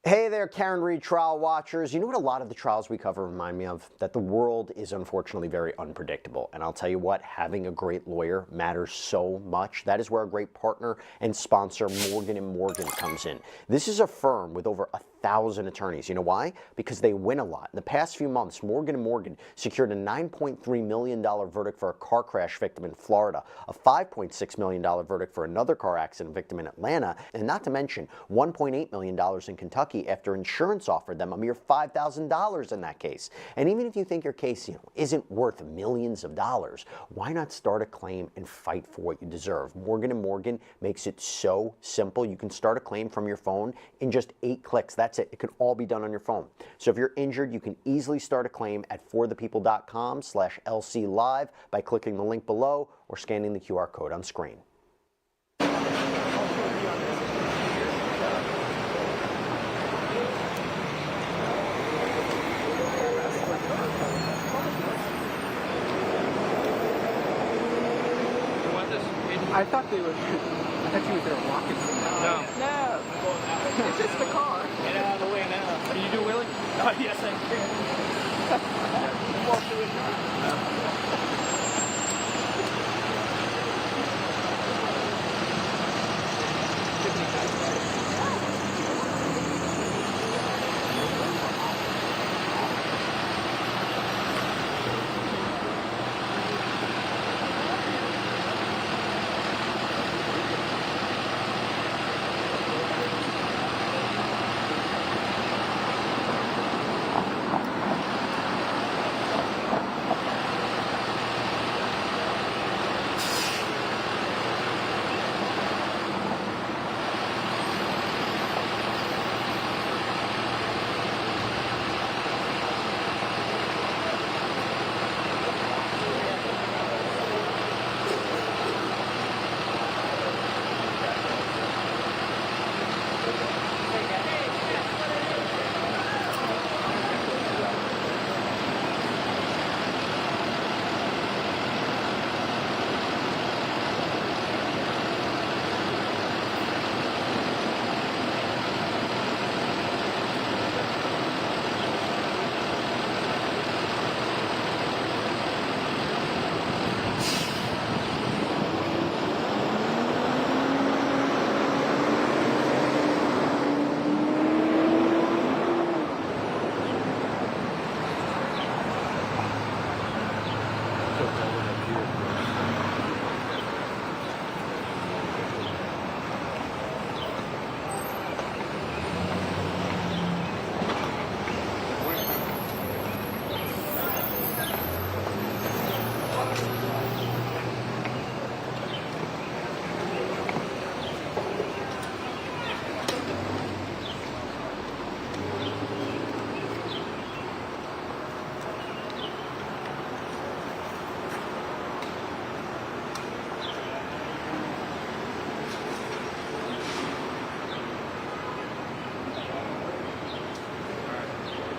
Hey there, Karen Reed trial watchers. You know what a lot of the trials we cover remind me of? That the world is unfortunately very unpredictable. And I'll tell you what, having a great lawyer matters so much. That is where a great partner and sponsor, Morgan & Morgan, comes in. This is a firm with over 1,000 attorneys. You know why? Because they win a lot. In the past few months, Morgan & Morgan secured a $9.3 million verdict for a car crash victim in Florida, a $5.6 million verdict for another car accident victim in Atlanta, and not to mention $1.8 million in Kentucky after insurance offered them a mere $5,000 in that case. And even if you think your case, isn't worth millions of dollars, why not start a claim and fight for what you deserve? Morgan & Morgan makes it so simple. You can start a claim from your phone in just 8 clicks. That's it. It can all be done on your phone. So if you're injured, you can easily start a claim at forthepeople.com/LC Live by clicking the link below or scanning the QR code on screen. I thought they were. I thought you were there walking. No. It's just the car. Get out of the way now. Can you do wheelie? Oh, yes, I can. Walk through it.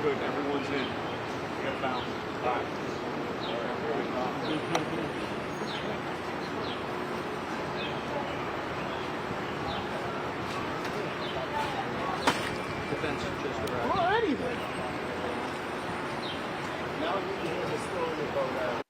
Good, everyone's in. Get bound. Bye. Defense just arrived. Alrighty then. Now you can hear the story about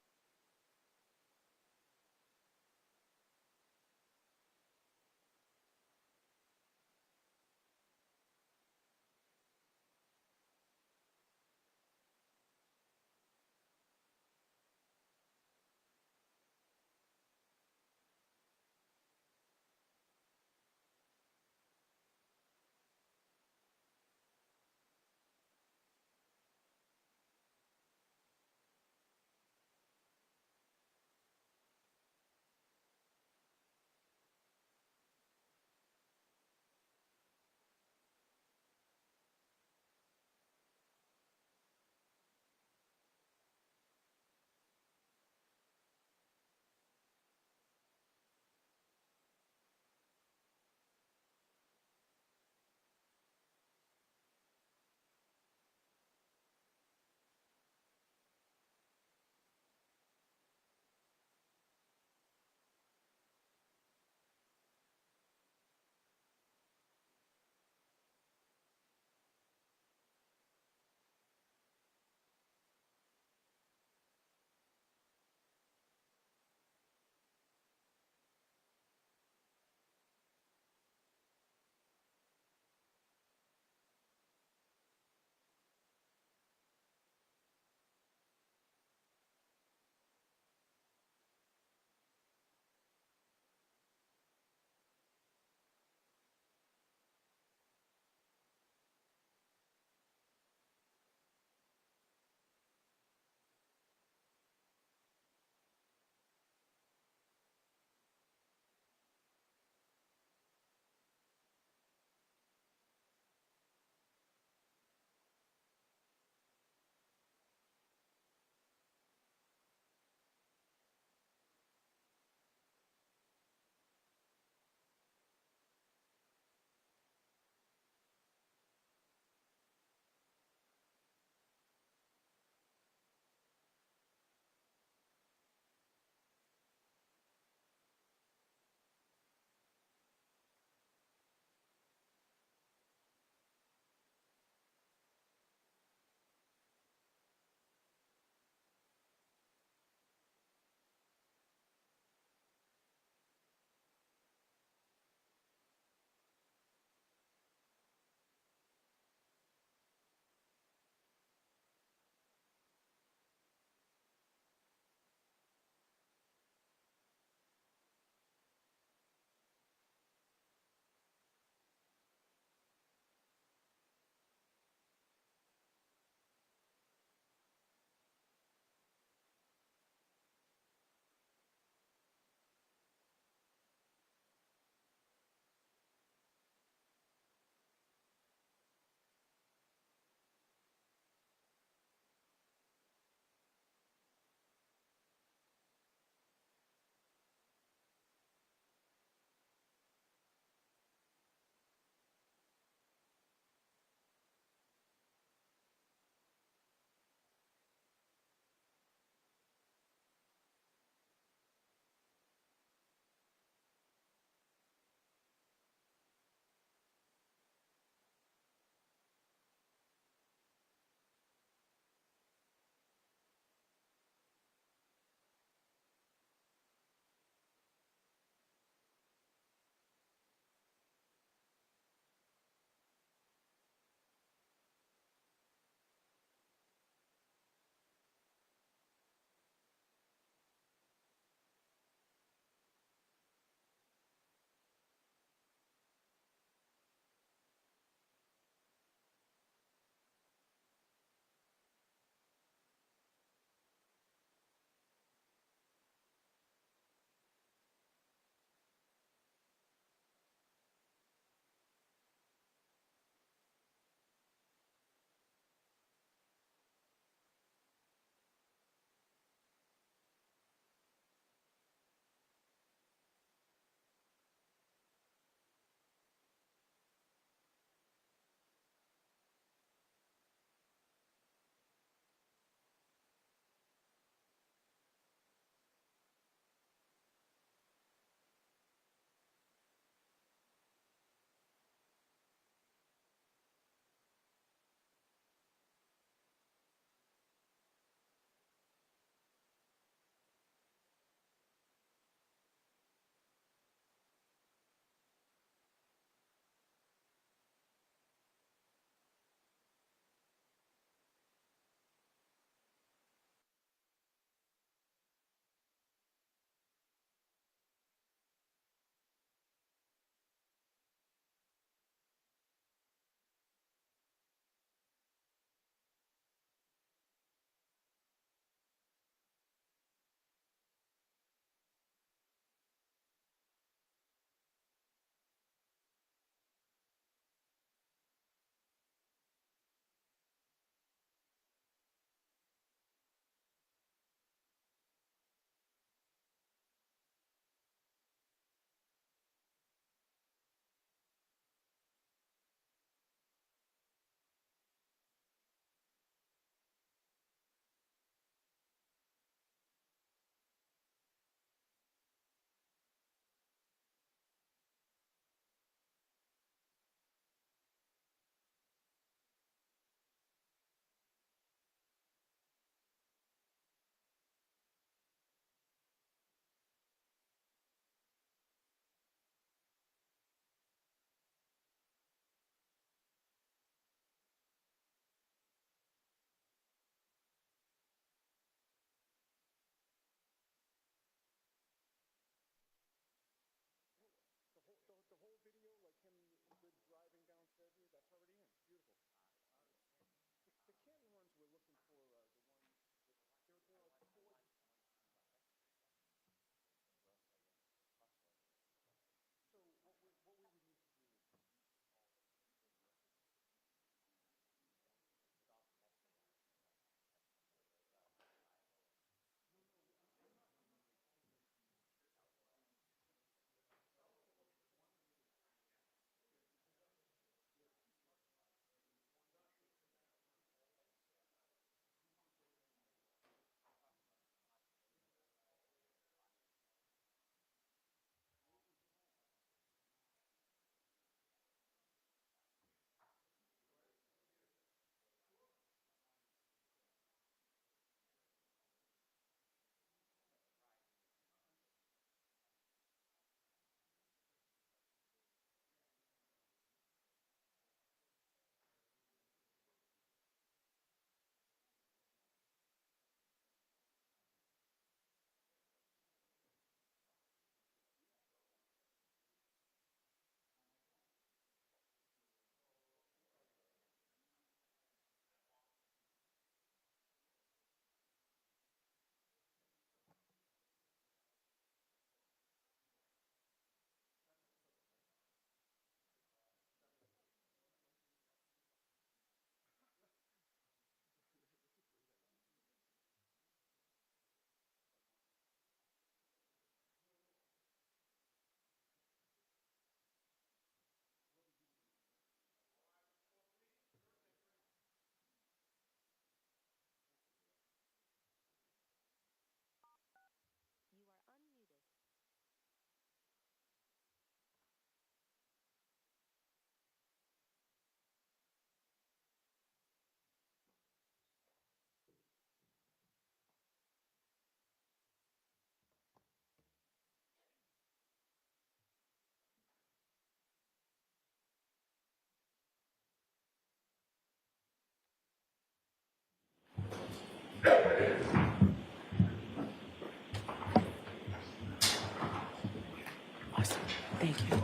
Awesome. Thank you.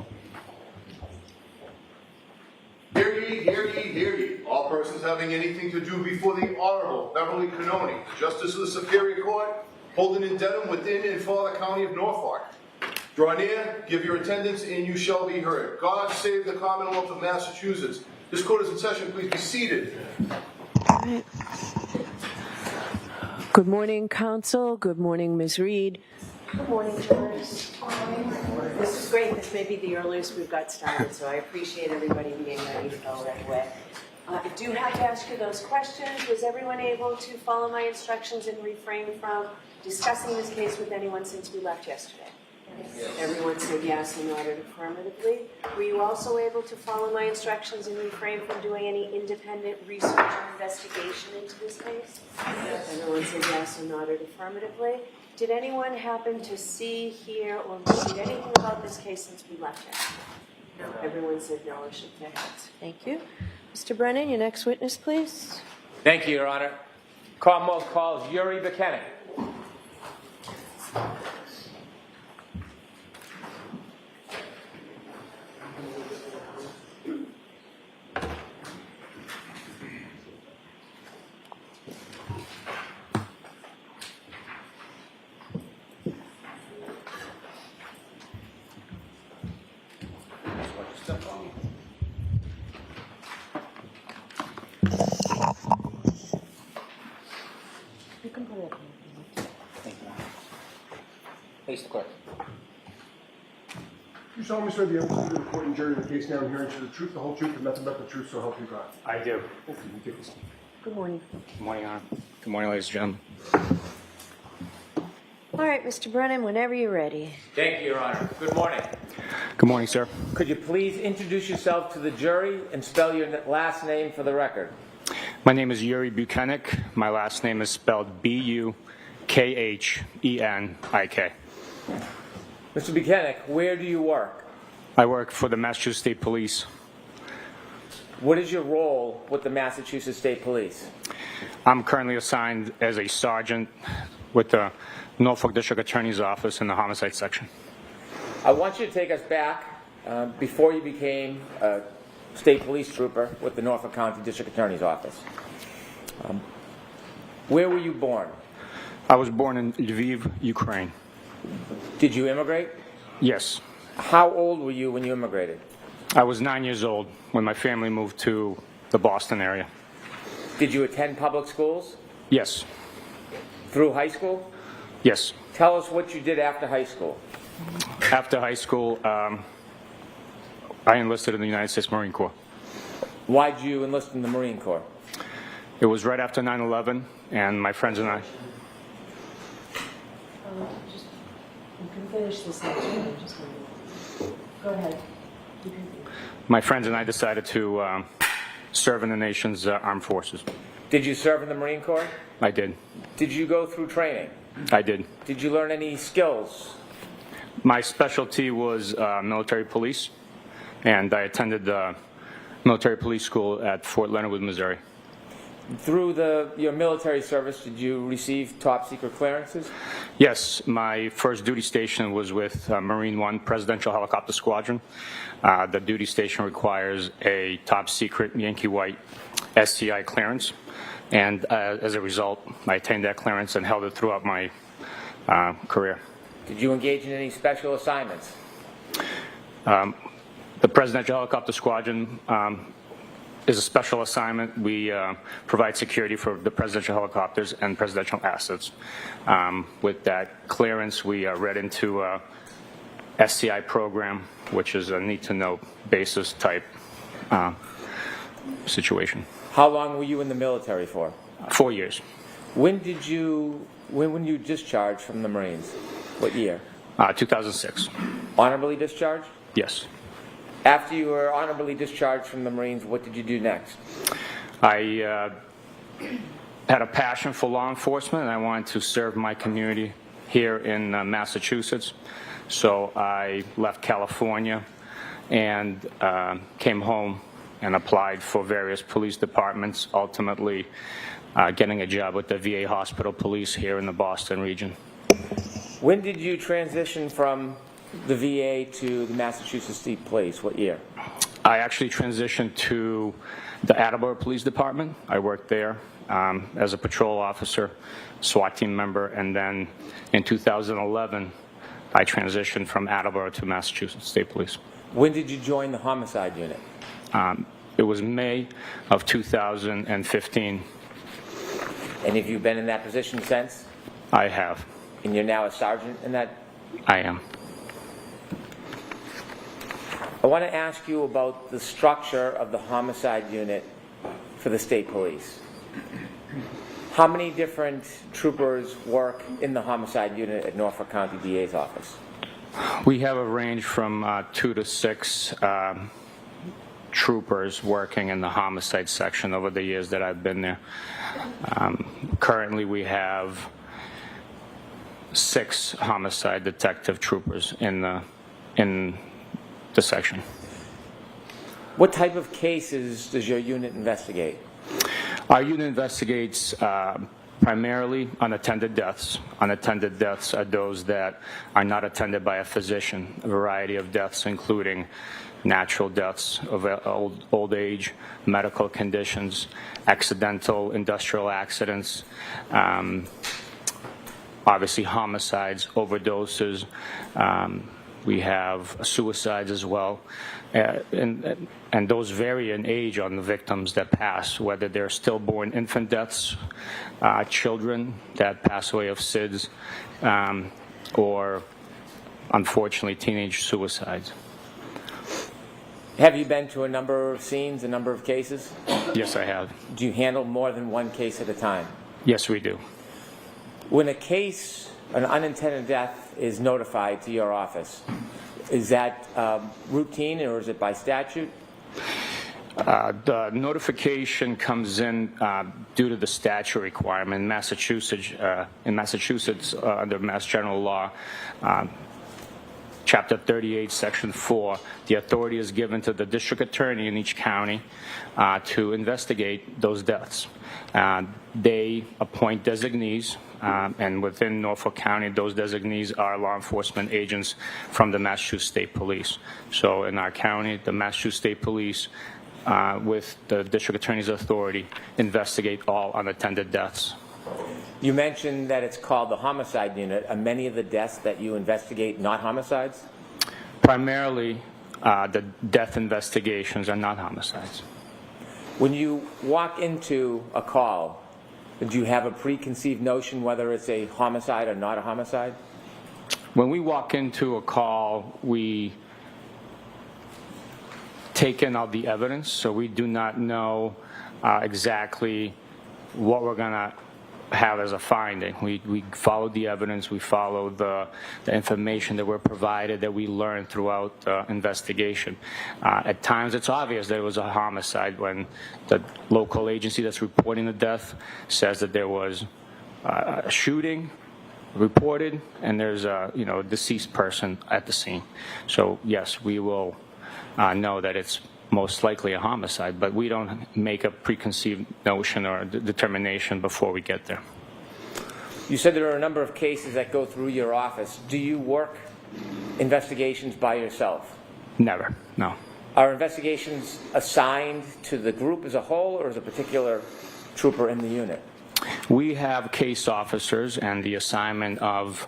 Hear ye, hear ye, hear ye. All persons having anything to do before the Honorable Beverly Canoni, Justice of the Superior Court, holding in Dedham within and for the County of Norfolk. Draw near, give your attendance, and you shall be heard. God save the Commonwealth of Massachusetts. This court is in session. Please be seated. Good morning, Counsel. Good morning, Ms. Reed. Good morning, jurors. This is great. This may be the earliest we've got started, so I appreciate everybody being ready to go right away. I do have to ask you those questions. Was everyone able to follow my instructions and refrain from discussing this case with anyone since we left yesterday? Everyone said yes and nodded affirmatively. Were you also able to follow my instructions and refrain from doing any independent research or investigation into this case? Everyone said yes and nodded affirmatively. Did anyone happen to see, hear, or read anything about this case since we left yesterday? No. Everyone said no or shook their heads. Thank you. Mr. Brennan, your next witness, please. Thank you, Your Honor. Commonwealth calls Yuri Buchanan. You can put it up. Face the court. You solemnly swear the evidence before the court and jury in the case now and hearing to the truth, the whole truth, and nothing but the truth, so help you God. I do. Good morning. Good morning, Your Honor. Good morning, ladies and gentlemen. All right, Mr. Brennan, whenever you're ready. Thank you, Your Honor. Good morning. Good morning, sir. Could you please introduce yourself to the jury and spell your last name for the record? My name is Yuri Buchanan. My last name is spelled B-U-K-H-E-N-I-K. Mr. Buchanan, where do you work? I work for the Massachusetts State Police. What is your role with the Massachusetts State Police? I'm currently assigned as a sergeant with the Norfolk District Attorney's Office in the Homicide Section. I want you to take us back before you became a state police trooper with the Norfolk County District Attorney's Office. Where were you born? I was born in Lviv, Ukraine. Did you immigrate? Yes. How old were you when you immigrated? I was 9 years old when my family moved to the Boston area. Did you attend public schools? Yes. Through high school? Yes. Tell us what you did after high school. After high school, I enlisted in the United States Marine Corps. Why did you enlist in the Marine Corps? It was right after 9/11, and my friends and I... You can finish this next one. Go ahead. You can. My friends and I decided to serve in the nation's armed forces. Did you serve in the Marine Corps? I did. Did you go through training? I did. Did you learn any skills? My specialty was military police, and I attended the military police school at Fort Leonard Wood, Missouri. Through your military service, did you receive top secret clearances? Yes, my first duty station was with Marine One Presidential Helicopter Squadron. The duty station requires a top secret Yankee White STI clearance, and as a result, I attained that clearance and held it throughout my career. Did you engage in any special assignments? The Presidential Helicopter Squadron is a special assignment. We provide security for the presidential helicopters and presidential assets. With that clearance, we read into a STI program, which is a need-to-know basis type situation. How long were you in the military for? 4 years. When were you discharged from the Marines? What year? 2006. Honorably discharged? Yes. After you were honorably discharged from the Marines, what did you do next? I had a passion for law enforcement, and I wanted to serve my community here in Massachusetts. So I left California and came home and applied for various police departments. Ultimately, getting a job with the VA Hospital Police here in the Boston region. When did you transition from the VA to the Massachusetts State Police? What year? I actually transitioned to the Attleboro Police Department. I worked there as a patrol officer, SWAT team member, and then in 2011, I transitioned from Attleboro to Massachusetts State Police. When did you join the homicide unit? It was May of 2015. And have you been in that position since? I have. And you're now a sergeant in that? I am. I want to ask you about the structure of the homicide unit for the state police. How many different troopers work in the homicide unit at Norfolk County DA's office? We have a range from 2 to 6 troopers working in the homicide section over the years that I've been there. Currently, we have 6 homicide detective troopers in the section. What type of cases does your unit investigate? Our unit investigates primarily unattended deaths. Unattended deaths are those that are not attended by a physician. A variety of deaths, including natural deaths of old age, medical conditions, accidental industrial accidents, obviously homicides, overdoses. We have suicides as well. And those vary in age on the victims that pass, whether they're stillborn infant deaths, children that pass away of SIDS, or unfortunately teenage suicides. Have you been to a number of scenes, a number of cases? Yes, I have. Do you handle more than one case at a time? Yes, we do. When a case, an unintended death, is notified to your office, is that routine or is it by statute? The notification comes in due to the statute requirement. In Massachusetts, under Mass General Law, Chapter 38, Section 4, the authority is given to the district attorney in each county to investigate those deaths. They appoint designees, and within Norfolk County, those designees are law enforcement agents from the Massachusetts State Police. So in our county, the Massachusetts State Police, with the district attorney's authority, investigate all unattended deaths. You mentioned that it's called the homicide unit. Are many of the deaths that you investigate not homicides? Primarily, the death investigations are not homicides. When you walk into a call, do you have a preconceived notion whether it's a homicide or not a homicide? When we walk into a call, we take in all the evidence, so we do not know exactly what we're going to have as a finding. We follow the evidence, we follow the information that we're provided, that we learned throughout the investigation. At times it's obvious that it was a homicide when the local agency that's reporting the death says that there was a shooting reported and there's a deceased person at the scene. So yes, we will know that it's most likely a homicide, but we don't make a preconceived notion or determination before we get there. You said there are a number of cases that go through your office. Do you work investigations by yourself? Never, no. Are investigations assigned to the group as a whole, or is a particular trooper in the unit? We have case officers, and the assignment of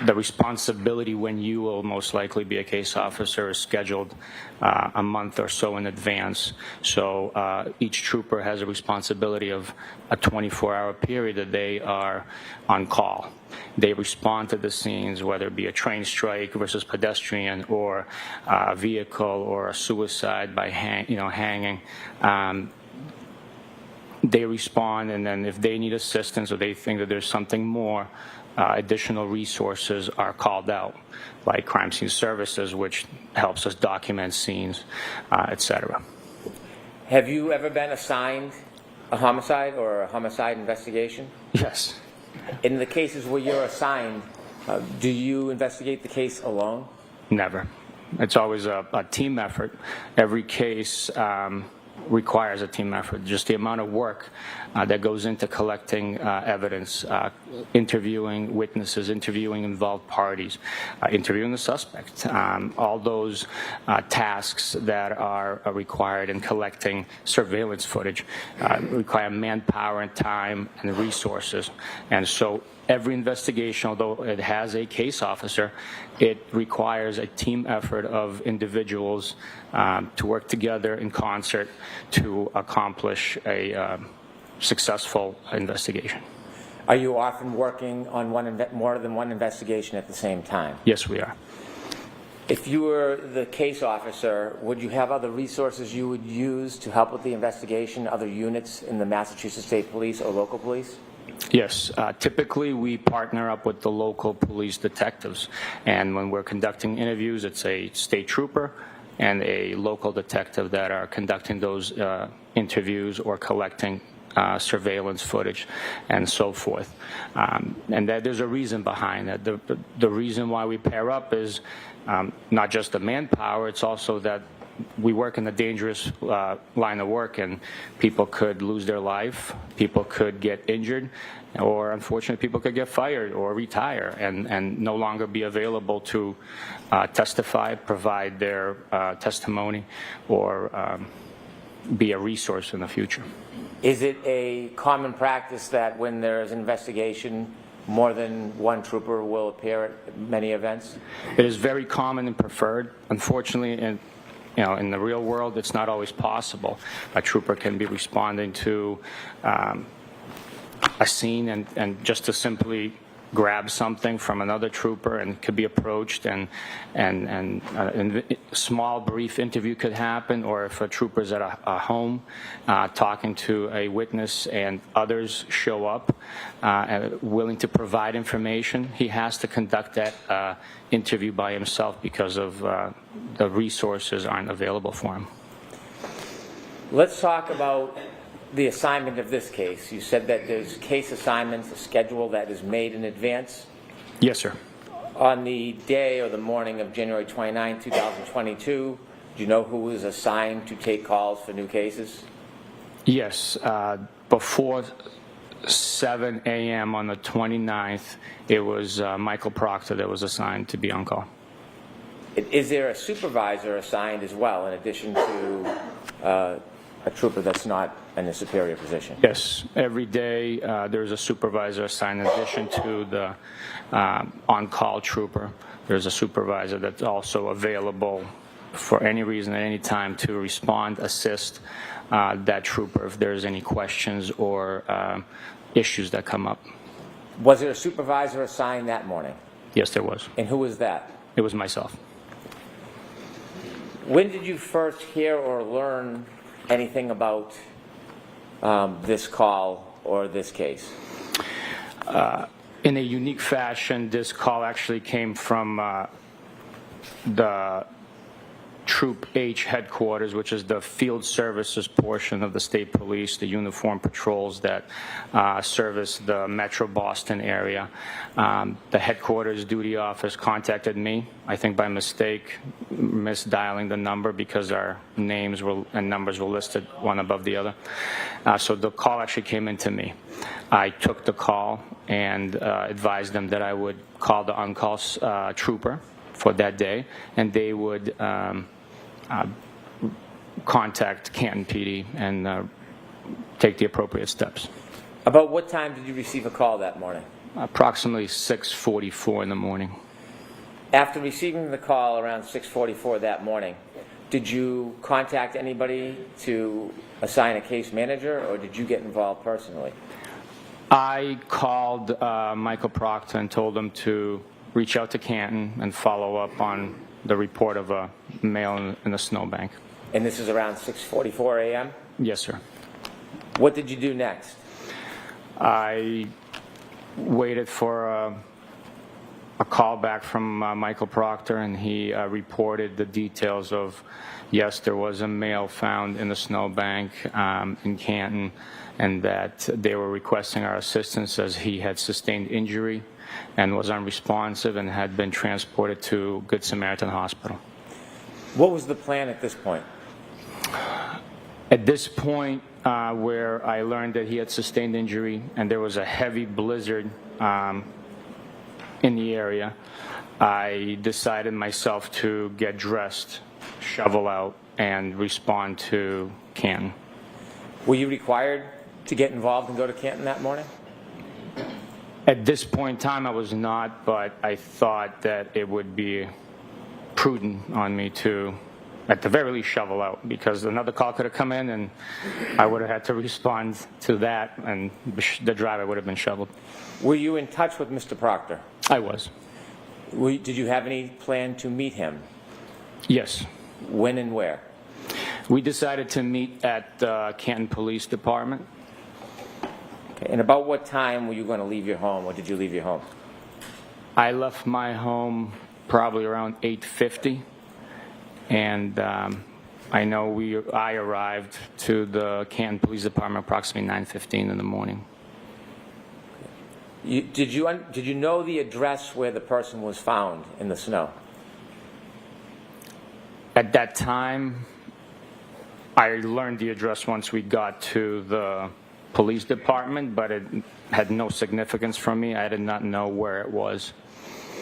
the responsibility when you will most likely be a case officer is scheduled a month or so in advance. So each trooper has a responsibility of a 24-hour period that they are on call. They respond to the scenes, whether it be a train strike versus pedestrian, or a vehicle, or a suicide by hanging. They respond, and then if they need assistance or they think that there's something more, additional resources are called out, like crime scene services, which helps us document scenes, etc. Have you ever been assigned a homicide or a homicide investigation? Yes. In the cases where you're assigned, do you investigate the case alone? Never. It's always a team effort. Every case requires a team effort. Just the amount of work that goes into collecting evidence, interviewing witnesses, interviewing involved parties, interviewing the suspect, all those tasks that are required in collecting surveillance footage require manpower and time and resources. And so every investigation, although it has a case officer, it requires a team effort of individuals to work together in concert to accomplish a successful investigation. Are you often working on more than one investigation at the same time? Yes, we are. If you were the case officer, would you have other resources you would use to help with the investigation, other units in the Massachusetts State Police or local police? Yes. Typically, we partner up with the local police detectives. And when we're conducting interviews, it's a state trooper and a local detective that are conducting those interviews or collecting surveillance footage and so forth. And there's a reason behind that. The reason why we pair up is not just the manpower, it's also that we work in a dangerous line of work, and people could lose their life, people could get injured, or unfortunately people could get fired or retire and no longer be available to testify, provide their testimony, or be a resource in the future. Is it a common practice that when there is an investigation, more than one trooper will appear at many events? It is very common and preferred. Unfortunately, in the real world, it's not always possible. A trooper can be responding to a scene and just to simply grab something from another trooper, and could be approached, and a small brief interview could happen, or if a trooper's at a home talking to a witness and others show up willing to provide information, he has to conduct that interview by himself because of the resources aren't available for him. Let's talk about the assignment of this case. You said that there's case assignments, a schedule that is made in advance. Yes, sir. On the day or the morning of January 29, 2022, do you know who was assigned to take calls for new cases? Yes. Before 7 a.m. on the 29th, it was Michael Proctor that was assigned to be on call. Is there a supervisor assigned as well, in addition to a trooper that's not in a superior position? Yes. Every day there's a supervisor assigned in addition to the on-call trooper. There's a supervisor that's also available for any reason at any time to respond, assist that trooper if there's any questions or issues that come up. Was there a supervisor assigned that morning? Yes, there was. And who was that? It was myself. When did you first hear or learn anything about this call or this case? In a unique fashion, this call actually came from the Troop H headquarters, which is the field services portion of the state police, the uniform patrols that service the Metro Boston area. The headquarters duty office contacted me, I think by mistake, misdialing the number because our names and numbers were listed one above the other. So the call actually came into me. I took the call and advised them that I would call the on-call trooper for that day, and they would contact Canton PD and take the appropriate steps. About what time did you receive a call that morning? Approximately 6:44 in the morning. After receiving the call around 6:44 that morning, did you contact anybody to assign a case manager, or did you get involved personally? I called Michael Proctor and told him to reach out to Canton and follow up on the report of a male in the snowbank. And this is around 6:44 a.m.? Yes, sir. What did you do next? I waited for a call back from Michael Proctor, and he reported the details of, yes, there was a male found in the snowbank in Canton, and that they were requesting our assistance as he had sustained injury and was unresponsive and had been transported to Good Samaritan Hospital. What was the plan at this point? At this point, where I learned that he had sustained injury and there was a heavy blizzard in the area, I decided myself to get dressed, shovel out, and respond to Canton. Were you required to get involved and go to Canton that morning? At this point in time, I was not, but I thought that it would be prudent on me to, at the very least, shovel out, because another call could have come in and I would have had to respond to that, and the driver would have been shoveled. Were you in touch with Mr. Proctor? I was. Did you have any plan to meet him? Yes. When and where? We decided to meet at the Canton Police Department. Okay. And about what time were you going to leave your home, or did you leave your home? I left my home probably around 8:50, and I know I arrived to the Canton Police Department approximately 9:15 in the morning. Did you know the address where the person was found in the snow? At that time, I learned the address once we got to the police department, but it had no significance for me. I did not know where it was.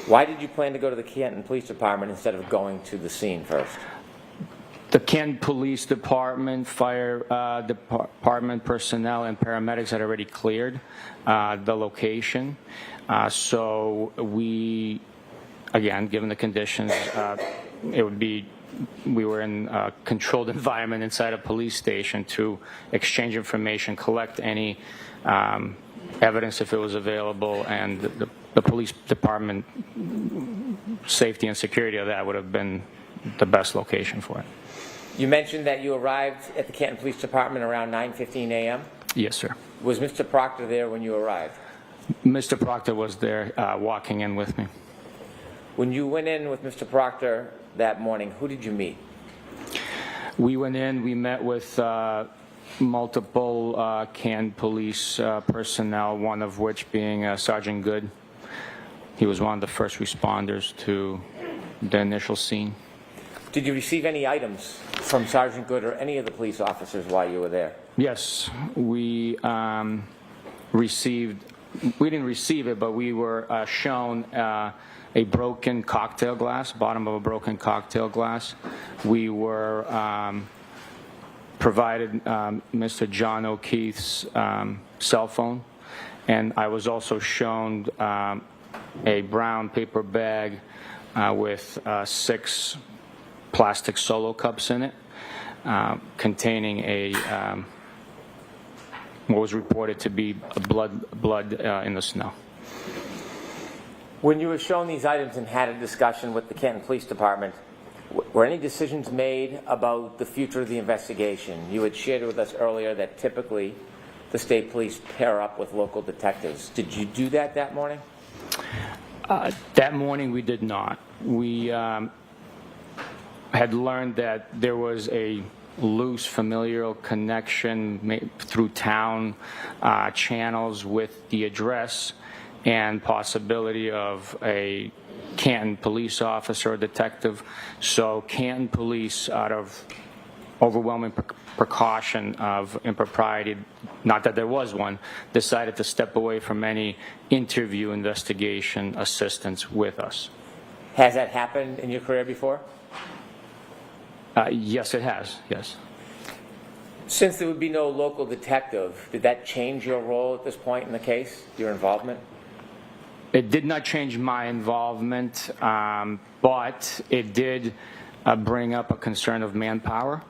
Why did you plan to go to the Canton Police Department instead of going to the scene first? The Canton Police Department, fire department personnel, and paramedics had already cleared the location. So we, again, given the conditions, we were in a controlled environment inside a police station to exchange information, collect any evidence if it was available, and the police department safety and security of that would have been the best location for it. You mentioned that you arrived at the Canton Police Department around 9:15 a.m. Yes, sir. Was Mr. Proctor there when you arrived? Mr. Proctor was there walking in with me. When you went in with Mr. Proctor that morning, who did you meet? We went in, we met with multiple Canton police personnel, one of which being Sergeant Good. He was one of the first responders to the initial scene. Did you receive any items from Sergeant Good or any of the police officers while you were there? Yes, we didn't receive it, but we were shown a broken cocktail glass, bottom of a broken cocktail glass. We were provided Mr. John O'Keefe's cell phone, and I was also shown a brown paper bag with 6 plastic Solo cups in it, containing what was reported to be blood in the snow. When you were shown these items and had a discussion with the Canton Police Department, were any decisions made about the future of the investigation? You had shared with us earlier that typically the state police pair up with local detectives. Did you do that morning? That morning we did not. We had learned that there was a loose familial connection through town channels with the address and possibility of a Canton police officer or detective. So Canton police, out of overwhelming precaution of impropriety, not that there was one, decided to step away from any interview investigation assistance with us. Has that happened in your career before? Yes, it has, yes. Since there would be no local detective, did that change your role at this point in the case, your involvement? It did not change my involvement, but it did bring up a concern of manpower.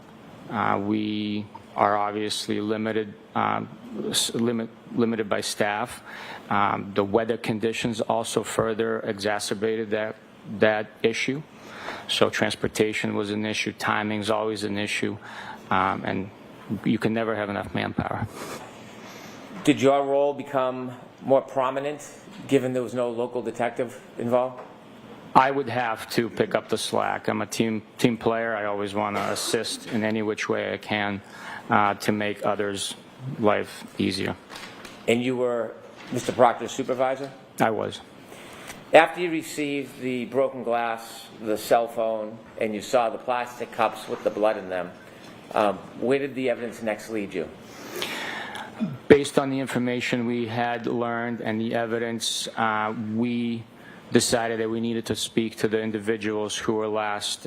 We are obviously limited by staff. The weather conditions also further exacerbated that issue. So transportation was an issue, timing is always an issue, and you can never have enough manpower. Did your role become more prominent given there was no local detective involved? I would have to pick up the slack. I'm a team player. I always want to assist in any which way I can to make others' life easier. And you were Mr. Proctor's supervisor? I was. After you received the broken glass, the cell phone, and you saw the plastic cups with the blood in them, Where did the evidence next lead you? Based on the information we had learned and the evidence, we decided that we needed to speak to the individuals who were last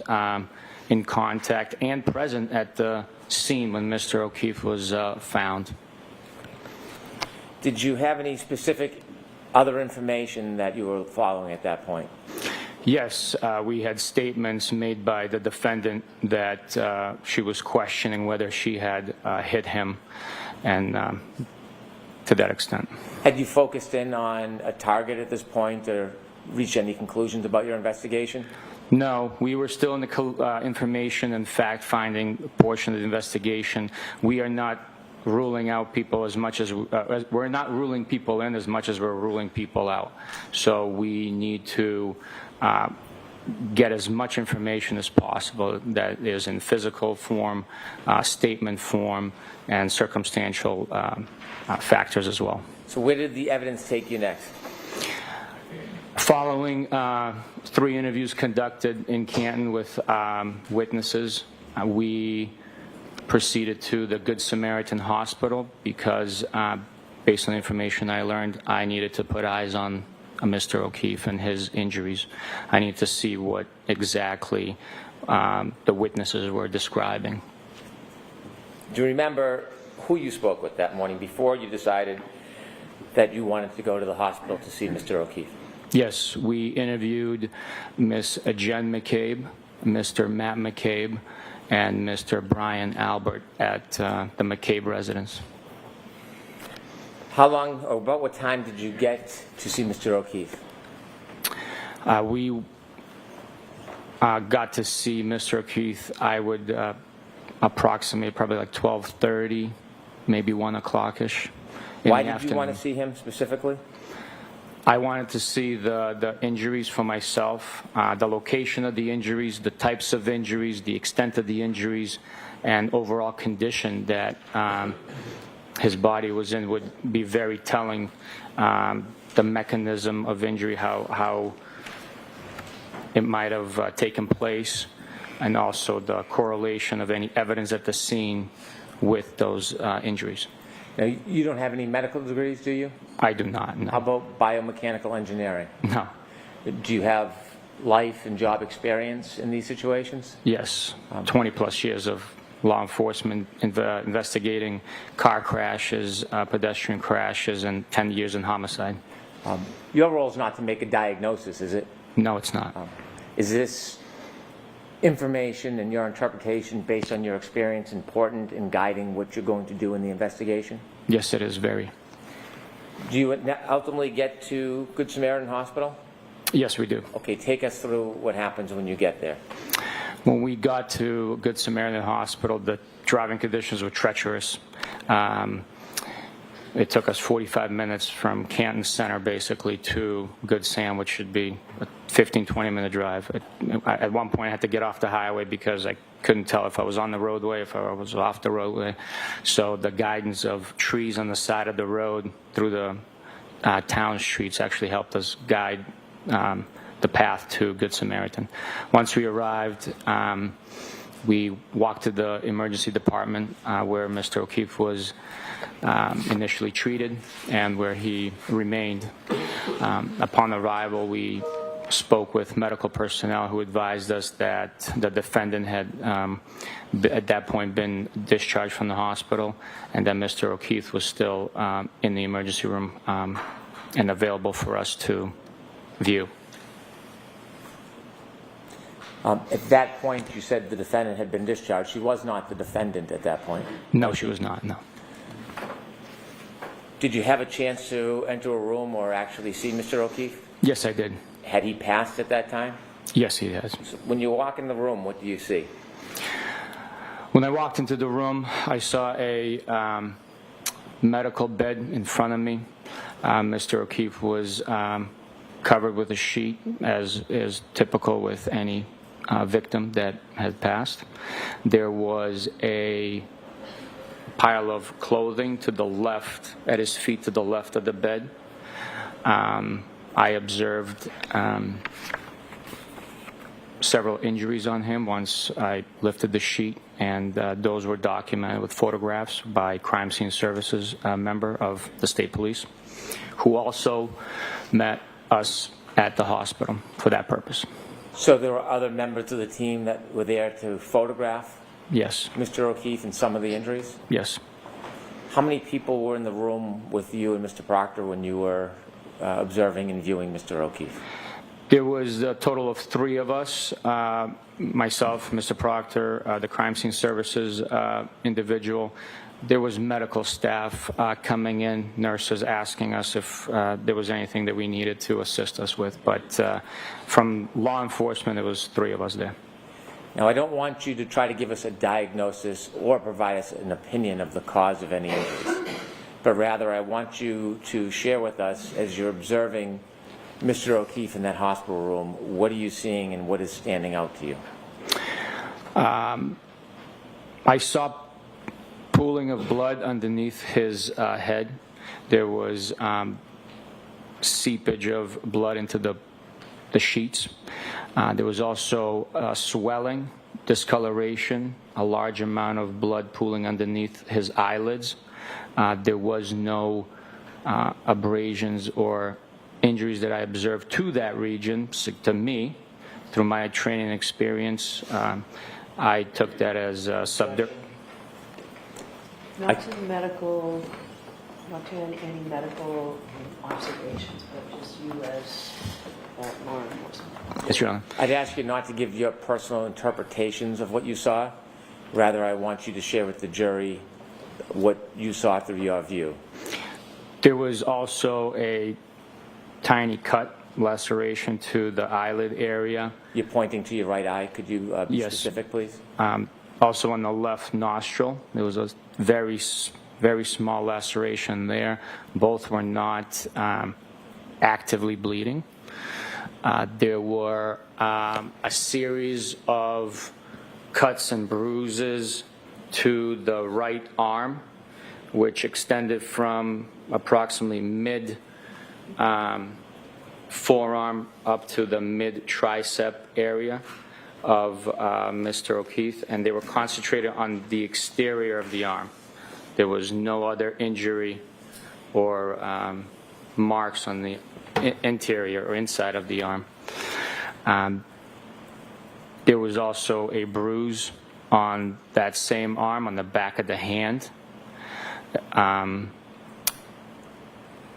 in contact and present at the scene when Mr. O'Keefe was found. Did you have any specific other information that you were following at that point? Yes, we had statements made by the defendant that she was questioning whether she had hit him, and to that extent. Had you focused in on a target at this point or reached any conclusions about your investigation? No, we were still in the information and fact-finding portion of the investigation. We are not ruling out people as much as we're not ruling people in as much as we're ruling people out. So we need to get as much information as possible that is in physical form, statement form, and circumstantial factors as well. So where did the evidence take you next? Following 3 interviews conducted in Canton with witnesses, we proceeded to the Good Samaritan Hospital because, based on the information I learned, I needed to put eyes on Mr. O'Keefe and his injuries. I needed to see what exactly the witnesses were describing. Do you remember who you spoke with that morning before you decided that you wanted to go to the hospital to see Mr. O'Keefe? Yes, we interviewed Miss Jen McCabe, Mr. Matt McCabe, and Mr. Brian Albert at the McCabe residence. How long, or about what time did you get to see Mr. O'Keefe? We got to see Mr. O'Keefe, I would approximate probably like 12:30, maybe 1 o'clock-ish. Why did you want to see him specifically? I wanted to see the injuries for myself, the location of the injuries, the types of injuries, the extent of the injuries, and overall condition that his body was in would be very telling. The mechanism of injury, how it might have taken place, and also the correlation of any evidence at the scene with those injuries. Now, you don't have any medical degrees, do you? I do not, no. How about biomechanical engineering? No. Do you have life and job experience in these situations? Yes, 20 plus years of law enforcement investigating car crashes, pedestrian crashes, and 10 years in homicide. Your role is not to make a diagnosis, is it? No, it's not. Is this information and your interpretation based on your experience important in guiding what you're going to do in the investigation? Yes, it is very. Do you ultimately get to Good Samaritan Hospital? Yes, we do. Okay, take us through what happens when you get there. When we got to Good Samaritan Hospital, the driving conditions were treacherous. It took us 45 minutes from Canton Center, basically, to Good Sam, which should be a 15, 20-minute drive. At one point, I had to get off the highway because I couldn't tell if I was on the roadway, if I was off the roadway. So the guidance of trees on the side of the road through the town streets actually helped us guide the path to Good Samaritan. Once we arrived, we walked to the emergency department where Mr. O'Keefe was initially treated and where he remained. Upon arrival, we spoke with medical personnel who advised us that the defendant had at that point been discharged from the hospital and that Mr. O'Keefe was still in the emergency room and available for us to view. At that point, you said the defendant had been discharged. She was not the defendant at that point. No, she was not, no. Did you have a chance to enter a room or actually see Mr. O'Keefe? Yes, I did. Had he passed at that time? Yes, he has. So when you walk in the room, what do you see? When I walked into the room, I saw a medical bed in front of me. Mr. O'Keefe was covered with a sheet, as is typical with any victim that had passed. There was a pile of clothing to the left, at his feet to the left of the bed. I observed several injuries on him once I lifted the sheet, and those were documented with photographs by crime scene services member of the state police, who also met us at the hospital for that purpose. So there were other members of the team that were there to photograph Yes. Mr. O'Keefe and some of the injuries? Yes. How many people were in the room with you and Mr. Proctor when you were observing and viewing Mr. O'Keefe? There was a total of 3 of us, myself, Mr. Proctor, the crime scene services individual. There was medical staff coming in, nurses asking us if there was anything that we needed to assist us with. But from law enforcement, it was 3 of us there. Now, I don't want you to try to give us a diagnosis or provide us an opinion of the cause of any injuries, but rather I want you to share with us, as you're observing Mr. O'Keefe in that hospital room, what are you seeing and what is standing out to you? I saw pooling of blood underneath his head. There was seepage of blood into the sheets. There was also swelling, discoloration, a large amount of blood pooling underneath his eyelids. There was no abrasions or injuries that I observed to that region. So to me, through my training experience, I took that as subject. Not to medical, not to any medical observations, but just you as law enforcement. Yes, Your Honor. I'd ask you not to give your personal interpretations of what you saw. Rather, I want you to share with the jury what you saw through your view. There was also a tiny cut, laceration to the eyelid area. You're pointing to your right eye. Could you be Yes. specific, please? Also on the left nostril, there was a very small laceration there. Both were not actively bleeding. There were a series of cuts and bruises to the right arm, which extended from approximately mid forearm up to the mid tricep area of Mr. O'Keefe, and they were concentrated on the exterior of the arm. There was no other injury or marks on the interior or inside of the arm. There was also a bruise on that same arm on the back of the hand.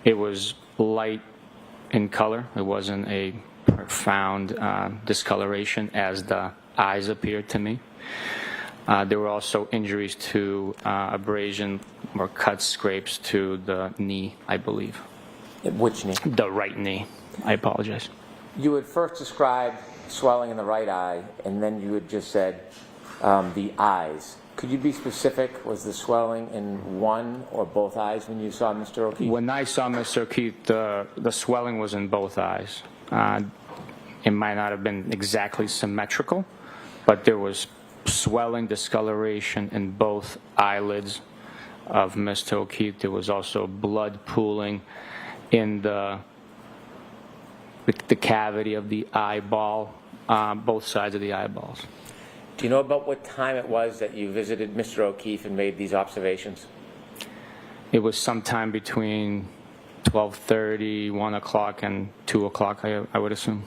It was light in color. It wasn't a profound discoloration as the eyes appeared to me. There were also injuries to abrasion or cuts, scrapes to the knee, I believe. Which knee? The right knee. I apologize. You had first described swelling in the right eye, and then you had just said the eyes. Could you be specific? Was the swelling in one or both eyes when you saw Mr. O'Keefe? When I saw Mr. O'Keefe, the swelling was in both eyes. It might not have been exactly symmetrical, but there was swelling, discoloration in both eyelids of Mr. O'Keefe. There was also blood pooling in the cavity of the eyeball, both sides of the eyeballs. Do you know about what time it was that you visited Mr. O'Keefe and made these observations? It was sometime between 12:30, 1 o'clock, and 2 o'clock, I would assume.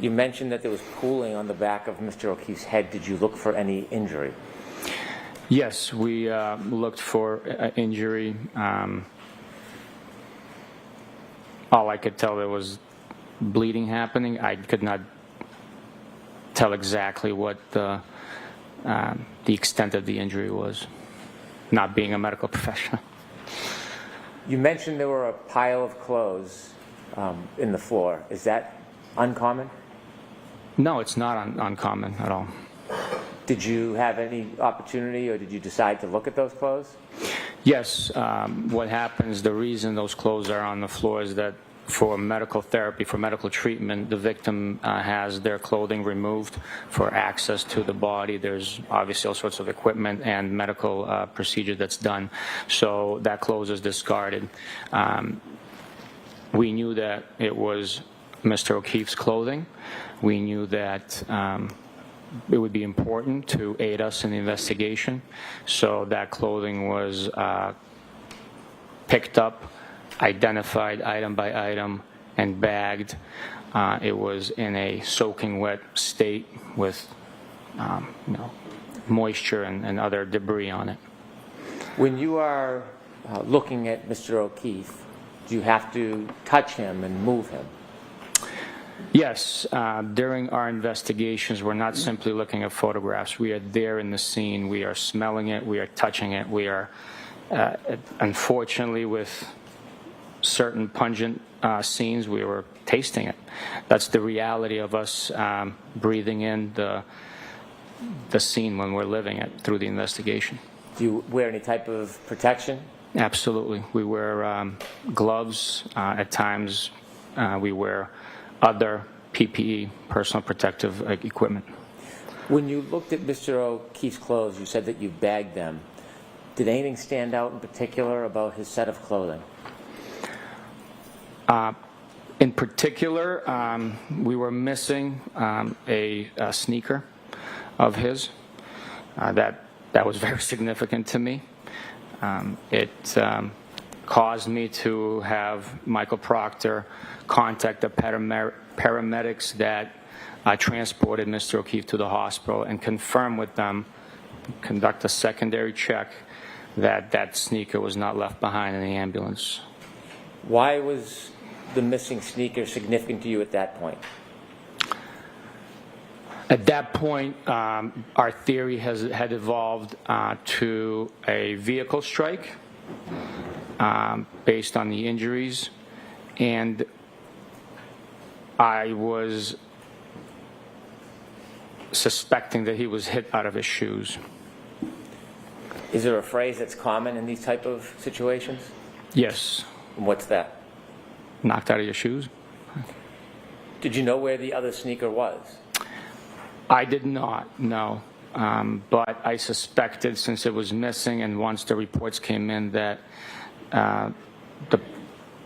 You mentioned that there was pooling on the back of Mr. O'Keefe's head. Did you look for any injury? Yes, we looked for injury. All I could tell, there was bleeding happening. I could not tell exactly what the extent of the injury was, not being a medical professional. You mentioned there were a pile of clothes in the floor. Is that uncommon? No, it's not uncommon at all. Did you have any opportunity, or did you decide to look at those clothes? Yes. What happens, the reason those clothes are on the floor is that for medical therapy, for medical treatment, the victim has their clothing removed for access to the body. There's obviously all sorts of equipment and medical procedure that's done. So that clothes is discarded. We knew that it was Mr. O'Keefe's clothing. We knew that it would be important to aid us in the investigation, so that clothing was picked up, identified item by item, and bagged. It was in a soaking wet state with moisture and other debris on it. When you are looking at Mr. O'Keefe, do you have to touch him and move him? Yes, during our investigations, we're not simply looking at photographs. We are there in the scene. We are smelling it. We are touching it. We are, unfortunately, with certain pungent scenes, we were tasting it. That's the reality of us breathing in the scene when we're living it through the investigation. Do you wear any type of protection? Absolutely. We wear gloves. At times, we wear other PPE, personal protective equipment. When you looked at Mr. O'Keefe's clothes, you said that you bagged them. Did anything stand out in particular about his set of clothing? In particular, we were missing a sneaker of his. That was very significant to me. It caused me to have Michael Proctor contact the paramedics that transported Mr. O'Keefe to the hospital and confirm with them, conduct a secondary check, that that sneaker was not left behind in the ambulance. Why was the missing sneaker significant to you at that point? At that point, our theory had evolved to a vehicle strike based on the injuries, and I was suspecting that he was hit out of his shoes. Is there a phrase that's common in these type of situations? Yes. And what's that? Knocked out of your shoes? Did you know where the other sneaker was? I did not, no. But I suspected, since it was missing, and once the reports came in that the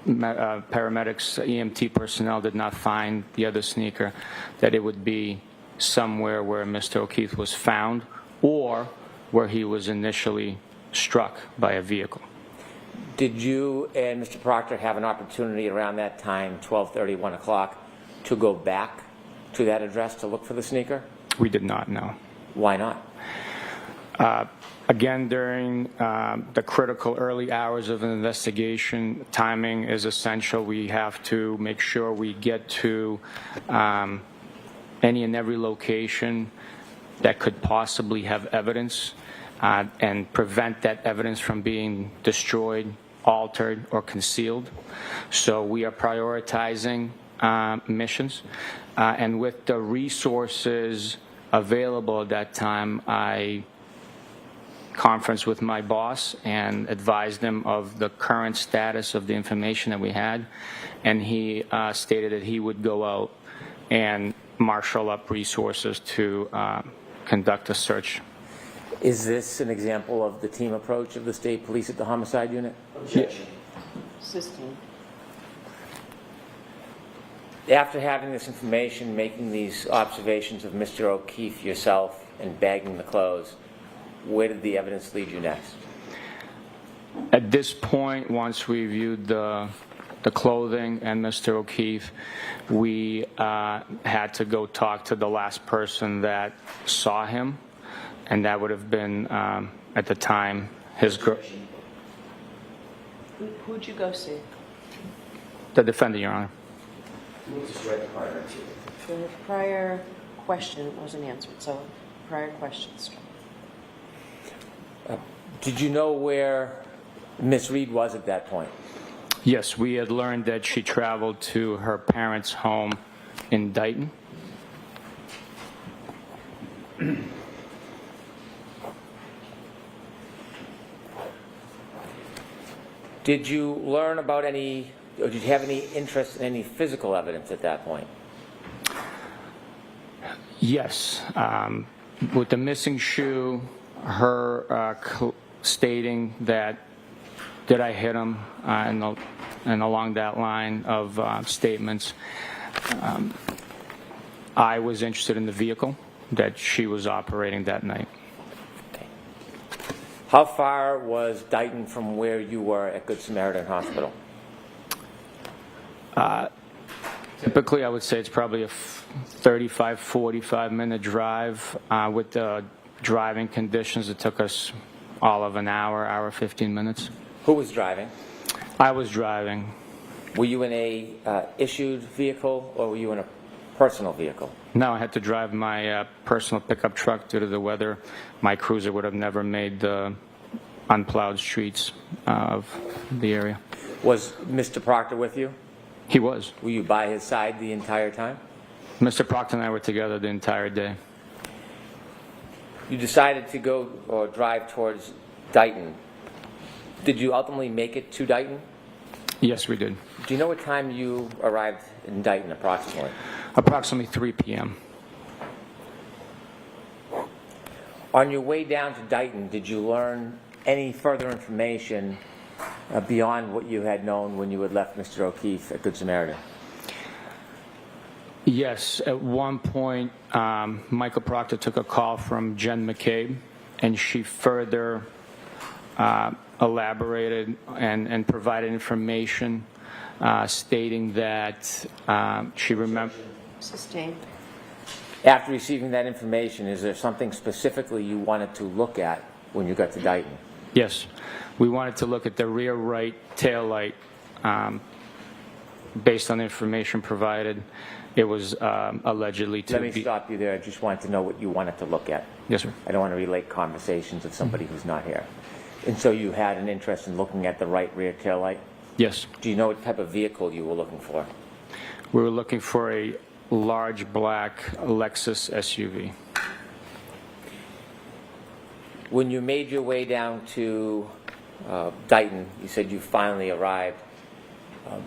paramedics, EMT personnel did not find the other sneaker, that it would be somewhere where Mr. O'Keefe was found or where he was initially struck by a vehicle. Did you and Mr. Proctor have an opportunity around that time, 12:30, 1 o'clock, to go back to that address to look for the sneaker? We did not know. Why not? Again, during the critical early hours of an investigation, timing is essential. We have to make sure we get to any and every location that could possibly have evidence and prevent that evidence from being destroyed, altered, or concealed. So we are prioritizing missions. And with the resources available at that time, I conferenced with my boss and advised him of the current status of the information that we had, and he stated that he would go out and marshal up resources to conduct a search. Is this an example of the team approach of the state police at the homicide unit? Objection. Sustained. After having this information, making these observations of Mr. O'Keefe yourself and bagging the clothes, where did the evidence lead you next? At this point, once we viewed the clothing and Mr. O'Keefe, we had to go talk to the last person that saw him, and that would have been, at the time, his girlfriend. Who'd you go see? The defendant, Your Honor. The prior question wasn't answered, so prior questions. Did you know where Miss Reed was at that point? Yes, we had learned that she traveled to her parents' home in Dighton. Did you learn about any, or did you have any interest in any physical evidence at that point? Yes. With the missing shoe, her stating that, did I hit him, and along that line of statements, I was interested in the vehicle that she was operating that night. How far was Dighton from where you were at Good Samaritan Hospital? Typically, I would say it's probably a 35, 45-minute drive. With the driving conditions, it took us all of an hour, 15 minutes. Who was driving? I was driving. Were you in a issued vehicle or were you in a personal vehicle? No, I had to drive my personal pickup truck due to the weather. My cruiser would have never made the unplowed streets of the area. Was Mr. Proctor with you? He was. Were you by his side the entire time? Mr. Proctor and I were together the entire day. You decided to go or drive towards Dighton. Did you ultimately make it to Dighton? Yes, we did. Do you know what time you arrived in Dighton approximately? Approximately 3 p.m. On your way down to Dighton, did you learn any further information beyond what you had known when you had left Mr. O'Keefe at Good Samaritan? Yes, at one point, Michael Proctor took a call from Jen McCabe, and she further elaborated and provided information stating that she remembered. Sustained. After receiving that information, is there something specifically you wanted to look at when you got to Dighton? Yes, we wanted to look at the rear right tail light. Based on the information provided, it was allegedly to Let me be... stop you there. I just wanted to know what you wanted to look at. Yes, sir. I don't want to relate conversations of somebody who's not here. And so you had an interest in looking at the right rear tail light? Yes. Do you know what type of vehicle you were looking for? We were looking for a large black Lexus SUV. When you made your way down to Dighton, you said you finally arrived.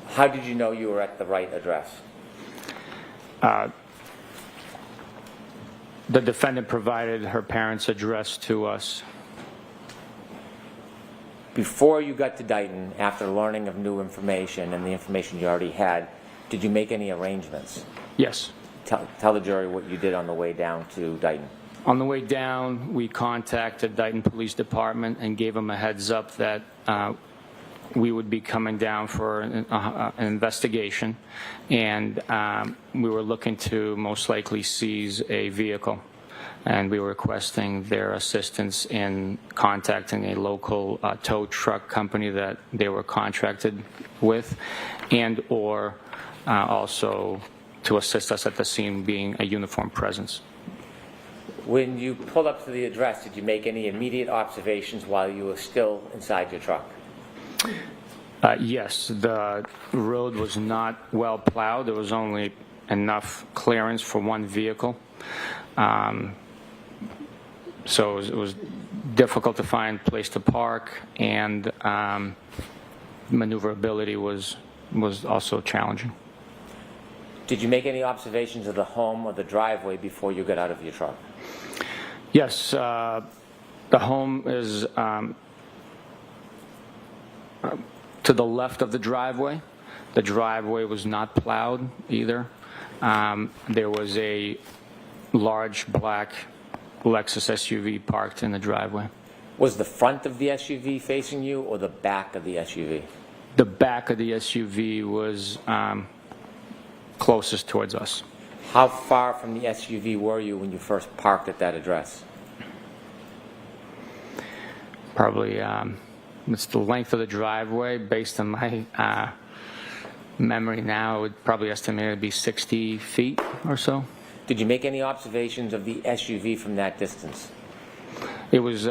How did you know you were at the right address? The defendant provided her parents' address to us. Before you got to Dighton, after learning of new information and the information you already had, did you make any arrangements? Yes. Tell the jury what you did on the way down to Dighton. On the way down, we contacted Dighton Police Department and gave them a heads up that we would be coming down for an investigation, and we were looking to most likely seize a vehicle, and we were requesting their assistance in contacting a local tow truck company that they were contracted with, and or also to assist us at the scene being a uniformed presence. When you pulled up to the address, did you make any immediate observations while you were still inside your truck? Yes, the road was not well plowed. There was only enough clearance for one vehicle. So it was difficult to find a place to park, and maneuverability was also challenging. Did you make any observations of the home or the driveway before you got out of your truck? Yes, the home is to the left of the driveway. The driveway was not plowed either. There was a large black Lexus SUV parked in the driveway. Was the front of the SUV facing you or the back of the SUV? The back of the SUV was closest towards us. How far from the SUV were you when you first parked at that address? Probably, it's the length of the driveway. Based on my memory now, I would probably estimate it to be 60 feet or so. Did you make any observations of the SUV from that distance? It was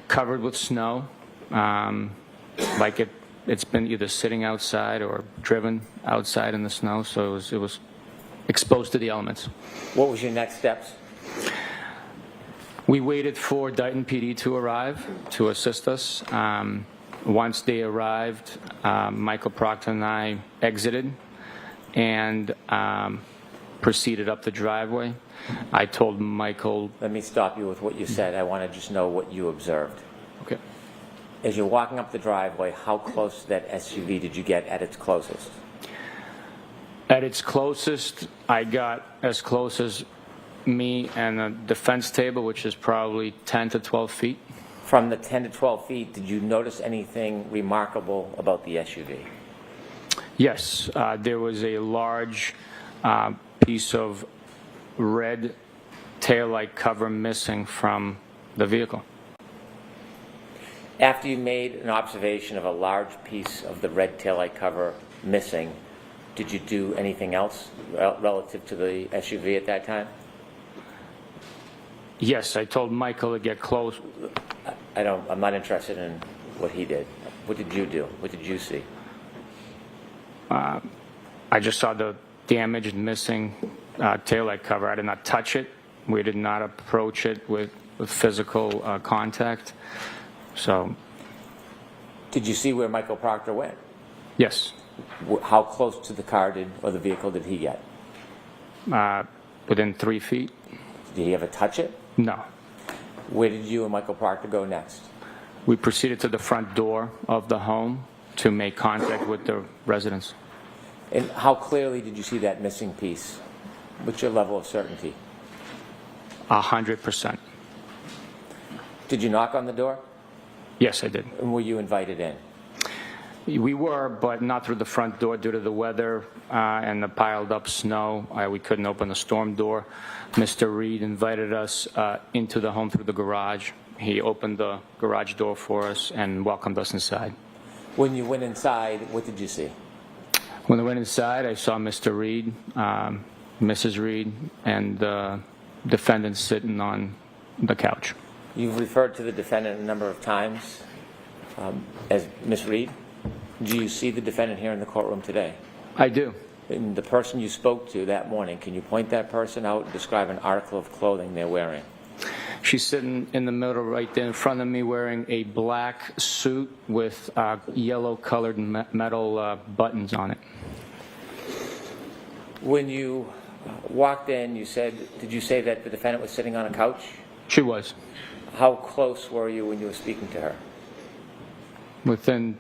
covered with snow, like it's been either sitting outside or driven outside in the snow, so it was exposed to the elements. What was your next steps? We waited for Dighton PD to arrive to assist us. Once they arrived, Michael Proctor and I exited and proceeded up the driveway. I told Michael... Let me stop you with what you said. I want to just know what you observed. Okay. As you're walking up the driveway, how close to that SUV did you get at its closest? At its closest, I got as close as me and a defense table, which is probably 10 to 12 feet. From the 10 to 12 feet, did you notice anything remarkable about the SUV? Yes, there was a large piece of red taillight cover missing from the vehicle. After you made an observation of a large piece of the red taillight cover missing, did you do anything else relative to the SUV at that time? Yes, I told Michael to get close. I'm not interested in what he did. What did you do? What did you see? I just saw the damaged, missing taillight cover. I did not touch it. We did not approach it with physical contact. So, Did you see where Michael Proctor went? yes, How close to the car or the vehicle did he get? within 3 feet. Did he ever touch it? No. Where did you and Michael Proctor go next? We proceeded to the front door of the home to make contact with the residents. And how clearly did you see that missing piece? What's your level of certainty? 100%. Did you knock on the door? Yes, I did. And were you invited in? We were, but not through the front door due to the weather and the piled up snow. We couldn't open the storm door. Mr. Reed invited us into the home through the garage. He opened the garage door for us and welcomed us inside. When you went inside, what did you see? When I went inside, I saw Mr. Reed, Mrs. Reed, and the defendant sitting on the couch. You've referred to the defendant a number of times as Miss Reed. Do you see the defendant here in the courtroom today? I do. And the person you spoke to that morning, can you point that person out and describe an article of clothing they're wearing? She's sitting in the middle right there in front of me wearing a black suit with yellow-colored metal buttons on it. When you walked in, did you say that the defendant was sitting on a couch? She was. How close were you when you were speaking to her? Within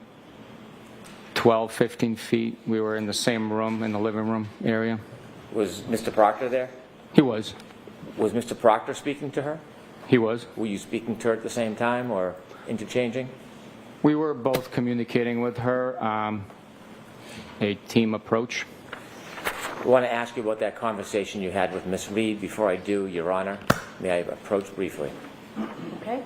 12, 15 feet. We were in the same room, in the living room area. Was Mr. Proctor there? He was. Was Mr. Proctor speaking to her? He was. Were you speaking to her at the same time or interchanging? We were both communicating with her, a team approach. I want to ask you about that conversation you had with Miss Reed. Before I do, Your Honor, may I approach briefly? Okay?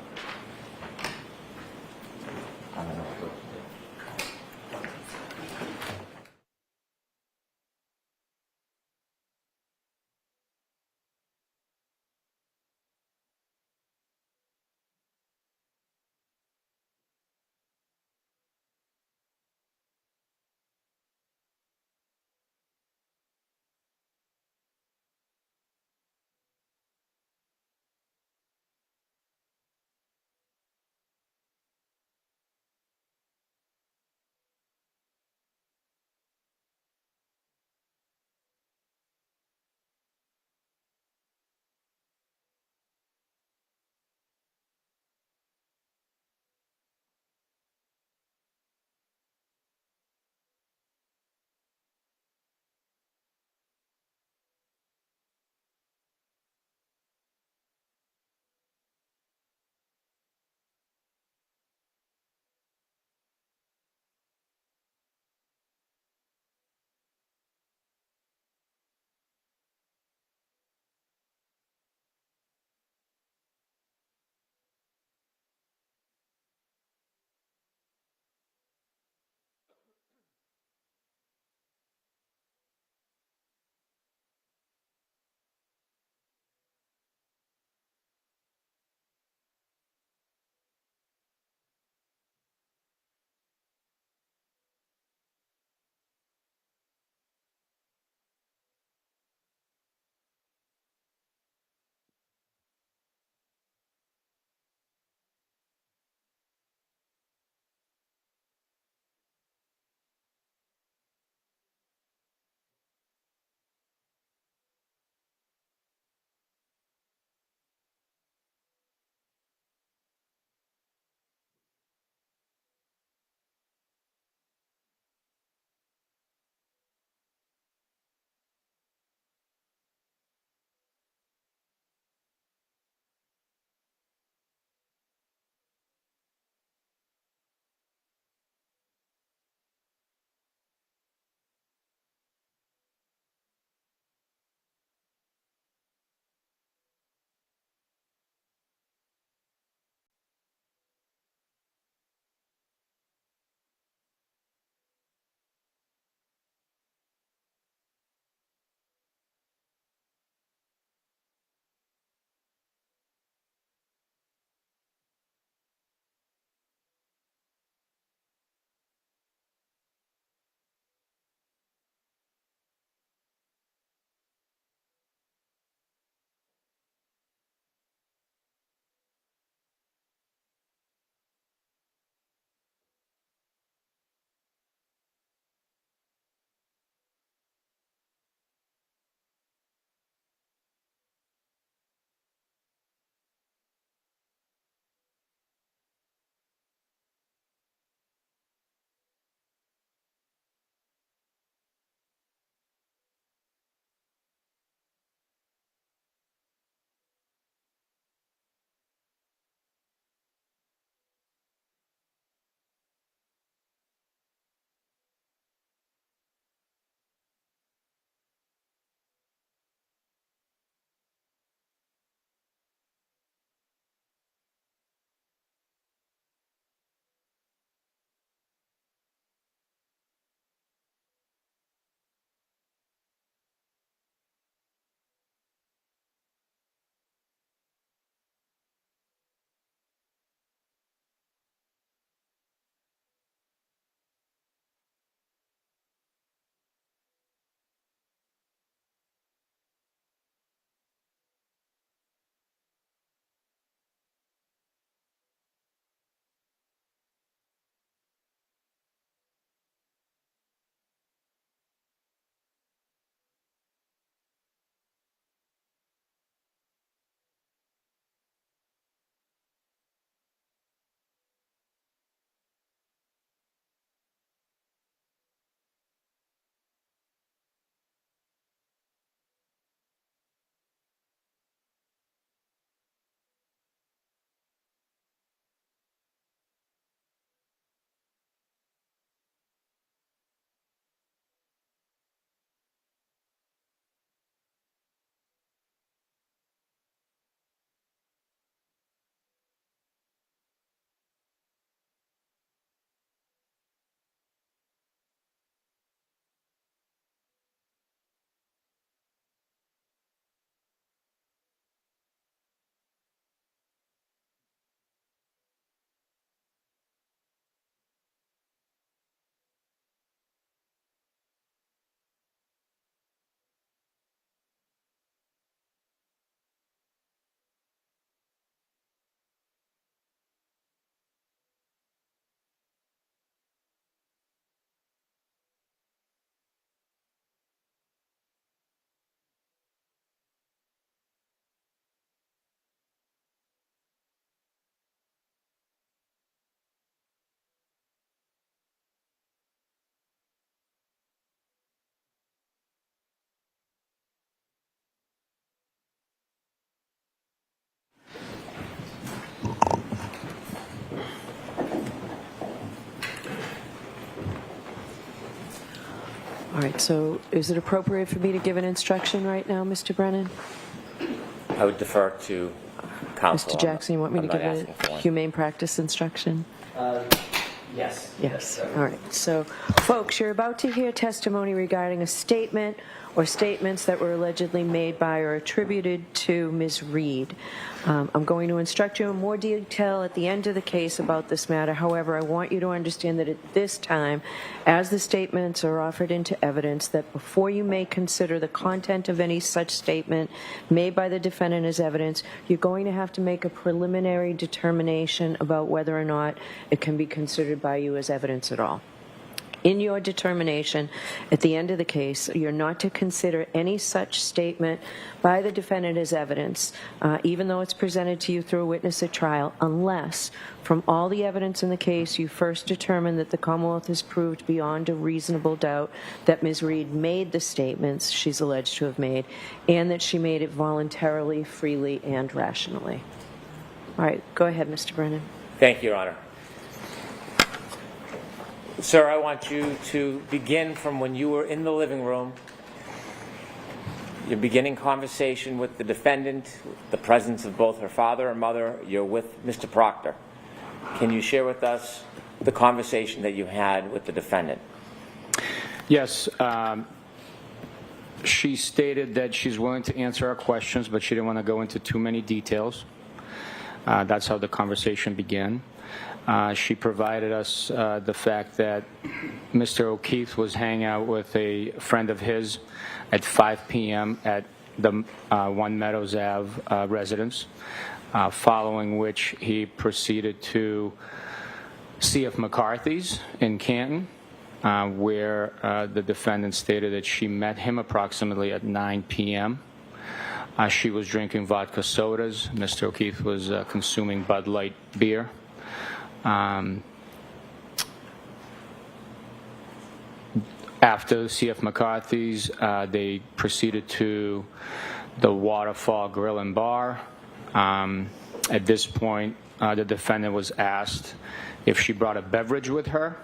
right, so is it appropriate for me to give an instruction right now, Mr. Brennan? I would defer to counsel. Mr. Jackson, you want me to I'm not give asking for a one. humane practice instruction? Yes. Yes, all right. So, folks, you're about to hear testimony regarding a statement or statements that were allegedly made by or attributed to Ms. Reed. I'm going to instruct you in more detail at the end of the case about this matter. However, I want you to understand that at this time, as the statements are offered into evidence, that before you may consider the content of any such statement made by the defendant as evidence, you're going to have to make a preliminary determination about whether or not it can be considered by you as evidence at all. In your determination, at the end of the case, you're not to consider any such statement by the defendant as evidence, even though it's presented to you through a witness at trial, unless, from all the evidence in the case, you first determine that the Commonwealth has proved beyond a reasonable doubt that Ms. Reed made the statements she's alleged to have made, and that she made it voluntarily, freely, and rationally. All right, go ahead, Mr. Brennan. Thank you, Your Honor. Sir, I want you to begin from when you were in the living room, your beginning conversation with the defendant, the presence of both her father and mother. You're with Mr. Proctor. Can you share with us the conversation that you had with the defendant? Yes. She stated that she's willing to answer our questions, but she didn't want to go into too many details. That's how the conversation began. She provided us the fact that Mr. O'Keefe was hanging out with a friend of his at 5 p.m. at the One Meadows Ave residence, following which he proceeded to C.F. McCarthy's in Canton, where the defendant stated that she met him approximately at 9 p.m. She was drinking vodka sodas. Mr. O'Keefe was consuming Bud Light beer. After C.F. McCarthy's, they proceeded to the Waterfall Grill and Bar. At this point, the defendant was asked if she brought a beverage with her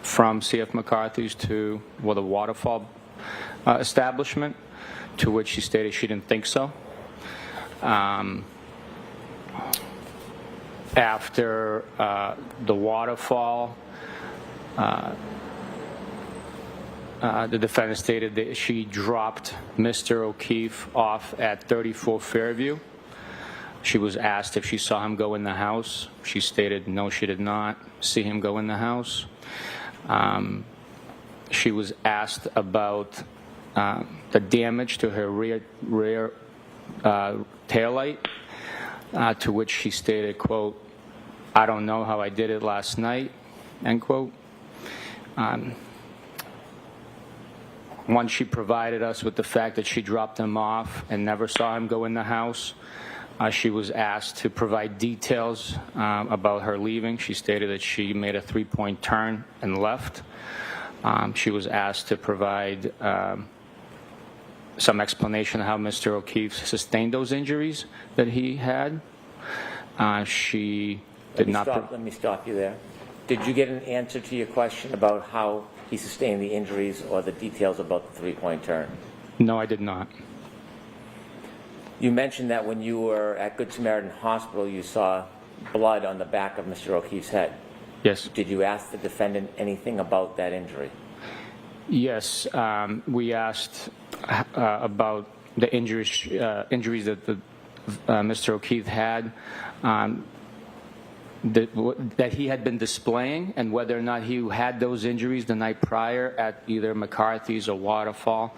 from C.F. McCarthy's to the Waterfall establishment, to which she stated she didn't think so. After the Waterfall, the defendant stated that she dropped Mr. O'Keefe off at 34 Fairview. She was asked if she saw him go in the house. She stated no, she did not see him go in the house. She was asked about the damage to her rear taillight, to which she stated, quote, "I don't know how I did it last night," end quote. Once she provided us with the fact that she dropped him off and never saw him go in the house, she was asked to provide details about her leaving. She stated that she made a 3-point turn and left. She was asked to provide some explanation of how Mr. O'Keefe sustained those injuries that he had. She did not... Let me stop you there. Did you get an answer to your question about how he sustained the injuries or the details about the 3-point turn? No, I did not. You mentioned that when you were at Good Samaritan Hospital, you saw blood on the back of Mr. O'Keefe's head. Yes. Did you ask the defendant anything about that injury? Yes, we asked about the injuries that Mr. O'Keefe had, that he had been displaying, and whether or not he had those injuries the night prior at either McCarthy's or Waterfall,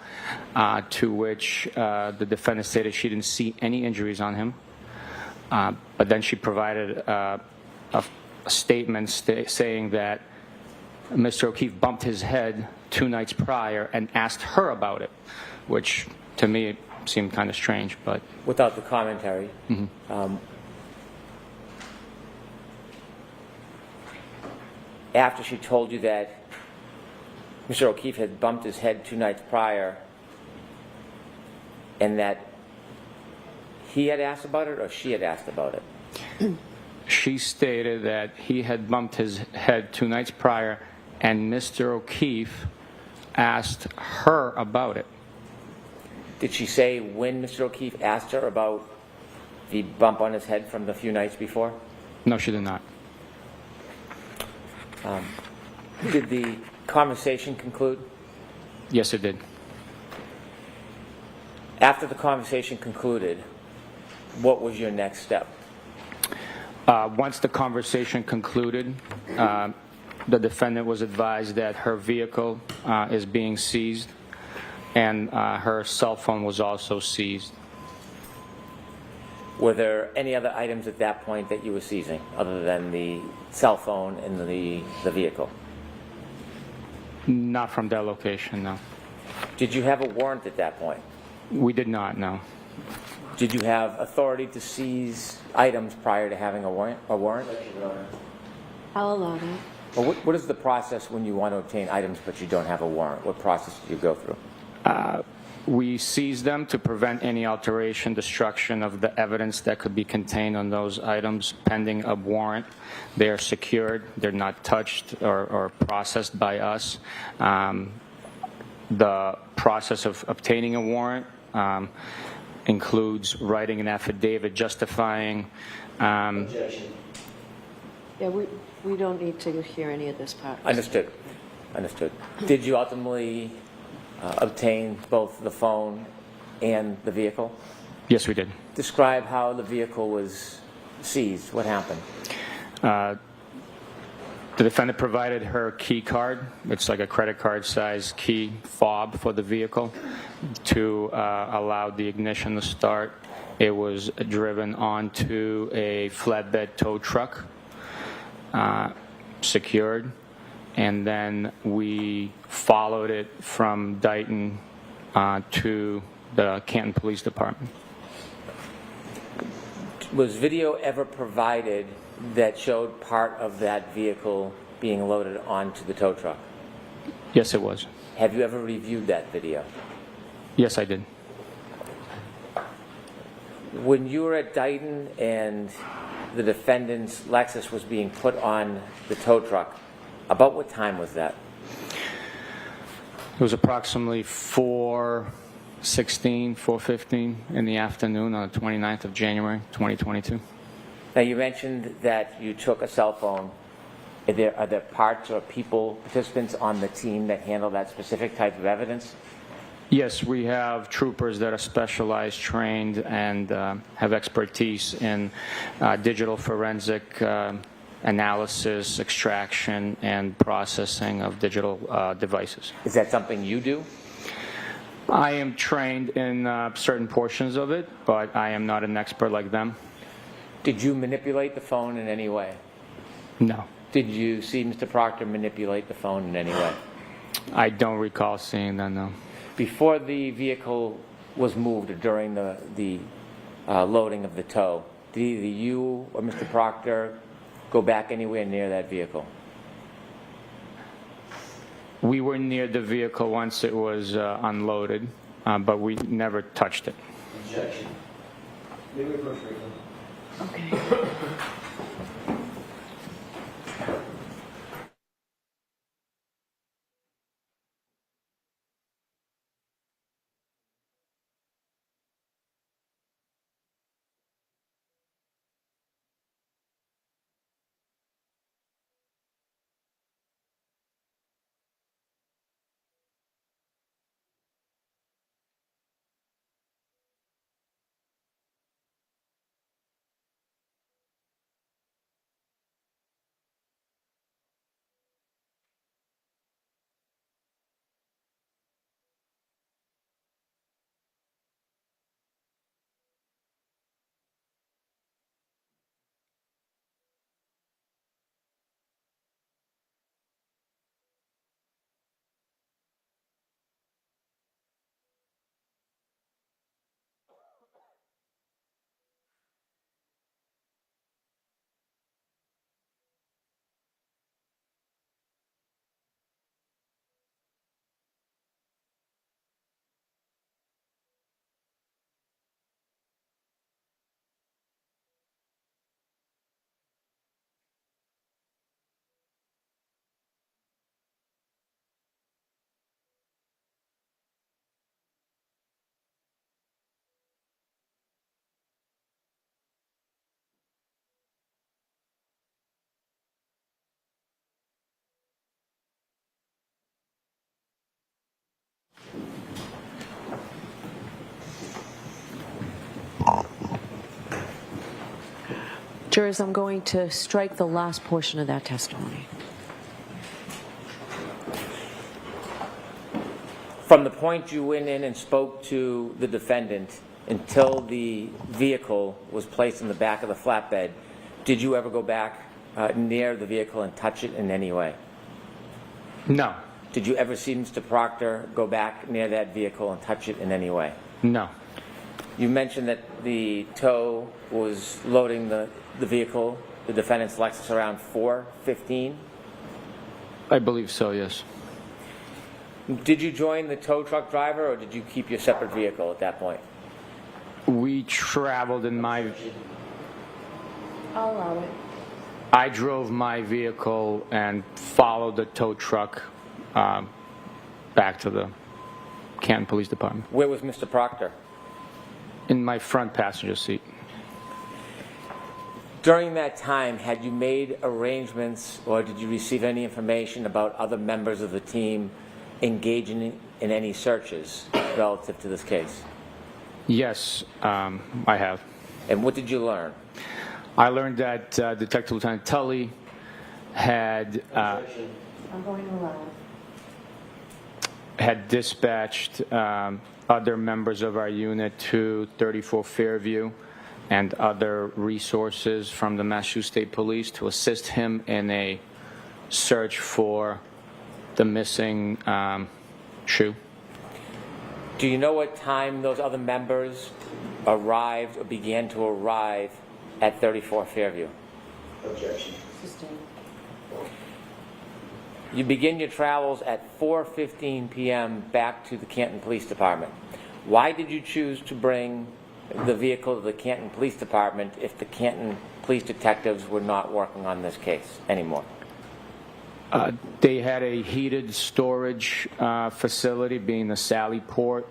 to which the defendant stated she didn't see any injuries on him. But then she provided a statement saying that Mr. O'Keefe bumped his head 2 nights prior and asked her about it, which to me it seemed kind of strange. But without the commentary, after she told you that Mr. O'Keefe had bumped his head 2 nights prior and that he had asked about it or she had asked about it? She stated that he had bumped his head 2 nights prior and Mr. O'Keefe asked her about it. Did she say when Mr. O'Keefe asked her about the bump on his head from the few nights before? No, she did not. Did the conversation conclude? Yes, it did. After the conversation concluded, what was your next step? Once the conversation concluded, the defendant was advised that her vehicle is being seized, and her cell phone was also seized. Were there any other items at that point that you were seizing, other than the cell phone and the vehicle? Not from that location, no. Did you have a warrant at that point? We did not, no. Did you have authority to seize items prior to having a warrant? I'll allow that. Well, what is the process when you want to obtain items but you don't have a warrant? What process do you go through? We seized them to prevent any alteration, destruction of the evidence that could be contained on those items pending a warrant. They are secured. They're not touched or processed by us. The process of obtaining a warrant includes writing an affidavit justifying. Objection. Yeah, we don't need to hear any of this part. Understood. Understood. Did you ultimately obtain both the phone and the vehicle? Yes, we did. Describe how the vehicle was seized. What happened? The defendant provided her key card. It's like a credit card size key fob for the vehicle to allow the ignition to start. It was driven onto a flatbed tow truck, secured, and then we followed it from Dighton to the Canton Police Department. Was video ever provided that showed part of that vehicle being loaded onto the tow truck? Yes, it was. Have you ever reviewed that video? Yes, I did. When you were at Dighton and the defendant's Lexus was being put on the tow truck, about what time was that? It was approximately 4:16, 4:15 in the afternoon on the 29th of January, 2022. Now, you mentioned that you took a cell phone. Are there parts or participants on the team that handle that specific type of evidence? Yes, we have troopers that are specialized, trained, and have expertise in digital forensic analysis, extraction, and processing of digital devices. Is that something you do? I am trained in certain portions of it, but I am not an expert like them. Did you manipulate the phone in any way? No. Did you see Mr. Proctor manipulate the phone in any way? I don't recall seeing that, no. Before the vehicle was moved or during the loading of the tow, did either you or Mr. Proctor go back anywhere near that vehicle? We were near the vehicle once it was unloaded, but we never touched it. Objection. May we approach Rico? Okay. Jurors, I'm going to strike the last portion of that testimony. From the point you went in and spoke to the defendant until the vehicle was placed in the back of the flatbed, did you ever go back near the vehicle and touch it in any way? No. Did you ever see Mr. Proctor go back near that vehicle and touch it in any way? No. You mentioned that the tow was loading the vehicle, the defendant's Lexus, around 4:15. I believe so, yes. Did you join the tow truck driver, or did you keep your separate vehicle at that point? We traveled in my... I'll allow it. I drove my vehicle and followed the tow truck back to the Canton Police Department. Where was Mr. Proctor? In my front passenger seat. During that time, had you made arrangements or did you receive any information about other members of the team engaging in any searches relative to this case? Yes, I have. And what did you learn? I learned that Detective Lieutenant Tully had I'm going to allow it. had dispatched other members of our unit to 34 Fairview and other resources from the Massachusetts State Police to assist him in a search for the missing shoe. Do you know what time those other members arrived or began to arrive at 34 Fairview? Objection. Sustained. You begin your travels at 4:15 p.m. back to the Canton Police Department. Why did you choose to bring the vehicle to the Canton Police Department if the Canton police detectives were not working on this case anymore? They had a heated storage facility, being the Sally Port.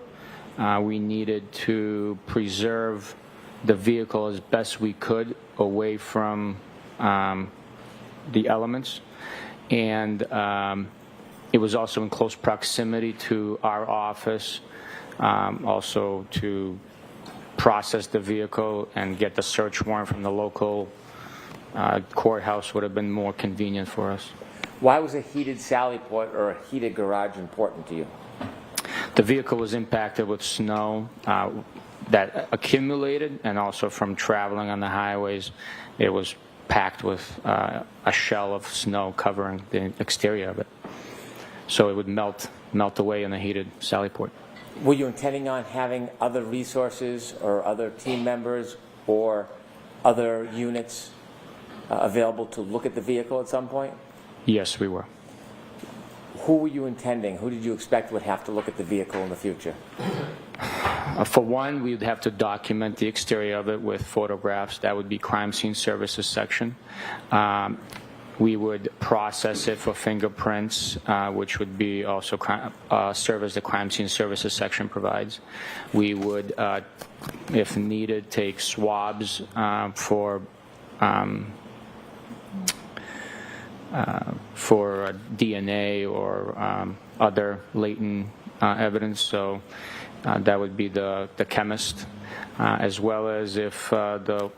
We needed to preserve the vehicle as best we could away from the elements. And it was also in close proximity to our office, also to process the vehicle and get the search warrant from the local courthouse would have been more convenient for us. Why was a heated Sally Port or a heated garage important to you? The vehicle was impacted with snow that accumulated, and also from traveling on the highways, it was packed with a shell of snow covering the exterior of it. So it would melt away in the heated Sally Port. Were you intending on having other resources or other team members or other units available to look at the vehicle at some point? Yes, we were. Who were you intending? Who did you expect would have to look at the vehicle in the future? For one, we'd have to document the exterior of it with photographs. That would be Crime Scene Services section. We would process it for fingerprints, which would be also serve as the Crime Scene Services section provides. We would, if needed, take swabs for DNA or other latent evidence. So that would be the chemist, as well as if the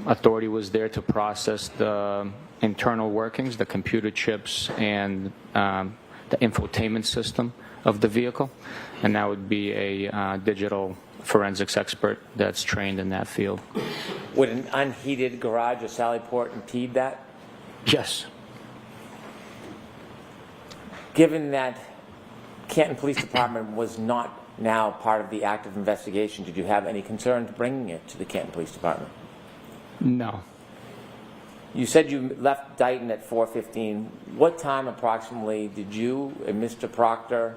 authority was there to process the internal workings, the computer chips, and the infotainment system of the vehicle. And that would be a digital forensics expert that's trained in that field. Would an unheated garage or Sally Port impede that? Yes. Given that Canton Police Department was not now part of the active investigation, did you have any concerns bringing it to the Canton Police Department? No. You said you left Dighton at 4:15. What time approximately did you and Mr. Proctor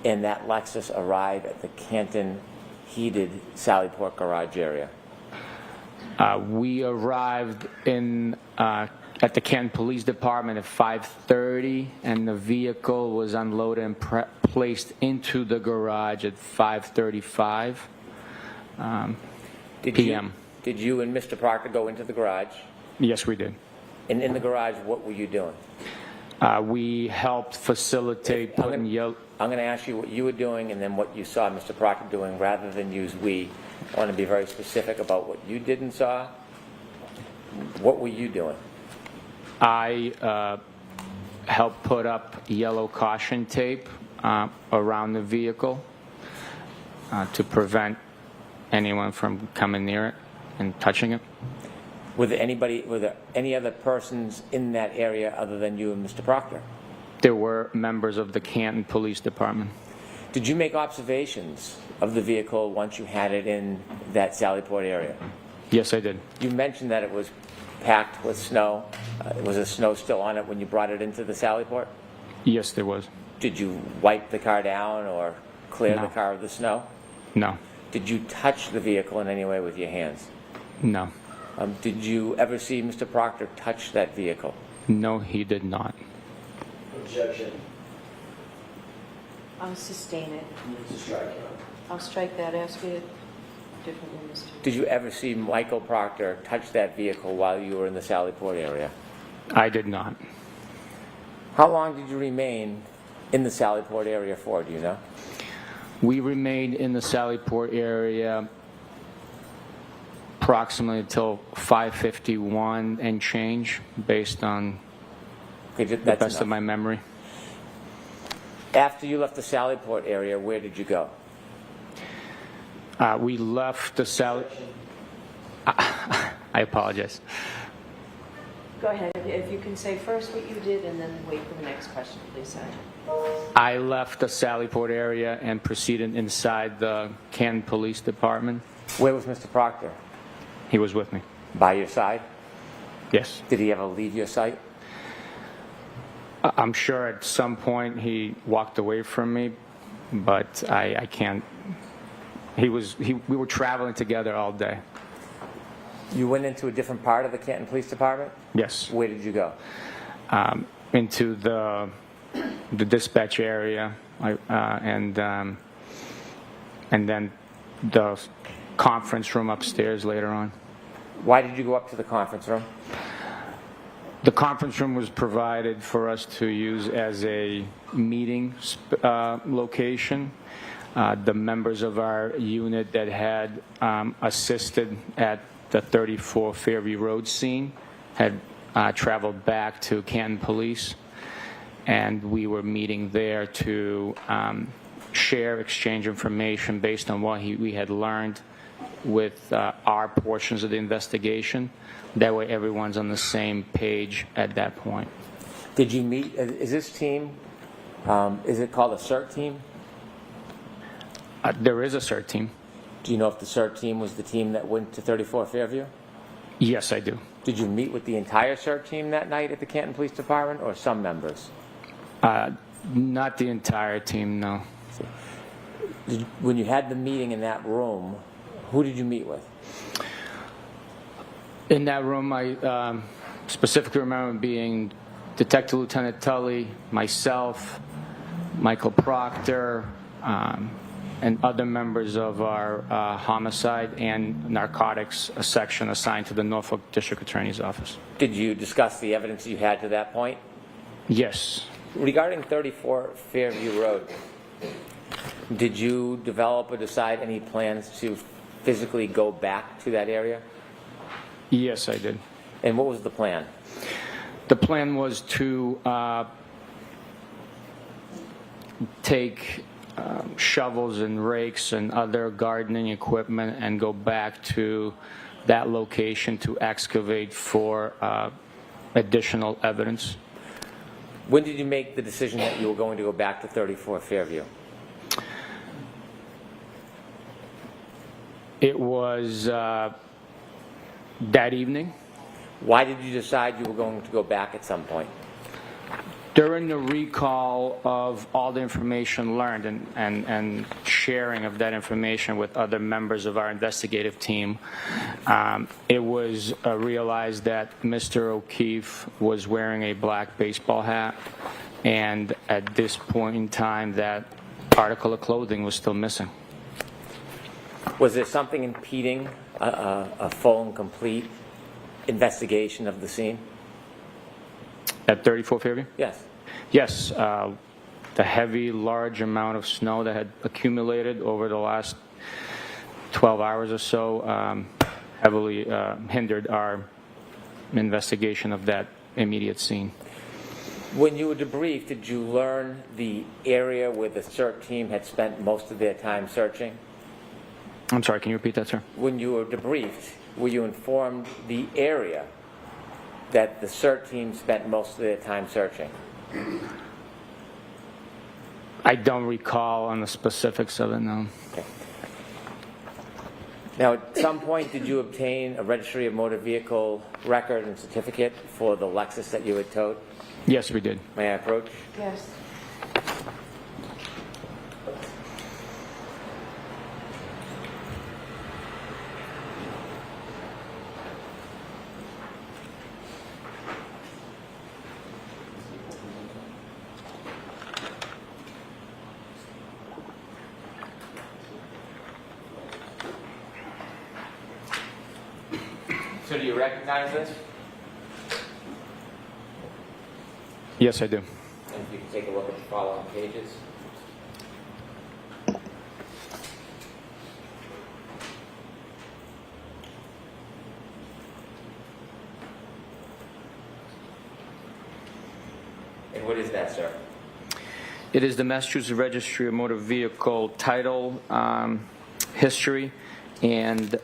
and that Lexus arrive at the Canton heated Sally Port garage area? We arrived in at the Canton Police Department at 5:30, and the vehicle was unloaded and placed into the garage at 5:35 p.m. Did you and Mr. Proctor go into the garage? Yes, we did. And in the garage, what were you doing? We helped facilitate putting I'm going to ask you what you were doing and then what you saw Mr. Proctor doing rather than use we. I want to be very specific about what you did and saw. What were you doing? I helped put up yellow caution tape around the vehicle to prevent anyone from coming near it and touching it. Were there any other persons in that area other than you and Mr. Proctor? There were members of the Canton Police Department. Did you make observations of the vehicle once you had it in that Sallyport area? Yes, I did. You mentioned that it was packed with snow. Was the snow still on it when you brought it into the Sallyport? Yes, there was. Did you wipe the car down or clear the car of the snow? No. Did you touch the vehicle in any way with your hands? No. Did you ever see Mr. Proctor touch that vehicle? No, he did not. Objection. I'll sustain it. Move to strike. I'll strike that, ask it differently, Mr. Did you ever see Michael Proctor touch that vehicle while you were in the Sallyport area? I did not. How long did you remain in the Sallyport area for, do you know? We remained in the Sallyport area approximately until 5:51 and change, based on the best of my memory. After you left the Sallyport area, where did you go? We left the I apologize. Go ahead, if you can say first what you did and then wait for the next question, please, Sergeant. I left the Sallyport area and proceeded inside the Canton Police Department. Where was Mr. Proctor? He was with me. By your side? Yes. Did he ever leave your sight? I'm sure at some point he walked away from me, but I can't. We were traveling together all day. You went into a different part of the Canton Police Department? Yes. Where did you go? Into the dispatch area, and then the conference room upstairs later on. Why did you go up to the conference room? The conference room was provided for us to use as a meeting location. The members of our unit that had assisted at the 34 Fairview Road scene had traveled back to Canton Police, and we were meeting there to exchange information based on what we had learned with our portions of the investigation. That way everyone's on the same page at that point. Did you meet, is this team, is it called a CERT team? There is a CERT team. Do you know if the CERT team was the team that went to 34 Fairview? Yes, I do. Did you meet with the entire CERT team that night at the Canton Police Department, or some members? Not the entire team, no. When you had the meeting in that room, who did you meet with? In that room, I specifically remember being Detective Lieutenant Tully, myself, Michael Proctor, and other members of our homicide and narcotics section assigned to the Norfolk District Attorney's Office. Did you discuss the evidence you had to that point? Yes. Regarding 34 Fairview Road, did you develop or decide any plans to physically go back to that area? Yes, I did. And what was the plan? The plan was to take shovels and rakes and other gardening equipment and go back to that location to excavate for additional evidence. When did you make the decision that you were going to go back to 34 Fairview? It was that evening. Why did you decide you were going to go back at some point? During the recall of all the information learned and sharing of that information with other members of our investigative team, it was realized that Mr. O'Keefe was wearing a black baseball hat, and at this point in time, that article of clothing was still missing. Was there something impeding a full and complete investigation of the scene? At 34 Fairview? Yes. Yes. The heavy, large amount of snow that had accumulated over the last 12 hours or so heavily hindered our investigation of that immediate scene. When you were debriefed, did you learn the area where the CERT team had spent most of their time searching? I'm sorry, can you repeat that, sir? When you were debriefed, were you informed the area that the CERT team spent most of their time searching? I don't recall on the specifics of it, no. Okay. Now, at some point, did you obtain a registry of motor vehicle record and certificate for the Lexus that you had towed? Yes, we did. May I approach? Yes. So do you recognize this? Yes, I do. And if you can take a look at the following pages. And what is that, sir? It is the Massachusetts Registry of Motor Vehicle title, history, and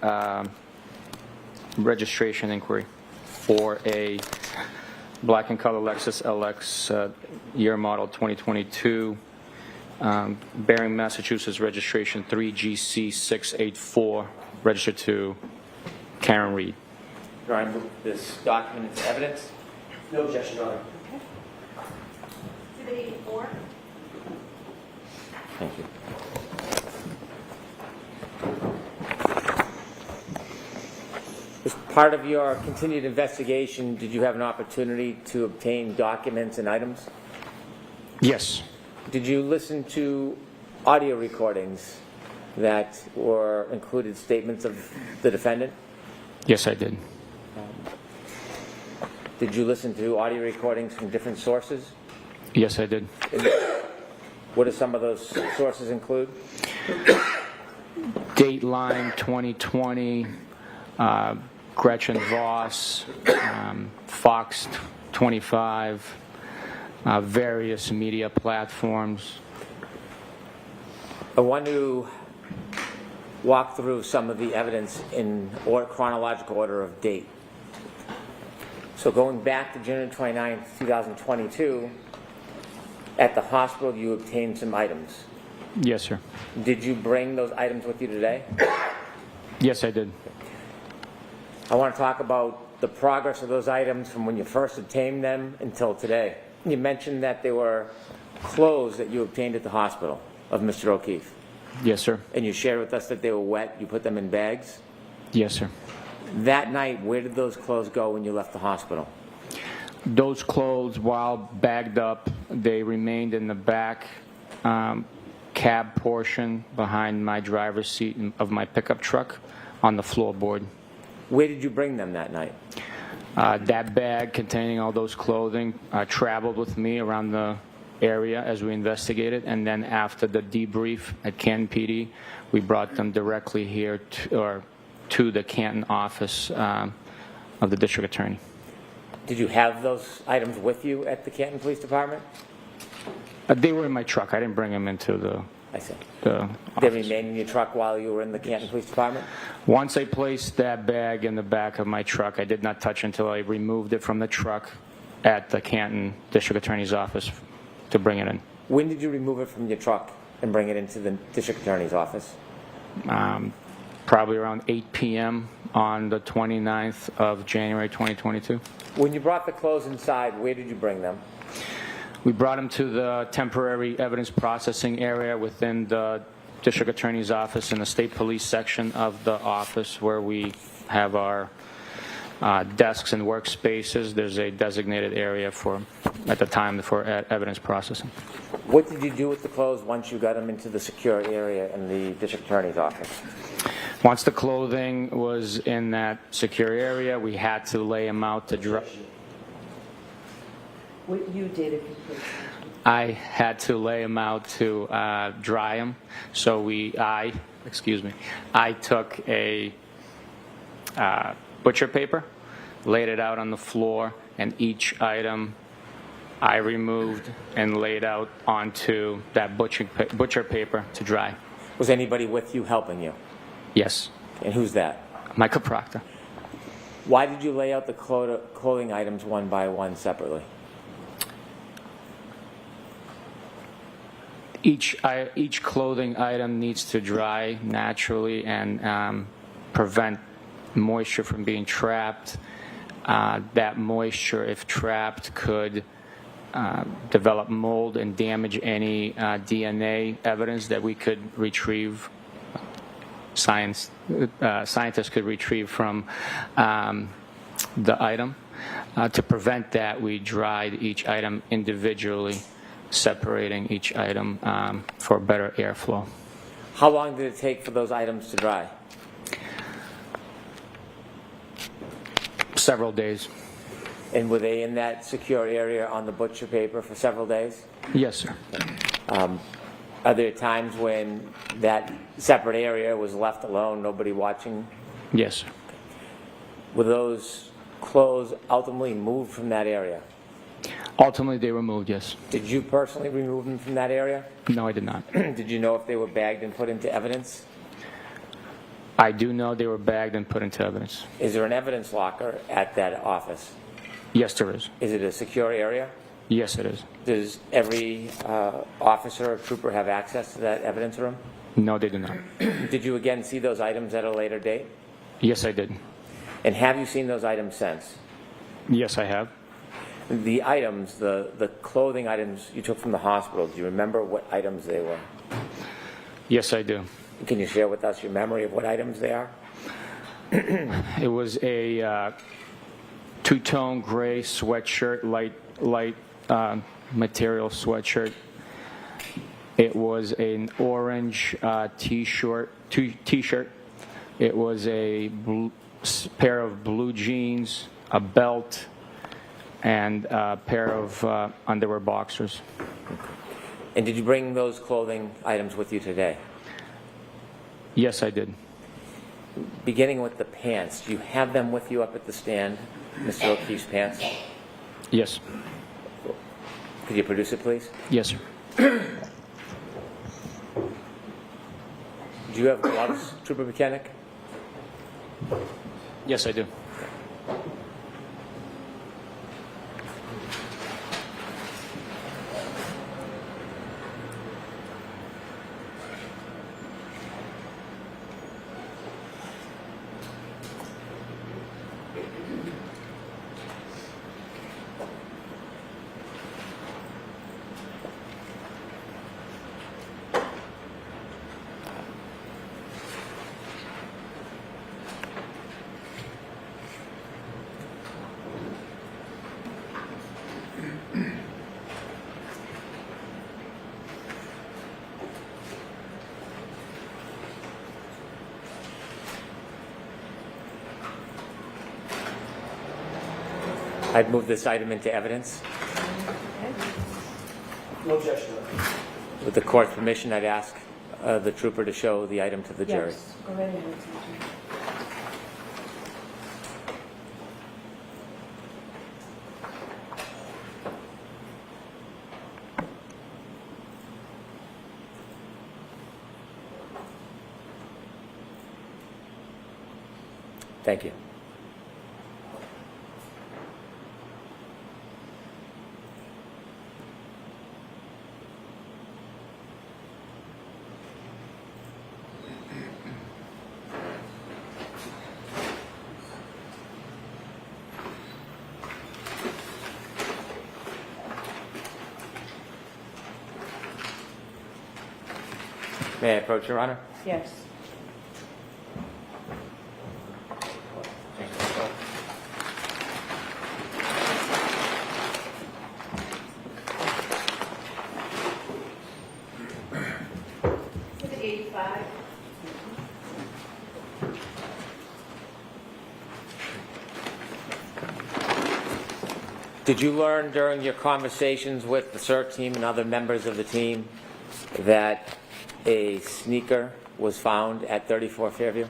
registration inquiry for a black and color Lexus LX year model 2022, bearing Massachusetts registration 3GC684, registered to Karen Reed. Do I move this document into evidence? No objection, Your Honor. Exhibit 84. Thank you. As part of your continued investigation, did you have an opportunity to obtain documents and items? Yes. Did you listen to audio recordings that were included statements of the defendant? Yes, I did. Did you listen to audio recordings from different sources? Yes, I did. What do some of those sources include? Dateline 2020, Gretchen Voss, Fox 25, various media platforms. I want to walk through some of the evidence in chronological order of date. So going back to January 29, 2022, at the hospital you obtained some items. Yes, sir. Did you bring those items with you today? Yes, I did. I want to talk about the progress of those items from when you first obtained them until today. You mentioned that they were clothes that you obtained at the hospital of Mr. O'Keefe. Yes, sir. And you shared with us that they were wet. You put them in bags. Yes, sir. That night, where did those clothes go when you left the hospital? Those clothes, while bagged up, they remained in the back cab portion behind my driver's seat of my pickup truck on the floorboard. Where did you bring them that night? That bag containing all those clothing traveled with me around the area as we investigated, and then after the debrief at Canton PD, we brought them directly here to the Canton office of the district attorney. Did you have those items with you at the Canton Police Department? They were in my truck. I didn't bring them into the I see. the They office. remained in your truck while you were in the Canton Police Department? Once I placed that bag in the back of my truck, I did not touch until I removed it from the truck at the Canton District Attorney's office to bring it in. When did you remove it from your truck and bring it into the District Attorney's office? Probably around 8 p.m. on the 29th of January 2022. When you brought the clothes inside, where did you bring them? We brought them to the temporary evidence processing area within the District Attorney's office in the State Police section of the office where we have our desks and workspaces. There's a designated area at the time for evidence processing. What did you do with the clothes once you got them into the secure area in the District Attorney's office? Once the clothing was in that secure area, we had to lay them out to dry. What you did, if you could. I had to lay them out to dry them. So I took a butcher paper laid it out on the floor, and each item I removed and laid out onto that butcher paper to dry. Was anybody with you helping you? Yes. And who's that? Michael Proctor. Why did you lay out the clothing items one by one separately? Each clothing item needs to dry naturally and prevent moisture from being trapped. That moisture, if trapped, could develop mold and damage any DNA evidence that we could retrieve. Scientists could retrieve from the item. To prevent that, we dried each item individually, separating each item for better airflow. How long did it take for those items to dry? Several days. And were they in that secure area on the butcher paper for several days? Yes, sir. Are there times when that separate area was left alone, nobody watching? Yes, sir. Were those clothes ultimately moved from that area? Ultimately, they were moved, yes. Did you personally remove them from that area? No, I did not. Did you know if they were bagged and put into evidence? I do know they were bagged and put into evidence. Is there an evidence locker at that office? Yes, there is. Is it a secure area? Yes, it is. Does every officer or trooper have access to that evidence room? No, they do not. Did you again see those items at a later date? Yes, I did. And have you seen those items since? Yes, I have. The items, the clothing items you took from the hospital, do you remember what items they were? Yes, I do. Can you share with us your memory of what items they are? It was a two-tone gray sweatshirt, light material sweatshirt. It was an orange t-shirt. It was a pair of blue jeans, a belt, and a pair of underwear boxers. And did you bring those clothing items with you today? Yes, I did. Beginning with the pants, do you have them with you up at the stand, Mr. O'Keefe's pants? Yes. Could you produce it, please? Yes, sir. Do you have gloves, Trooper Mechanic? Yes, I do. I'd move this item into evidence. No objection. With the court's permission, I'd ask the trooper to show the item to the jury. Yes, go right ahead. Thank you. May I approach, Your Honor? Yes. Did you learn during your conversations with the CERT team and other members of the team that a sneaker was found at 34 Fairview?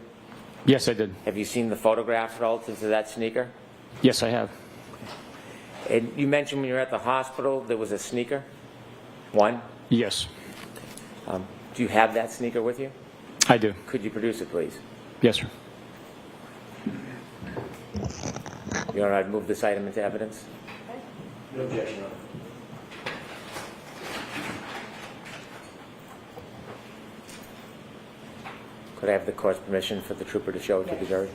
Yes, I did. Have you seen the photograph relative to that sneaker? Yes, I have. And you mentioned when you were at the hospital there was a sneaker? One? Yes, Do you have that sneaker with you? I do. Could you produce it, please? Yes, sir. You want to move this item into evidence? No objection, Your Honor. Could I have the court's permission for the trooper to show it to the jury?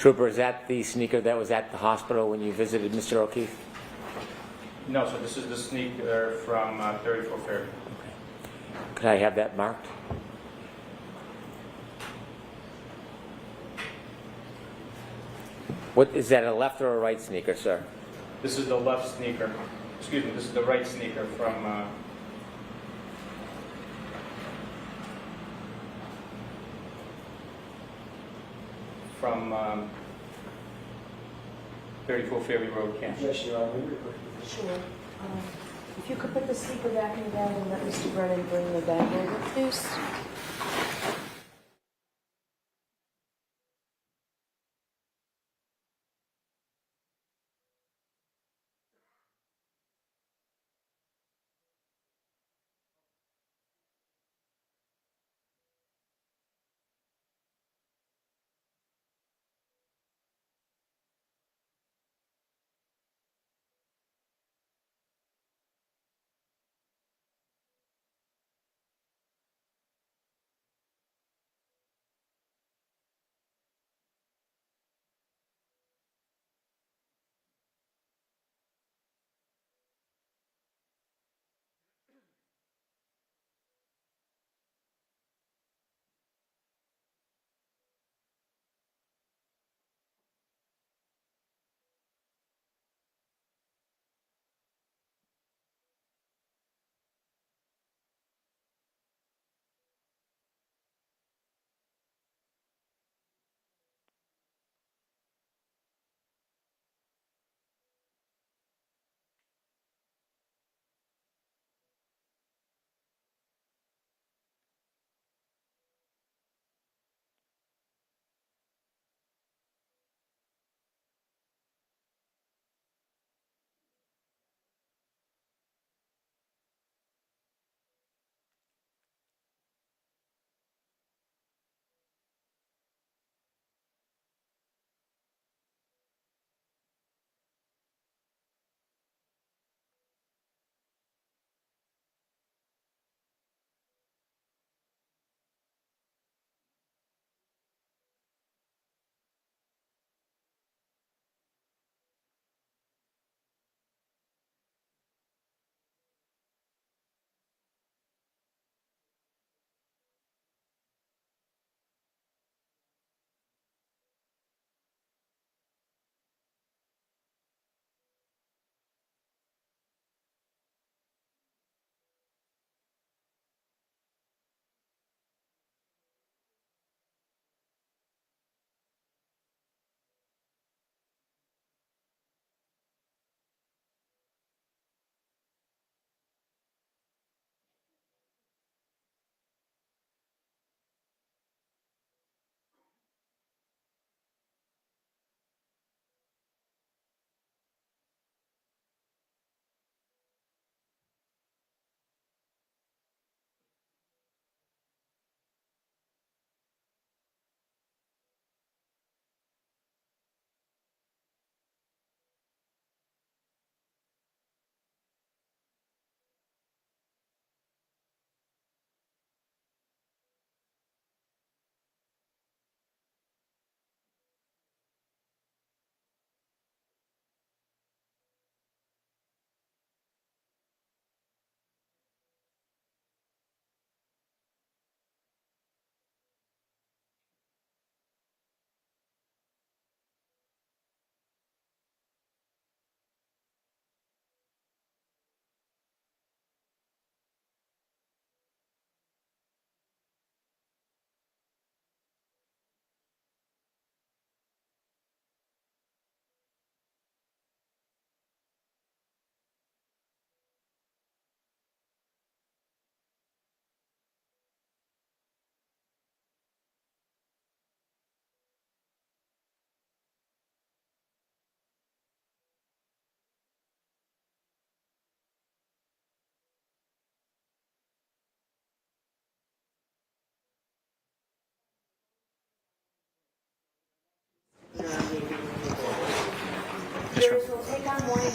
Trooper, is that the sneaker that was at the hospital when you visited Mr. O'Keefe? No, so this is the sneaker from 34 Fairview. Could I have that marked? What is that, a left or a right sneaker, sir? This is the left sneaker. Excuse me, this is the right sneaker from 34 Fairview Road, Canton. Objection, Your Honor. Sure. If you could put the sleeper back in the bag and let Mr. Brennan bring the bag over, please.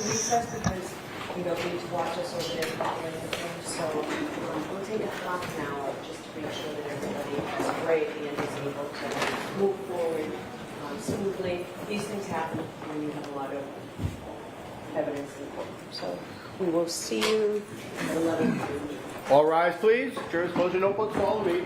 recess because you don't need to watch us over there preparing the things. So we'll take a half an hour just to make sure that everybody has a break and is able to move forward smoothly. These things happen when you have a lot of evidence in court. So we will see you at 11. All rise, please. Jurors, close your notebooks, follow me.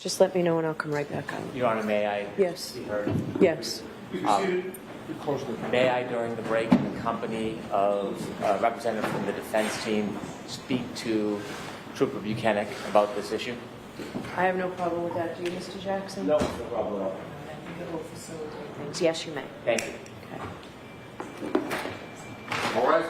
Just let me know and I'll come right back out. Your Honor, may I Yes. be heard? Yes. May I, during the break, in the company of a representative from the defense team, speak to Trooper Buchanan about this issue? I have no problem with that. Do you, Mr. Jackson? No problem at all. You will facilitate things. Yes, you may. Thank you. All rise.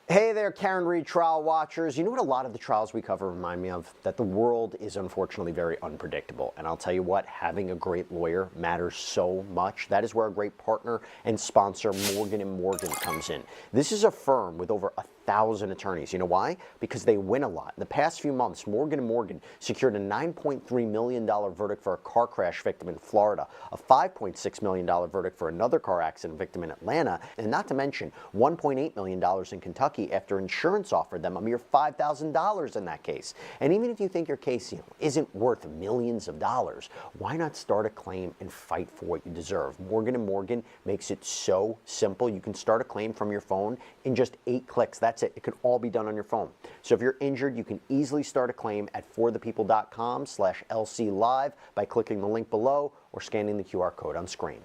Hey there, Karen Reed trial watchers. You know what a lot of the trials we cover remind me of? That the world is unfortunately very unpredictable. And I'll tell you what, having a great lawyer matters so much. That is where a great partner and sponsor, Morgan & Morgan, comes in. This is a firm with over 1,000 attorneys. You know why? Because they win a lot. In the past few months, Morgan & Morgan secured a $9.3 million verdict for a car crash victim in Florida, a $5.6 million verdict for another car accident victim in Atlanta, and not to mention $1.8 million in Kentucky after insurance offered them a mere $5,000 in that case. And even if you think your case isn't worth millions of dollars, why not start a claim and fight for what you deserve? Morgan & Morgan makes it so simple. You can start a claim from your phone in just 8 clicks. That's it. It can all be done on your phone. So if you're injured, you can easily start a claim at forthepeople.com/LC Live by clicking the link below or scanning the QR code on screen.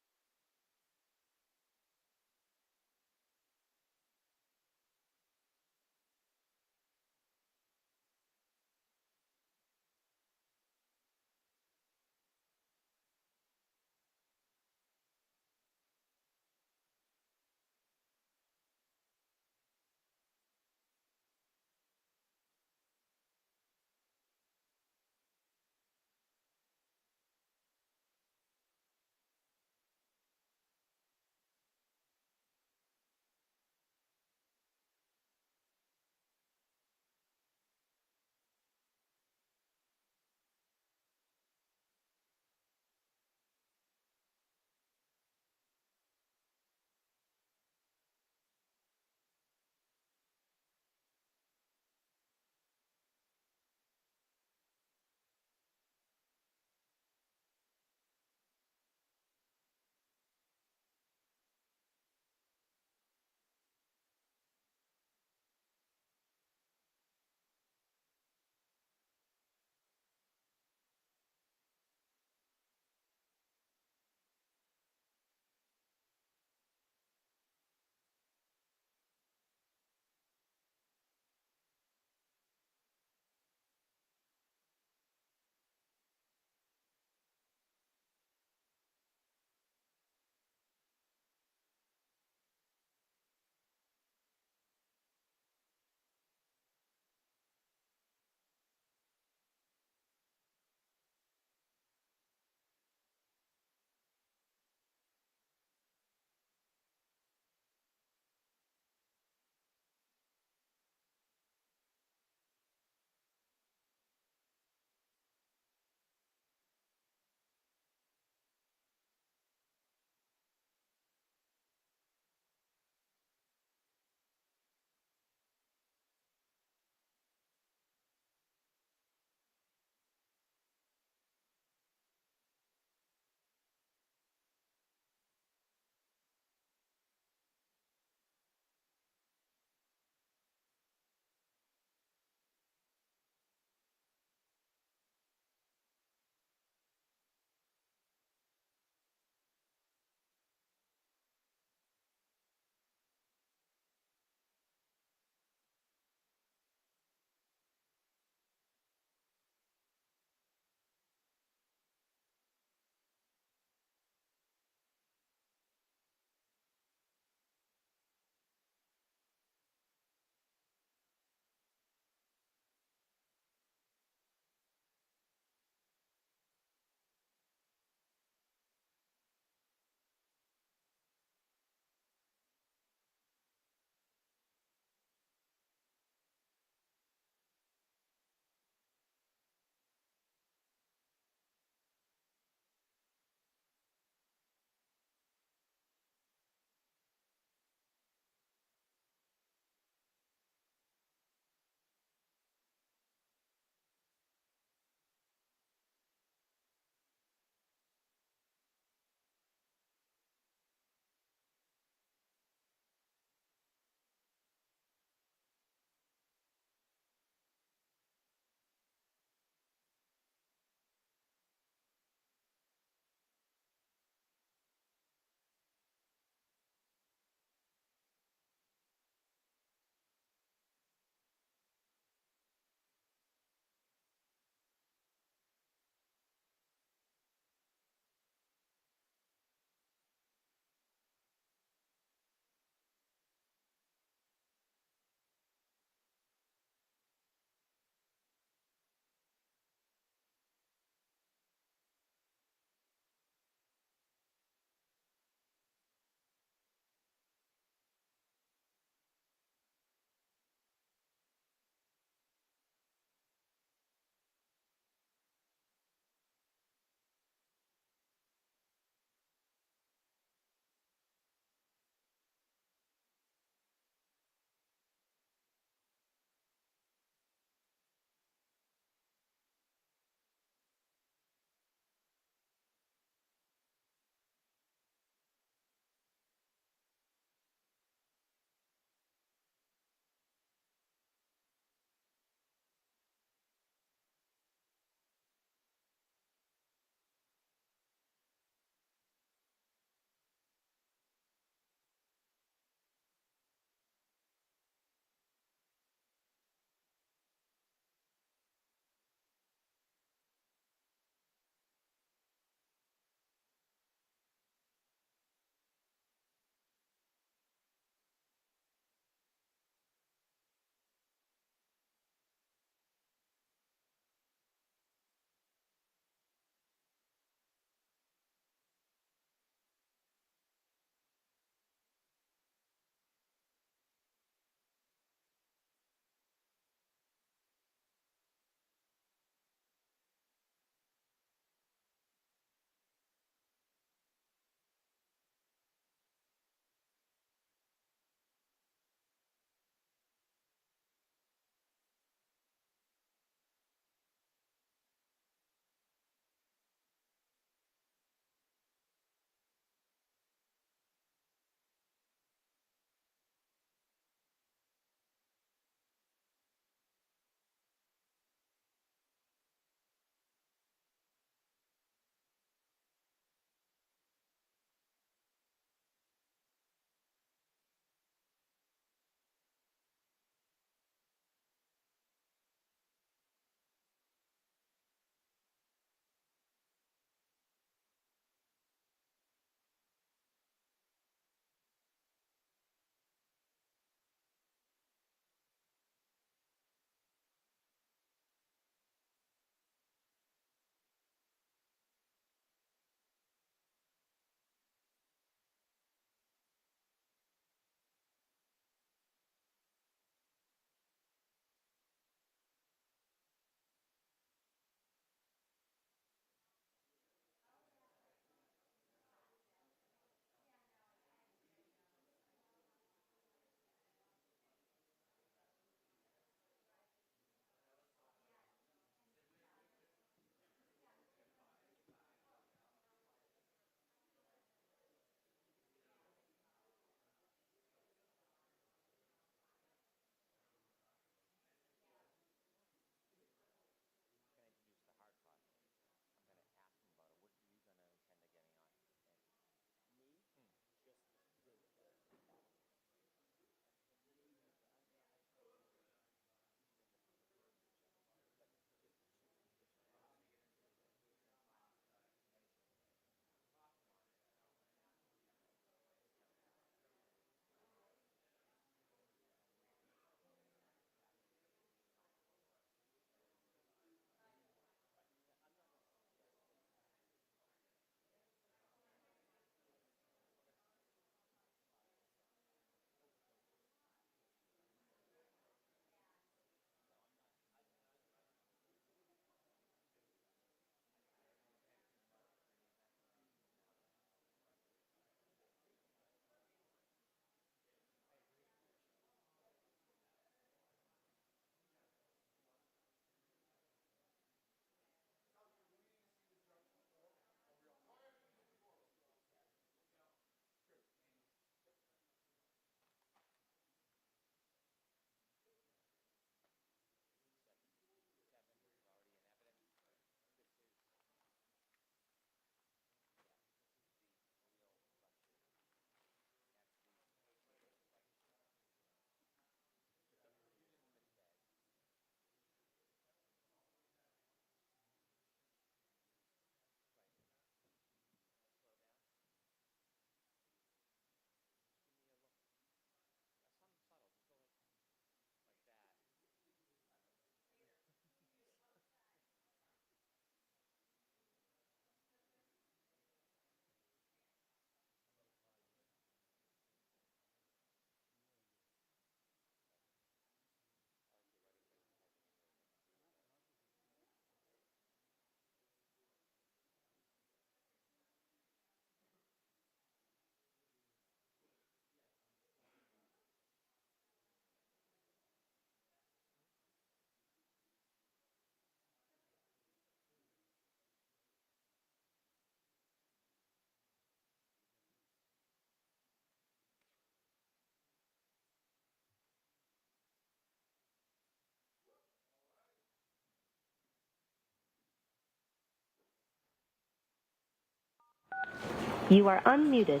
You are unmuted.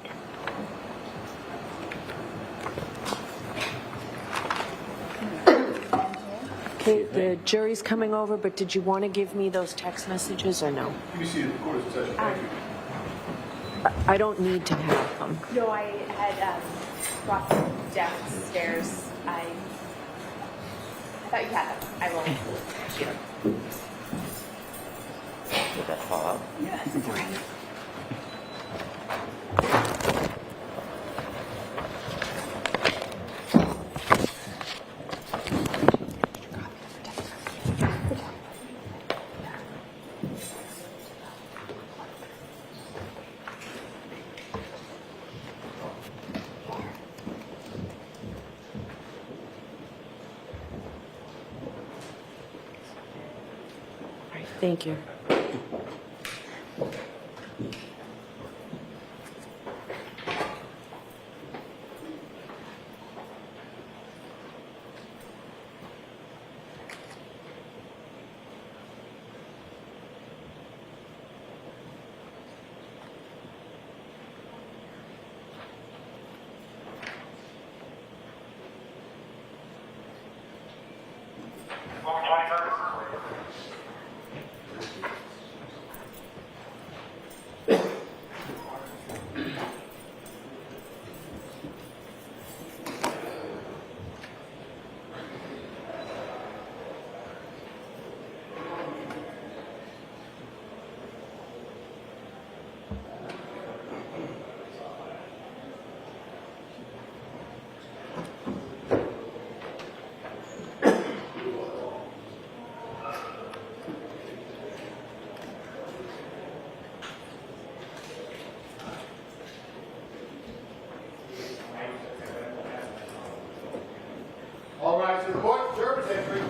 Okay, the jury's coming over, but did you want to give me those text messages or no? You see the court is in session. Thank you. I don't need to have them. No, I had brought them downstairs. I thought you had them. I will. Here. Did that fall out? Thank you. All rise to the court. Jurors entry.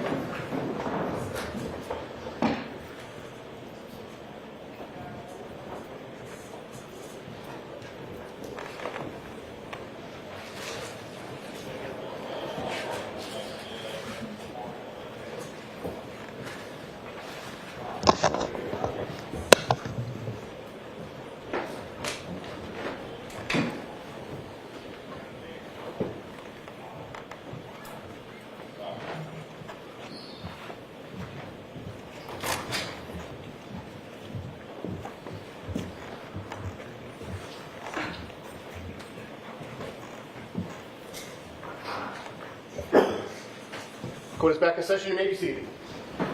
Court is back in session. You may be seated. All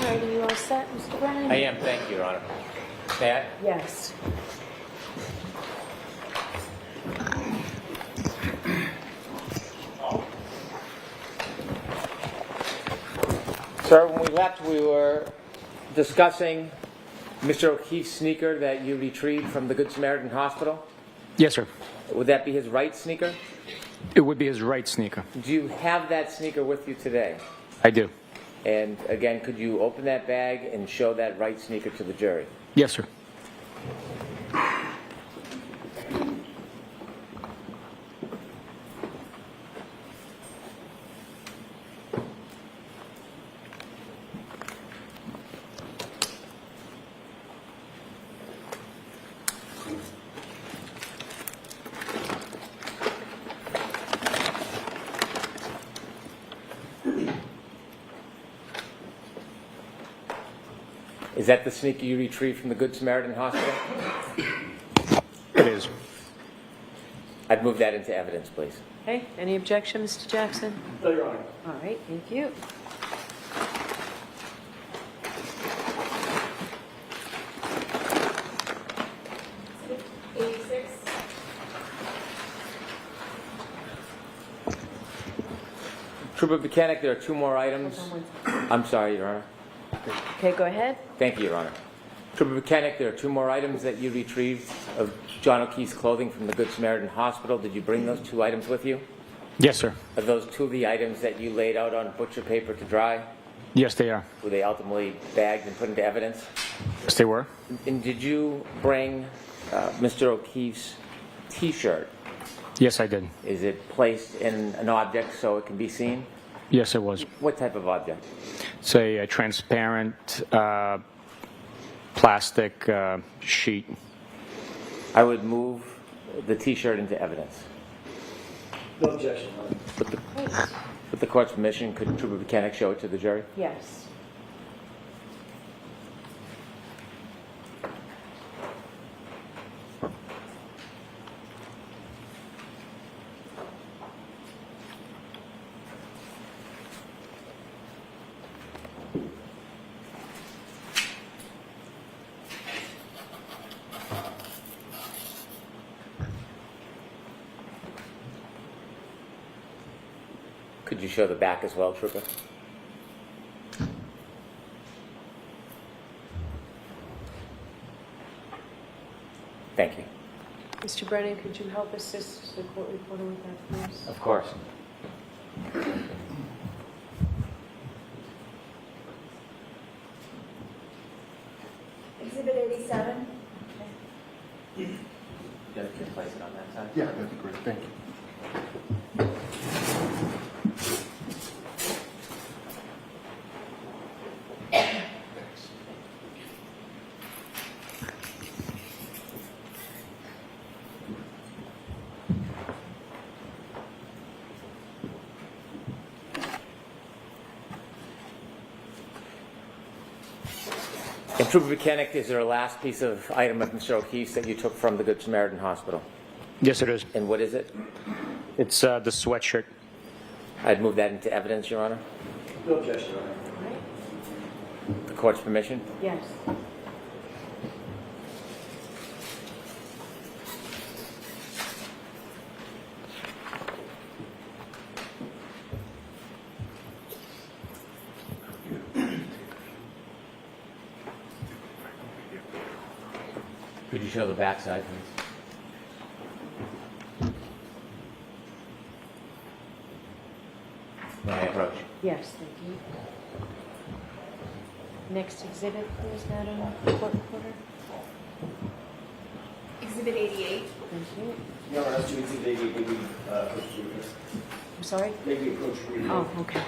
right, are you all set, Mr. Brennan? I am, thank you, Your Honor. Matt? Yes. Sir, when we left, we were discussing Mr. O'Keefe's sneaker that you retrieved from the Good Samaritan Hospital. Yes, sir. Would that be his right sneaker? It would be his right sneaker. Do you have that sneaker with you today? I do. And again, could you open that bag and show that right sneaker to the jury? Yes, sir. Is that the sneaker you retrieved from the Good Samaritan Hospital? It is. I'd move that into evidence, please. Okay, any objection, Mr. Jackson? No, Your Honor. All right, thank you. Trooper Buchanan, there are two more items. I'm sorry, Your Honor. Okay, go ahead. Thank you, Your Honor. Trooper Buchanan, there are two more items that you retrieved of John O'Keefe's clothing from the Good Samaritan Hospital. Did you bring those two items with you? Yes, sir. Are those two of the items that you laid out on butcher paper to dry? Yes, they are. Were they ultimately bagged and put into evidence? Yes, they were. And did you bring Mr. O'Keefe's T-shirt? Yes, I did. Is it placed in an object so it can be seen? Yes, it was. What type of object? It's a transparent plastic sheet. I would move the T-shirt into evidence. No objection, Your Honor. With the court's permission, could Trooper Buchanan show it to the jury? Yes. Could you show the back as well, Trooper? Thank you. Mr. Brennan, could you help assist the court reporter with that, please? Of course. Exhibit 87. You can place it on that side. Yeah, that'd be great, thank you. And Trooper Buchanan, is there a last piece of item of Mr. O'Keefe's that you took from the Good Samaritan Hospital? Yes, it is. And what is it? It's the sweatshirt. I'd move that into evidence, Your Honor. No objection, Your Honor. The court's permission? Yes. Could you show the back side, please? May I approach? Yes, thank you. Next exhibit, please, Madam Court Reporter. Exhibit 88. Thank you. Your Honor, as to exhibit 88, may we approach the witness? I'm sorry? May we approach the witness? Oh, okay.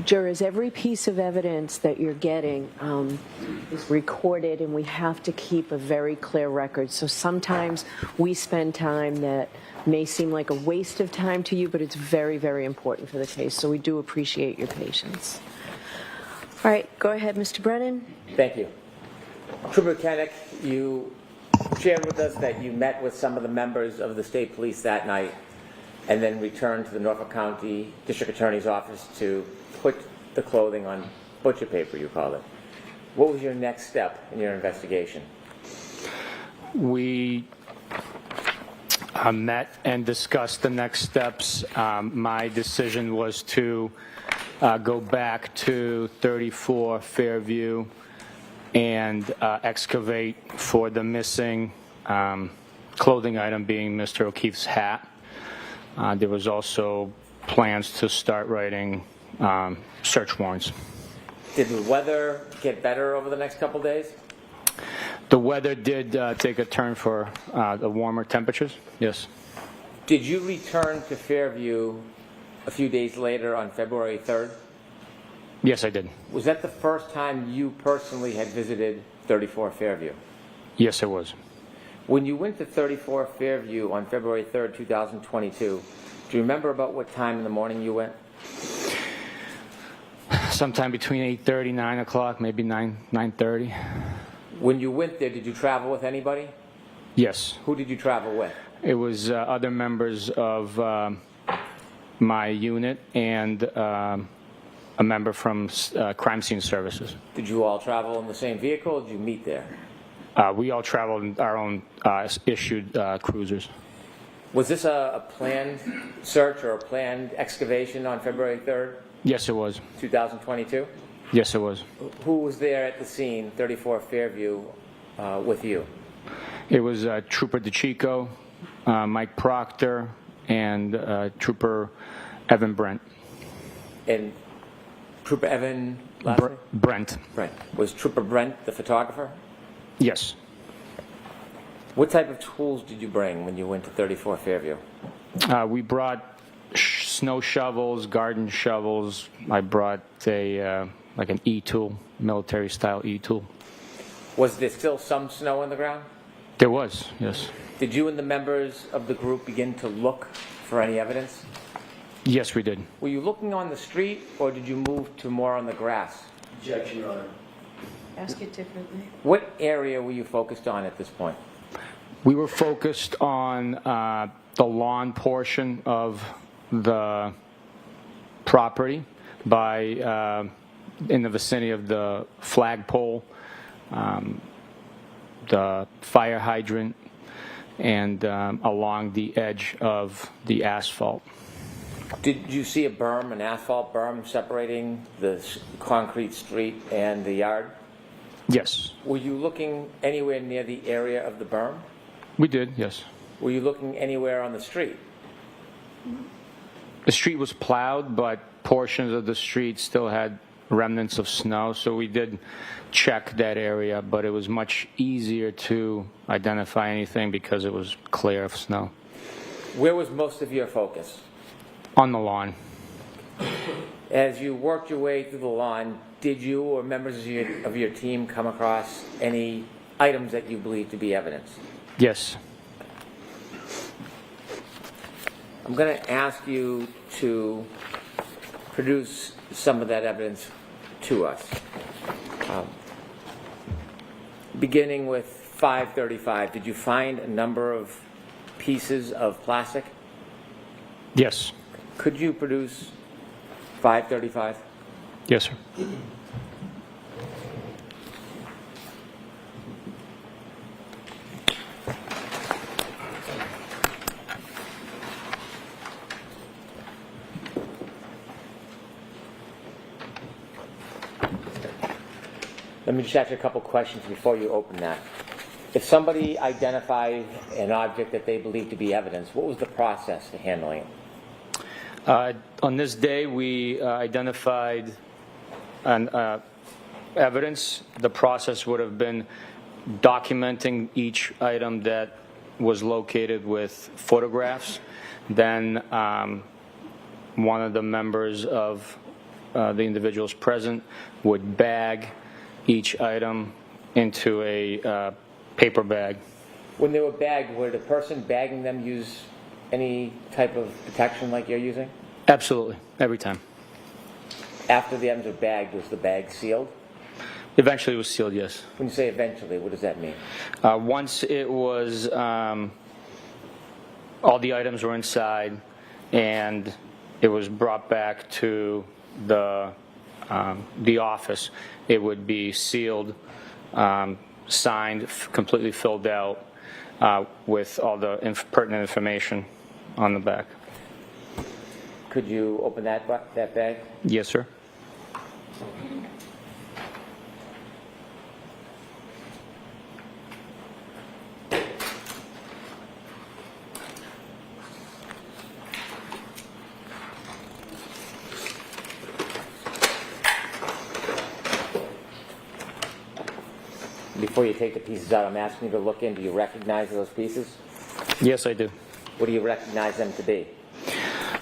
Jurors, every piece of evidence that you're getting is recorded, and we have to keep a very clear record. So sometimes we spend time that may seem like a waste of time to you, but it's very, very important for the case. So we do appreciate your patience. All right, go ahead, Mr. Brennan. Thank you. Trooper Kennick, you shared with us that you met with some of the members of the state police that night and then returned to the Norfolk County District Attorney's Office to put the clothing on butcher paper, you called it. What was your next step in your investigation? We met and discussed the next steps. My decision was to go back to 34 Fairview and excavate for the missing clothing item, being Mr. O'Keefe's hat. There was also plans to start writing search warrants. Did the weather get better over the next couple days? The weather did take a turn for the warmer temperatures, yes. Did you return to Fairview a few days later on February 3rd? Yes, I did. Was that the first time you personally had visited 34 Fairview? Yes, it was. When you went to 34 Fairview on February 3rd, 2022, do you remember about what time in the morning you went? Sometime between 8:30, 9 o'clock, maybe 9:30. When you went there, did you travel with anybody? Yes. Who did you travel with? It was other members of my unit and a member from crime scene services. Did you all travel in the same vehicle, or did you meet there? We all traveled in our own issued cruisers. Was this a planned search or a planned excavation on February 3rd? Yes, it was. 2022? Yes, it was. Who was there at the scene, 34 Fairview, with you? It was Trooper DeChico, Mike Proctor, and Trooper Evan Brent. And Trooper Evan, last name? Brent. Brent. Was Trooper Brent the photographer? Yes. What type of tools did you bring when you went to 34 Fairview? We brought snow shovels, garden shovels. I brought a like an E-tool, military-style E-tool. Was there still some snow on the ground? There was, yes. Did you and the members of the group begin to look for any evidence? Yes, we did. Were you looking on the street, or did you move to more on the grass? Objection, Your Honor. Ask it differently. What area were you focused on at this point? We were focused on the lawn portion of the property by in the vicinity of the flagpole, the fire hydrant, and along the edge of the asphalt. Did you see a berm, an asphalt berm, separating the concrete street and the yard? Yes. Were you looking anywhere near the area of the berm? We did, yes. Were you looking anywhere on the street? The street was plowed, but portions of the street still had remnants of snow, so we did check that area, but it was much easier to identify anything because it was clear of snow. Where was most of your focus? On the lawn. As you worked your way through the lawn, did you or members of your team come across any items that you believe to be evidence? Yes. I'm going to ask you to produce some of that evidence to us. Beginning with 535, did you find a number of pieces of plastic? Yes. Could you produce 535? Yes, sir. Let me just ask you a couple questions before you open that. If somebody identified an object that they believed to be evidence, what was the process to handling it? On this day, we identified an evidence. The process would have been documenting each item that was located with photographs. Then one of the members of the individuals present would bag each item into a paper bag. When they were bagged, would a person bagging them use any type of protection like you're using? Absolutely, every time. After the items were bagged, was the bag sealed? Eventually it was sealed, yes. When you say eventually, what does that mean? Once it was, all the items were inside and it was brought back to the office, it would be sealed, signed, completely filled out with all the pertinent information on the back. Could you open that bag? Yes, sir. Before you take the pieces out, I'm asking you to look in. Do you recognize those pieces? Yes, I do. What do you recognize them to be?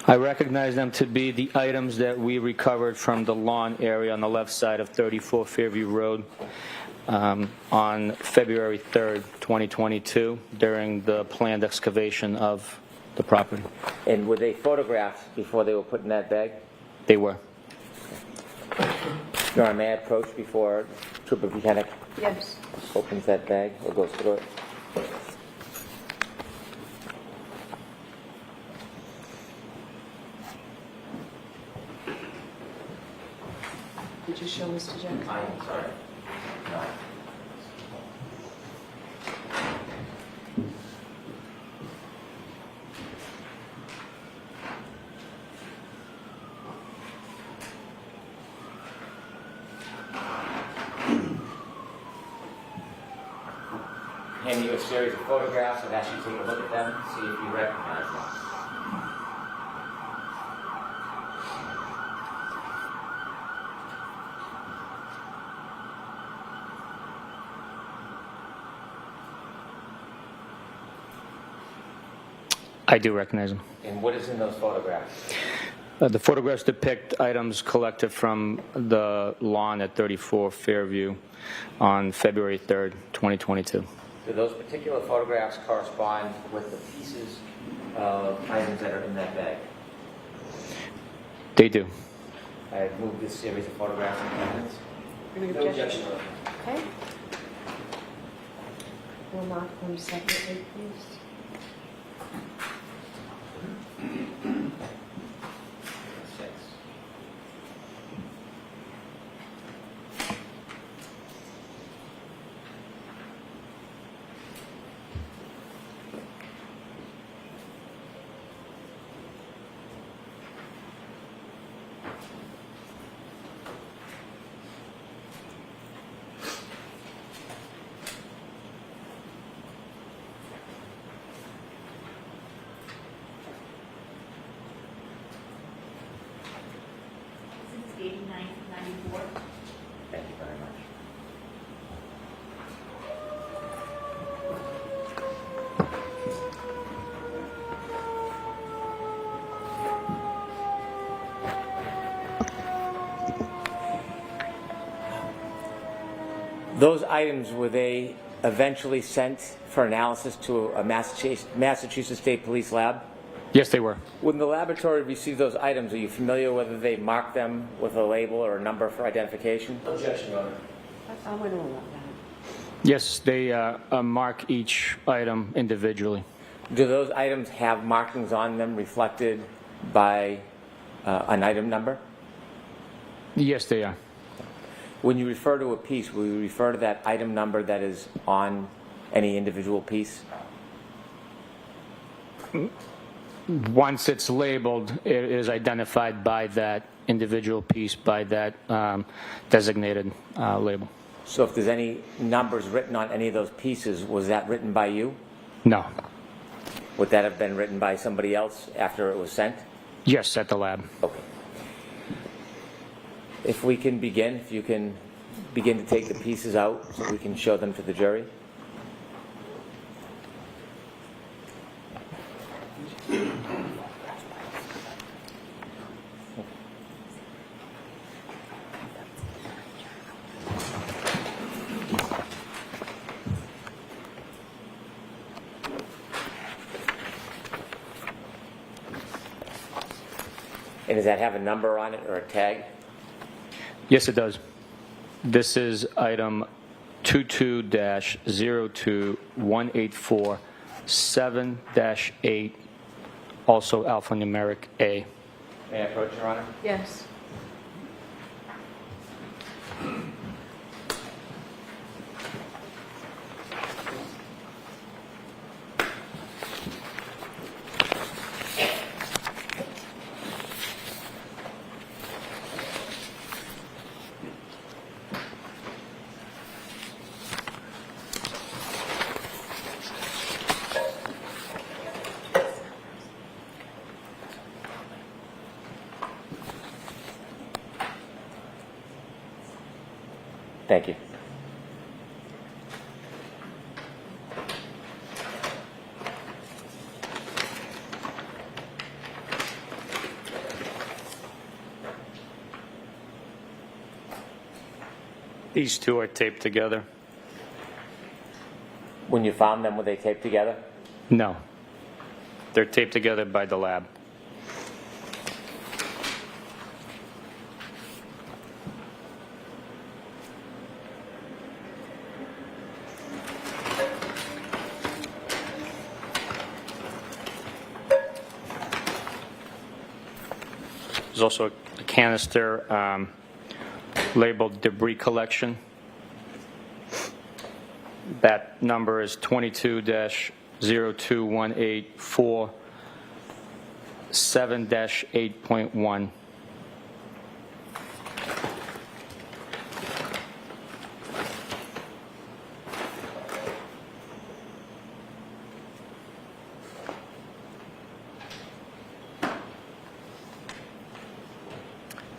I recognize them to be the items that we recovered from the lawn area on the left side of 34 Fairview Road on February 3rd, 2022, during the planned excavation of the property. And were they photographed before they were put in that bag? They were. Your Honor, may I approach before Trooper Buchanan Yes. opens that bag or goes through it? Did you show Mr. Jackson? I'm sorry. No. Hand you a series of photographs. I've asked you to take a look at them, see if you recognize them. I do recognize them. And what is in those photographs? The photographs depict items collected from the lawn at 34 Fairview on February 3rd, 2022. Do those particular photographs correspond with the pieces of items that are in that bag? They do. I have moved this series of photographs in cabinets. No objection, Your Honor. Okay. We'll mark them separately, please. Six. This is 8994. Thank you very much. Those items, were they eventually sent for analysis to a Massachusetts State Police lab? Yes, they were. When the laboratory received those items, are you familiar whether they marked them with a label or a number for identification? Objection, Your Honor. I want to allow that. Yes, they mark each item individually. Do those items have markings on them reflected by an item number? Yes, they are. When you refer to a piece, will you refer to that item number that is on any individual piece? Once it's labeled, it is identified by that individual piece, by that designated label. So if there's any numbers written on any of those pieces, was that written by you? No. Would that have been written by somebody else after it was sent? Yes, at the lab. Okay. If we can begin, if you can begin to take the pieces out so we can show them to the jury. And does that have a number on it or a tag? Yes, it does. This is item 22-02-184-7-8, also alphanumeric A. May I approach, Your Honor? Yes. Thank you. These two are taped together. When you found them, were they taped together? No. They're taped together by the lab. There's also a canister labeled debris collection. That number is 22-02-184-7-8.1.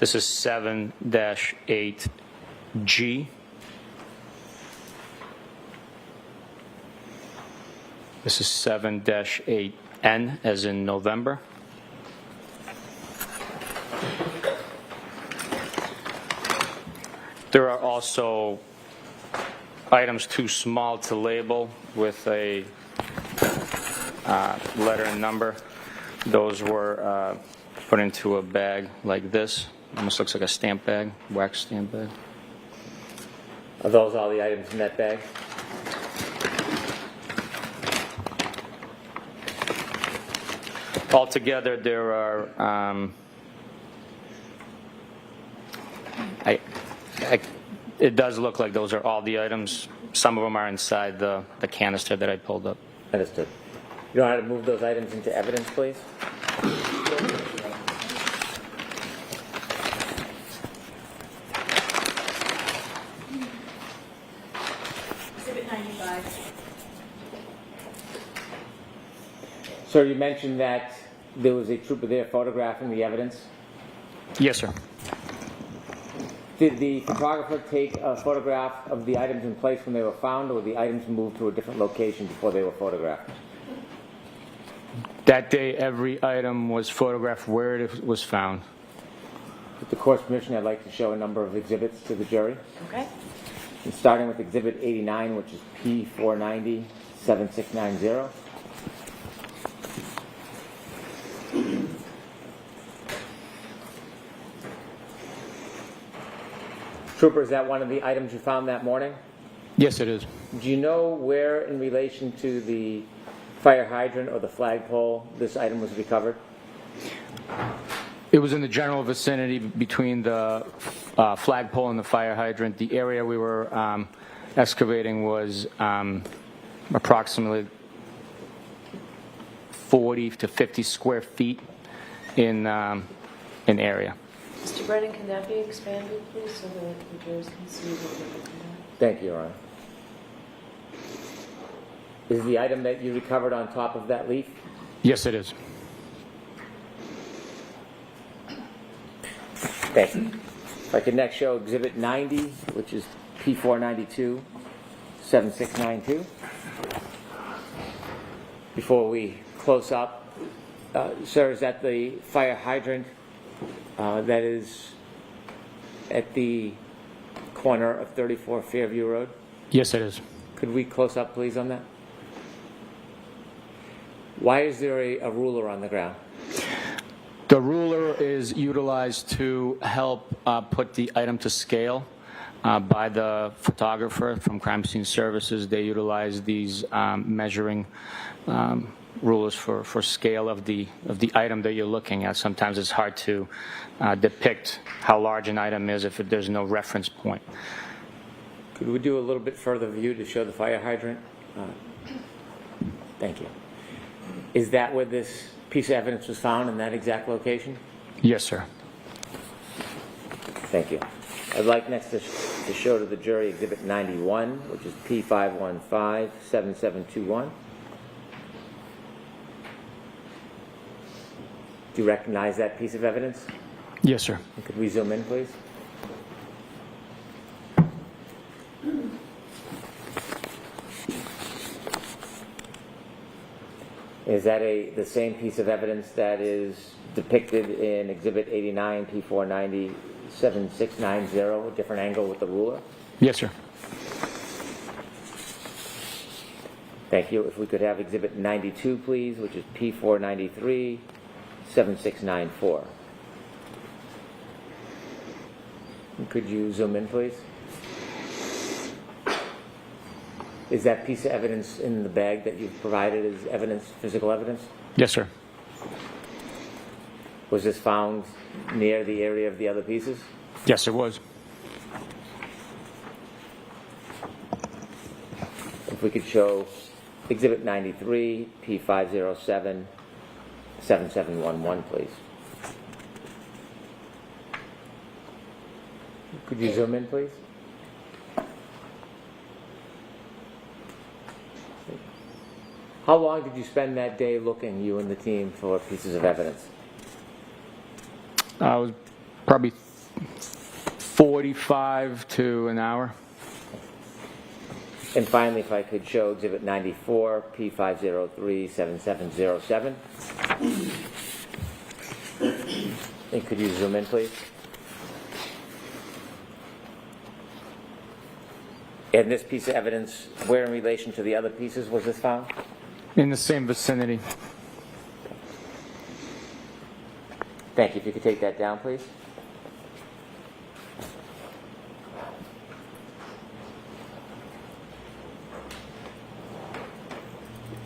This is 7-8G. This is 7-8N, as in November. There are also items too small to label with a letter and number. Those were put into a bag like this. Almost looks like a stamp bag, wax stamp bag. Are those all the items in that bag? Altogether, there are, it does look like those are all the items. Some of them are inside the canister that I pulled up. Understood. You know how to move those items into evidence, please? Exhibit 95. Sir, you mentioned that there was a trooper there photographing the evidence. Yes, sir. Did the photographer take a photograph of the items in place when they were found, or were the items moved to a different location before they were photographed? That day, every item was photographed where it was found. With the court's permission, I'd like to show a number of exhibits to the jury. Okay. And starting with Exhibit 89, which is P490-7690. Trooper, is that one of the items you found that morning? Yes, it is. Do you know where, in relation to the fire hydrant or the flagpole, this item was recovered? It was in the general vicinity between the flagpole and the fire hydrant. The area we were excavating was approximately 40 to 50 square feet in area. Mr. Brennan, can that be expanded, please, so that the jurors can see what we're looking at? Thank you, Your Honor. Is the item that you recovered on top of that leaf? Yes, it is. Thank you. If I could next show Exhibit 90, which is P492-7692. Before we close up, sir, is that the fire hydrant that is at the corner of 34 Fairview Road? Yes, it is. Could we close up, please, on that? Why is there a ruler on the ground? The ruler is utilized to help put the item to scale by the photographer from Crime Scene Services. They utilize these measuring rulers for scale of the item that you're looking at. Sometimes it's hard to depict how large an item is if there's no reference point. Could we do a little bit further view to show the fire hydrant? Thank you. Is that where this piece of evidence was found, in that exact location? Yes, sir. Thank you. I'd like next to show to the jury Exhibit 91, which is P515-7721. Do you recognize that piece of evidence? Yes, sir. Could we zoom in, please? Is that the same piece of evidence that is depicted in Exhibit 89, P490-7690, a different angle with the ruler? Yes, sir. Thank you. If we could have Exhibit 92, please, which is P493-7694. Could you zoom in, please? Is that piece of evidence in the bag that you've provided as evidence, physical evidence? Yes, sir. Was this found near the area of the other pieces? Yes, it was. If we could show Exhibit 93, P507-7711, please. Could you zoom in, please? How long did you spend that day looking, you and the team, for pieces of evidence? It was probably 45 to an hour. And finally, if I could show Exhibit 94, P503-7707. And could you zoom in, please? And this piece of evidence, where in relation to the other pieces was this found? In the same vicinity. Thank you. If you could take that down, please.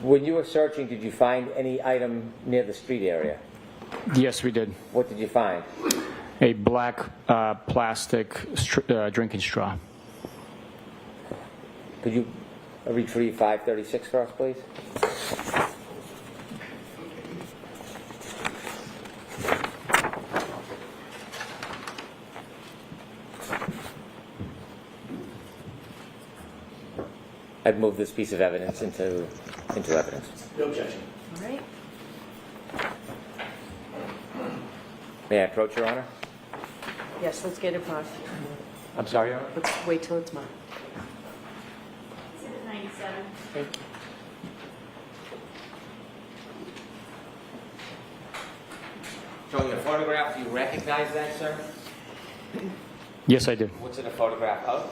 When you were searching, did you find any item near the street area? Yes, we did. What did you find? A black plastic drinking straw. Could you retrieve 536 for us, please? I'd move this piece of evidence into evidence. No objection. All right. May I approach, Your Honor? Yes, let's get it marked. I'm sorry, Your Honor? Let's wait till it's marked. Exhibit 97. Thank you. Showing a photograph, do you recognize that, sir? Yes, I did. What's it a photograph of?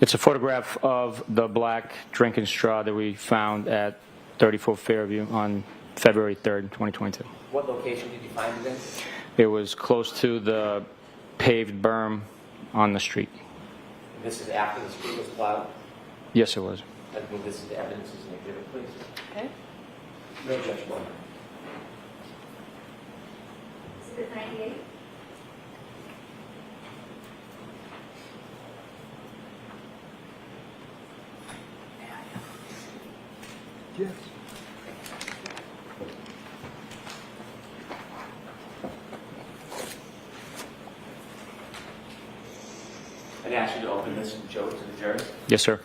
It's a photograph of the black drinking straw that we found at 34 Fairview on February 3rd, 2022. What location did you find it in? It was close to the paved berm on the street. This is after the street was plowed? Yes, it was. I'd move this into evidence as an exhibit, please. Okay. No objection. Exhibit 98. Yes. I'd ask you to open this and show it to the jury. Yes, sir.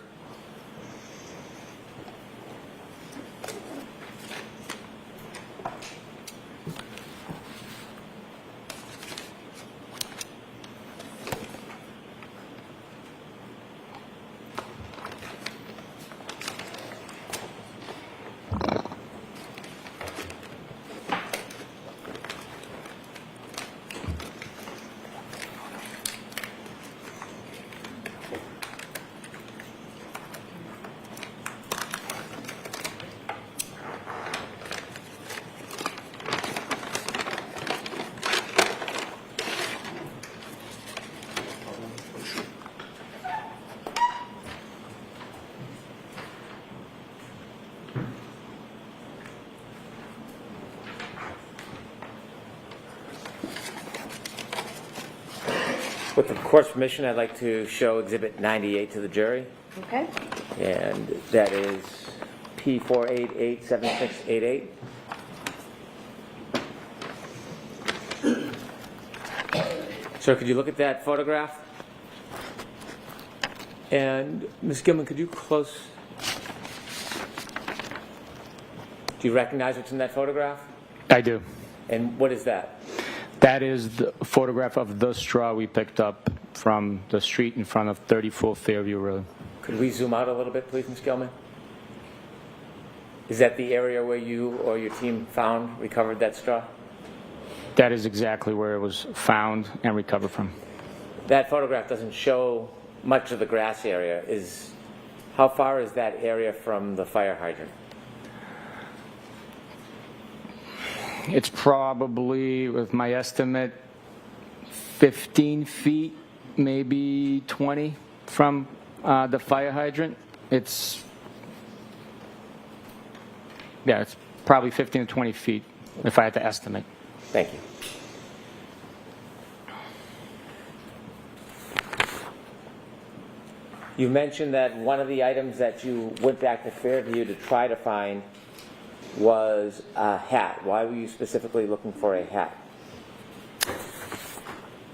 With the court's permission, I'd like to show Exhibit 98 to the jury, Okay? and that is P4887688. Sir, could you look at that photograph? And Ms. Gilman, could you close? Do you recognize what's in that photograph? I do. And what is that? That is the photograph of the straw we picked up from the street in front of 34 Fairview Road. Could we zoom out a little bit, please, Ms. Gilman? Is that the area where you or your team recovered that straw? That is exactly where it was found and recovered from. That photograph doesn't show much of the grass area. How far is that area from the fire hydrant? It's probably, with my estimate, 15 feet, maybe 20 from the fire hydrant. It's probably 15 to 20 feet, if I had to estimate. Thank you. You mentioned that one of the items that you went back to Fairview to try to find was a hat. Why were you specifically looking for a hat?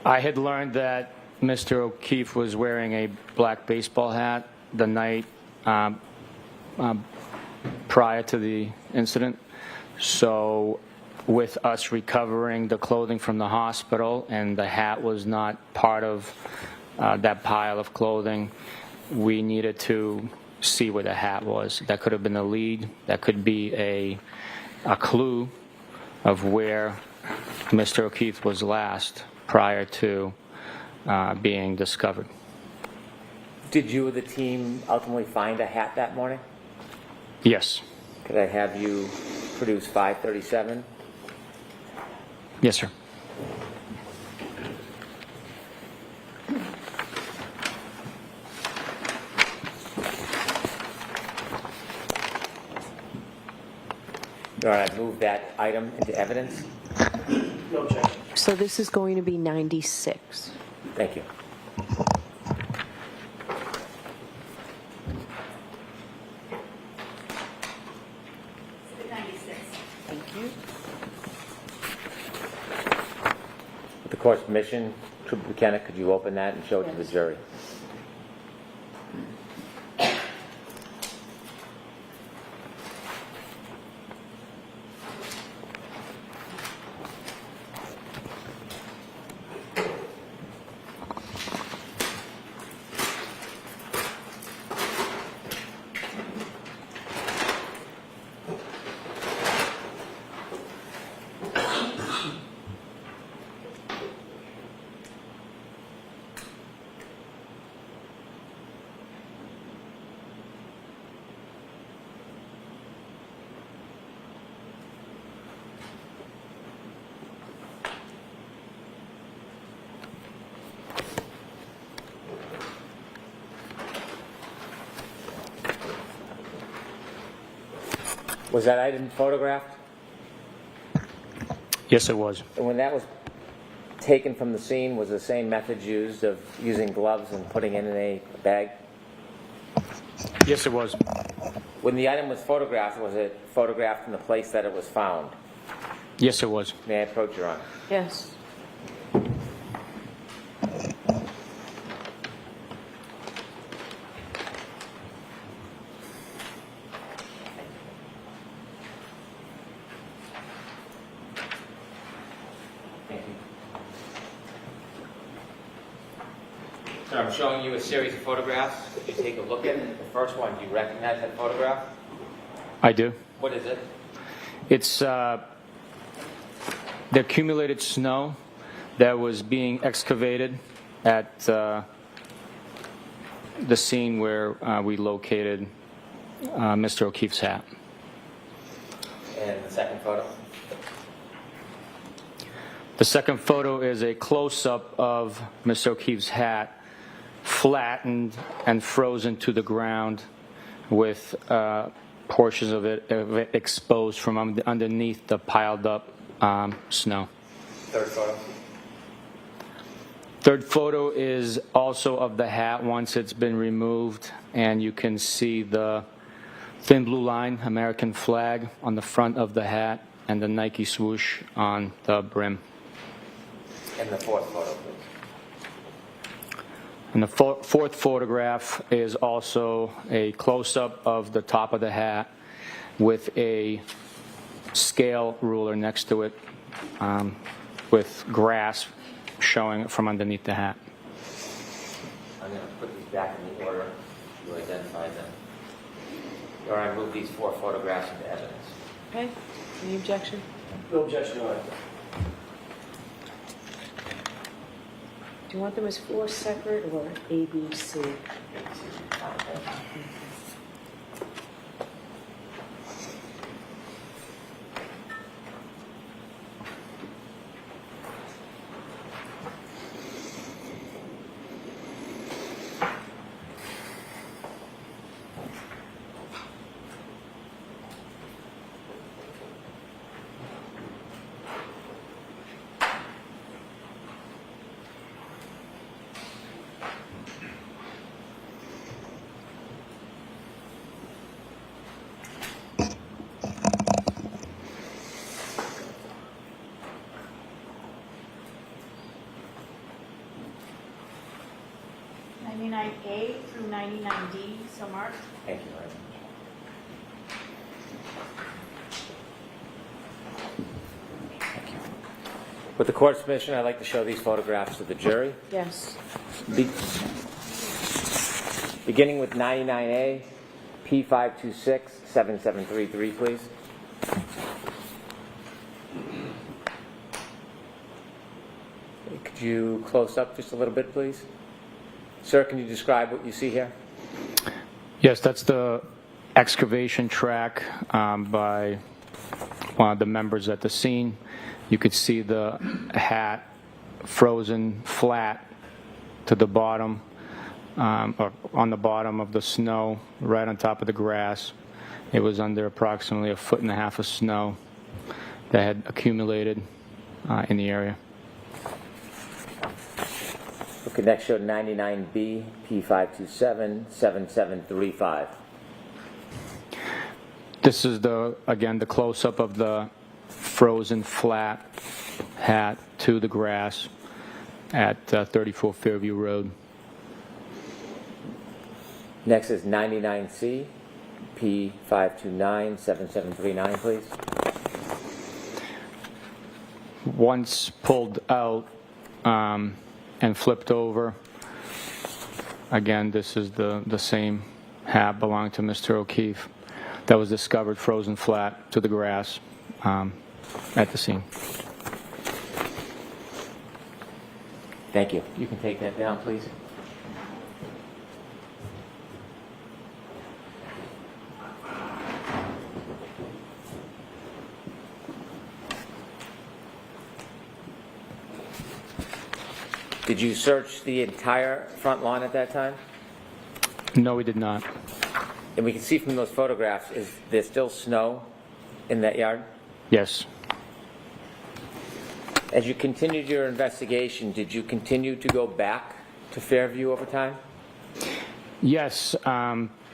I had learned that Mr. O'Keefe was wearing a black baseball hat the night prior to the incident. So with us recovering the clothing from the hospital and the hat was not part of that pile of clothing, we needed to see where the hat was. That could have been a lead. That could be a clue of where Mr. O'Keefe was last prior to being discovered. Did you or the team ultimately find a hat that morning? Yes. Could I have you produce 537? Yes, sir. All right, move that item into evidence. No objection. So this is going to be 96. Thank you. Thank you. With the court's permission, Trooper Buchanan, could you open that and show it to the jury? Was that item photographed? Yes, it was. And when that was taken from the scene, was the same method used of using gloves and putting it in a bag? Yes, it was. When the item was it photographed in the place that it was found? Yes, it was. May I approach, Your Honor? Yes. So I'm showing you a series of photographs. If you take a look at it, the first one, do you recognize that photograph? I do. What is it? It's the accumulated snow that was being excavated at the scene where we located Mr. O'Keefe's hat. And the second photo? The second photo is a close-up of Mr. O'Keefe's hat, flattened and frozen to the ground with portions of it exposed from underneath the piled up snow. Third photo? Third photo is also of the hat once it's been removed, and you can see the thin blue line, American flag, on the front of the hat, and the Nike swoosh on the brim. And the fourth photo, please. And the fourth photograph is also a close-up of the top of the hat with a scale ruler next to it, with grass showing from underneath the hat. I'm going to put these back in the order you identified them. Or I move these 4 photographs into evidence. Okay, any objection? No objection, Your Honor. Do you want them as 4 separate or A, B, C? A through 99D, so marked. Thank you very much. Thank you. With the court's permission, I'd like to show these photographs to the jury. Yes. Beginning with 99A, P526-7733, please. Could you close up just a little bit, please? Sir, can you describe what you see here? Yes, that's the excavation track by one of the members at the scene. You could see the hat frozen flat to the bottom, or on the bottom of the snow, right on top of the grass. It was under approximately 1.5 feet of snow that had accumulated in the area. Okay, next show 99B, P527-7735. This is again the close-up of the frozen flat hat to the grass at 34 Fairview Road. Next is 99C, P529-7739, please. Once pulled out and flipped over, again, this is the same hat belonging to Mr. O'Keefe that was discovered frozen flat to the grass at the scene. Thank you. You can take that down, please. Did you search the entire front lawn at that time? No, we did not. And we can see from those photographs, is there still snow in that yard? Yes. As you continued your investigation, did you continue to go back to Fairview over time? Yes,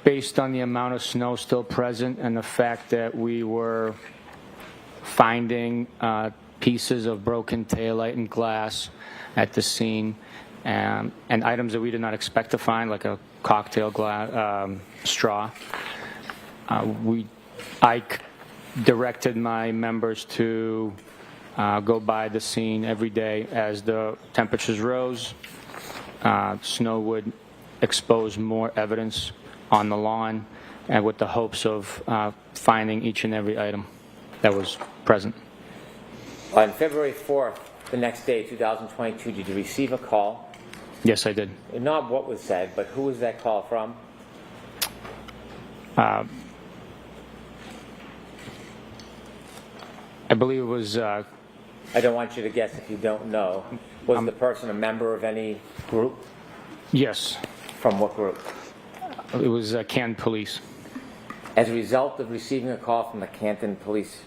based on the amount of snow still present and the fact that we were finding pieces of broken taillight and glass at the scene, and items that we did not expect to find, like a cocktail glass straw. I directed my members to go by the scene every day as the temperatures rose. Snow would expose more evidence on the lawn, and with the hopes of finding each and every item that was present. On February 4th, the next day, 2022, did you receive a call? Yes, I did. Not what was said, but who was that call from? I believe it was... I don't want you to guess if you don't know. Was the person a member of any group? Yes. From what group? It was Canton Police. As a result of receiving a call from the Canton Police,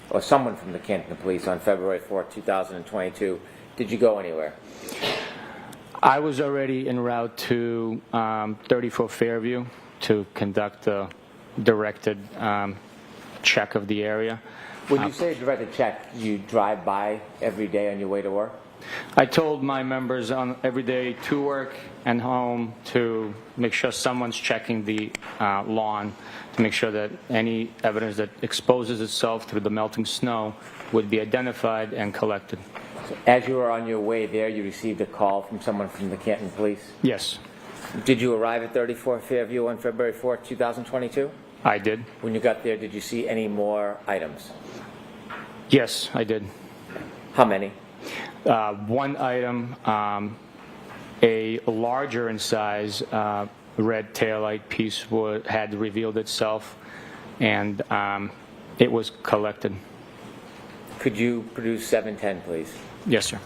or someone from the Canton Police on February 4th, 2022, did you go anywhere? I was already en route to 34 Fairview to conduct a directed check of the area. When you say directed check, you drive by every day on your way to work? I told my members on every day to work and home to make sure someone's checking the lawn to make sure that any evidence that exposes itself through the melting snow would be identified and collected. So as you were on your way there, you received a call from someone from the Canton Police? Yes, Did you arrive at 34 Fairview on February 4th, 2022? I did. When you got there, did you see any more items? Yes, I did. How many? One item, a larger in size red taillight piece had revealed itself, and it was collected. Could you produce 710, please? Yes, sir.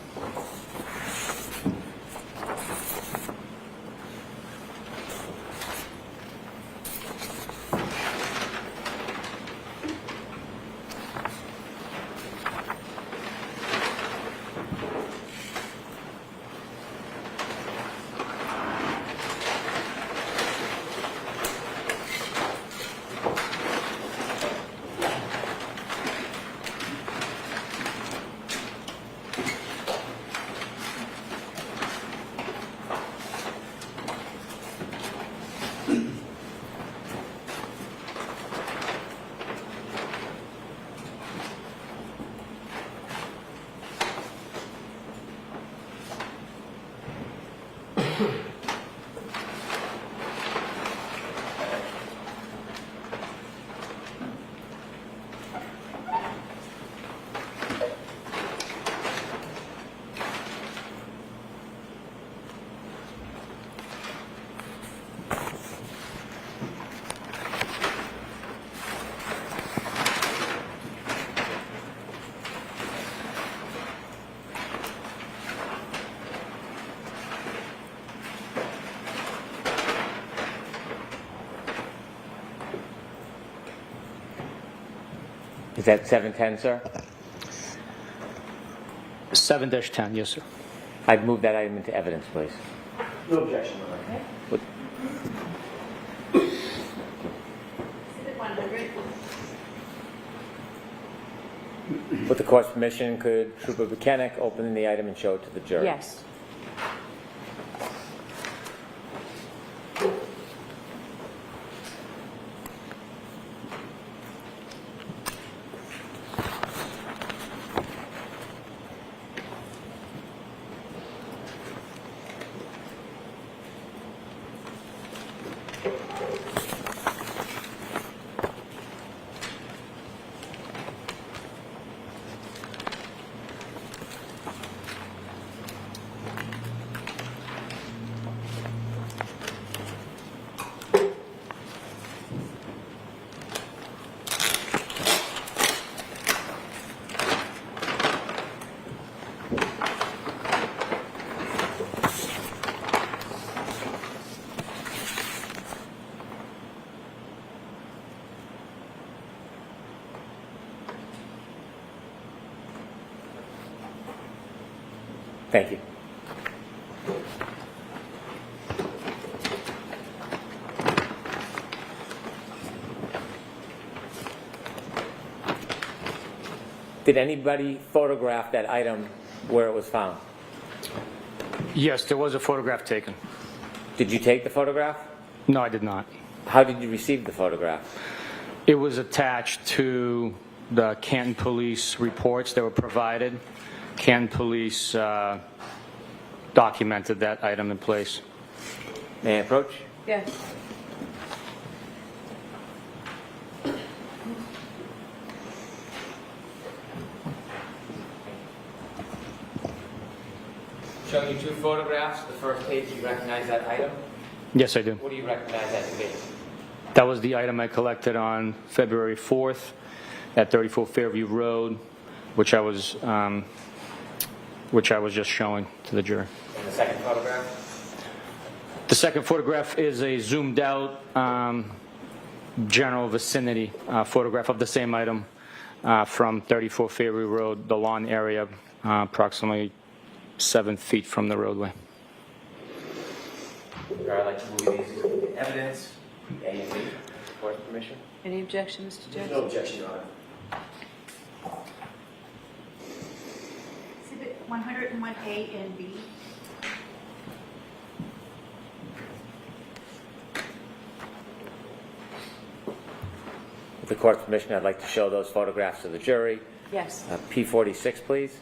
Is that 710, sir? 7-10, yes, sir. I'd move that item into evidence, please. No objection, Your Honor. Exhibit 100. With the court's permission, could Trooper Buchanan open the item and show it to the jury? Yes. Thank you. Did anybody photograph that item where it was found? Yes, there was a photograph taken. Did you take the photograph? No, I did not. How did you receive the photograph? It was attached to the Canton Police reports that were provided. Canton Police documented that item in place. May I approach? Yes. Showing you two photographs. The first page, you recognize that item? Yes, I do. What do you recognize that to be? That was the item I collected on February 4th at 34 Fairview Road, which I was just showing to the jury. And the second photograph? The second photograph is a zoomed out general vicinity photograph of the same item from 34 Fairview Road, the lawn area, approximately 7 feet from the roadway. I'd like to move these into evidence, A and B. Court's permission. Any objection, Mr. There's Jackson? no objection, Your Honor. Exhibit 101A and B. With the court's permission, I'd like to show those photographs to the jury. Yes. P46, please.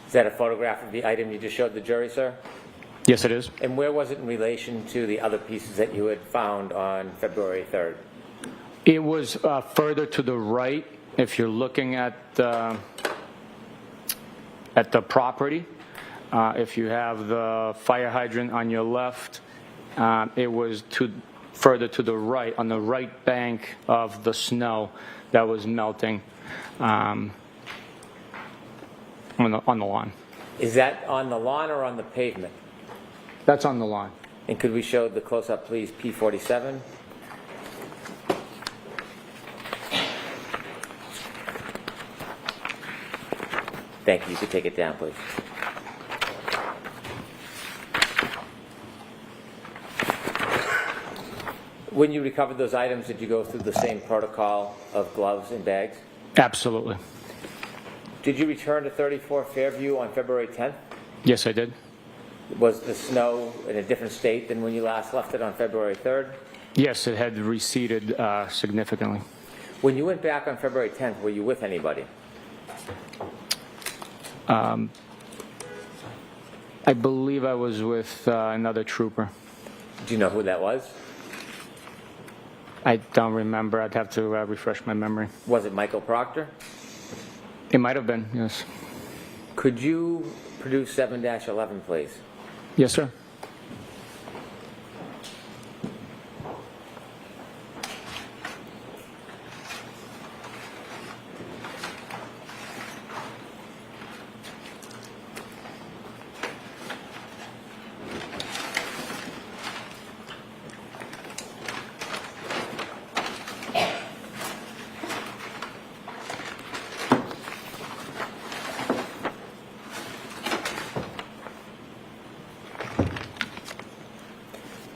Is that a photograph of the item you just showed the jury, sir? Yes, it is. And where was it in relation to the other pieces that you had found on February 3rd? It was further to the right. If you're looking at the property, if you have the fire hydrant on your left, it was further to the right, on the right bank of the snow that was melting on the lawn. Is that on the lawn or on the pavement? That's on the lawn. And could we show the close-up, please, P47? Thank you. You could take it down, please. When you recovered those items, did you go through the same protocol of gloves and bags? Absolutely. Did you return to 34 Fairview on February 10th? Yes, I did. Was the snow in a different state than when you last left it on February 3rd? Yes, it had receded significantly. When you went back on February 10th, were you with anybody? I believe I was with another trooper. Do you know who that was? I don't remember. I'd have to refresh my memory. Was it Michael Proctor? It might have been, yes. Could you produce 7-11, please? Yes, sir.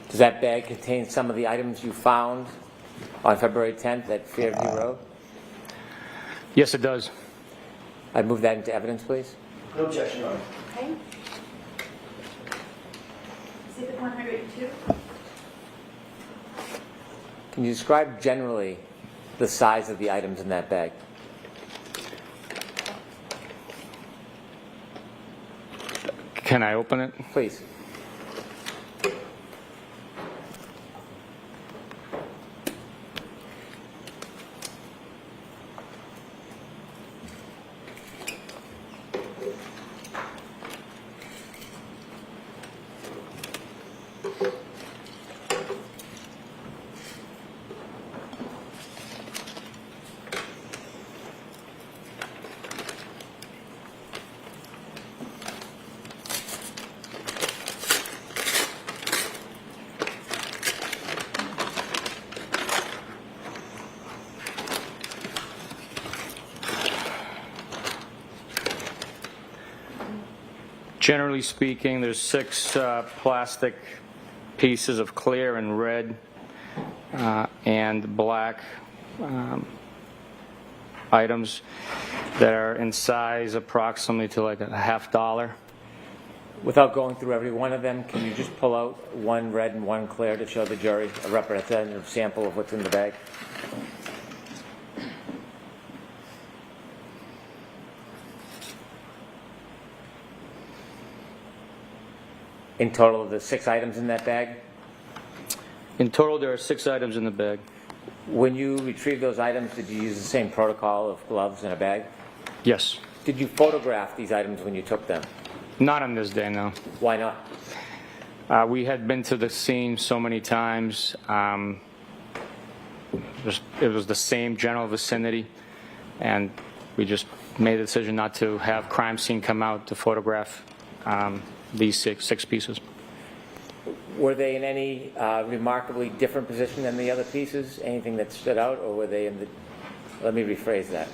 Does that bag contain some of the items you found on February 10th at Fairview Road? Yes, it does. I'd move that into evidence, please. No objection, Your Honor. Okay. Exhibit 102. Can you describe generally the size of the items in that bag? Can I open it? Please. Generally speaking, there's 6 plastic pieces of clear and red and black items that are in size approximately to like $50. Without going through every one of them, can you just pull out one red and one clear to show the jury a representative sample of what's in the bag? In total of the 6 items in that bag? In total, there are 6 items in the bag. When you retrieved those items, did you use the same protocol of gloves in a bag? Yes. Did you photograph these items when you took them? Not on this day, no. Why not? We had been to the scene so many times. It was the same general vicinity, and we just made the decision not to have crime scene come out to photograph these six pieces. Were they in any remarkably different position than the other pieces? Anything that stood out, or were they in the... Let me rephrase that.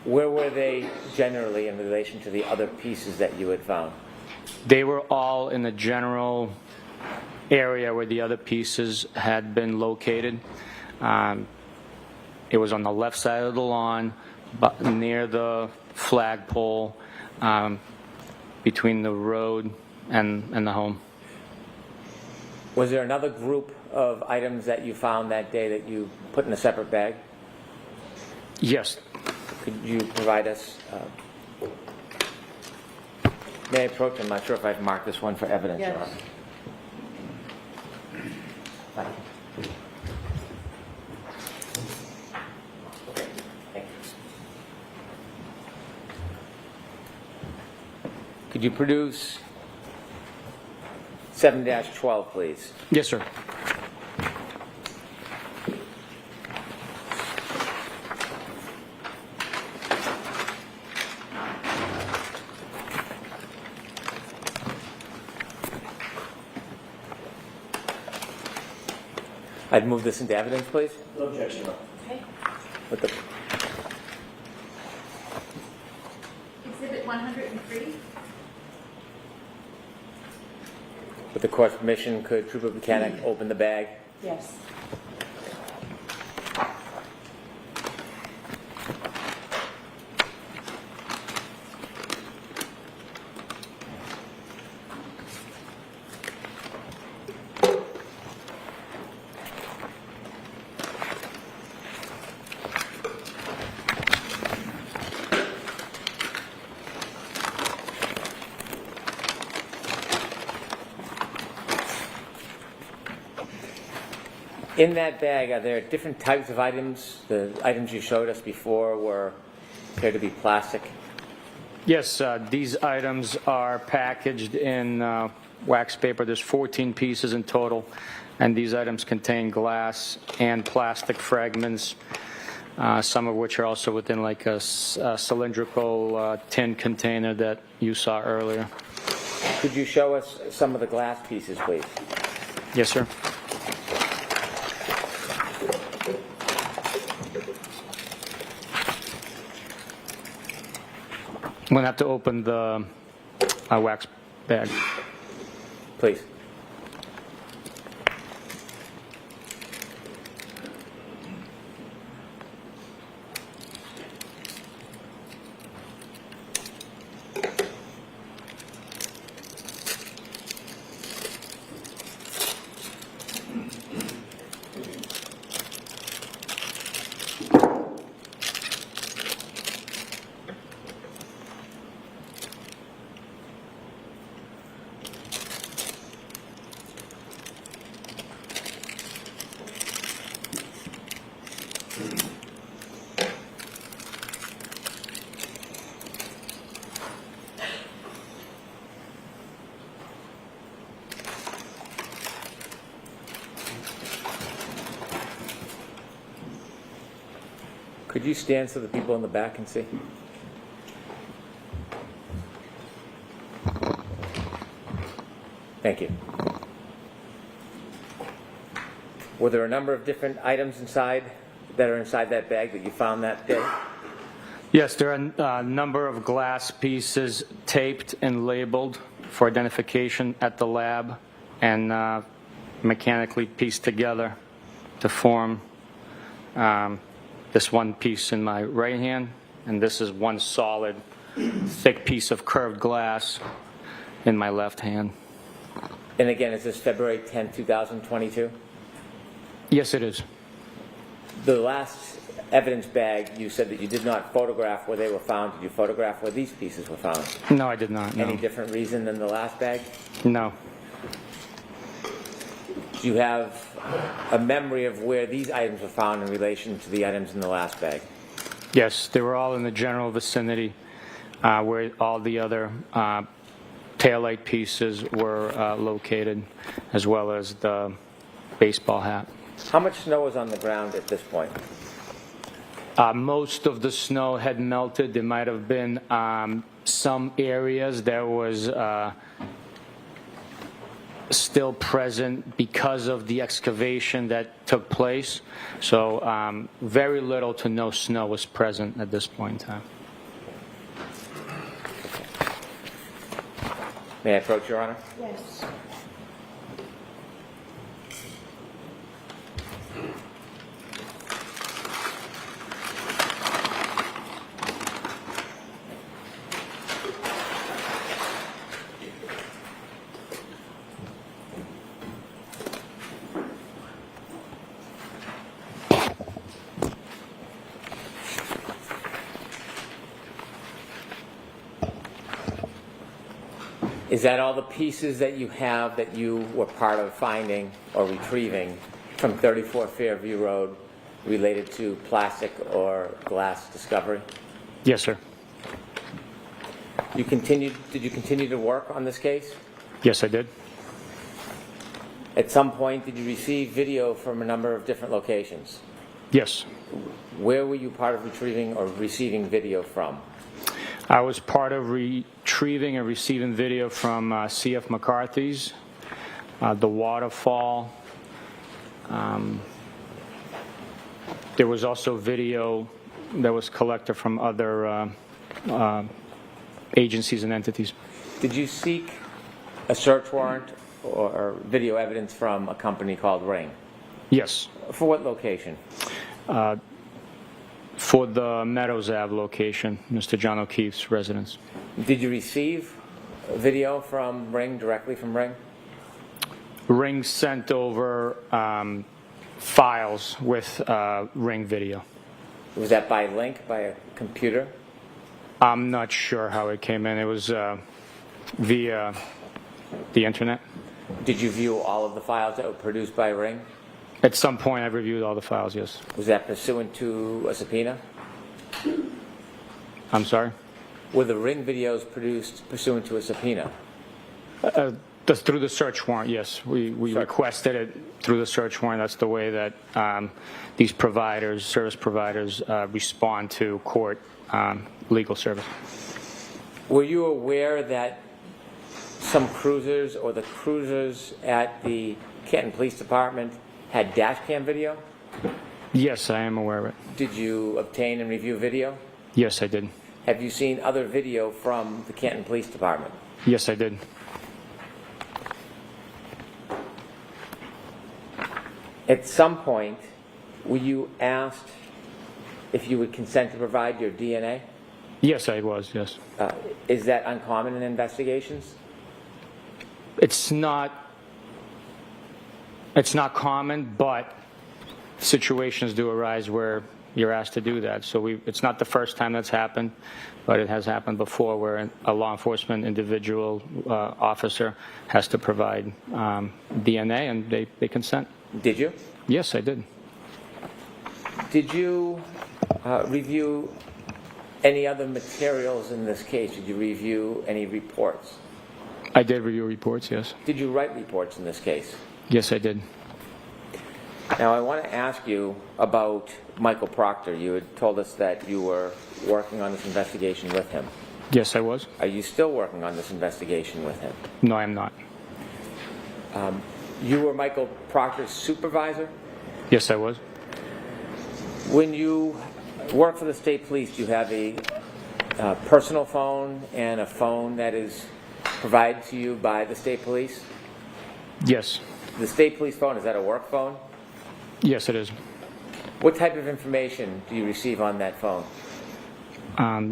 Where were they generally in relation to the other pieces that you had found? They were all in the general area where the other pieces had been located. It was on the left side of the lawn, but near the flagpole, between the road and the home. Was there another group of items that you found that day that you put in a separate bag? Yes. Could you provide us? May I approach? I'm not sure if I've marked this one for evidence or not. Yes. Thank you. Thank you. Could you produce 7-12, please? Yes, sir. I'd move this into evidence, please. No objection, Your Honor. Okay. With the Exhibit 103. With the court's permission, could Trooper Buchanan open the bag? Yes. In that bag, are there different types of items? The items you showed us before were appear to be plastic. Yes, these items are packaged in wax paper. There's 14 pieces in total, and these items contain glass and plastic fragments, some of which are also within like a cylindrical tin container that you saw earlier. Could you show us some of the glass pieces, please? Yes, sir. I'm going to have to open the wax bag. Please. Could you stand so the people in the back can see? Thank you. Were there a number of different items inside that are inside that bag that you found that day? Yes, there are a number of glass pieces taped and labeled for identification at the lab and mechanically pieced together to form this one piece in my right hand, and this is one solid, thick piece of curved glass in my left hand. And again, is this February 10, 2022? Yes, it is. The last evidence bag, you said that you did not photograph where they were found. Did you photograph where these pieces were found? No, I did not. No. Any different reason than the last bag? No. Do you have a memory of where these items were found in relation to the items in the last bag? Yes, they were all in the general vicinity where all the other taillight pieces were located, as well as the baseball hat. How much snow was on the ground at this point? Most of the snow had melted. There might have been some areas there was still present because of the excavation that took place. So very little to no snow was present at this point in time. May I approach, Your Honor? Yes. Is that all the pieces that you have that you were part of finding or retrieving from 34 Fairview Road related to plastic or glass discovery? Yes, sir. Did you continue to work on this case? Yes, I did. At some point, did you receive video from a number of different locations? Yes. Where were you part of retrieving or receiving video from? I was part of retrieving and receiving video from C.F. McCarthy's, the waterfall. There was also video that was collected from other agencies and entities. Did you seek a search warrant or video evidence from a company called Ring? Yes. For what location? For the Meadows Ave location, Mr. John O'Keefe's residence. Did you receive video from Ring, directly from Ring? Ring sent over files with Ring video. Was that by link, by a computer? I'm not sure how it came in. It was via the internet. Did you view all of the files that were produced by Ring? At some point, I reviewed all the files, yes. Was that pursuant to a subpoena? I'm sorry? Were the Ring videos produced pursuant to a subpoena? Through the search warrant, yes. We requested it through the search warrant. That's the way that these providers, service providers, respond to court legal service. Were you aware that some cruisers or the cruisers at the Canton Police Department had dash cam video? Yes, I am aware of it. Did you obtain and review video? Yes, I did. Have you seen other video from the Canton Police Department? Yes, I did. At some point, were you asked if you would consent to provide your DNA? Yes, I was, yes. Is that uncommon in investigations? It's not common, but situations do arise where you're asked to do that. So it's not the first time that's happened, but it has happened before where a law enforcement individual officer has to provide DNA, and they consent. Did you? Yes, I did. Did you review any other materials in this case? Did you review any reports? I did review reports, yes. Did you write reports in this case? Yes, I did. Now, I want to ask you about Michael Proctor. You had told us that you were working on this investigation with him. Yes, I was. Are you still working on this investigation with him? No, I am not. You were Michael Proctor's supervisor? Yes, I was. When you work for the state police, do you have a personal phone and a phone that is provided to you by the state police? Yes. The state police phone, is that a work phone? Yes, it is. What type of information do you receive on that phone?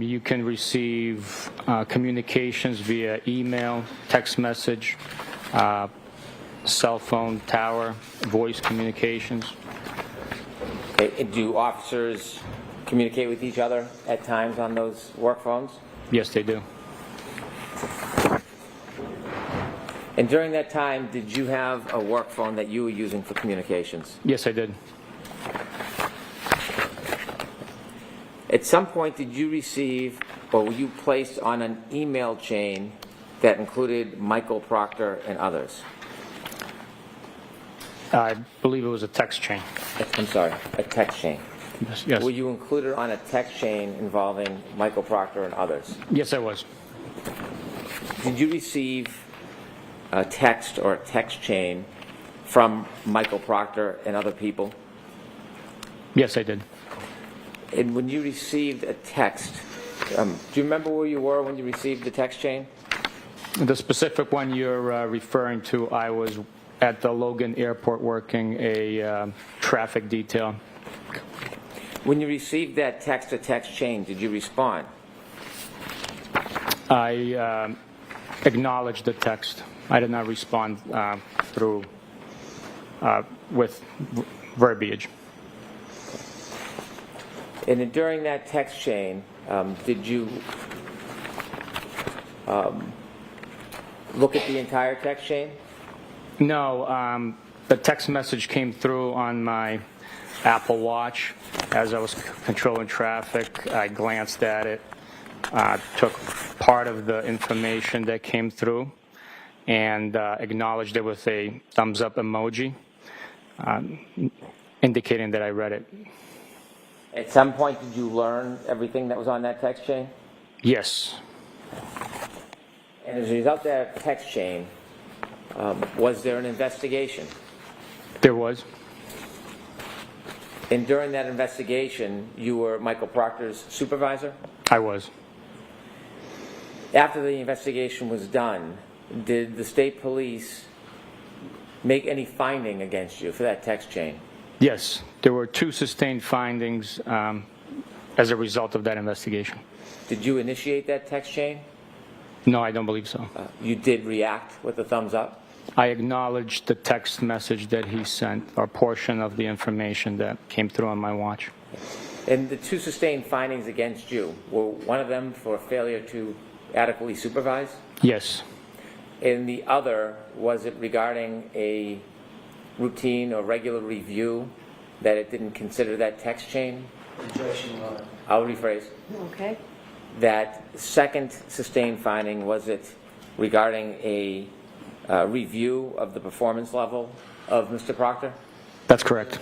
You can receive communications via email, text message, cell phone tower, voice communications. Okay. Do officers communicate with each other at times on those work phones? Yes, they do. And during that time, did you have a work phone that you were using for communications? Yes, I did. At some point, did you receive or were you placed on an email chain that included Michael Proctor and others? I believe it was a text chain. I'm sorry, a text chain. Yes. Were you included on a text chain involving Michael Proctor and others? Yes, I was. Did you receive a text or a text chain from Michael Proctor and other people? Yes, I did. And when you received a text, do you remember where you were when you received the text chain? The specific one you're referring to, I was at the Logan Airport working a traffic detail. When you received that text-to-text chain, did you respond? I acknowledged the text. I did not respond with verbiage. And then during that text chain, did you look at the entire text chain? No, the text message came through on my Apple Watch as I was controlling traffic. I glanced at it, took part of the information that came through, and acknowledged it with a thumbs up emoji, indicating that I read it. At some point, did you learn everything that was on that text chain? Yes. And as a result of that text chain, was there an investigation? There was. And during that investigation, you were Michael Proctor's supervisor? I was. After the investigation was done, did the state police make any finding against you for that text chain? Yes, there were 2 sustained findings as a result of that investigation. Did you initiate that text chain? No, I don't believe so. You did react with a thumbs up? I acknowledged the text message that he sent, or portion of the information that came through on my watch. And the 2 sustained findings against you, were one of them for failure to adequately supervise? Yes. And the other, was it regarding a routine or regular review that it didn't consider that text chain? Objection, Your Honor. I'll rephrase. Okay. That second sustained finding, was it regarding a review of the performance level of Mr. Proctor? That's correct.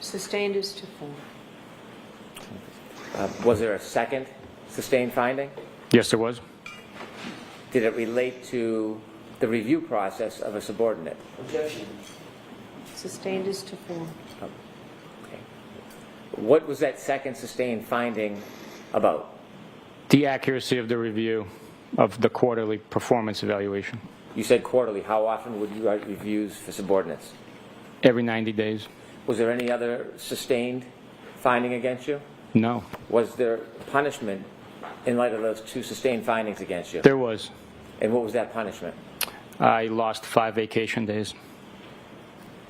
Sustained is to full. Was there a second sustained finding? Yes, there was. Did it relate to the review process of a subordinate? Objection. Sustained is to full. Okay. What was that second sustained finding about? The accuracy of the review of the quarterly performance evaluation. You said quarterly. How often would you write reviews for subordinates? Every 90 days. Was there any other sustained finding against you? No. Was there punishment in light of those 2 sustained findings against you? There was. And what was that punishment? I lost 5 vacation days.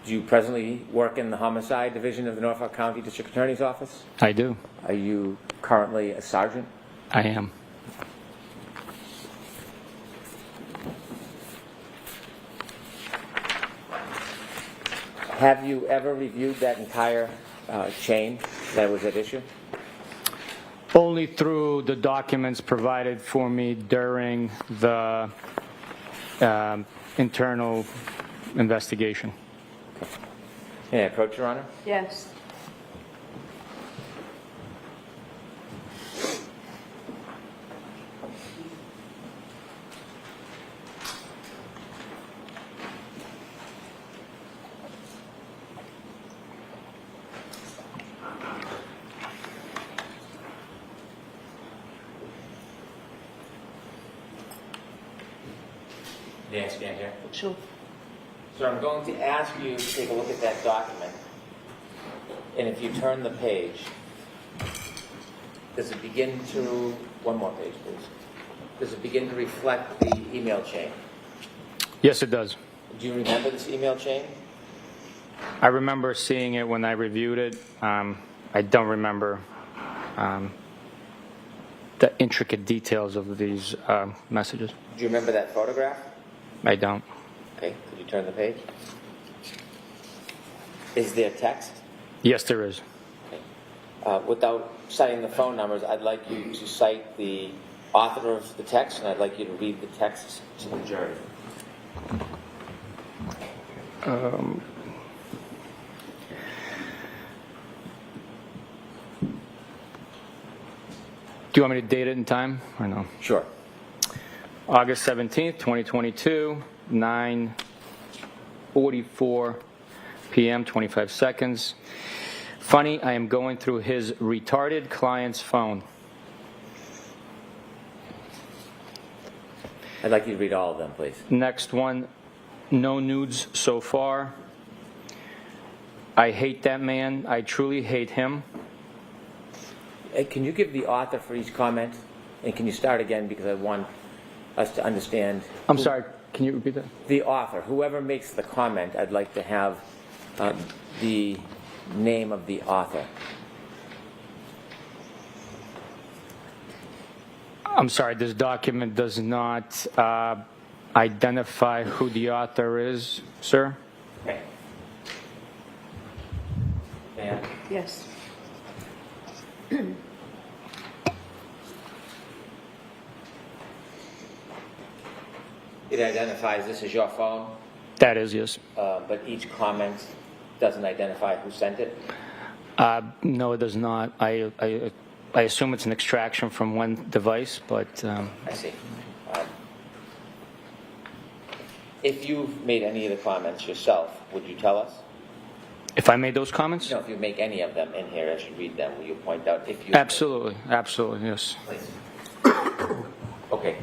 Do you presently work in the Homicide Division of the Norfolk County District Attorney's Office? I do. Are you currently a sergeant? I am. Have you ever reviewed that entire chain that was at issue? Only through the documents provided for me during the internal investigation. May I approach, Your Honor? Yes. May I stand here? Sure. So I'm going to ask you to take a look at that document. And if you turn the page, does it begin to, one more page, please. Does it begin to reflect the email chain? Yes, it does. Do you remember this email chain? I remember seeing it when I reviewed it. I don't remember the intricate details of these messages. Do you remember that photograph? I don't. Okay, could you turn the page? Is there text? Yes, there is. Okay. Without citing the phone numbers, I'd like you to cite the author of the text, and I'd like you to read the text to the jury. Do you want me to date it in time or no? Sure. August 17th, 2022, 9:44 p.m., 25 seconds. Funny, I am going through his retarded client's phone. I'd like you to read all of them, please. Next one, no nudes so far. I hate that man. I truly hate him. Hey, can you give the author for each comment? And can you start again, because I want us to understand. I'm sorry, can you repeat that? The author, whoever makes the comment, I'd like to have the name of the author. I'm sorry, this document does not identify who the author is, sir. Okay. Dan? Yes. It identifies this as your phone, That is, yes. but each comment doesn't identify who sent it. No, it does not. I assume it's an extraction from one device, but I see. If you've made any of the comments yourself, would you tell us? if I made those comments? No, if you make any of them in here as you read them, will you point out if you... Absolutely, absolutely, yes. Please. Okay.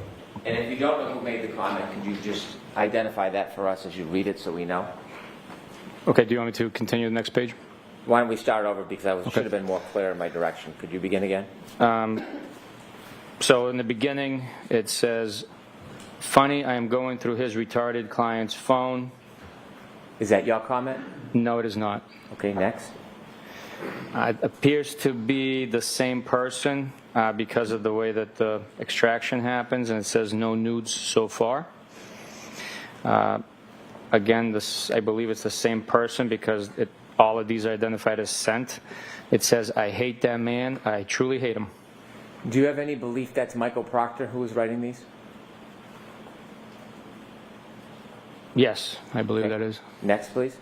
And if you don't know who made the comment, could you just identify that for us as you read it so we know? Okay, do you want me to continue the next page? Why don't we start over, because I Okay. should have been more clear in my direction. Could you begin again? So in the beginning, it says, funny, I am going through his retarded client's phone. Is that your comment? No, it is not. Okay, next. It appears to be the same person because of the way that the extraction happens, and it says no nudes so far. Again, I believe it's the same person because all of these are identified as sent. It says, I hate that man. I truly hate him. Do you have any belief that's Michael Proctor who is writing these? Yes, I believe Okay. that is. Next, please.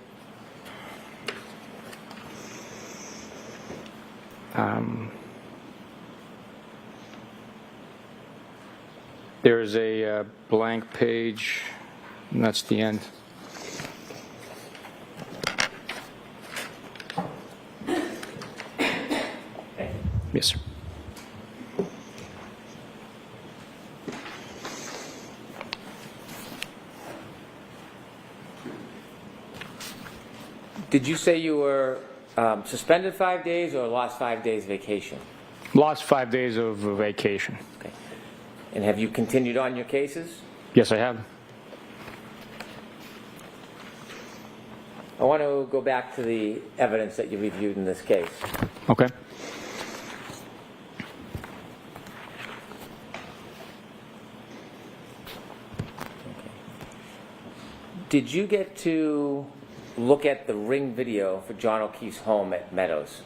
There is a blank page, and that's the end. Yes, sir. Did you say you were suspended 5 days or lost 5 days vacation? Lost 5 days of vacation. Okay. And have you continued on your cases? Yes, I have. I want to go back to the evidence that you reviewed in this case. Okay. Did you get to look at the Ring video for John O'Keefe's home at Meadows?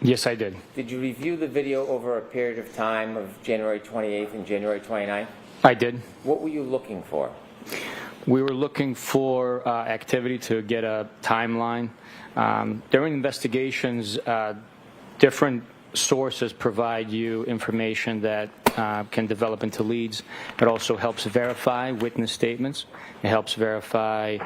Yes, I did. Did you review the video over a period of time of January 28th and January 29th? I did. What were you looking for? We were looking for activity to get a timeline. During investigations, different sources provide you information that can develop into leads. It also helps verify witness statements. It helps verify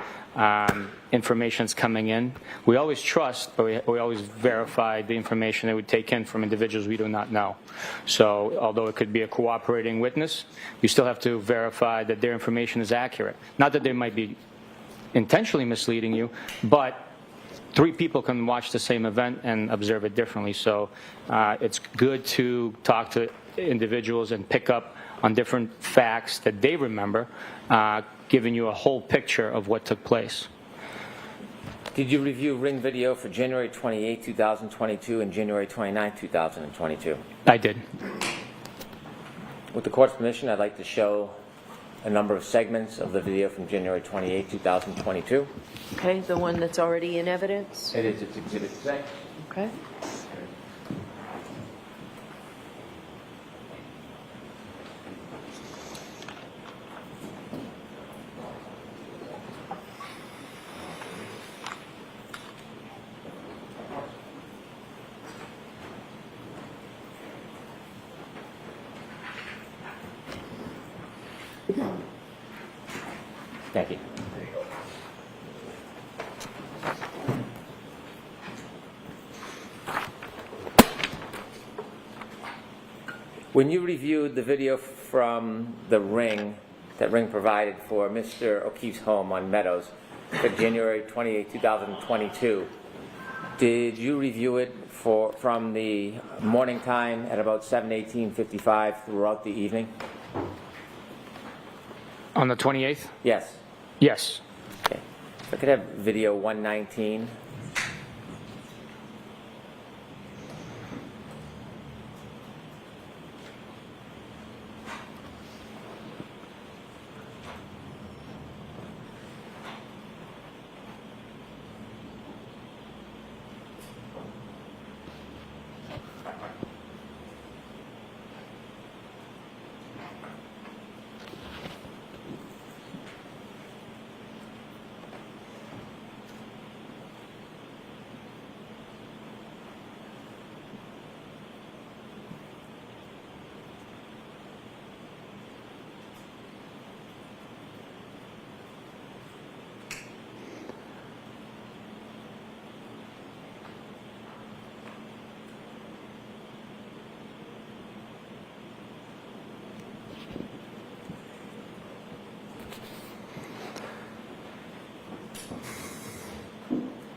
information that's coming in. We always trust, but we always verify the information that we take in from individuals we do not know. So although it could be a cooperating witness, you still have to verify that their information is accurate. Not that they might be intentionally misleading you, but 3 people can watch the same event and observe it differently. So it's good to talk to individuals and pick up on different facts that they remember, giving you a whole picture of what took place. Did you review Ring video for January 28, 2022 and January 29, 2022? I did. With the court's permission, I'd like to show a number of segments of the video from January 28, 2022. Okay, the one that's already in evidence? It is, it's Exhibit 6. Okay. Thank you. When you reviewed the video from the Ring, that Ring provided for Mr. O'Keefe's home on Meadows for January 28, 2022, did you review it from the morning time at about 7:18:55 throughout the evening? On the 28th? Yes. Yes. Okay. If I could have video 119.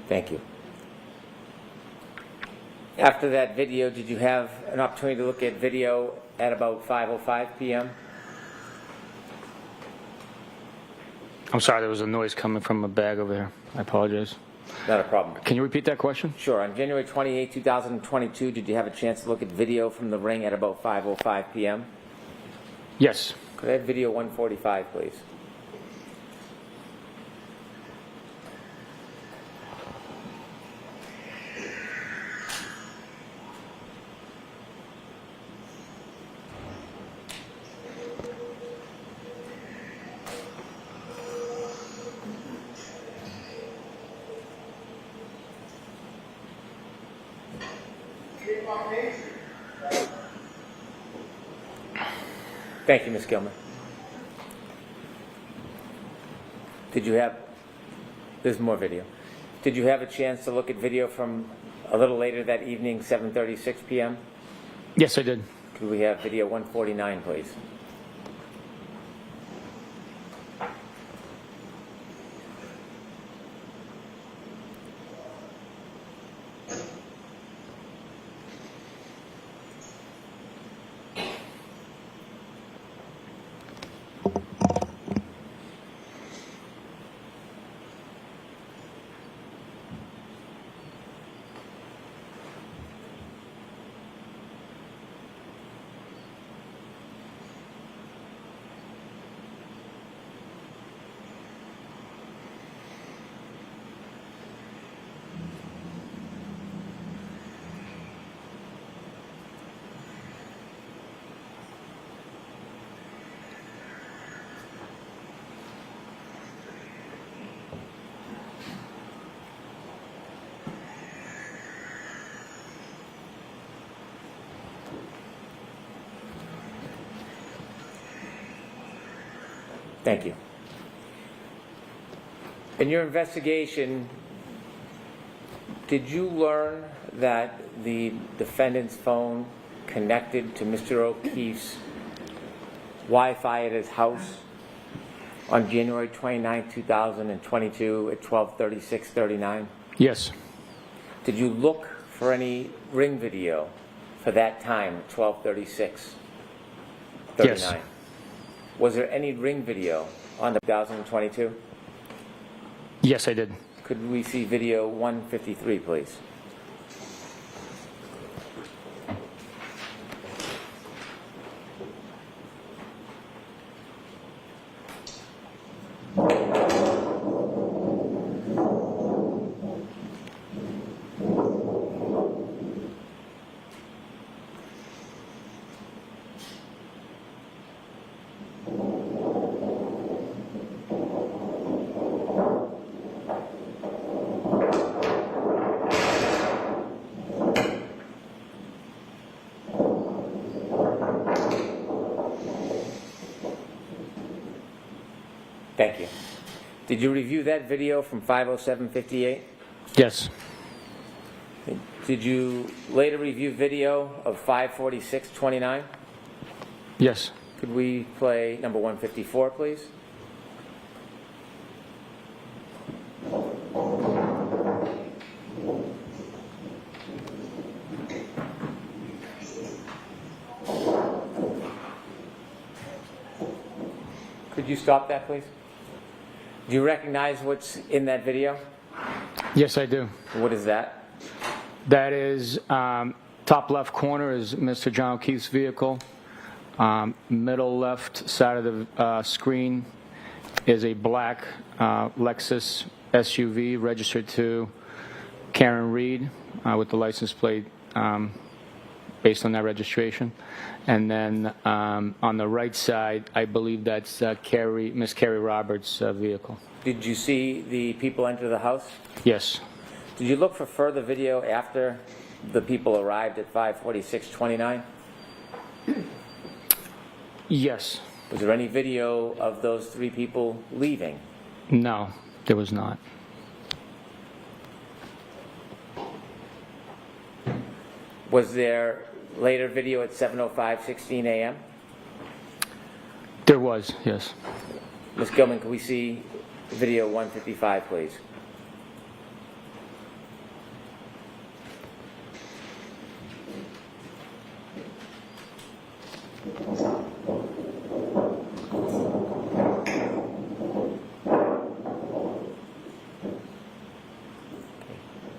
Thank you. After that video, did you have an opportunity to look at video at about 5:05 p.m.? I'm sorry, there was a noise coming from a bag over here. I apologize. Not a problem. Can you repeat that question? Sure. On January 28, 2022, did you have a chance to look at video from the Ring at about 5:05 p.m.? Yes. Could I have video 145, please? Thank you, Ms. Gilman. Did you have, there's more video. Did you have a chance to look at video from a little later that evening, 7:36 p.m.? Yes, I did. Could we have video 149, please? Thank you. In your investigation, did you learn that the defendant's phone connected to Mr. O'Keefe's Wi-Fi at his house on January 29, 2022 at 12:36:39? Yes. Did you look for any Ring video for that time, 12:36:39? Yes. Was there any Ring video on the 2022? Yes, I did. Could we see video 153, please? Thank you. Did you review that video from 5:07:58? Yes. Did you later review video of 5:46:29? Yes. Could we play number 154, please? Could you stop that, please? Do you recognize what's in that video? Yes, I do. What is that? That is, top left corner is Mr. John O'Keefe's vehicle. Middle left side of the screen is a black Lexus SUV registered to Karen Reed with the license plate based on that registration. And then on the right side, I believe that's Miss Carrie Roberts' vehicle. Did you see the people enter the house? Yes. Did you look for further video after the people arrived at 5:46:29? Yes. Was there any video of those three people leaving? No, there was not. Was there later video at 7:05:16 a.m.? There was, yes. Ms. Gilman, can we see video 155, please?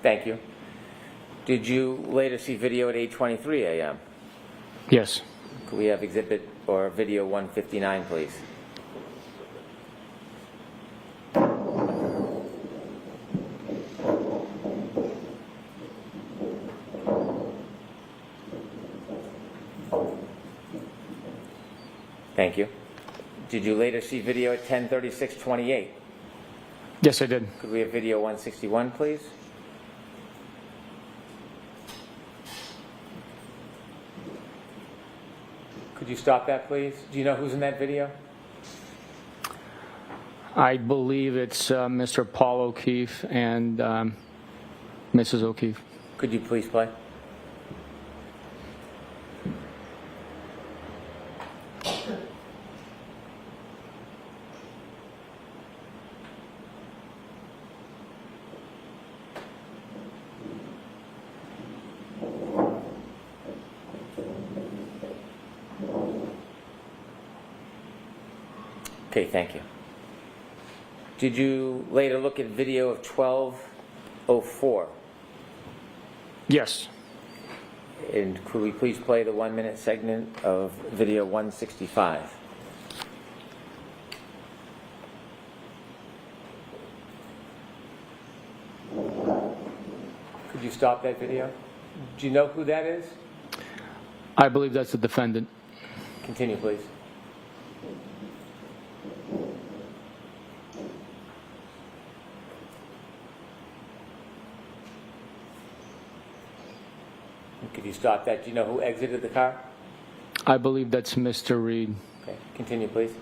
Thank you. Did you later see video at 8:23 a.m.? Yes. Could we have exhibit or video 159, please? Thank you. Did you later see video at 10:36:28? Yes, I did. Could we have video 161, please? Could you stop that, please? Do you know who's in that video? I believe it's Mr. Paul O'Keefe and Mrs. O'Keefe. Could you please play? Okay, thank you. Did you later look at video of 12:04? Yes. And could we please play the 1-minute segment of video 165? Could you stop that video? Do you know who that is? I believe that's the defendant. Continue, please. Could you stop that? Do you know who exited the car? I believe that's Mr. Reed. Okay, continue, please.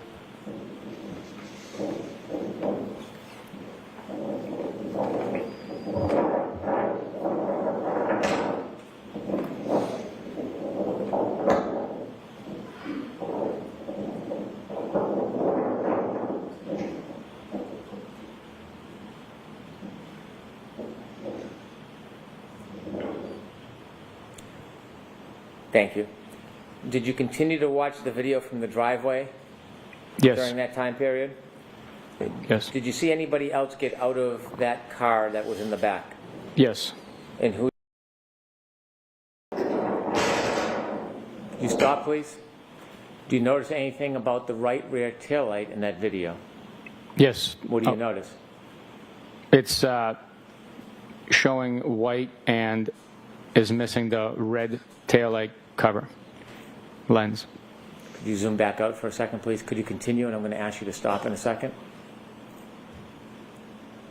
Thank you. Did you continue to watch the video from the driveway Yes. during that time period? Yes. Did you see anybody else get out of that car that was in the back? Yes. And who? You stop, please. Do you notice anything about the right rear taillight in that video? Yes. What do you notice? It's showing white and is missing the red taillight cover lens. Could you zoom back out for a second, please? Could you continue? And I'm going to ask you to stop in a second.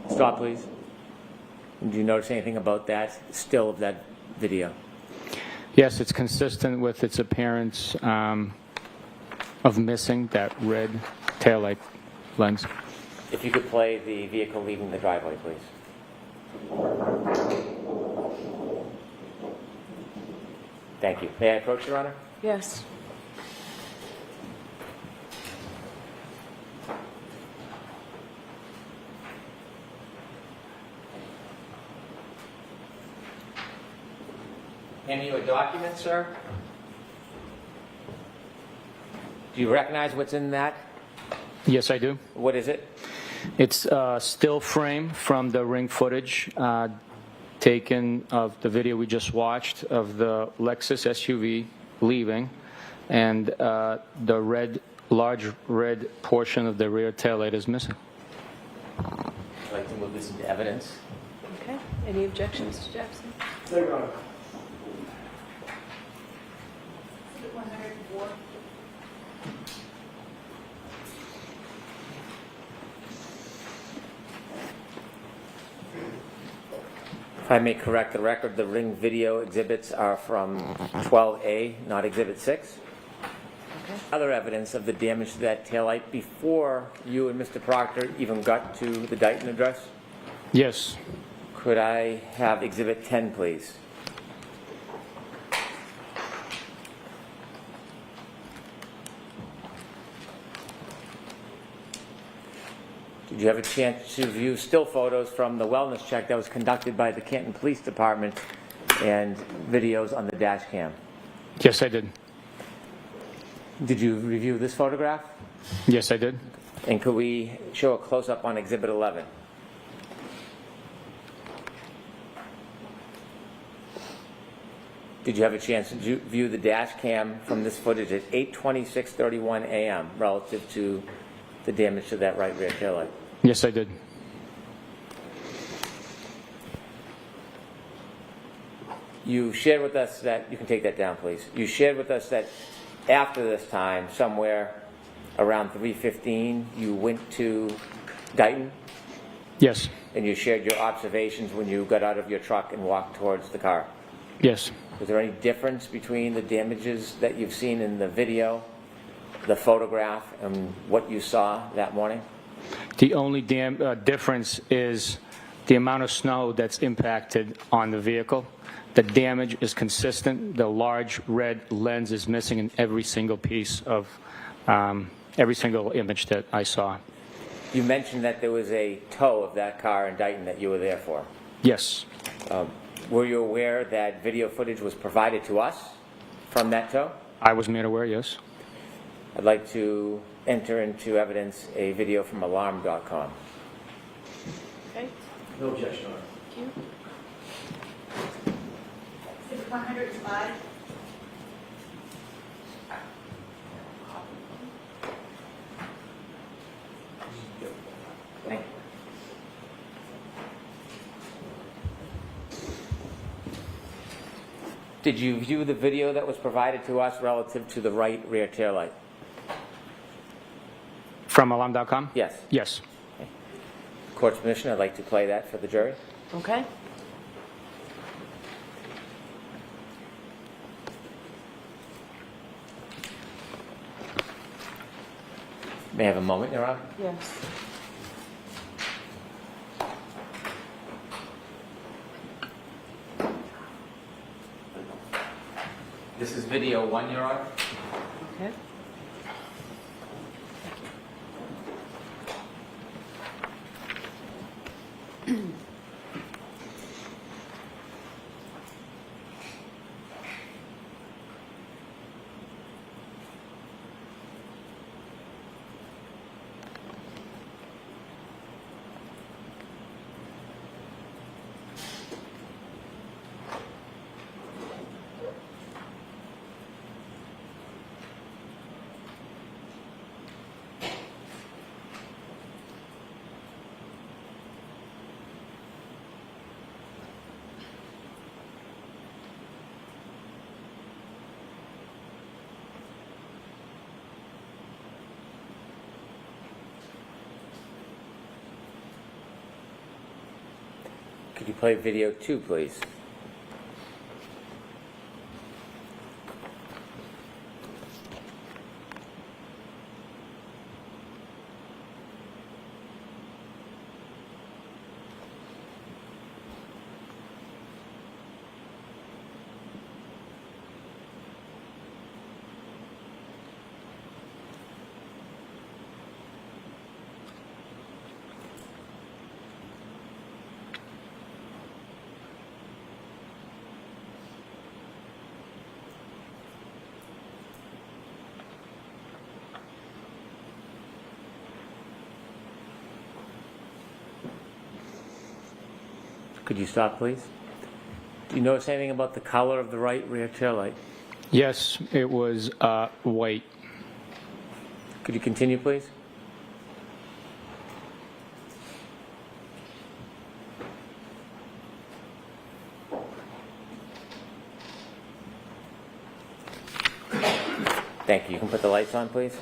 Stop, please. And do you notice anything about that still of that video? Yes, it's consistent with its appearance of missing that red taillight lens. If you could play the vehicle leaving the driveway, please. Thank you. May I approach, Your Honor? Yes. Hand you a document, sir. Do you recognize what's in that? Yes, I do. What is it? It's a still frame from the ring footage taken of the video we just watched of the Lexus SUV leaving, and the large red portion of the rear taillight is missing. I'd like to move this into evidence. Okay. Any objections to Jackson? No, Your Honor. If I may correct the record, the ring video exhibits are from 12A, not Exhibit 6. Okay. Other evidence of the damage to that taillight before you and Mr. Proctor even got to the Dighton address? Yes. Could I have Exhibit 10, please? Did you have a chance to view still photos from the wellness check that was conducted by the Canton Police Department and videos on the dash cam? Yes, I did. Did you review this photograph? Yes, I did. And could we show a close-up on Exhibit 11? Did you have a chance to view the dash cam from this footage at 8:26:31 a.m. relative to the damage to that right rear taillight? Yes, I did. You shared with us that, you can take that down, please. You shared with us that after this time, somewhere around 3:15, you went to Dighton, Yes. and you shared your observations when you got out of your truck and walked towards the car. Yes. Was there any difference between the damages that you've seen in the video, the photograph, and what you saw that morning? The only difference is the amount of snow that's impacted on the vehicle. The damage is consistent. The large red lens is missing in every single piece of every single image that I saw. You mentioned that there was a tow of that car in Dighton that you were there for. Yes. Were you aware that video footage was provided to us from that tow? I was made aware, yes. I'd like to enter into evidence a video from alarm.com. Okay. No objection, Your Honor. Thank you. 105. Thank you. Did you view the video that was provided to us relative to the right rear taillight? From alarm.com? Yes. Yes. Court's permission, I'd like to play that for the jury. Okay. May I have a moment, Your Honor? Yes. This is video 1, Your Honor. Okay. Could you play video 2, please? Could you stop, please? Do you notice anything about the color of the right rear tail light? Yes, it was white. Could you continue, please? Thank you. You can put the lights on, please.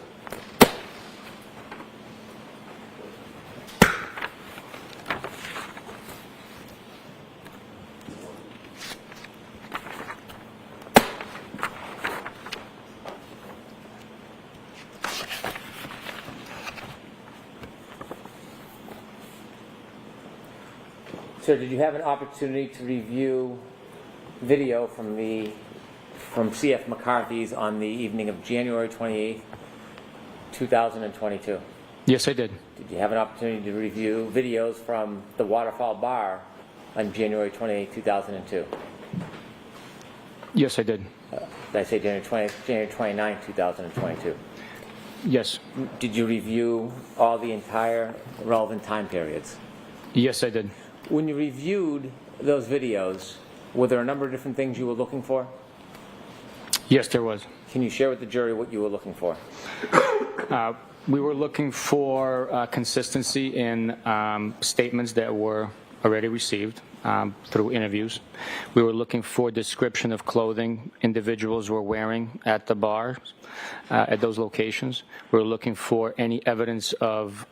Sir, did you have an opportunity to review video from C.F. McCarthy's on the evening of January 28th, 2022? Yes, I did. Did you have an opportunity to review videos from the Waterfall Bar on January 28th, 2002? Yes, I did. Did I say January 29th, 2022? Yes. Did you review all the entire relevant time periods? Yes, I did. When you reviewed those videos, were there a number of different things you were looking for? Yes, there was. Can you share with the jury what you were looking for? We were looking for consistency in statements that were already received through interviews. We were looking for description of clothing individuals were wearing at the bars, at those locations. We were looking for any evidence of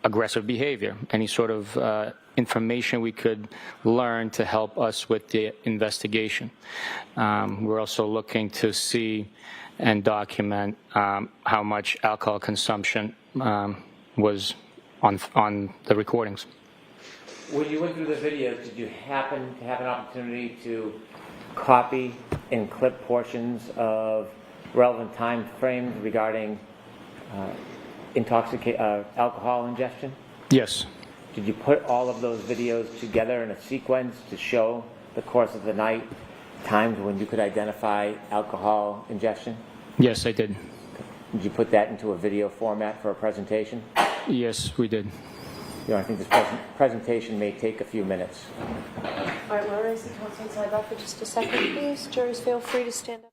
aggressive behavior, any sort of information we could learn to help us with the investigation. We're also looking to see and document how much alcohol consumption was on the recordings. When you went through the videos, did you happen to have an opportunity to copy and clip portions of relevant time frames regarding alcohol ingestion? Yes. Did you put all of those videos together in a sequence to show the course of the night, times when you could identify alcohol ingestion? Yes, I did. Did you put that into a video format for a presentation? Yes, we did. I think this presentation may take a few minutes. All right, we'll raise the counsel sidebar for just a second, please. Jurors, feel free to stand up.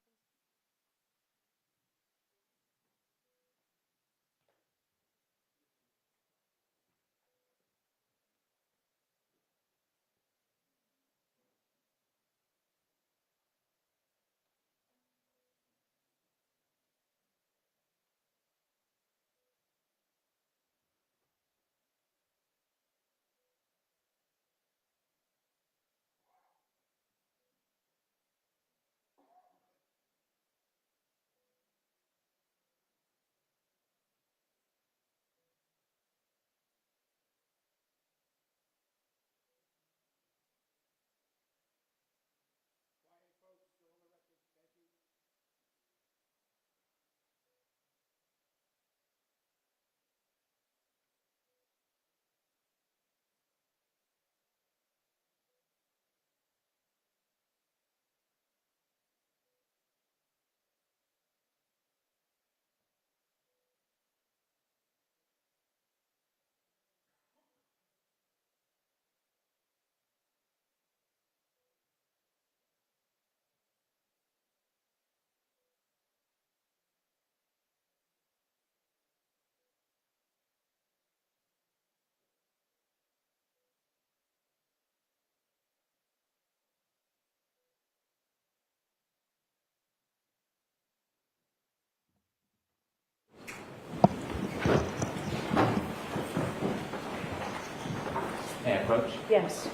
May I approach? Yes.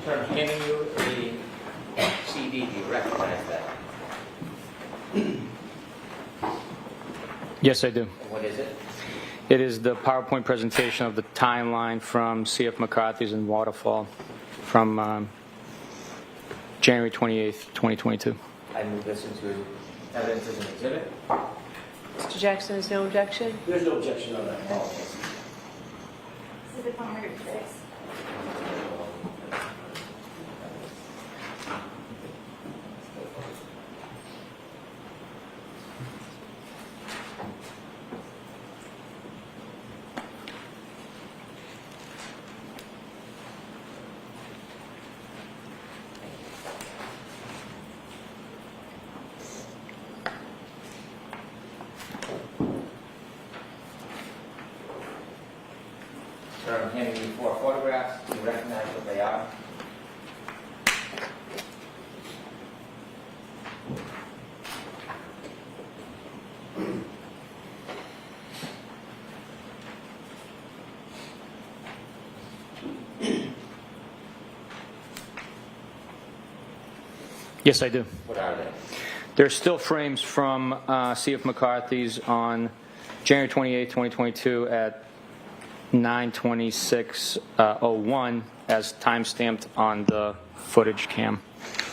Sir, I'm handing you a CD. Do you recognize that? Yes, I do. And what is it? It is the PowerPoint presentation of the timeline from C.F. McCarthy's in Waterfall from January 28th, 2022. I move this into evidence as an exhibit. Mr. Jackson, is no objection? There's no objection on that. Exhibit 106. Sir, I'm handing you 4 photographs. Do you recognize what they are? Yes, I do. What are they? There's still frames from C.F. McCarthy's on January 28, 2022 at 9:26:01 as timestamped on the footage cam.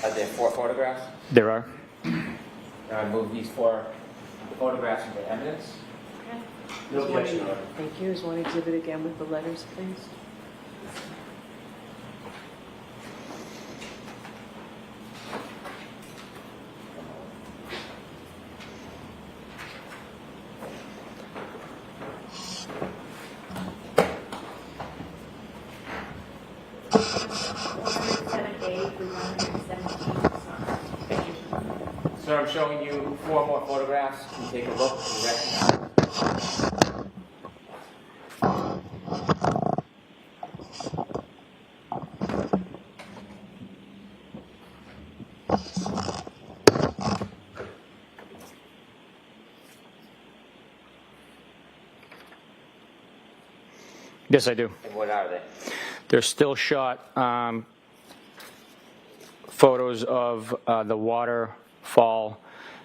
Are there 4 photographs? There are. Now I move these 4 photographs into evidence. No objection, Your Honor. Thank you. Is one exhibit again with the letters, please? Sir, I'm showing you 4 more photographs. Can you take a look and recognize? Yes, I do. And what are they? They're still shot photos of the waterfall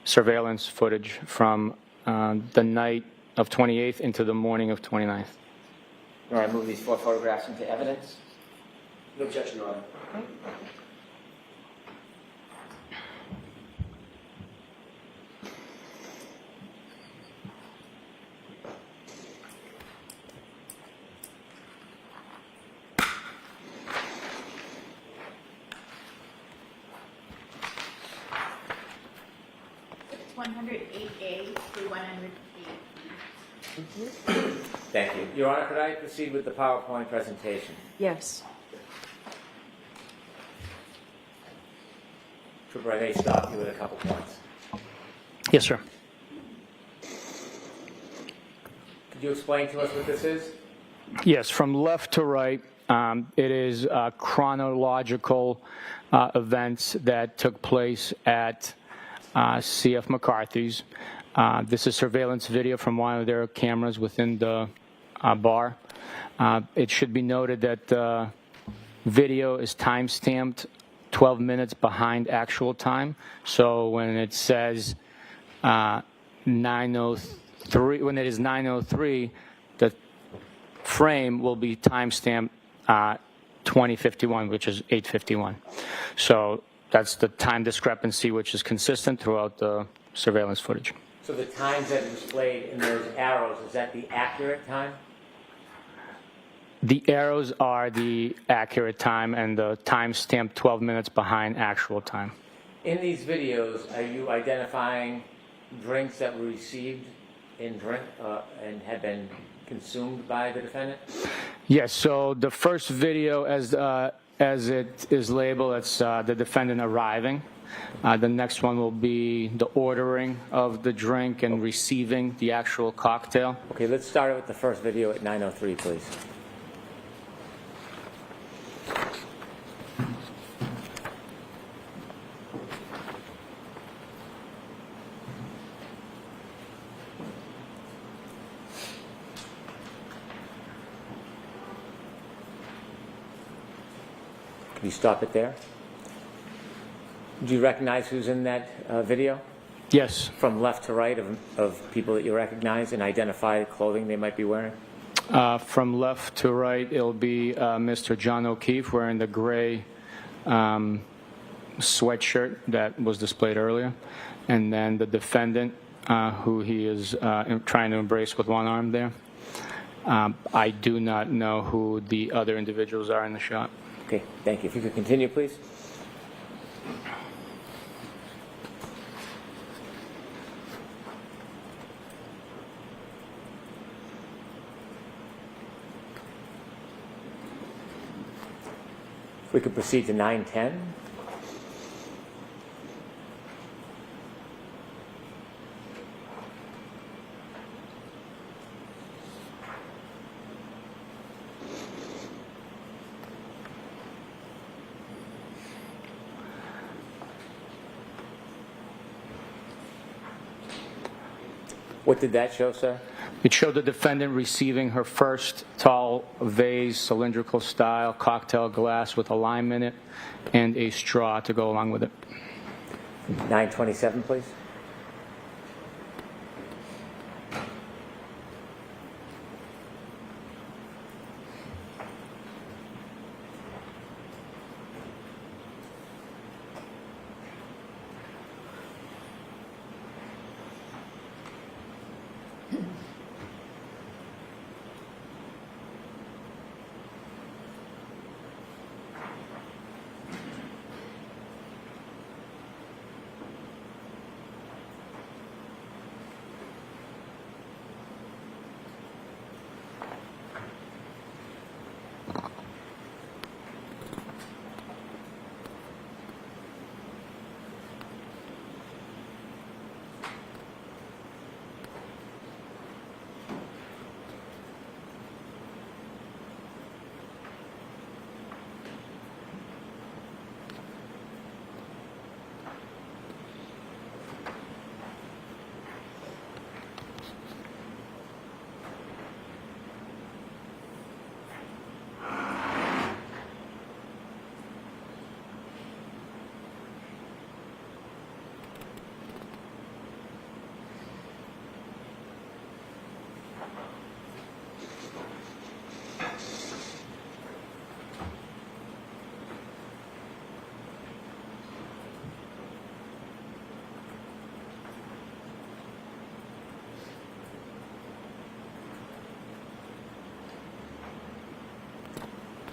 surveillance footage from the night of 28th into the morning of 29th. All right, move these 4 photographs into evidence. No objection, Your Honor. It's 108A through 108B. Thank you. Your Honor, could I proceed with the PowerPoint presentation? Yes. Trooper, I may stop you with a couple points. Yes, sir. Could you explain to us what this is? Yes, from left to right, it is chronological events that took place at C.F. McCarthy's. This is surveillance video from one of their cameras within the bar. It should be noted that the video is time-stamped 12 minutes behind actual time. So when it says 9:03, when it is 9:03, the frame will be timestamped 2051, which is 8:51. So that's the time discrepancy, which is consistent throughout the surveillance footage. So the times that are displayed in those arrows, is that the accurate time? The arrows are the accurate time, and the time stamped 12 minutes behind actual time. In these videos, are you identifying drinks that were received in drink and had been consumed by the defendant? Yes, so the first video, as it is labeled, it's the defendant arriving. The next one will be the ordering of the drink and receiving the actual cocktail. Okay, let's start with the first video at 9:03, please. Can you stop it there? Do you recognize who's in that video? Yes. From left to right of people that you recognize and identify clothing they might be wearing? From left to right, it'll be Mr. John O'Keefe wearing the gray sweatshirt that was displayed earlier. And then the defendant, who he is trying to embrace with one arm there. I do not know who the other individuals are in the shot. Okay, thank you. If you could continue, please. We could proceed to 9:10. What did that show, sir? It showed the defendant receiving her first tall vase, cylindrical style, cocktail glass with a lime in it, and a straw to go along with it. 927, please.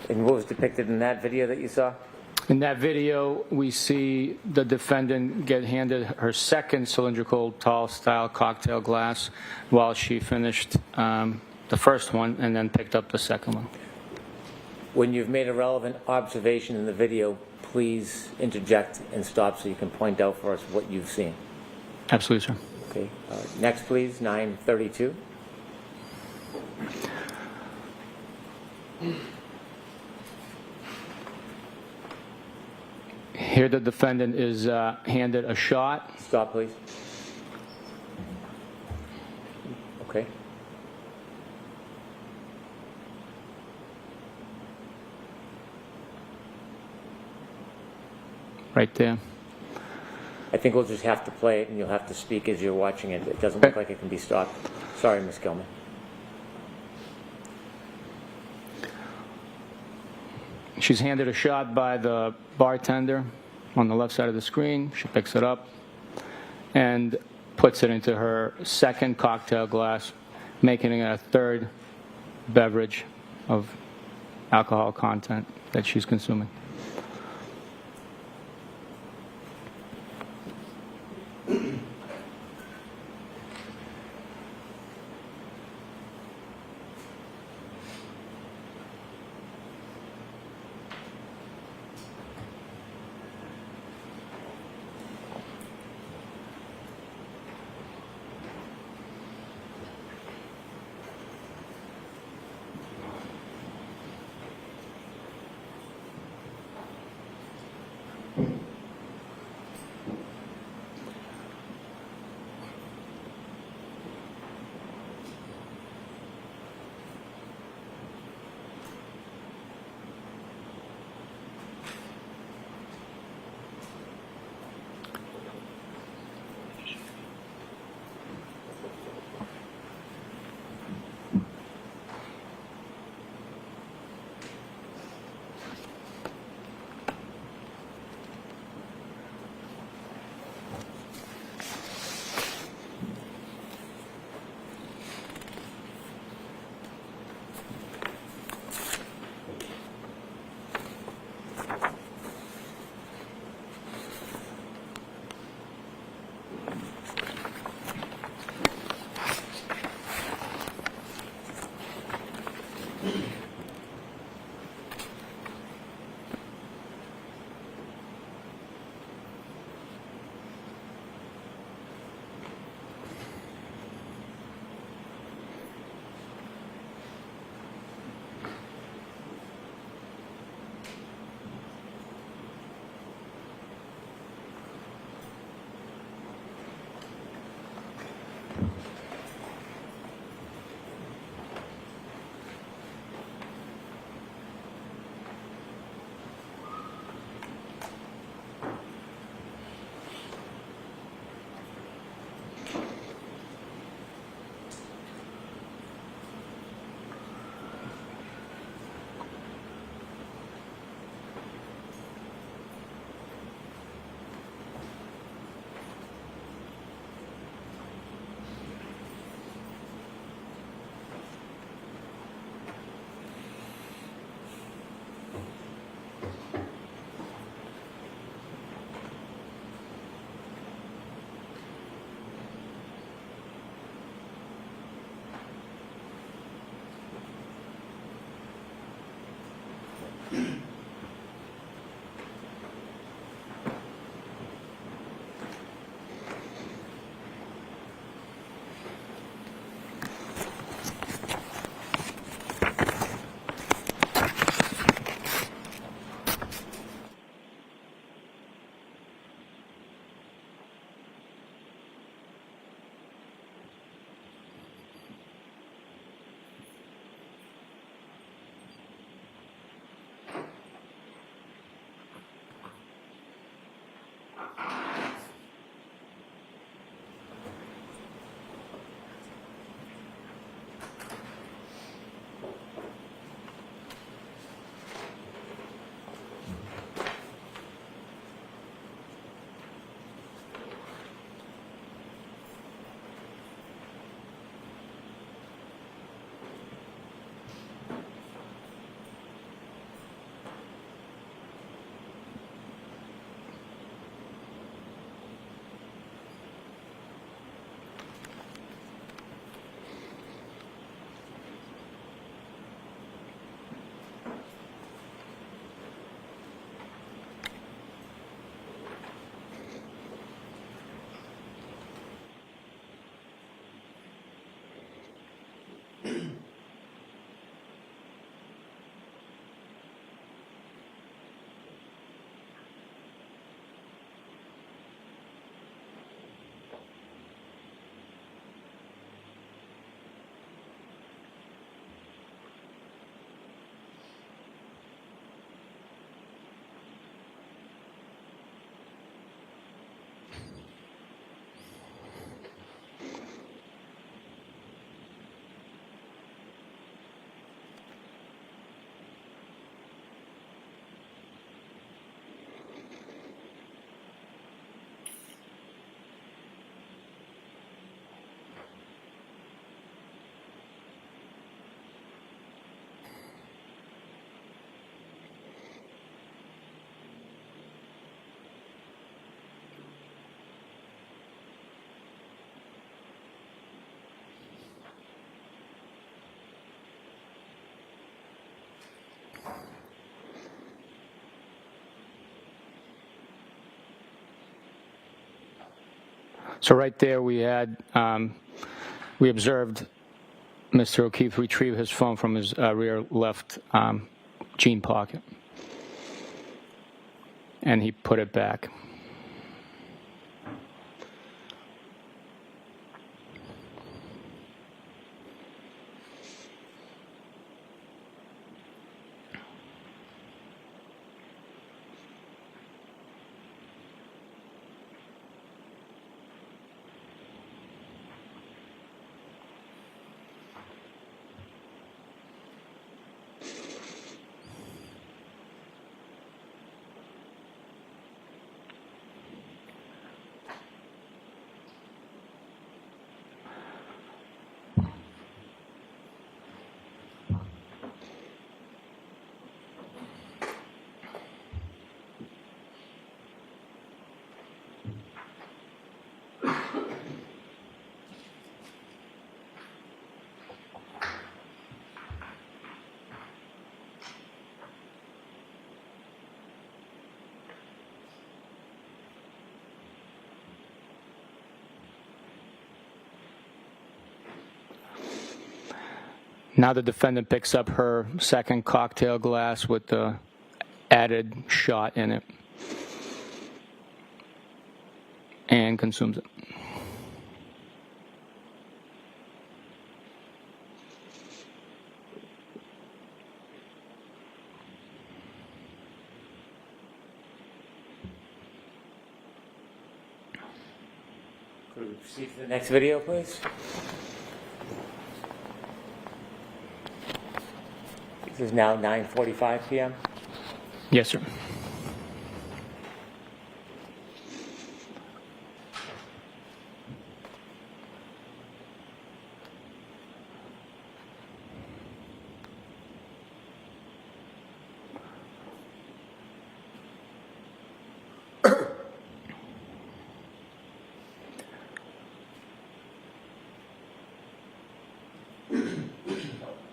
And what was depicted in that video that you saw? In that video, we see the defendant get handed her second cylindrical tall style cocktail glass while she finished the first one and then picked up the second one. When you've made a relevant observation in the video, please interject and stop so you can point out for us what you've seen. Absolutely, sir. Okay. Next, please, 932. Here the defendant is handed a shot. Stop, please. Okay. Right there. I think we'll just have to play it, and you'll have to speak as you're watching it. It doesn't look like it can be stopped. Sorry, Ms. Gilman. She's handed a shot by the bartender on the left side of the screen. She picks it up and puts it into her second cocktail glass, making it a third beverage of alcohol content that she's consuming. So right there we had, we observed Mr. O'Keefe retrieve his phone from his rear left jean pocket. And he put it back. Now the defendant picks up her second cocktail glass with the added shot in it and consumes it. Could we proceed to the next video, please? This is now 9:45 p.m. Yes, sir.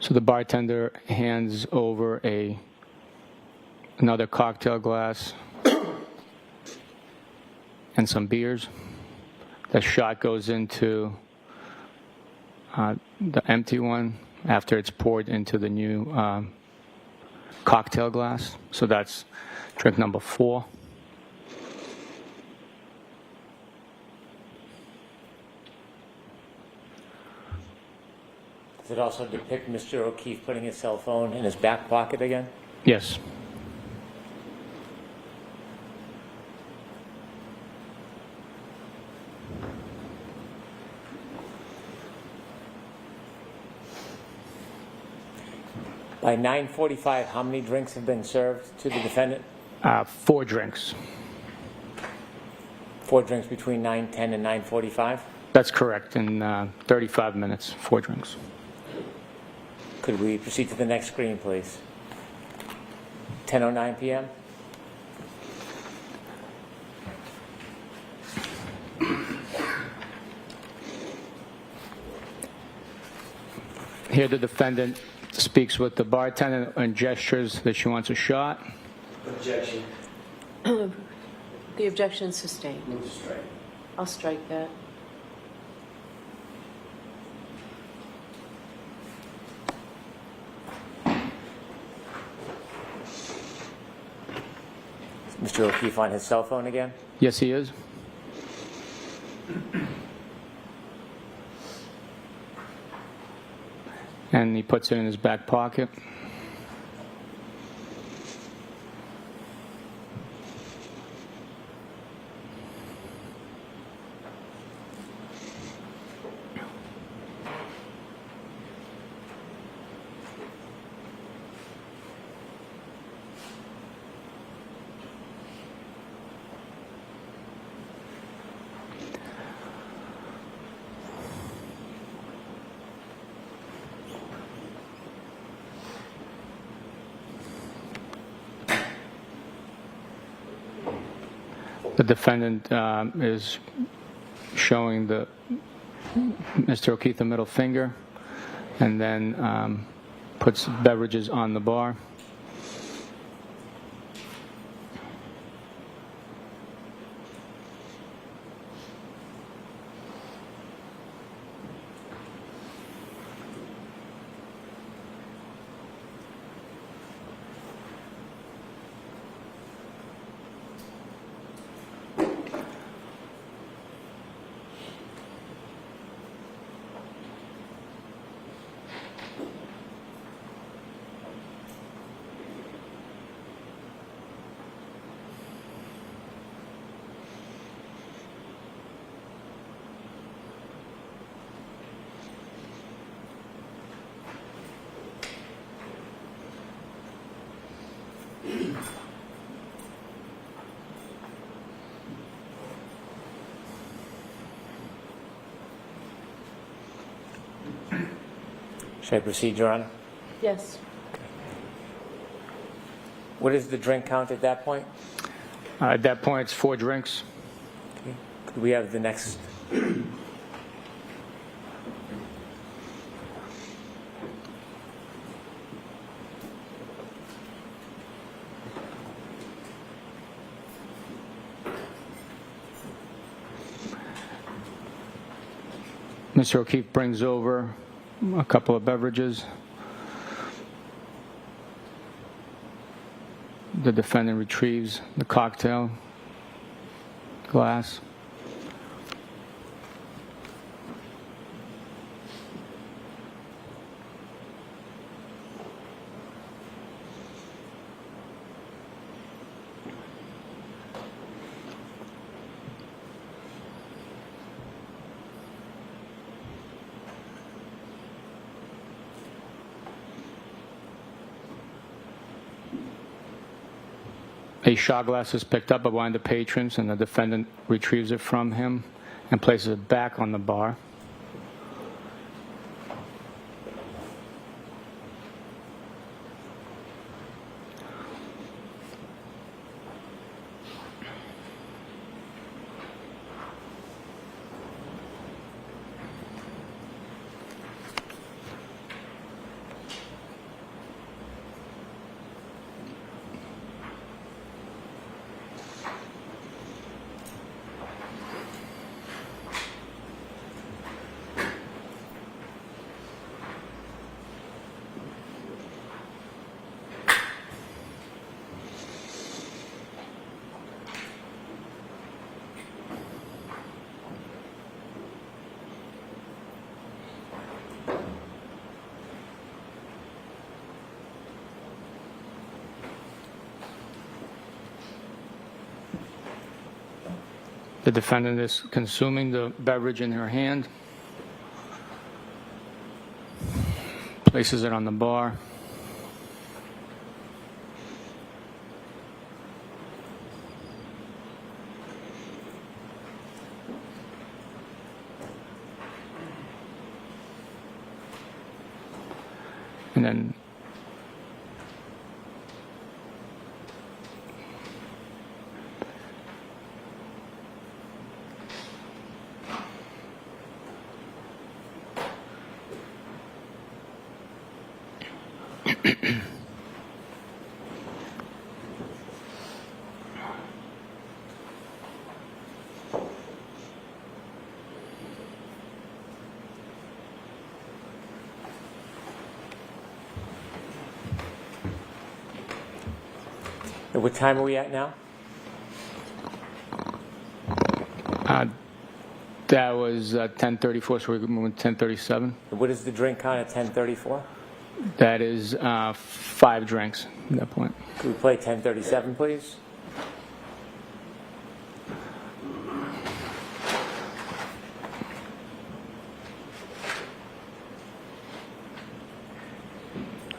So the bartender hands over a another cocktail glass, and some beers. The shot goes into the empty one after it's poured into the new cocktail glass. So that's drink number 4. Does it also depict Mr. O'Keefe putting his cell phone in his back pocket again? Yes. By 9:45, how many drinks have been served to the defendant? 4 drinks. 4 drinks between 9:10 and 9:45? That's correct. In 35 minutes, 4 drinks. Could we proceed to the next screen, please? 10:09 p.m. Here the defendant speaks with the bartender and gestures that she wants a shot. Objection. The objection is sustained. Move to strike. I'll strike that. Mr. O'Keefe on his cell phone again? Yes, he is. And he puts it in his back pocket. The defendant is showing Mr. O'Keefe the middle finger, and then puts beverages on the bar. Should I proceed, Your Honor? Yes. What is the drink count at that point? At that point, it's 4 drinks. Okay. Could we have the next? Mr. O'Keefe brings over a couple of beverages. The defendant retrieves the cocktail glass. A shot glass is picked up by one of the patrons, and the defendant retrieves it from him and places it back on the bar. The defendant is consuming the beverage in her hand, places it on the bar. And then What time are we at now? that was 10:34, so we're moving to 10:37. What is the drink count at 10:34? That is 5 drinks at that point. Could we play 10:37, please?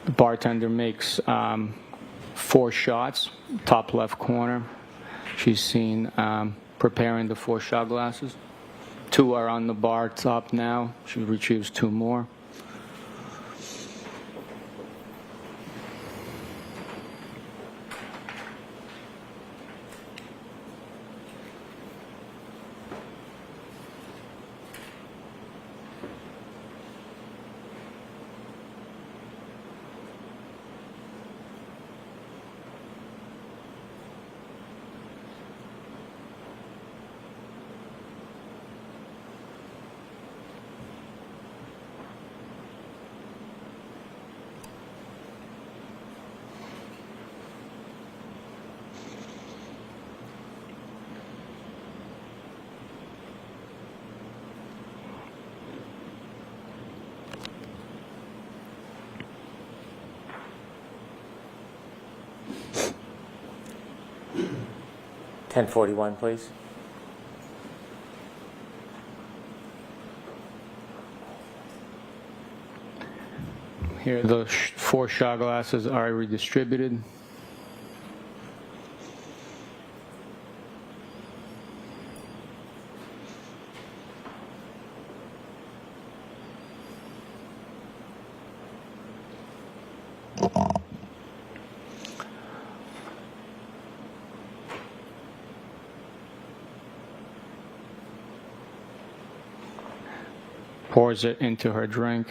The bartender makes 4 shots, top left corner. She's seen preparing the 4 shot glasses. 2 are on the bar top now. She retrieves 2 more. $10.41, please. Here, the 4 shot glasses are redistributed. Pours it into her drink.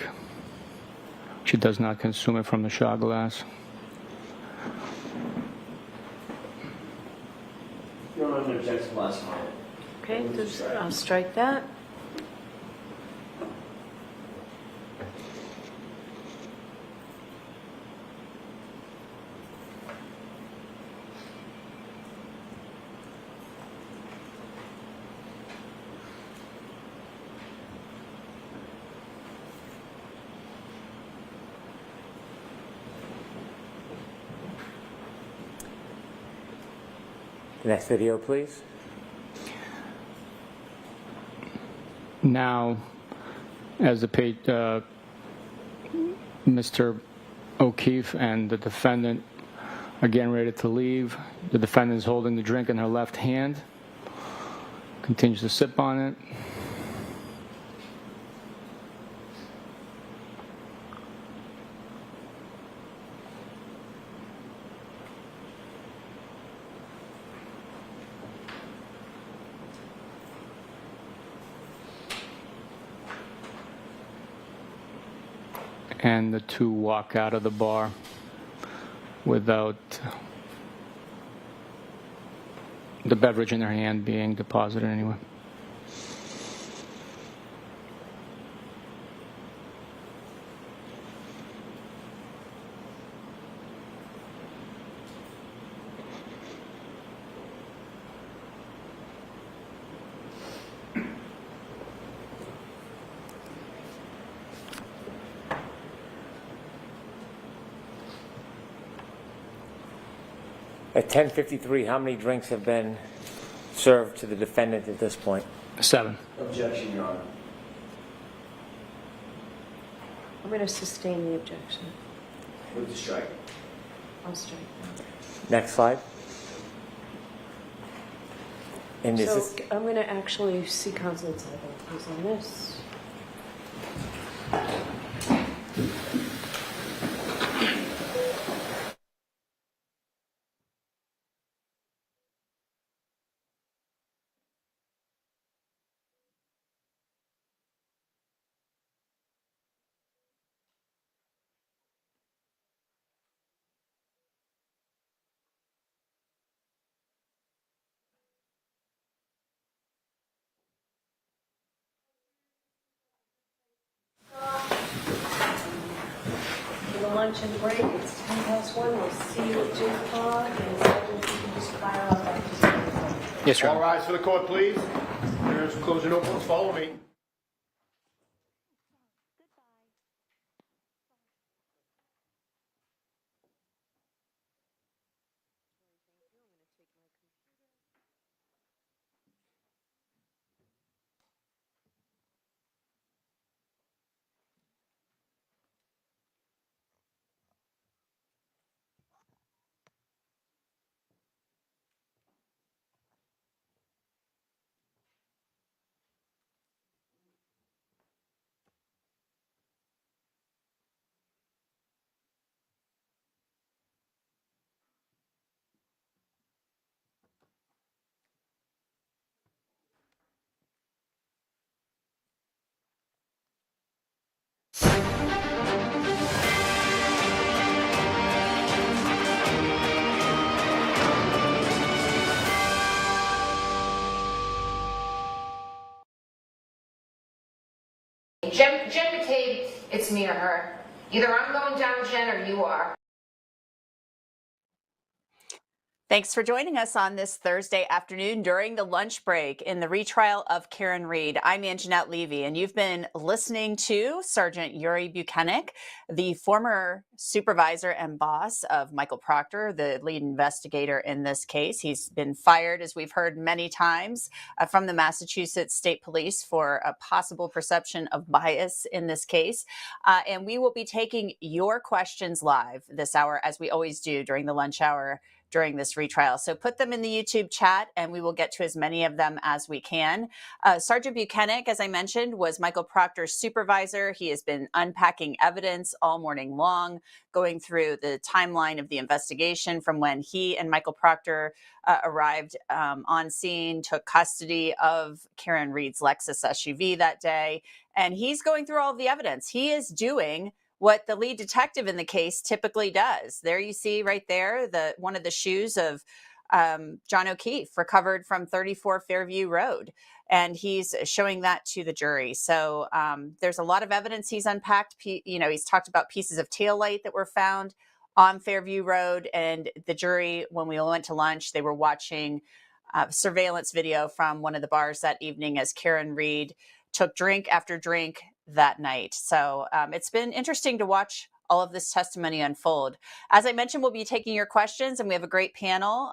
She does not consume it from the shot glass. Your Honor, no objection to the last comment. Okay, I'll strike that. The next video, please. Now, as the Mr. O'Keefe and the defendant are getting ready to leave, the defendant is holding the drink in her left hand, continues to sip on it. And the 2 walk out of the bar without the beverage in their hand being deposited anywhere. At 10:53, how many drinks have been served to the defendant at this point? 7. Objection, Your Honor. I'm going to sustain the objection. Move to strike. I'll strike that. Next slide. And is So this, I'm going to actually see counsel inside who's on this. For the lunch and break, it's 1:10. We'll see you at 2 o'clock, and Sergeant, you can just fire out that. Yes, Your All Honor. rise for the court, please. There's closing openings. Follow me. Jen McCabe, it's me or her. Either I'm going down, Jen, or you are. Thanks for joining us on this Thursday afternoon during the lunch break in the retrial of Karen Reed. I'm Anjanette Levy, and you've been listening to Sergeant Yuri Buchanan, the former supervisor and boss of Michael Proctor, the lead investigator in this case. He's been fired, as we've heard many times, from the Massachusetts State Police for a possible perception of bias in this case. And we will be taking your questions live this hour, as we always do during the lunch hour during this retrial. So put them in the YouTube chat and we will get to as many of them as we can. Sergeant Buchanan, as I mentioned, was Michael Proctor's supervisor. He has been unpacking evidence all morning long, going through the timeline of the investigation from when he and Michael Proctor arrived on scene, took custody of Karen Reed's Lexus SUV that day. And he's going through all of the evidence. He is doing what the lead detective in the case typically does. There you see right there, one of the shoes of John O'Keefe recovered from 34 Fairview Road. And he's showing that to the jury. So there's a lot of evidence he's unpacked. He's talked about pieces of taillight that were found on Fairview Road. And the jury, when we went to lunch, they were watching surveillance video from one of the bars that evening as Karen Reed took drink after drink that night. So it's been interesting to watch all of this testimony unfold. As I mentioned, we'll be taking your questions, and we have a great panel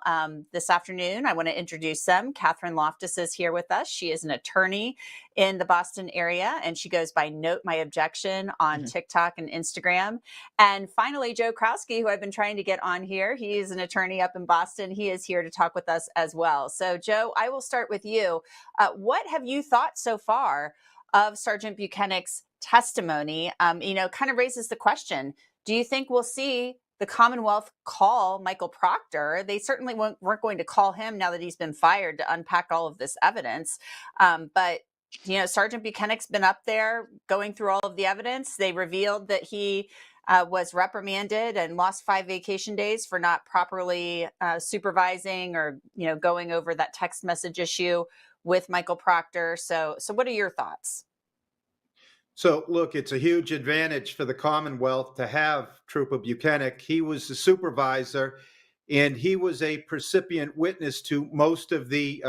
this afternoon. I want to introduce them. Catherine Loftus is here with us. She is an attorney in the Boston area, and she goes by Note My Objection on TikTok and Instagram. And finally, Joe Krowski, who I've been trying to get on here. He is an attorney up in Boston. He is here to talk with us as well. So, Joe, I will start with you. What have you thought so far of Sergeant Buchanan's testimony? Kind of raises the question, do you think we'll see the Commonwealth call Michael Proctor? They certainly weren't going to call him now that he's been fired to unpack all of this evidence. But Sergeant Buchanan's been up there going through all of the evidence. They revealed that he was reprimanded and lost 5 vacation days for not properly supervising or, going over that text message issue with Michael Proctor. So what are your thoughts? So, look, it's a huge advantage for the Commonwealth to have Trooper Buchanan. He was the supervisor, and he was a precipient witness to most of the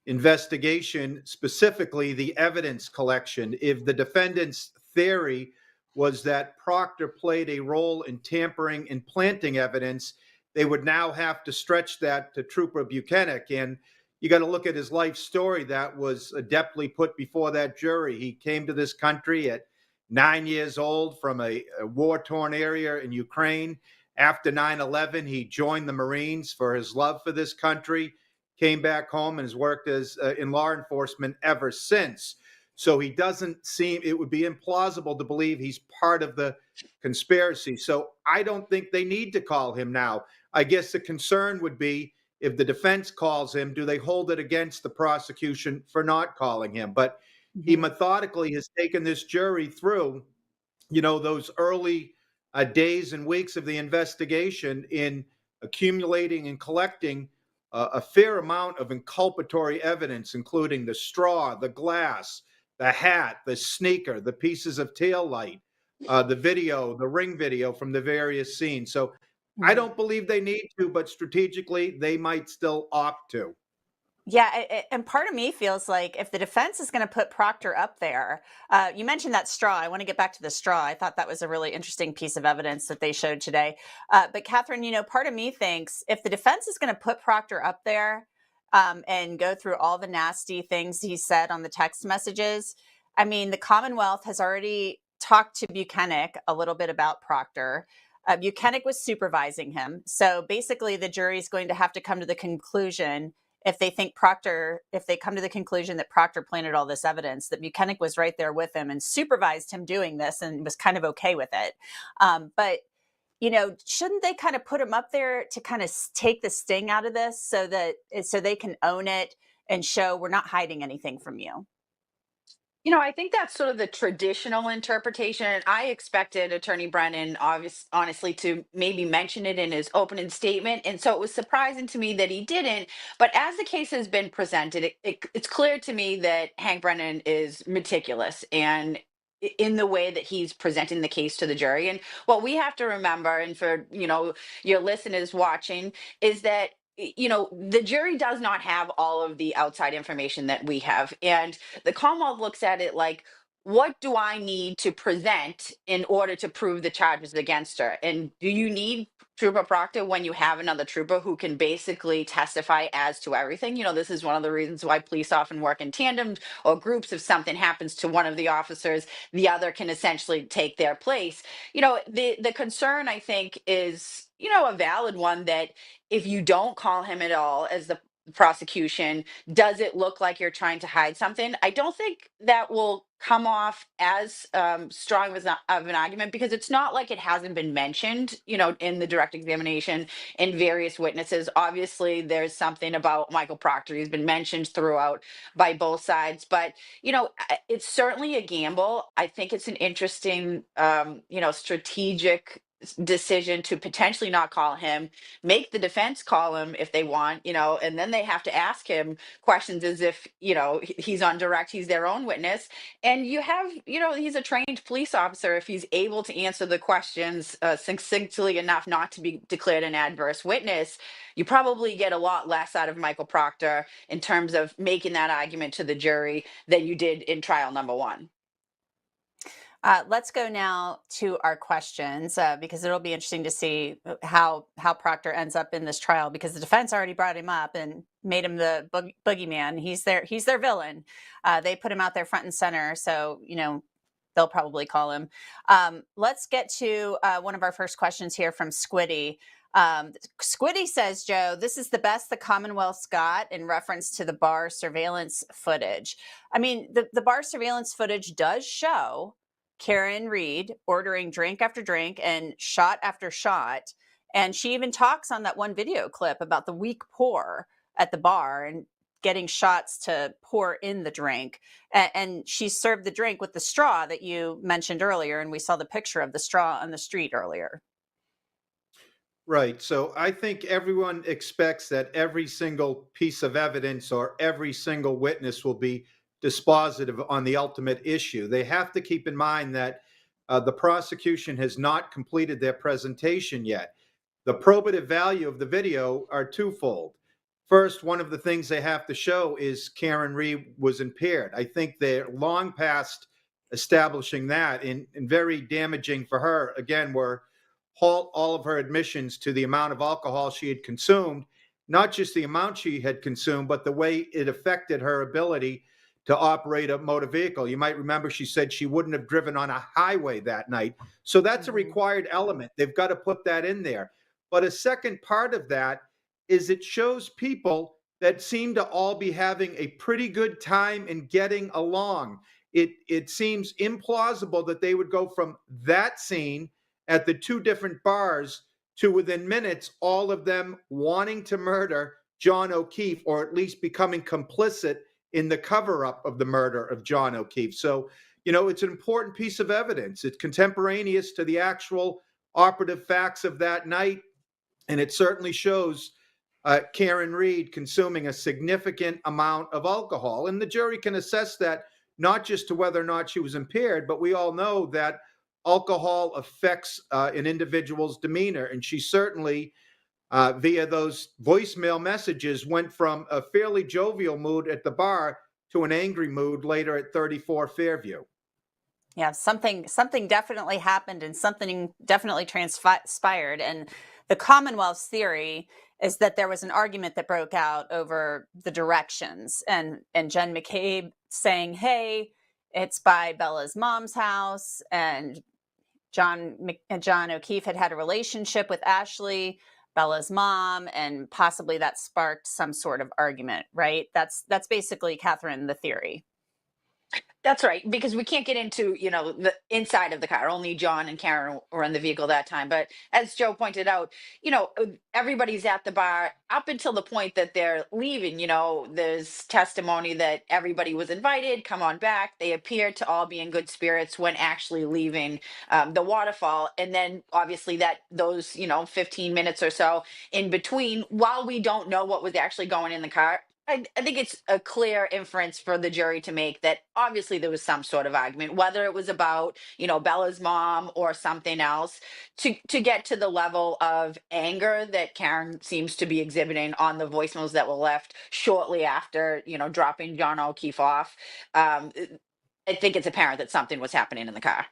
investigation, specifically the evidence collection. If the defendant's theory was that Proctor played a role in tampering and planting evidence, they would now have to stretch that to Trooper Buchanan. And you got to look at his life story that was adeptly put before that jury. He came to this country at 9 years old from a war-torn area in Ukraine. After 9/11, he joined the Marines for his love for this country, came back home and has worked as in law enforcement ever since. So he doesn't seem, it would be implausible to believe he's part of the conspiracy. So I don't think they need to call him now. I guess the concern would be if the defense calls him, do they hold it against the prosecution for not calling him? But he methodically has taken this jury through, those early days and weeks of the investigation in accumulating and collecting a fair amount of inculpatory evidence, including the straw, the glass, the hat, the sneaker, the pieces of tail light, the video, the ring video from the various scenes. So I don't believe they need to, but strategically they might still opt to. Yeah, and part of me feels like if the defense is going to put Proctor up there, you mentioned that straw. I want to get back to the straw. I thought that was a really interesting piece of evidence that they showed today. But Catherine, part of me thinks if the defense is going to put Proctor up there and go through all the nasty things he said on the text messages, I mean, the Commonwealth has already talked to Buchanan a little bit about Proctor. Buchanan was supervising him. So basically, the jury is going to have to come to the conclusion if they come to the conclusion that Proctor planted all this evidence, that Buchanan was right there with him and supervised him doing this and was kind of okay with it. But shouldn't they kind of put him up there to kind of take the sting out of this so they can own it and show we're not hiding anything from you? I think that's sort of the traditional interpretation. I expected Attorney Brennan, honestly, to maybe mention it in his opening statement. And so it was surprising to me that he didn't. But as the case has been presented, it's clear to me that Hank Brennan is meticulous and in the way that he's presenting the case to the jury. And what we have to remember, and for, your listeners watching, is that the jury does not have all of the outside information that we have. And the Commonwealth looks at it like, what do I need to present in order to prove the charges against her? And do you need Trooper Proctor when you have another trooper who can basically testify as to everything? This is one of the reasons why police often work in tandem or groups. If something happens to one of the officers, the other can essentially take their place. The concern, I think, is, a valid one, that if you don't call him at all as the prosecution, does it look like you're trying to hide something? I don't think that will come off as strong of an argument, because it's not like it hasn't been mentioned, in the direct examination in various witnesses. Obviously, there's something about Michael Proctor. He's been mentioned throughout by both sides, but it's certainly a gamble. I think it's an interesting, strategic decision to potentially not call him, make the defense call him if they want, and then they have to ask him questions as if, he's on direct, he's their own witness. And you have, he's a trained police officer. If he's able to answer the questions succinctly enough not to be declared an adverse witness, you probably get a lot less out of Michael Proctor in terms of making that argument to the jury than you did in trial number one. Let's go now to our questions because it'll be interesting to see how Proctor ends up in this trial, because the defense already brought him up and made him the boogeyman. He's their villain. They put him out there front and center, so they'll probably call him. Let's get to one of our first questions here from Squiddy. Squiddy says, Joe, this is the best the Commonwealth's got in reference to the bar surveillance footage. I mean, the bar surveillance footage does show Karen Reed ordering drink after drink and shot after shot. And she even talks on that one video clip about the weak pour at the bar and getting shots to pour in the drink. And she served the drink with the straw that you mentioned earlier. And we saw the picture of the straw on the street earlier. Right. So I think everyone expects that every single piece of evidence or every single witness will be dispositive on the ultimate issue. They have to keep in mind that the prosecution has not completed their presentation yet. The probative value of the video are twofold. First, one of the things they have to show is Karen Reed was impaired. I think they're long past establishing that, and very damaging for her, again, were all of her admissions to the amount of alcohol she had consumed not just the amount she had consumed, but the way it affected her ability to operate a motor vehicle. You might remember she said she wouldn't have driven on a highway that night. So that's a required element. They've got to put that in there. But a second part of that is it shows people that seem to all be having a pretty good time and getting along. It seems implausible that they would go from that scene at the two different bars to within minutes, all of them wanting to murder John O'Keefe, or at least becoming complicit in the cover-up of the murder of John O'Keefe. So, it's an important piece of evidence. It's contemporaneous to the actual operative facts of that night, and it certainly shows Karen Reed consuming a significant amount of alcohol. And the jury can assess that not just to whether or not she was impaired, but we all know that alcohol affects an individual's demeanor. And she certainly, via those voicemail messages, went from a fairly jovial mood at the bar to an angry mood later at 34 Fairview. Yeah, something definitely happened and something definitely transpired. And the Commonwealth's theory is that there was an argument that broke out over the directions, and Jen McCabe saying, "Hey, it's by Bella's mom's house," and John O'Keefe had a relationship with Ashley, Bella's mom, and possibly that sparked some sort of argument, right? That's basically, Catherine, the theory. That's right, because we can't get into, the inside of the car. Only John and Karen were in the vehicle that time. But as Joe pointed out, everybody's at the bar up until the point that they're leaving. There's testimony that everybody was invited, come on back. They appeared to all be in good spirits when actually leaving the waterfall. And then obviously those 15 minutes or so in between, while we don't know what was actually going in the car, I think it's a clear inference for the jury to make that obviously there was some sort of argument, whether it was about, Bella's mom or something else, to get to the level of anger that Karen seems to be exhibiting on the voicemails that were left shortly after, dropping John O'Keefe off. I think it's apparent that something was happening in the car.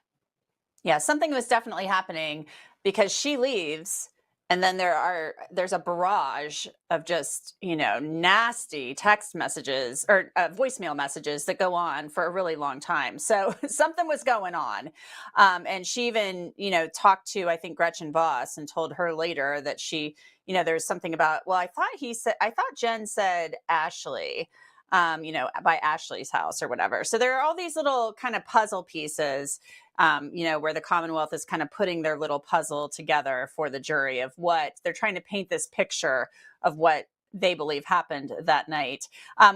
Yeah, something was definitely happening, because she leaves. And then there's a barrage of just, nasty text messages or voicemail messages that go on for a really long time. So something was going on. And she even, talked to, I think, Gretchen Voss, and told her later that she, there's something about, well, I thought Jen said Ashley, by Ashley's house or whatever. So there are all these little kind of puzzle pieces, where the Commonwealth is kind of putting their little puzzle together for the jury of what they're trying to paint, this picture of what they believe happened that night.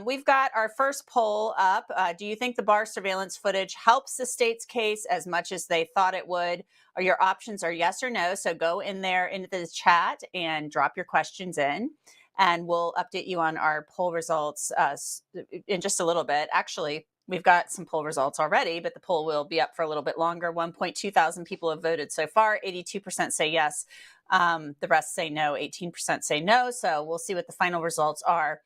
We've got our first poll up. Do you think the bar surveillance footage helps the state's case as much as they thought it would? Or your options are yes or no. So go in there into the chat and drop your questions in, and we'll update you on our poll results in just a little bit. Actually, we've got some poll results already, but the poll will be up for a little bit longer. 1.2 thousand people have voted so far. 82% say yes. The rest say no. 18% say no. So we'll see what the final results are.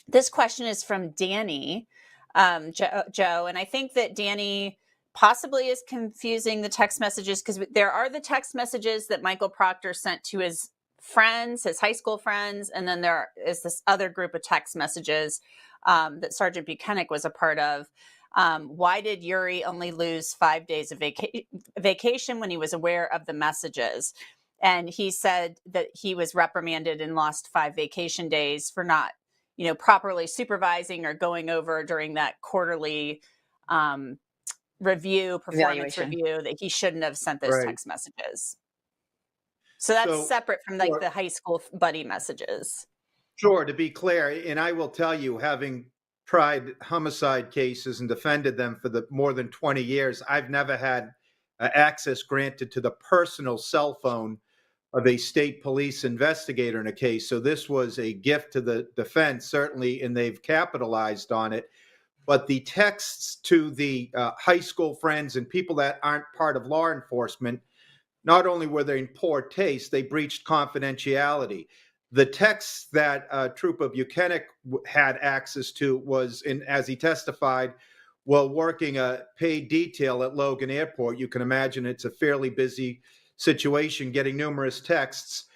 This question is from Danny, Joe. And I think that Danny possibly is confusing the text messages, because there are the text messages that Michael Proctor sent to his friends, his high school friends. And then there is this other group of text messages that Sergeant Buchanan was a part of. Why did Yuri only lose 5 days of vacation when he was aware of the messages? And he said that he was reprimanded and lost 5 vacation days for not, properly supervising or going over during that quarterly performance Evaluation. review, that he shouldn't have sent those text messages. So that's separate from the high school buddy messages. Sure, to be clear, and I will tell you, having tried homicide cases and defended them for more than 20 years, I've never had access granted to the personal cell phone of a state police investigator in a case. So this was a gift to the defense, certainly, and they've capitalized on it. But the texts to the high school friends and people that aren't part of law enforcement, not only were they in poor taste, they breached confidentiality. The texts that Trooper Buchanan had access to was, as he testified, while working a paid detail at Logan Airport. You can imagine it's a fairly busy situation, getting numerous texts.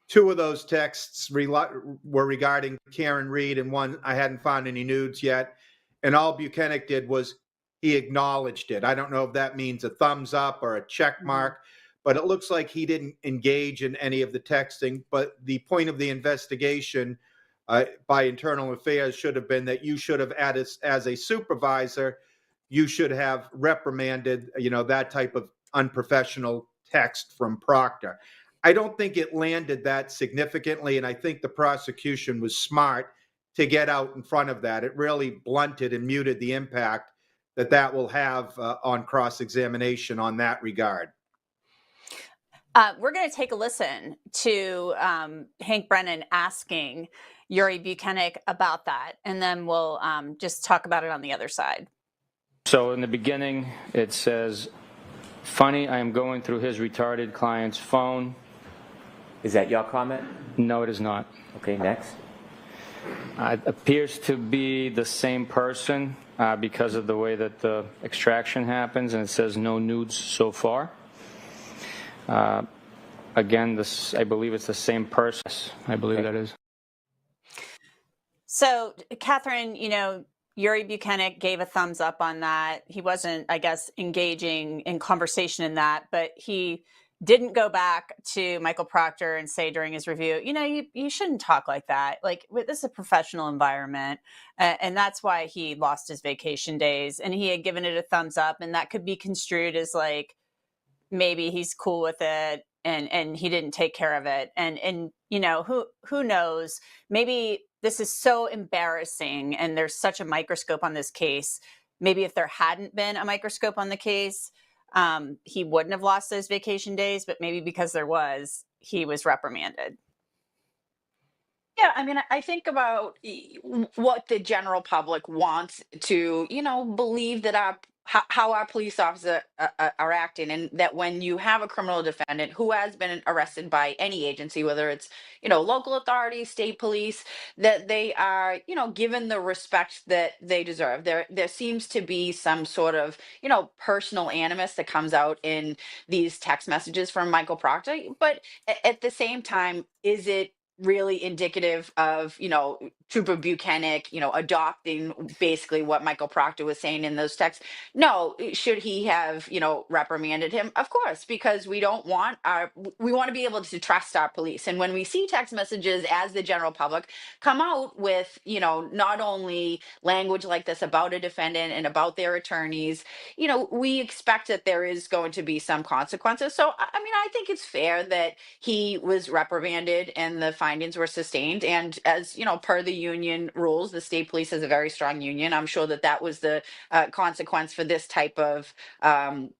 Two of those texts were regarding Karen Reed, and one I hadn't found any nudes yet. And all Buchanan did was he acknowledged it. I don't know if that means a thumbs up or a check mark, but it looks like he didn't engage in any of the texting. But the point of the investigation by Internal Affairs should have been that you should have, as a supervisor, you should have reprimanded, that type of unprofessional text from Proctor. I don't think it landed that significantly, and I think the prosecution was smart to get out in front of that. It really blunted and muted the impact that will have on cross-examination on that regard. We're going to take a listen to Hank Brennan asking Yuri Buchanan about that, and then we'll just talk about it on the other side. So in the beginning, it says, funny, I am going through his retarded client's phone. Is that your comment? No, it is not. Okay, next. It appears to be the same person because of the way that the extraction happens, and it says no nudes so far. Again, I believe it's the same person. I believe that is. So, Catherine, Yuri Buchanan gave a thumbs up on that. He wasn't, I guess, engaging in conversation in that, but he didn't go back to Michael Proctor and say during his review, you shouldn't talk like that. Like, this is a professional environment. And that's why he lost his vacation days. And he had given it a thumbs up. And that could be construed as like, maybe he's cool with it and he didn't take care of it. And who knows? Maybe this is so embarrassing and there's such a microscope on this case. Maybe if there hadn't been a microscope on the case, he wouldn't have lost those vacation days, but maybe because there was, he was reprimanded. Yeah, I mean, I think about what the general public wants to, believe that how our police officers are acting, and that when you have a criminal defendant who has been arrested by any agency, whether it's, local authorities, state police, that they are, given the respect that they deserve. There seems to be some sort of, personal animus that comes out in these text messages from Michael Proctor. But at the same time, is it really indicative of, Trooper Buchanan, adopting basically what Michael Proctor was saying in those texts? No. Should he have, reprimanded him? Of course, because we want to be able to trust our police. And when we see text messages as the general public come out with, not only language like this about a defendant and about their attorneys, we expect that there is going to be some consequences. So, I mean, I think it's fair that he was reprimanded and the findings were sustained. And as per the union rules, the state police has a very strong union. I'm sure that was the consequence for this type of action.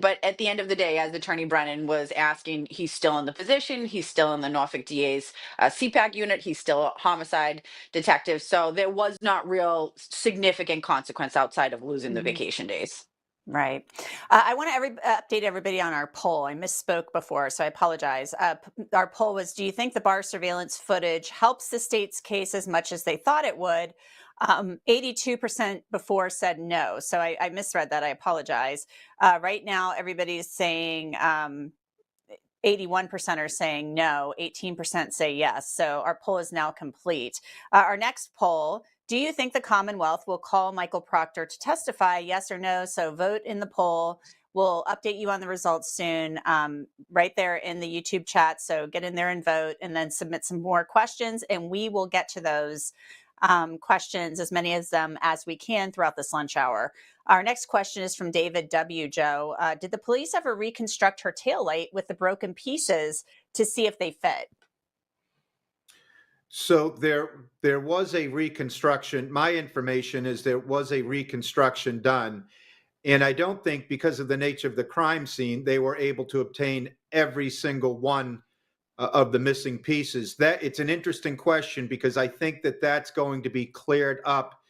But at the end of the day, as Attorney Brennan was asking, he's still in the position. He's still in the Norfolk DA's CPAC unit. He's still a homicide detective. So there was not real significant consequence outside of losing the vacation days. Right. I want to update everybody on our poll. I misspoke before, so I apologize. Our poll was, do you think the bar surveillance footage helps the state's case as much as they thought it would? 82% before said no. So I misread that. I apologize. Right now, everybody's saying 81% are saying no, 18% say yes. So our poll is now complete. Our next poll, do you think the Commonwealth will call Michael Proctor to testify, yes or no? So vote in the poll. We'll update you on the results soon, right there in the YouTube chat. So get in there and vote, and then submit some more questions, and we will get to those questions, as many of them as we can throughout this lunch hour. Our next question is from David W. Joe. Did the police ever reconstruct her taillight with the broken pieces to see if they fit? So there was a reconstruction. My information is there was a reconstruction done. And I don't think, because of the nature of the crime scene, they were able to obtain every single one of the missing pieces. That it's an interesting question, because I think that's going to be cleared up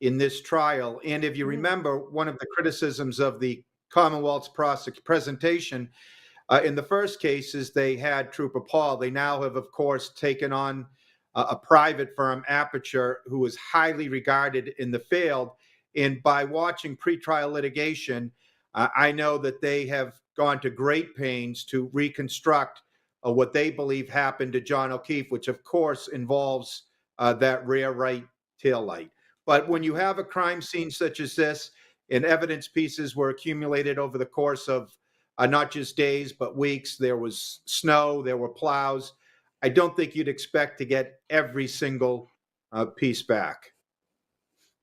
in this trial. And if you remember, one of the criticisms of the Commonwealth's presentation in the first case is they had Trooper Paul. They now have, of course, taken on a private firm, Aperture, who is highly regarded in the field. And by watching pretrial litigation, I know that they have gone to great pains to reconstruct what they believe happened to John O'Keefe, which of course involves that rear right tail light. But when you have a crime scene such as this, and evidence pieces were accumulated over the course of not just days, but weeks, there was snow, there were plows. I don't think you'd expect to get every single piece back.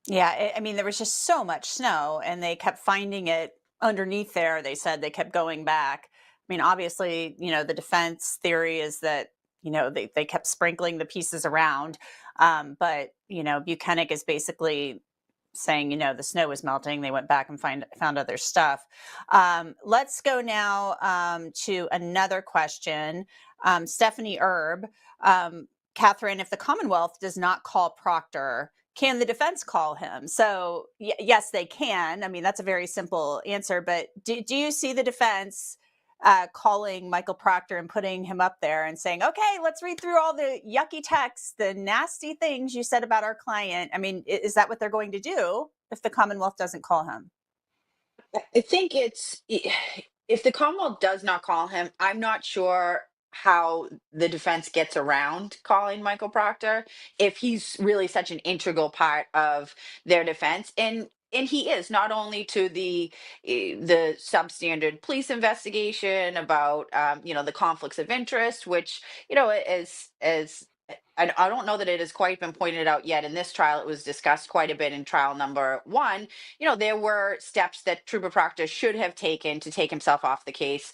Yeah, I mean, there was just so much snow, and they kept finding it underneath there. They said they kept going back. I mean, obviously, the defense theory is that, they kept sprinkling the pieces around. But, Buchanan is basically saying, the snow was melting. They went back and found other stuff. Let's go now to another question. Stephanie Erb, Catherine, if the Commonwealth does not call Proctor, can the defense call him? So yes, they can. I mean, that's a very simple answer. But do you see the defense calling Michael Proctor and putting him up there and saying, okay, let's read through all the yucky texts, the nasty things you said about our client? I mean, is that what they're going to do if the Commonwealth doesn't call him? I think if the Commonwealth does not call him, I'm not sure how the defense gets around calling Michael Proctor if he's really such an integral part of their defense. And he is not only to the substandard police investigation about the conflicts of interest, which as I don't know that it has quite been pointed out yet in this trial. It was discussed quite a bit in trial number one. There were steps that Trooper Proctor should have taken to take himself off the case,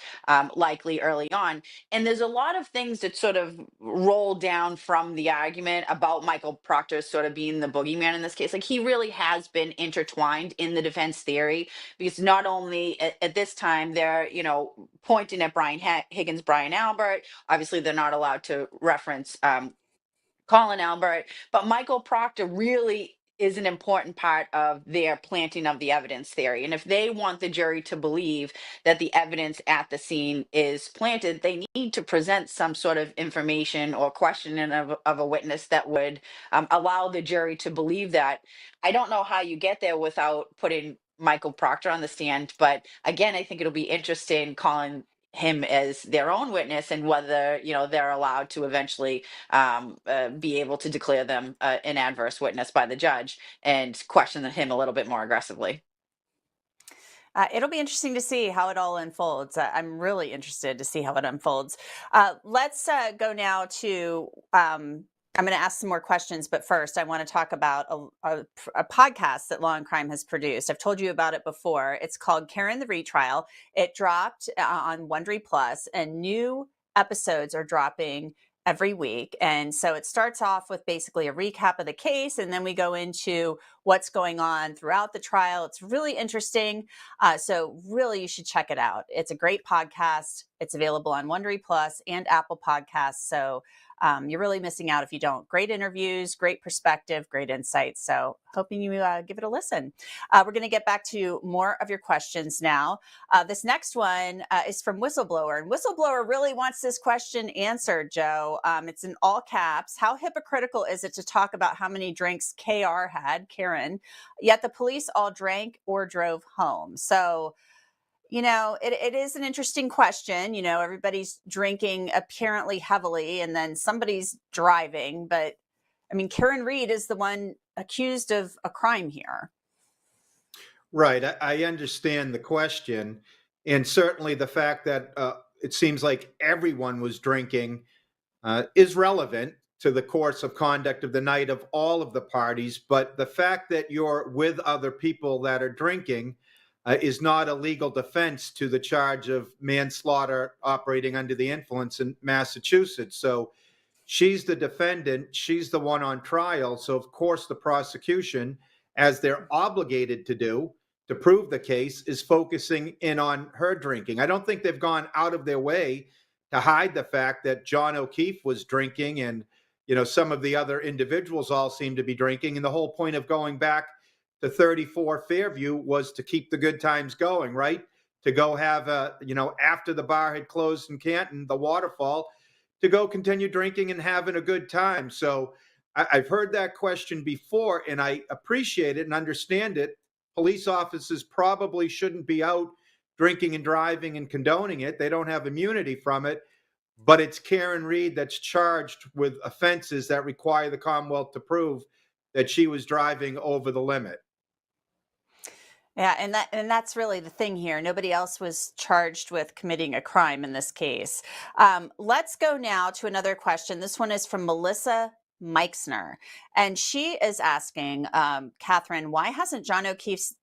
likely early on. And there's a lot of things that sort of roll down from the argument about Michael Proctor sort of being the boogeyman in this case. Like, he really has been intertwined in the defense theory, because not only at this time they're, pointing at Brian Higgins, Brian Albert. Obviously, they're not allowed to reference Colin Albert, but Michael Proctor really is an important part of their planting of the evidence theory. And if they want the jury to believe that the evidence at the scene is planted, they need to present some sort of information or questioning of a witness that would allow the jury to believe that. I don't know how you get there without putting Michael Proctor on the stand, but again, I think it'll be interesting calling him as their own witness, and whether they're allowed to eventually be able to declare them an adverse witness by the judge and question him a little bit more aggressively. It'll be interesting to see how it all unfolds. I'm really interested to see how it unfolds. Let's go now to, I'm going to ask some more questions, but first I want to talk about a podcast that Law&Crime has produced. I've told you about it before. It's called Karen the Retrial. It dropped on Wondery Plus, and new episodes are dropping every week. And so it starts off with basically a recap of the case, and then we go into what's going on throughout the trial. It's really interesting. So really, you should check it out. It's a great podcast. It's available on Wondery Plus and Apple Podcasts. So you're really missing out if you don't. Great interviews, great perspective, great insights. So hoping you give it a listen. We're going to get back to more of your questions now. This next one is from Whistleblower. And Whistleblower really wants this question answered, Joe. It's in all caps. How hypocritical is it to talk about how many drinks KR had, Karen, yet the police all drank or drove home? So, it is an interesting question. Everybody's drinking apparently heavily, and then somebody's driving. But I mean, Karen Reed is the one accused of a crime here. Right. I understand the question. And certainly the fact that it seems like everyone was drinking is relevant to the course of conduct of the night of all of the parties. But the fact that you're with other people that are drinking is not a legal defense to the charge of manslaughter operating under the influence in Massachusetts. So she's the defendant. She's the one on trial. So, of course, the prosecution, as they're obligated to do to prove the case, is focusing in on her drinking. I don't think they've gone out of their way to hide the fact that John O'Keefe was drinking, and some of the other individuals all seem to be drinking. And the whole point of going back to 34 Fairview was to keep the good times going, right? To go have after the bar had closed in Canton, the Waterfall, to go continue drinking and having a good time. So I've heard that question before, and I appreciate it and understand it. Police officers probably shouldn't be out drinking and driving and condoning it. They don't have immunity from it. But it's Karen Reed that's charged with offenses that require the Commonwealth to prove that she was driving over the limit. Yeah, and that's really the thing here. Nobody else was charged with committing a crime in this case. Let's go now to another question. This one is from Melissa Meixner, and she is asking, Catherine, why hasn't John O'Keefe's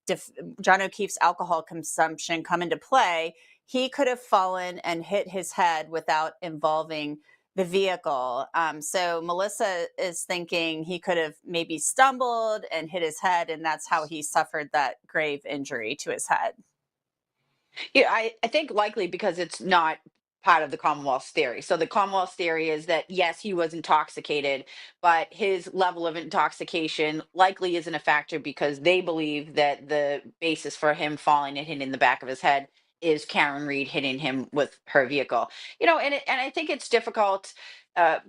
alcohol consumption come into play? He could have fallen and hit his head without involving the vehicle. So Melissa is thinking he could have maybe stumbled and hit his head, and that's how he suffered that grave injury to his head. Yeah, I think likely because it's not part of the Commonwealth's theory. So the Commonwealth's theory is that yes, he was intoxicated, but his level of intoxication likely isn't a factor because they believe that the basis for him falling and hitting the back of his head is Karen Reed hitting him with her vehicle. And I think it's difficult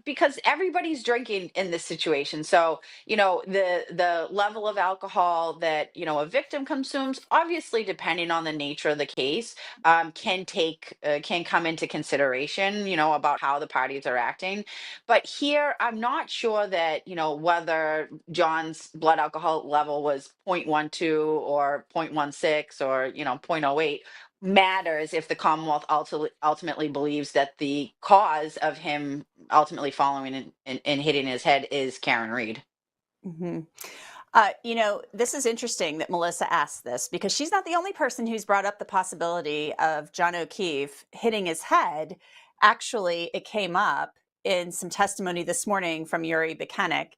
because everybody's drinking in this situation. So the level of alcohol that a victim consumes, obviously depending on the nature of the case, can come into consideration, about how the parties are acting. But here, I'm not sure that whether John's blood alcohol level was 0.12 or 0.16 or 0.08 matters if the Commonwealth ultimately believes that the cause of him ultimately following and hitting his head is Karen Reed. Mm-hmm. This is interesting that Melissa asked this because she's not the only person who's brought up the possibility of John O'Keefe hitting his head. Actually, it came up in some testimony this morning from Yuri Buchanek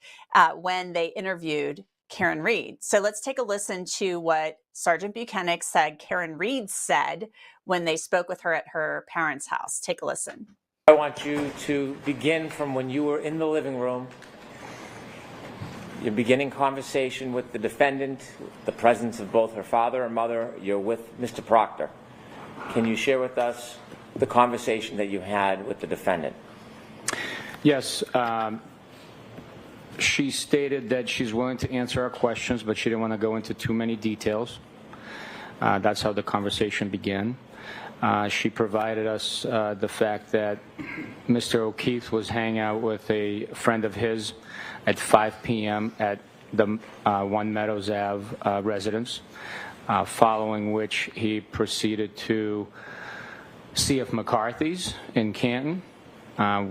when they interviewed Karen Reed. So let's take a listen to what Sergeant Buchanek said Karen Reed said when they spoke with her at her parents' house. Take a listen. I want you to begin from when you were in the living room, your beginning conversation with the defendant, the presence of both her father and mother. You're with Mr. Proctor. Can you share with us the conversation that you had with the defendant? Yes. She stated that she's willing to answer our questions, but she didn't want to go into too many details. That's how the conversation began. She provided us the fact that Mr. O'Keefe was hanging out with a friend of his at 5 p.m. at the One Meadows Ave residence, following which he proceeded to C.F. McCarthy's in Canton,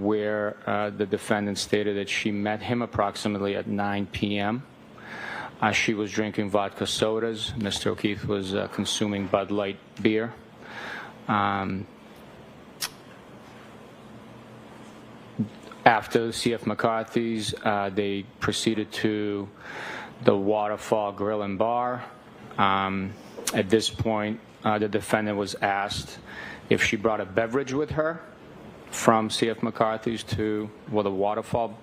where the defendant stated that she met him approximately at 9 p.m. She was drinking vodka sodas. Mr. O'Keefe was consuming Bud Light beer. After C.F. McCarthy's, they proceeded to the Waterfall Grill and Bar. At this point, the defendant was asked if she brought a beverage with her from C.F. McCarthy's to the Waterfall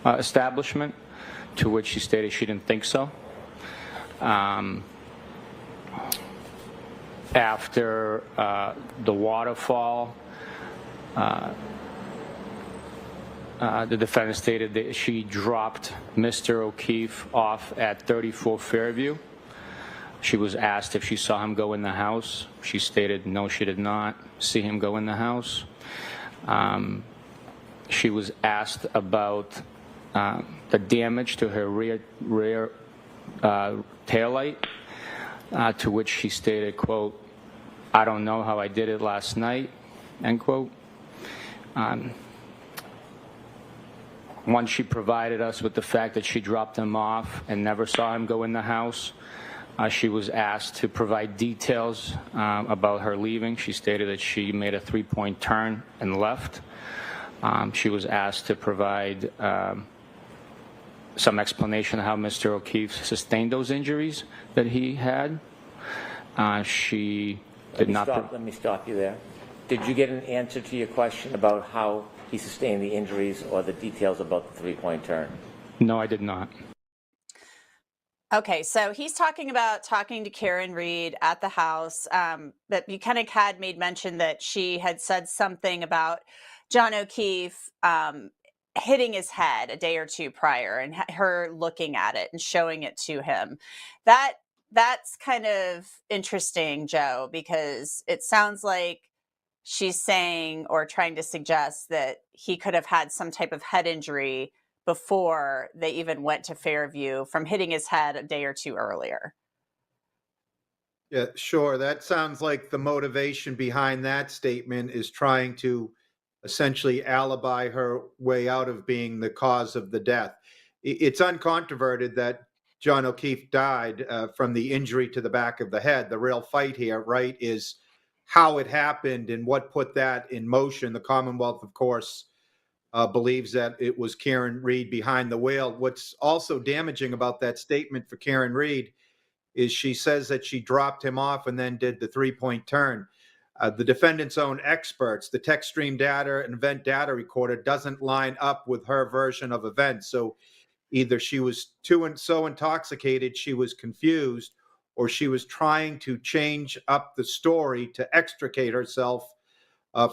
establishment, to which she stated she didn't think so. After the Waterfall, the defendant stated that she dropped Mr. O'Keefe off at 34 Fairview. She was asked if she saw him go in the house. She stated no, she did not see him go in the house. She was asked about the damage to her rear taillight, to which she stated, quote, "I don't know how I did it last night," end quote. Once she provided us with the fact that she dropped him off and never saw him go in the house, she was asked to provide details about her leaving. She stated that she made a 3-point turn and left. She was asked to provide some explanation of how Mr. O'Keefe sustained those injuries that he had. She did not. Let me stop you there. Did you get an answer to your question about how he sustained the injuries or the details about the 3-point turn? No, I did not. Okay, so he's talking about talking to Karen Reed at the house. That Buchanan had made mention that she had said something about John O'Keefe hitting his head a day or two prior and her looking at it and showing it to him. That that's kind of interesting, Joe, because it sounds like she's saying or trying to suggest that he could have had some type of head injury before they even went to Fairview from hitting his head a day or two earlier. Yeah, sure. That sounds like the motivation behind that statement is trying to essentially alibi her way out of being the cause of the death. It's uncontroverted that John O'Keefe died from the injury to the back of the head. The real fight here, right, is how it happened and what put that in motion. The Commonwealth, of course, believes that it was Karen Reed behind the wheel. What's also damaging about that statement for Karen Reed is she says that she dropped him off and then did the 3-point turn. The defendant's own experts, the text stream data and event data recorder doesn't line up with her version of events. So either she was so intoxicated she was confused, or she was trying to change up the story to extricate herself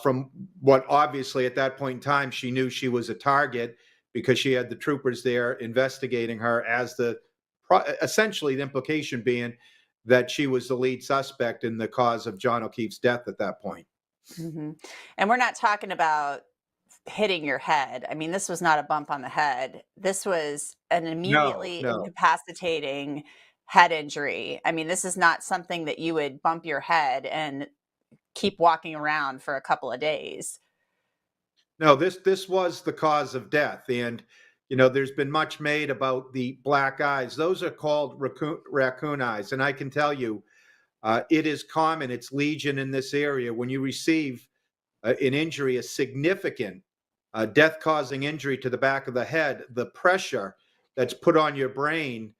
from what obviously at that point in time she knew she was a target, because she had the troopers there investigating her as essentially the implication being that she was the lead suspect in the cause of John O'Keefe's death at that point. Mm-hmm. And we're not talking about hitting your head. I mean, this was not a bump on the head. This was an immediately No. incapacitating head injury. I mean, this is not something that you would bump your head and keep walking around for a couple of days. No, this was the cause of death. And, there's been much made about the black eyes. Those are called raccoon eyes. And I can tell you, it is common, it's legion in this area. When you receive an injury, a significant death-causing injury to the back of the head, the pressure that's put on your brain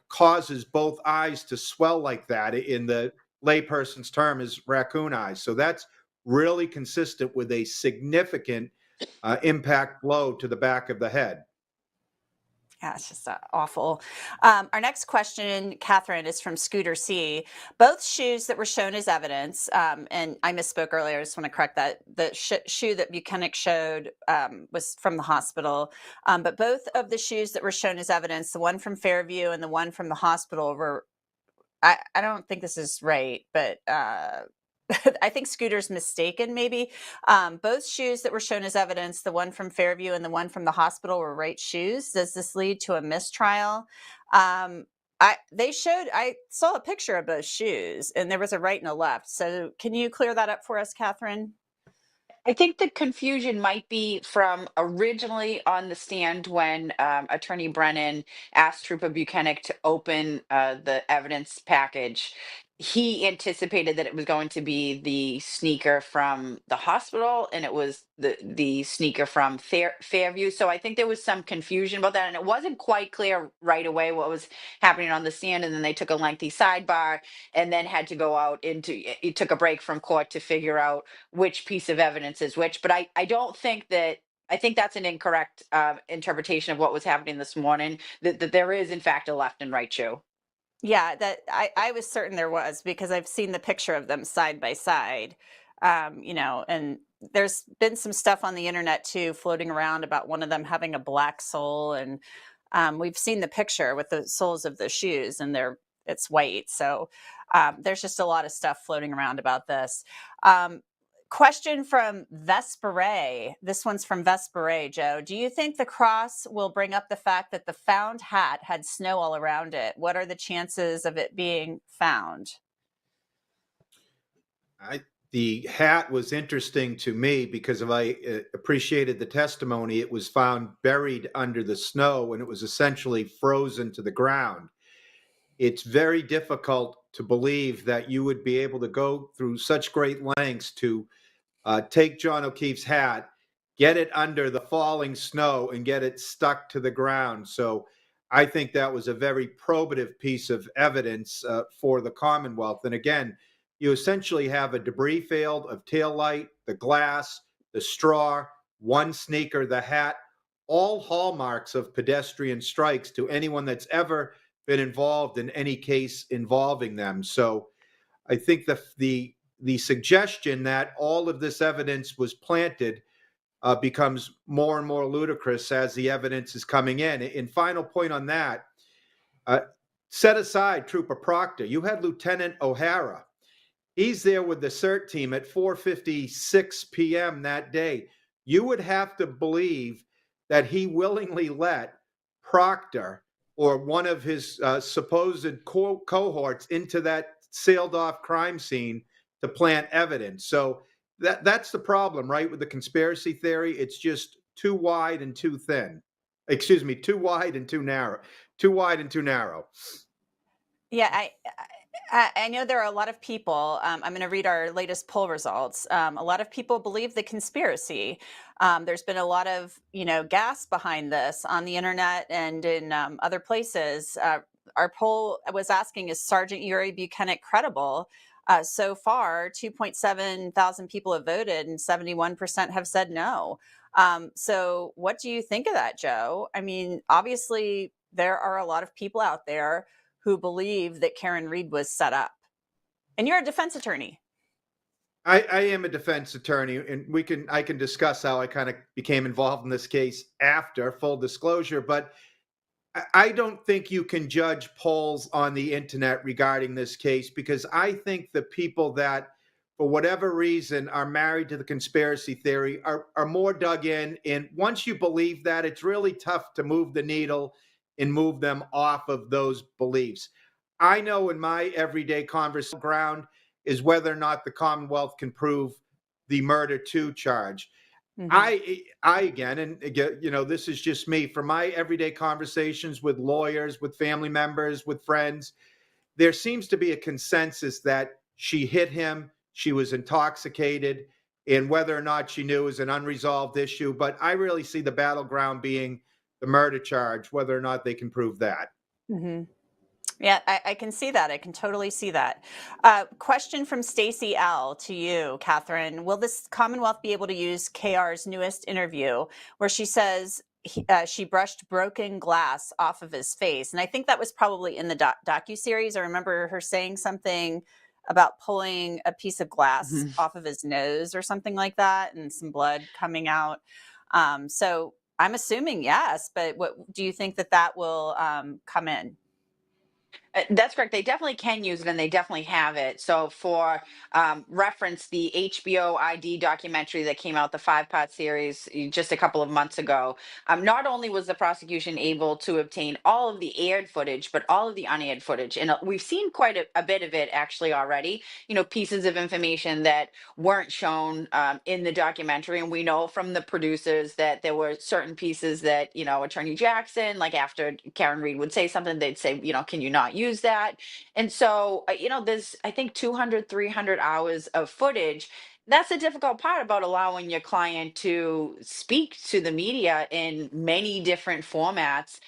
causes both eyes to swell like that. In the layperson's term is raccoon eyes. So that's really consistent with a significant impact blow to the back of the head. Yeah, it's just awful. Our next question, Catherine, is from Scooter C. Both shoes that were shown as evidence, and I misspoke earlier, I just want to correct that. The shoe that Buchanan showed was from the hospital, but both of the shoes that were shown as evidence, the one from Fairview and the one from the hospital, were, I don't think this is right, but I think Scooter's mistaken, maybe. Both shoes that were shown as evidence, the one from Fairview and the one from the hospital, were right shoes. Does this lead to a mistrial? I saw a picture of both shoes, and there was a right and a left. So can you clear that up for us, Catherine? I think the confusion might be from originally on the stand when Attorney Brennan asked Trooper Buchanan to open the evidence package. He anticipated that it was going to be the sneaker from the hospital, and it was the sneaker from Fairview. So I think there was some confusion about that, and it wasn't quite clear right away what was happening on the stand. And then they took a lengthy sidebar, and then had to go out it took a break from court to figure out which piece of evidence is which. But I don't think that, I think that's an incorrect interpretation of what was happening this morning, that there is in fact a left and right shoe. Yeah, that I was certain there was, because I've seen the picture of them side by side. And there's been some stuff on the internet too floating around about one of them having a black sole, and we've seen the picture with the soles of the shoes, and it's white. So there's just a lot of stuff floating around about this. Question from Vespere. This one's from Vespere, Joe. Do you think the cross will bring up the fact that the found hat had snow all around it? What are the chances of it being found? The hat was interesting to me because if I appreciated the testimony, it was found buried under the snow and it was essentially frozen to the ground. It's very difficult to believe that you would be able to go through such great lengths to take John O'Keefe's hat, get it under the falling snow, and get it stuck to the ground. So I think that was a very probative piece of evidence for the Commonwealth. And again, you essentially have a debris field of taillight, the glass, the straw, one sneaker, the hat, all hallmarks of pedestrian strikes to anyone that's ever been involved in any case involving them. So I think the suggestion that all of this evidence was planted becomes more and more ludicrous as the evidence is coming in. And final point on that, set aside Trooper Proctor. You had Lieutenant O'Hara. He's there with the CERT team at 4:56 p.m. that day. You would have to believe that he willingly let Proctor or one of his supposed cohorts into that sealed off crime scene to plant evidence. So that's the problem, right? With the conspiracy theory, it's just too wide and too thin. Excuse me, too wide and too narrow. Too wide and too narrow. Yeah, I know there are a lot of people. I'm going to read our latest poll results. A lot of people believe the conspiracy. There's been a lot of gas behind this on the internet and in other places. Our poll was asking, is Sergeant Yuri Buchanan credible? So far, 2.7 thousand people have voted, and 71% have said no. So, what do you think of that, Joe? I mean, obviously, there are a lot of people out there who believe that Karen Read was set up. And you're a defense attorney. I am a defense attorney, and I can discuss how I kind of became involved in this case after full disclosure, but I don't think you can judge polls on the internet regarding this case, because I think the people that, for whatever reason, are married to the conspiracy theory are more dug in. And once you believe that, it's really tough to move the needle and move them off of those beliefs. I know in my everyday conversation ground is whether or not the Commonwealth can prove the murder 2 charge. I again, and again, this is just me. From my everyday conversations with lawyers, with family members, with friends, there seems to be a consensus that she hit him, she was intoxicated, and whether or not she knew is an unresolved issue. But I really see the battleground being the murder charge, whether or not they can prove that. Yeah, I can see that. I can totally see that. Question from Stacy L to you, Catherine. Will this Commonwealth be able to use KR's newest interview where she says she brushed broken glass off of his face? And I think that was probably in the docuseries. I remember her saying something about pulling a piece of glass off of his nose or something like that, and some blood coming out. So I'm assuming yes, but what do you think that will come in? That's correct. They definitely can use it, and they definitely have it. So, for reference, the HBO ID documentary that came out, the 5-part series, just a couple of months ago, not only was the prosecution able to obtain all of the aired footage, but all of the unaired footage. And we've seen quite a bit of it actually already, pieces of information that weren't shown in the documentary. And we know from the producers that there were certain pieces that, Attorney Jackson, like after Karen Read would say something, they'd say, can you not use that? And so, there's, I think, 200, 300 hours of footage. That's the difficult part about allowing your client to speak to the media in many different formats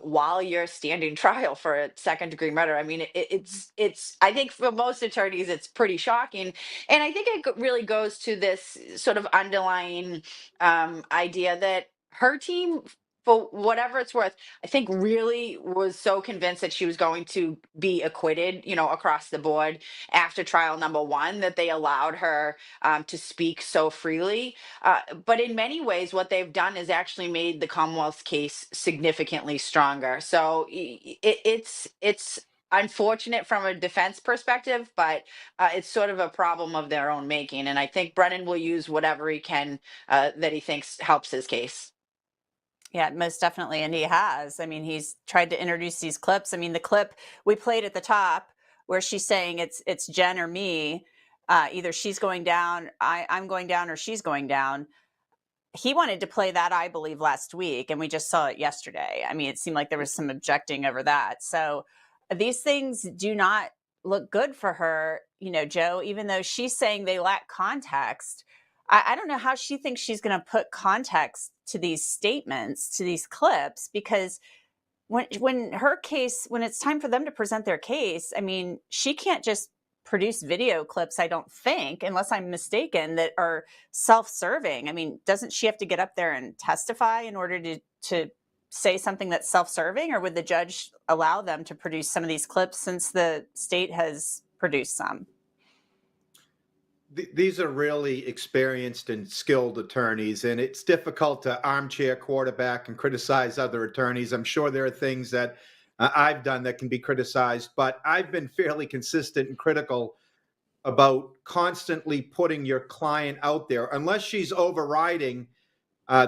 while you're standing trial for a second-degree murder. I mean, it's. I think for most attorneys, it's pretty shocking, and I think it really goes to this sort of underlying idea that her team, for whatever it's worth, I think really was so convinced that she was going to be acquitted, across the board after trial number 1, that they allowed her to speak so freely. But in many ways, what they've done is actually made the Commonwealth's case significantly stronger. So it's unfortunate from a defense perspective, but it's sort of a problem of their own making. And I think Brennan will use whatever he can that he thinks helps his case. Yeah, most definitely. And he has. I mean, he's tried to introduce these clips. I mean, the clip we played at the top where she's saying it's Jen or me, either she's going down, I'm going down, or she's going down. He wanted to play that, I believe, last week, and we just saw it yesterday. I mean, it seemed like there was some objecting over that. So these things do not look good for her, Joe, even though she's saying they lack context. I don't know how she thinks she's going to put context to these statements, to these clips, because when her case, when it's time for them to present their case, I mean, she can't just produce video clips, I don't think, unless I'm mistaken, that are self-serving. I mean, doesn't she have to get up there and testify in order to say something that's self-serving, or would the judge allow them to produce some of these clips since the state has produced some? These are really experienced and skilled attorneys, and it's difficult to armchair quarterback and criticize other attorneys. I'm sure there are things that I've done that can be criticized, but I've been fairly consistent and critical about constantly putting your client out there, unless she's overriding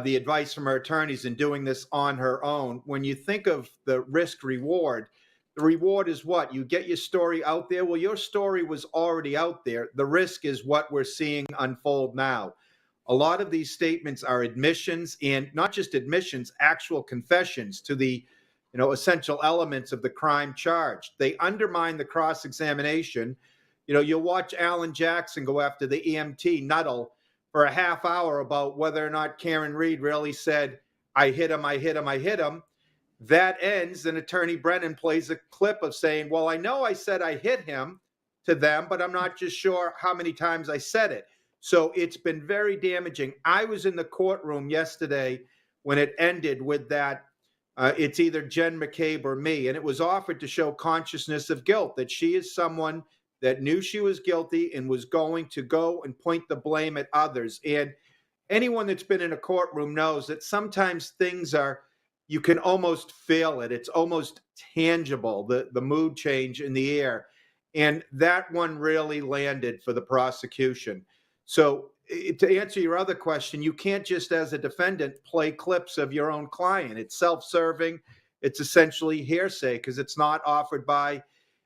the advice from her attorneys and doing this on her own. When you think of the risk reward, the reward is what? You get your story out there. Well, your story was already out there. The risk is what we're seeing unfold now. A lot of these statements are admissions, and not just admissions, actual confessions to the essential elements of the crime charged. They undermine the cross-examination. You'll watch Alan Jackson go after the EMT Nuttall for a half hour about whether or not Karen Reed really said, I hit him, I hit him, I hit him. That ends, and Attorney Brennan plays a clip of saying, well, I know I said I hit him to them, but I'm not just sure how many times I said it. So it's been very damaging. I was in the courtroom yesterday when it ended with that, it's either Jen McCabe or me, and it was offered to show consciousness of guilt, that she is someone that knew she was guilty and was going to go and point the blame at others. And anyone that's been in a courtroom knows that sometimes things are, you can almost feel it. It's almost tangible, the mood change in the air. And that one really landed for the prosecution. So to answer your other question, you can't just as a defendant play clips of your own client. It's self-serving. It's essentially hearsay because it's not offered by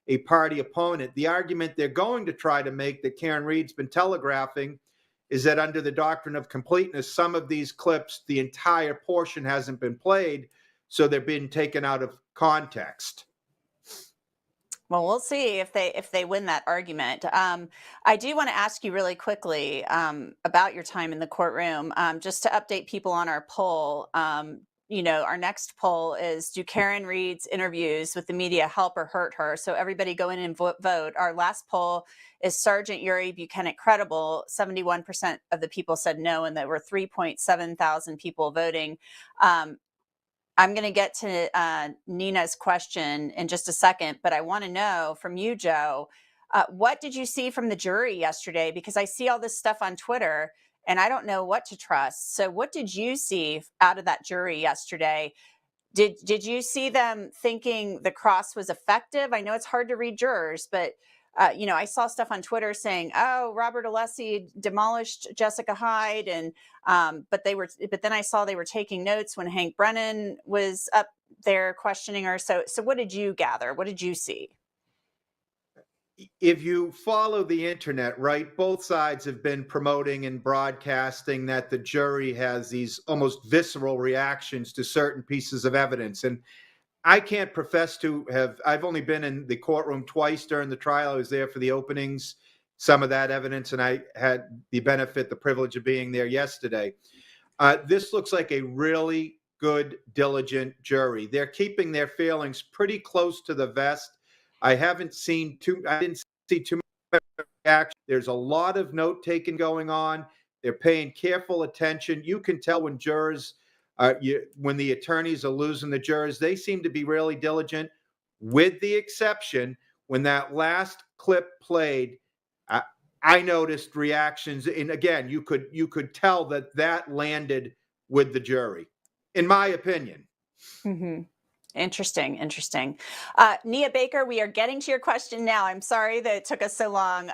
a party opponent. The argument they're going to try to make that Karen Reed's been telegraphing is that under the doctrine of completeness, some of these clips, the entire portion hasn't been played, so they're being taken out of context. Well, we'll see if they win that argument. I do want to ask you really quickly about your time in the courtroom, just to update people on our poll. Our next poll is, do Karen Reed's interviews with the media help or hurt her? So everybody go in and vote. Our last poll is Sergeant Yuri Buchanan credible? 71% of the people said no, and there were 3.7 thousand people voting. I'm going to get to Nina's question in just a second, but I want to know from you, Joe, what did you see from the jury yesterday? Because I see all this stuff on Twitter and I don't know what to trust. So what did you see out of that jury yesterday? Did you see them thinking the cross was effective? I know it's hard to read jurors, but I saw stuff on Twitter saying, "Oh, Robert Alessi demolished Jessica Hyde," and but then I saw they were taking notes when Hank Brennan was up there questioning her. So what did you gather? What did you see? If you follow the internet, right, both sides have been promoting and broadcasting that the jury has these almost visceral reactions to certain pieces of evidence. And I can't profess to have, I've only been in the courtroom twice during the trial. I was there for the openings, some of that evidence, and I had the benefit, the privilege of being there yesterday. This looks like a really good, diligent jury. They're keeping their feelings pretty close to the vest. I didn't see too much action. There's a lot of note taking going on. They're paying careful attention. You can tell when jurors, when the attorneys are losing the jurors, they seem to be really diligent, with the exception when that last clip played. I noticed reactions, and again, you could tell that landed with the jury, in my opinion. Mm-hmm. Interesting. Nia Baker, we are getting to your question now. I'm sorry that it took us so long.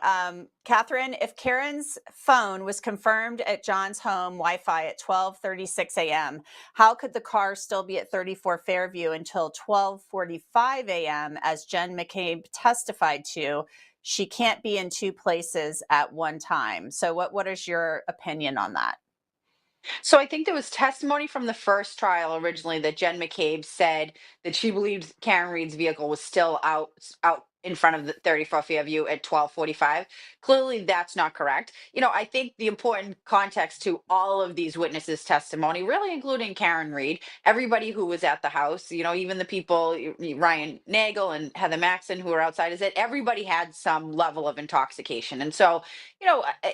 Catherine, if Karen's phone was confirmed at John's home Wi-Fi at 12:36 a.m., how could the car still be at 34 Fairview until 12:45 a.m. as Jen McCabe testified to? She can't be in two places at one time. So what is your opinion on that? So I think there was testimony from the first trial originally that Jen McCabe said that she believed Karen Reed's vehicle was still out in front of the 34 Fairview at 12:45. Clearly, that's not correct. I think the important context to all of these witnesses' testimony, really including Karen Reed, everybody who was at the house, even the people, Ryan Nagel and Heather Maxon, who were outside, is that everybody had some level of intoxication. And so,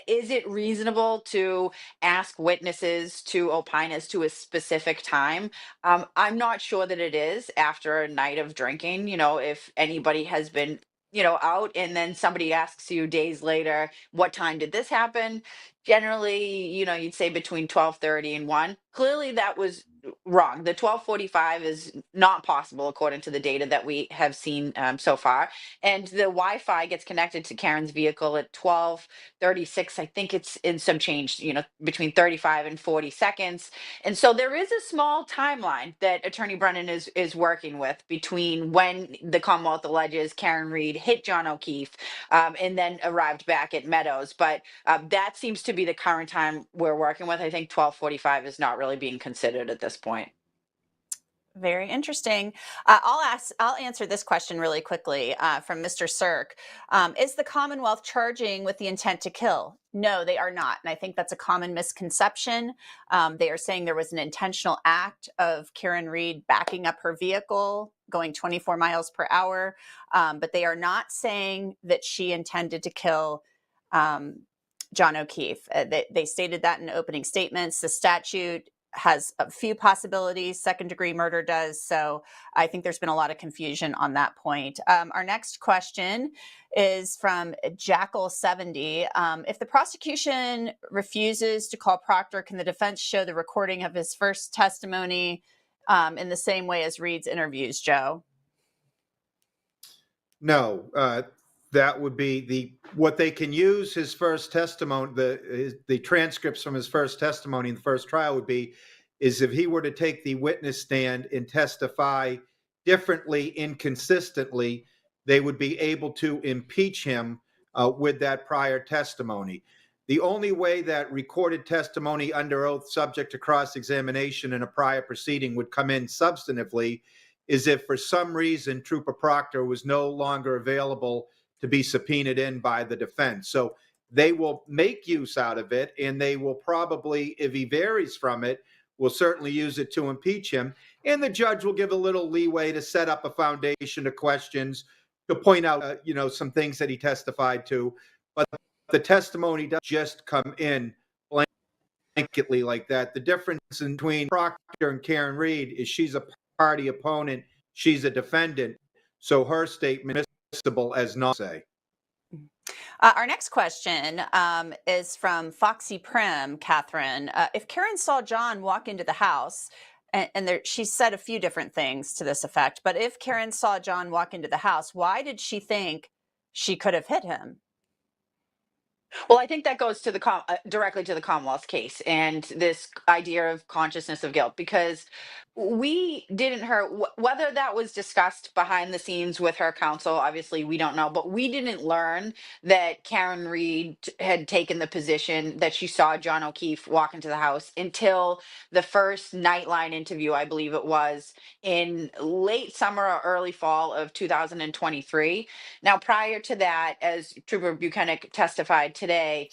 is it reasonable to ask witnesses to opine as to a specific time? I'm not sure that it is after a night of drinking. If anybody has been out and then somebody asks you days later, what time did this happen? Generally, you'd say between 12:30 and 1. Clearly that was wrong. The 12:45 is not possible according to the data that we have seen so far. And the Wi-Fi gets connected to Karen's vehicle at 12:36. I think it's in some change, between 35 and 40 seconds. And so there is a small timeline that Attorney Brennan is working with between when the Commonwealth alleges Karen Reed hit John O'Keefe and then arrived back at Meadows. But that seems to be the current time we're working with. I think 12:45 is not really being considered at this point. Very interesting. I'll answer this question really quickly from Mr. Cirque. Is the Commonwealth charging with the intent to kill? No, they are not. And I think that's a common misconception. They are saying there was an intentional act of Karen Reed backing up her vehicle, going 24 miles per hour. But they are not saying that she intended to kill John O'Keefe. They stated that in opening statements. The statute has a few possibilities. Second-degree murder does. So I think there's been a lot of confusion on that point. Our next question is from Jackal70. If the prosecution refuses to call Proctor, can the defense show the recording of his first testimony in the same way as Reed's interviews, Joe? No, that would be what they can use his first testimony, the transcripts from his first testimony in the first trial would be, is if he were to take the witness stand and testify differently, inconsistently, they would be able to impeach him with that prior testimony. The only way that recorded testimony under oath subject to cross-examination in a prior proceeding would come in substantively is if for some reason Trooper Proctor was no longer available to be subpoenaed in by the defense. So they will make use out of it, and they will probably, if he varies from it, will certainly use it to impeach him. And the judge will give a little leeway to set up a foundation of questions to point out, some things that he testified to. But the testimony doesn't just come in blanketly like that. The difference between Proctor and Karen Reed is she's a party opponent, she's a defendant, so her statement is admissible as not say. Our next question is from Foxy Prim, Catherine. If Karen saw John walk into the house, and she said a few different things to this effect, but if Karen saw John walk into the house, why did she think she could have hit him? Well, I think that goes to directly to the Commonwealth's case and this idea of consciousness of guilt, because we didn't whether that was discussed behind the scenes with her counsel. Obviously, we don't know, but we didn't learn that Karen Reed had taken the position that she saw John O'Keefe walk into the house until the first Nightline interview, I believe it was, in late summer or early fall of 2023. Now, prior to that, as Trooper Buchanan testified today,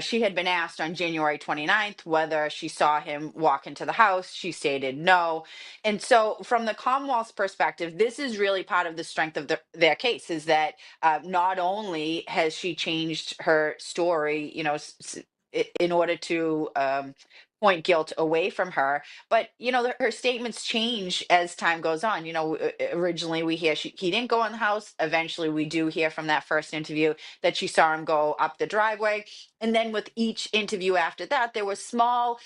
she had been asked on January 29th whether she saw him walk into the house. She stated no. And so from the Commonwealth's perspective, this is really part of the strength of their case, is that not only has she changed her story, in order to point guilt away from her, but her statements change as time goes on. Originally we hear he didn't go in the house. Eventually we do hear from that first interview that she saw him go up the driveway. And then with each interview after that, there were small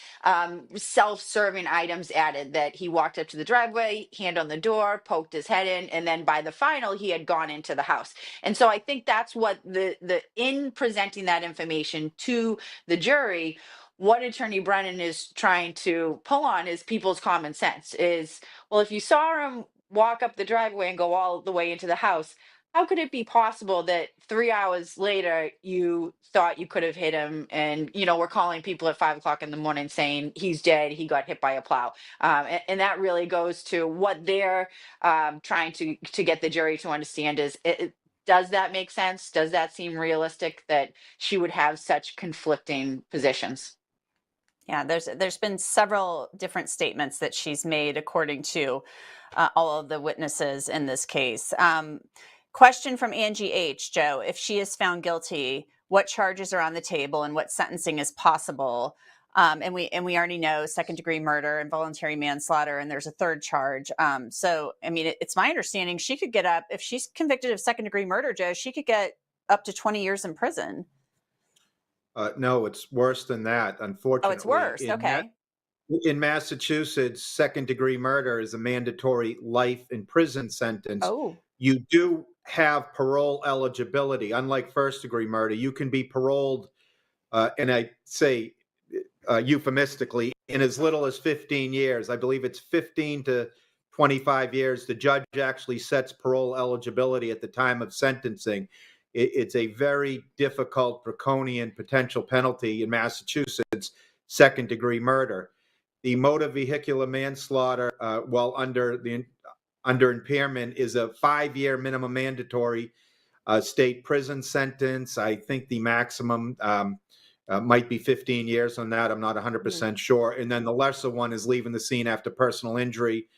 self-serving items added, that he walked up to the driveway, hand on the door, poked his head in, and then by the final, he had gone into the house. And so I think that's what in presenting that information to the jury, what Attorney Brennan is trying to pull on is people's common sense. Is, well, if you saw him walk up the driveway and go all the way into the house, how could it be possible that 3 hours later you thought you could have hit him? And we're calling people at 5 o'clock in the morning saying he's dead, he got hit by a plow. And that really goes to what they're trying to get the jury to understand is, does that make sense? Does that seem realistic that she would have such conflicting positions? Yeah, there's been several different statements that she's made according to all of the witnesses in this case. Question from Angie H. Joe, if she is found guilty, what charges are on the table and what sentencing is possible? And we already know second-degree murder, involuntary manslaughter, and there's a third charge. So, I mean, it's my understanding she could get up, if she's convicted of second-degree murder, Joe, she could get up to 20 years in prison. No, it's worse than that, unfortunately. Oh, it's worse. Okay. In Massachusetts, second-degree murder is a mandatory life in prison sentence. Oh. You do have parole eligibility. Unlike first-degree murder, you can be paroled, and I say euphemistically, in as little as 15 years. I believe it's 15 to 25 years. The judge actually sets parole eligibility at the time of sentencing. It's a very difficult, draconian potential penalty in Massachusetts, second degree murder. The motor vehicular manslaughter while under impairment is a 5-year minimum mandatory state prison sentence. I think the maximum might be 15 years on that. I'm not 100% sure. And then the lesser one is leaving the scene after personal injury.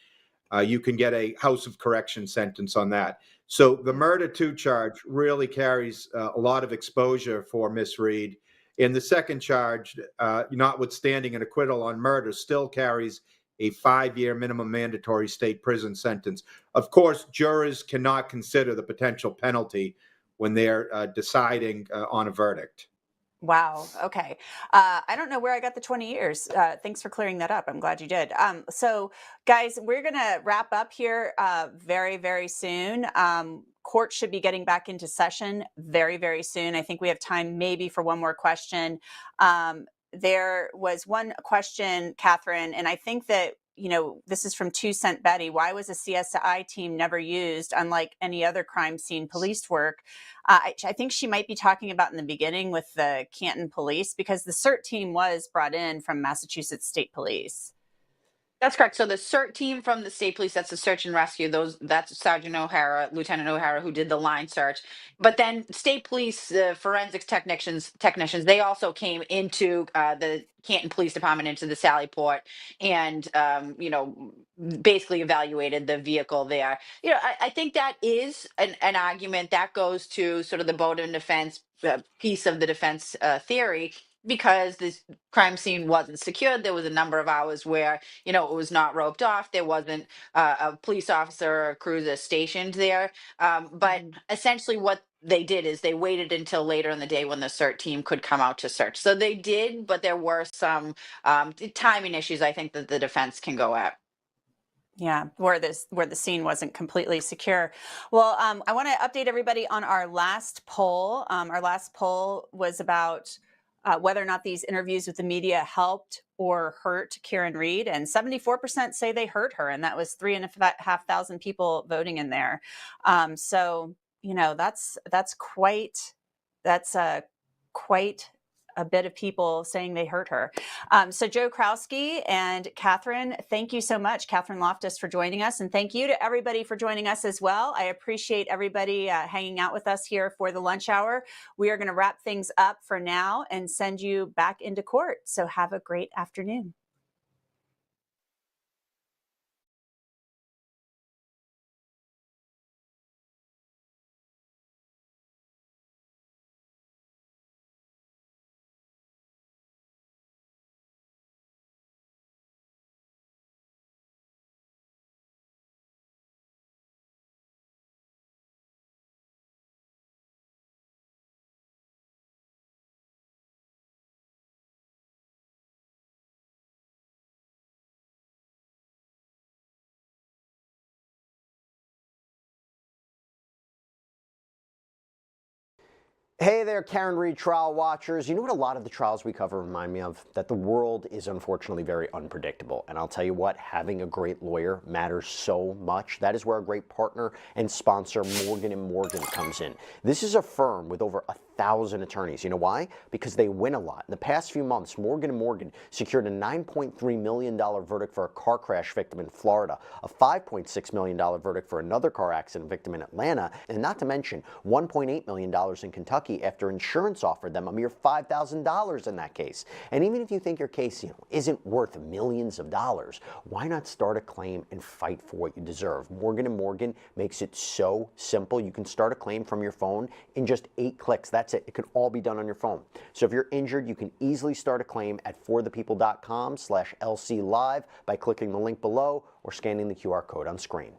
You can get a house of correction sentence on that. So the murder 2 charge really carries a lot of exposure for Miss Reed. And the second charge, notwithstanding an acquittal on murder, still carries a 5-year minimum mandatory state prison sentence. Of course, jurors cannot consider the potential penalty when they're deciding on a verdict. Wow. Okay. I don't know where I got the 20 years. Thanks for clearing that up. I'm glad you did. So, guys, we're going to wrap up here very, very soon. Court should be getting back into session very, very soon. I think we have time maybe for one more question. There was one question, Catherine, and I think that, this is from 2 Cent Betty. Why was a CSI team never used, unlike any other crime scene police work? I think she might be talking about in the beginning with the Canton police, because the CERT team was brought in from Massachusetts State Police. That's correct. So the CERT team from the state police, that's the search and rescue. That's Sergeant O'Hara, Lieutenant O'Hara, who did the line search. But then state police, forensics technicians, they also came into the Canton Police Department, into the Sallyport, and basically evaluated the vehicle there. I think that is an argument that goes to sort of the Bowdoin defense piece of the defense theory, because this crime scene wasn't secured. There was a number of hours where it was not roped off. There wasn't a police officer or a cruiser stationed there. But essentially what they did is they waited until later in the day when the CERT team could come out to search. So they did, but there were some timing issues, I think, that the defense can go at. Yeah, where the scene wasn't completely secure. Well, I want to update everybody on our last poll. Our last poll was about whether or not these interviews with the media helped or hurt Karen Reed, and 74% say they hurt her, and that was 3,500 people voting in there. So that's quite a bit of people saying they hurt her. So Joe Krowski and Catherine, thank you so much, Catherine Loftus, for joining us. And thank you to everybody for joining us as well. I appreciate everybody hanging out with us here for the lunch hour. We are going to wrap things up for now and send you back into court. So have a great afternoon. Hey there, Karen Reed trial watchers. You know what a lot of the trials we cover remind me of? That the world is unfortunately very unpredictable. And I'll tell you what, having a great lawyer matters so much. That is where a great partner and sponsor, Morgan & Morgan, comes in. This is a firm with over 1,000 attorneys. You know why? Because they win a lot. In the past few months, Morgan & Morgan secured a $9.3 million verdict for a car crash victim in Florida, a $5.6 million verdict for another car accident victim in Atlanta, and not to mention $1.8 million in Kentucky after insurance offered them a mere $5,000 in that case. And even if you think your case isn't worth millions of dollars, why not start a claim and fight for what you deserve? Morgan & Morgan makes it so simple. You can start a claim from your phone in just 8 clicks. That's it. It can all be done on your phone. So if you're injured, you can easily start a claim at forthepeople.com/LC Live by clicking the link below or scanning the QR code on screen.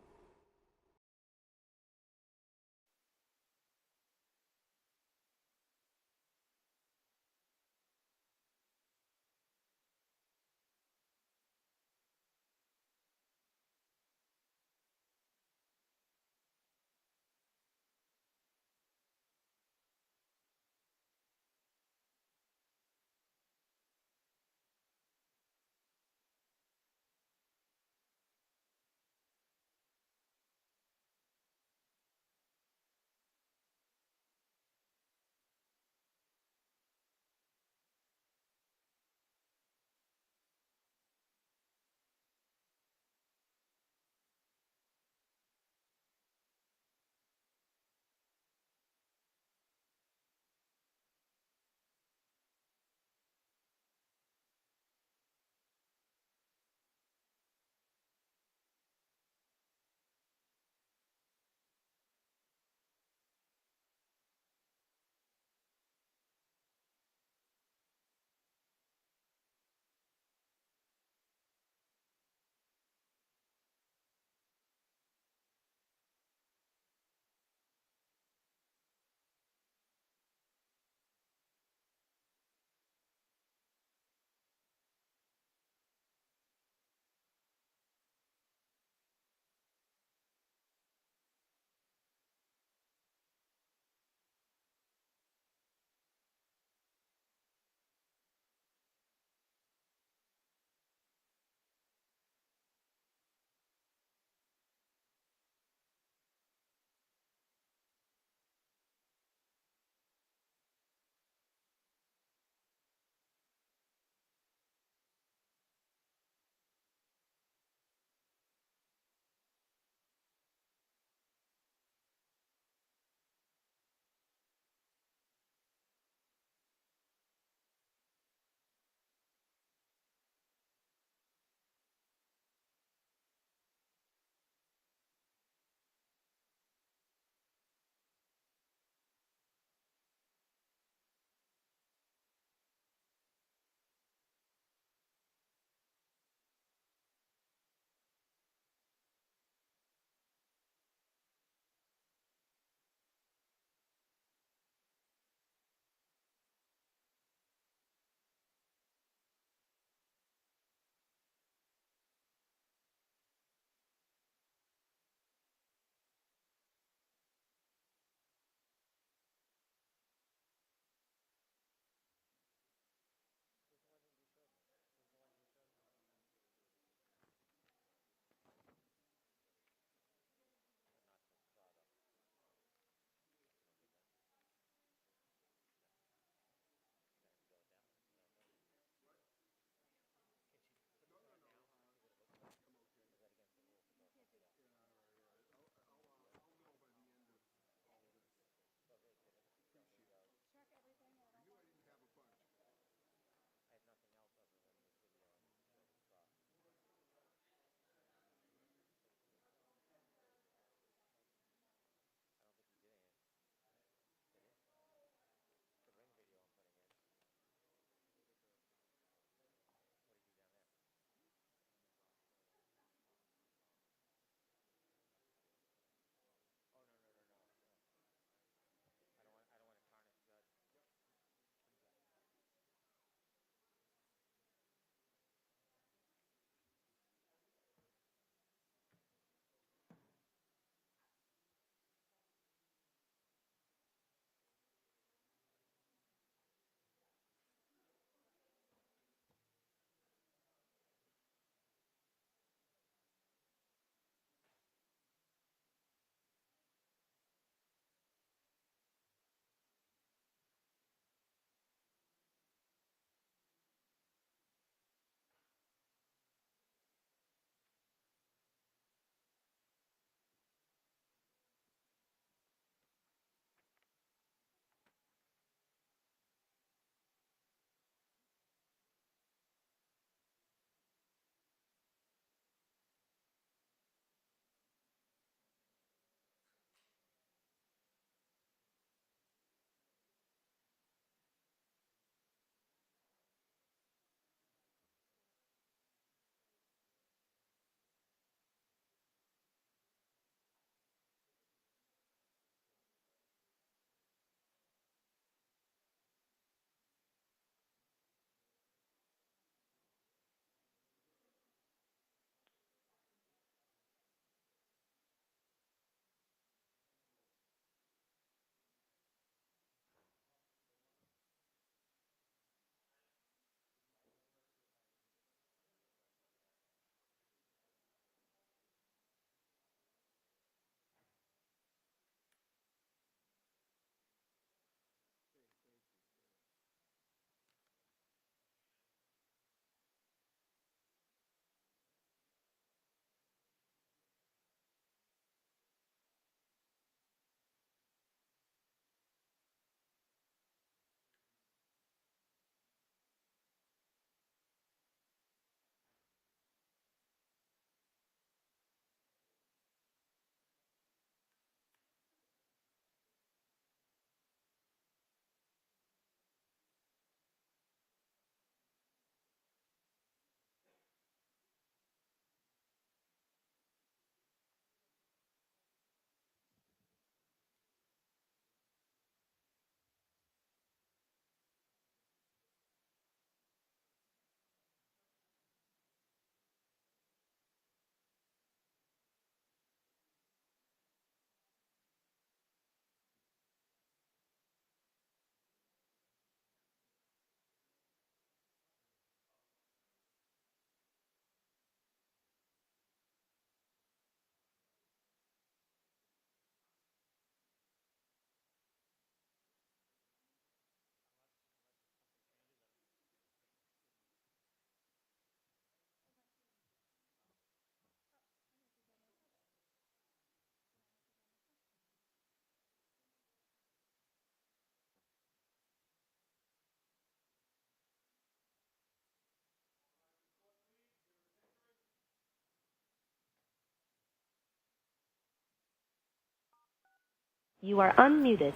You are unmuted.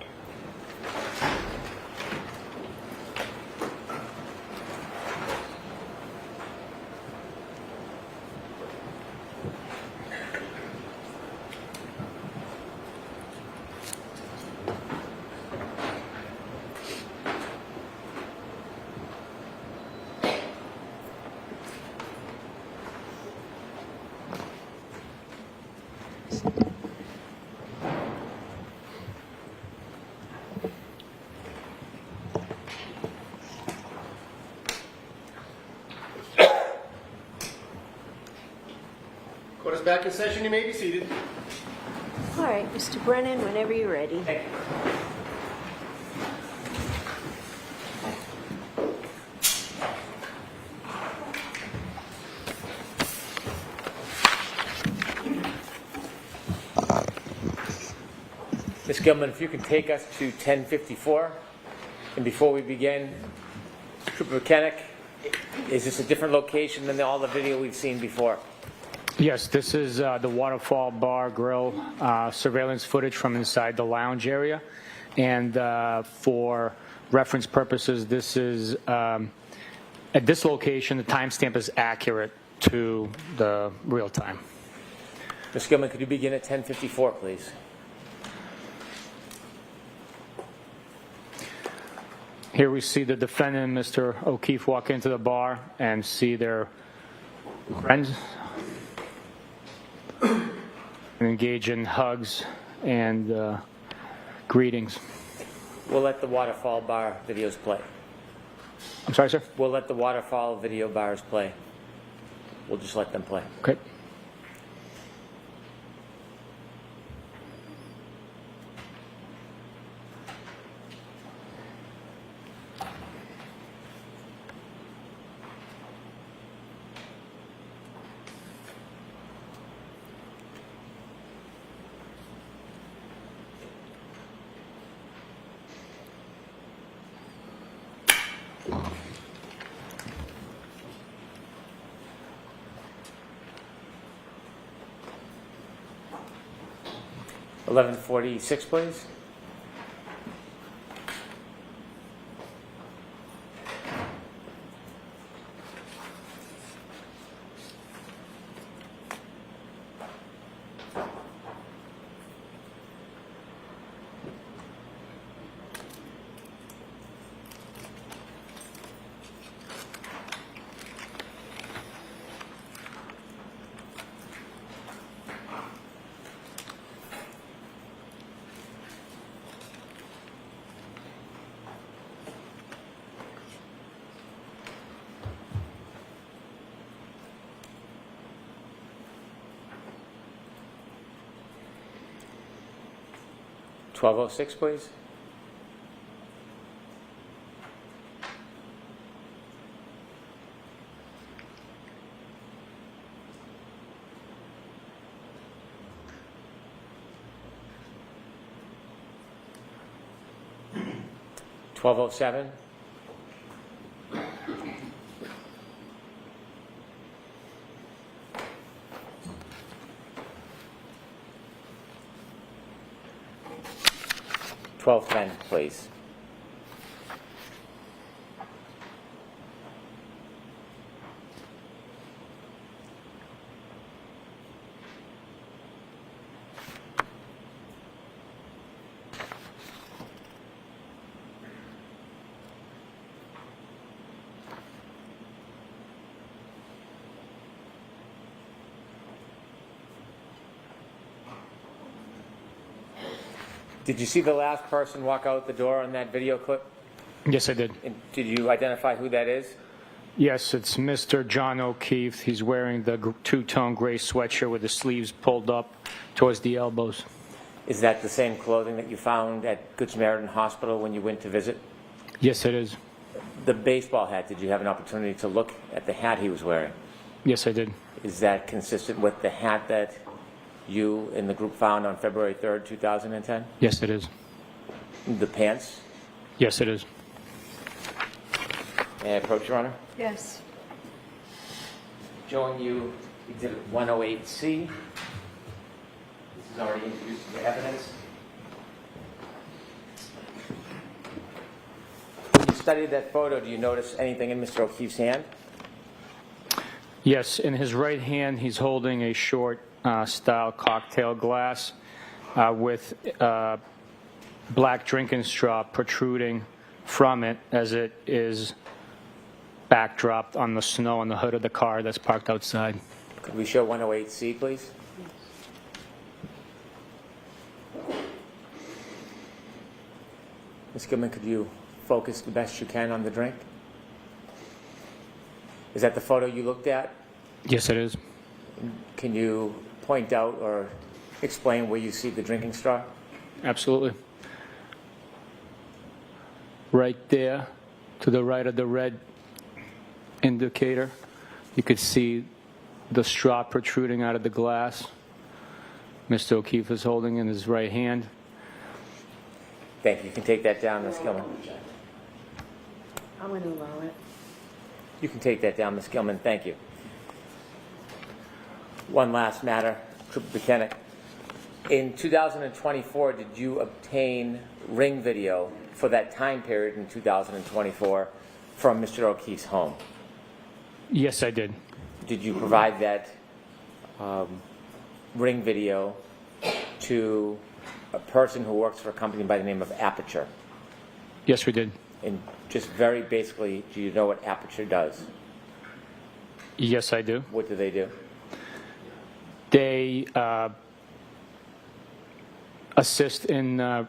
Court is back in session. You may be seated. All right, Mr. Brennan, whenever you're ready. Ms. Gilman, if you can take us to 1054. And before we begin, Trooper Mechanic, is this a different location than all the video we've seen before? Yes, this is the Waterfall Bar Grill surveillance footage from inside the lounge area. And for reference purposes, this is, at this location, the timestamp is accurate to the real time. Ms. Gilman, could you begin at 1054, please? Here we see the defendant, Mr. O'Keefe, walk into the bar and see their friends and engage in hugs and greetings. We'll let the Waterfall Bar videos play. I'm sorry, sir? We'll let the Waterfall video bars play. We'll just let them play. Okay. $11.46, please. $12.06, please. $12.07. $12.10, please. Did you see the last person walk out the door on that video clip? Yes, I did. And did you identify who that is? Yes, it's Mr. John O'Keefe. He's wearing the two-tone gray sweatshirt with the sleeves pulled up towards the elbows. Is that the same clothing that you found at Good Samaritan Hospital when you went to visit? Yes, it is. The baseball hat, did you have an opportunity to look at the hat he was wearing? Yes, I did. Is that consistent with the hat that you and the group found on February 3rd, 2010? Yes, it is. The pants? Yes, it is. May I approach, Your Honor? Yes. Showing you Exhibit 108C. This is already introduced into evidence. studied that photo, do you notice anything in Mr. O'Keefe's hand? Yes, in his right hand, he's holding a short style cocktail glass with black drinking straw protruding from it as it is backdropped on the snow on the hood of the car that's parked outside. Could we show 108C, please? Ms. Gilman, could you focus the best you can on the drink? Is that the photo you looked at? Yes, it is. Can you point out or explain where you see the drinking straw? Absolutely. Right there, to the right of the red indicator, you could see the straw protruding out of the glass. Mr. O'Keefe is holding in his right hand. Thank you. You can take that down, Ms. Gilman. I'm going to allow it. You can take that down, Ms. Gilman. Thank you. One last matter, Trooper Buchanan. In 2024, did you obtain ring video for that time period in 2024 from Mr. O'Keefe's home? Yes, I did. Did you provide that ring video to a person who works for a company by the name of Aperture? Yes, we did. And just very basically, do you know what Aperture does? Yes, I do. What do they do? They assist in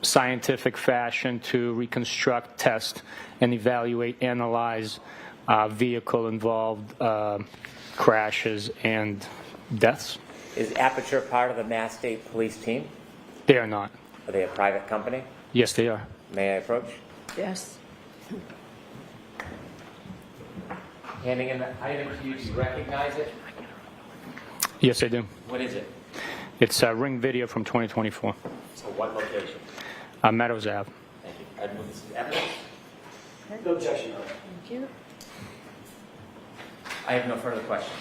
scientific fashion to reconstruct, test, and evaluate, analyze vehicle-involved crashes and deaths. Is Aperture part of the Mass State Police team? They are not. Are they a private company? Yes, they are. May I approach? Yes. Handing in the item to you, do you recognize it? Yes, I do. What is it? It's a ring video from 2024. So what location? Meadows Ave. Thank you. I move this as evidence. No objection, Your Honor. Thank you. I have no further questions.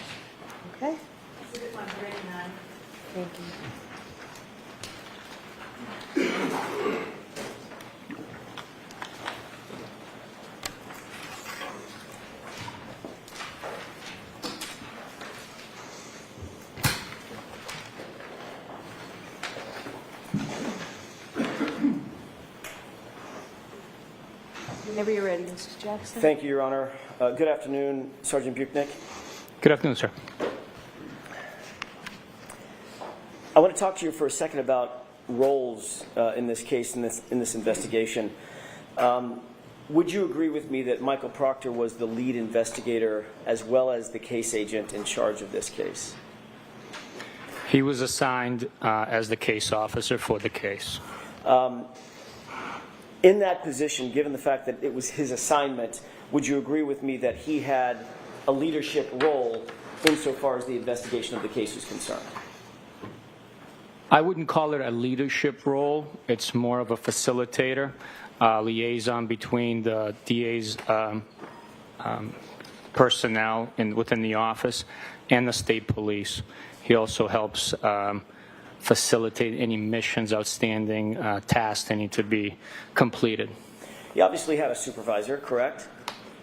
Okay. Thank you. Whenever you're ready, Mr. Jackson. Thank you, Your Honor. Good afternoon, Sergeant Buchnick. Good afternoon, sir. I want to talk to you for a second about roles in this case, in this investigation. Would you agree with me that Michael Proctor was the lead investigator as well as the case agent in charge of this case? He was assigned as the case officer for the case. In that position, given the fact that it was his assignment, would you agree with me that he had a leadership role insofar as the investigation of the case is concerned? I wouldn't call it a leadership role. It's more of a facilitator, liaison between the DA's personnel within the office and the state police. He also helps facilitate any missions, outstanding tasks that need to be completed. He obviously had a supervisor, correct?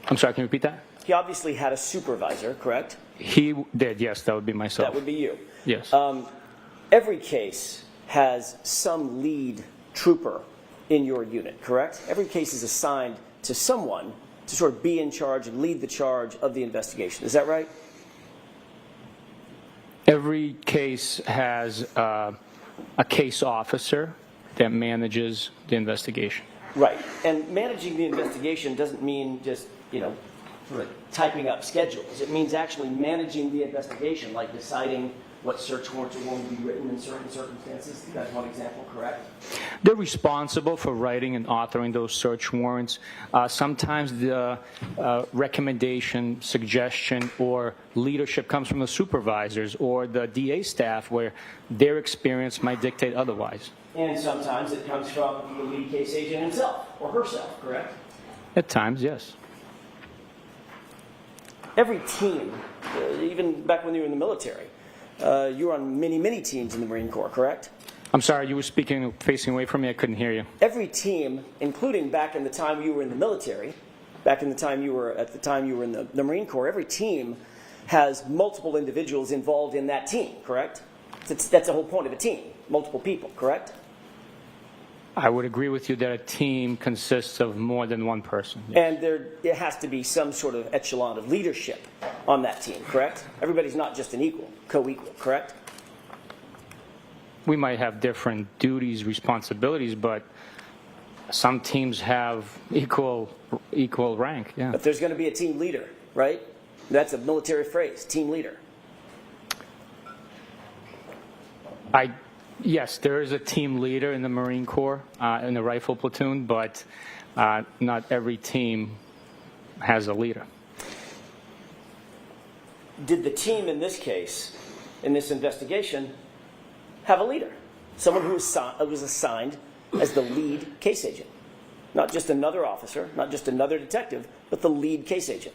I'm sorry, can you repeat that? He obviously had a supervisor, correct? He did, yes, that would be myself. That would be you. Yes. Every case has some lead trooper in your unit, correct? Every case is assigned to someone to sort of be in charge and lead the charge of the investigation. Is that right? Every case has a case officer that manages the investigation. Right. And managing the investigation doesn't mean just, sort of typing up schedules. It means actually managing the investigation, like deciding what search warrants are going to be written in certain circumstances. That's one example, correct? They're responsible for writing and authoring those search warrants. Sometimes the recommendation, suggestion, or leadership comes from the supervisors or the DA staff, where their experience might dictate otherwise. And sometimes it comes from the lead case agent himself or herself, correct? At times, yes. Every team, even back when you were in the military, you were on many, many teams in the Marine Corps, correct? I'm sorry, you were speaking, facing away from me. I couldn't hear you. Every team, including back in the time you were in the military, back in the time you were in the Marine Corps, every team has multiple individuals involved in that team, correct? That's the whole point of a team, multiple people, correct? I would agree with you that a team consists of more than one person. Yes. And there has to be some sort of echelon of leadership on that team, correct? Everybody's not just an equal, co-equal, correct? We might have different duties, responsibilities, but some teams have equal rank. Yeah. But there's going to be a team leader, right? That's a military phrase, team leader. Yes, there is a team leader in the Marine Corps, in the rifle platoon, but not every team has a leader. Did the team in this case, in this investigation, have a leader? Someone who was assigned as the lead case agent. Not just another officer, not just another detective, but the lead case agent.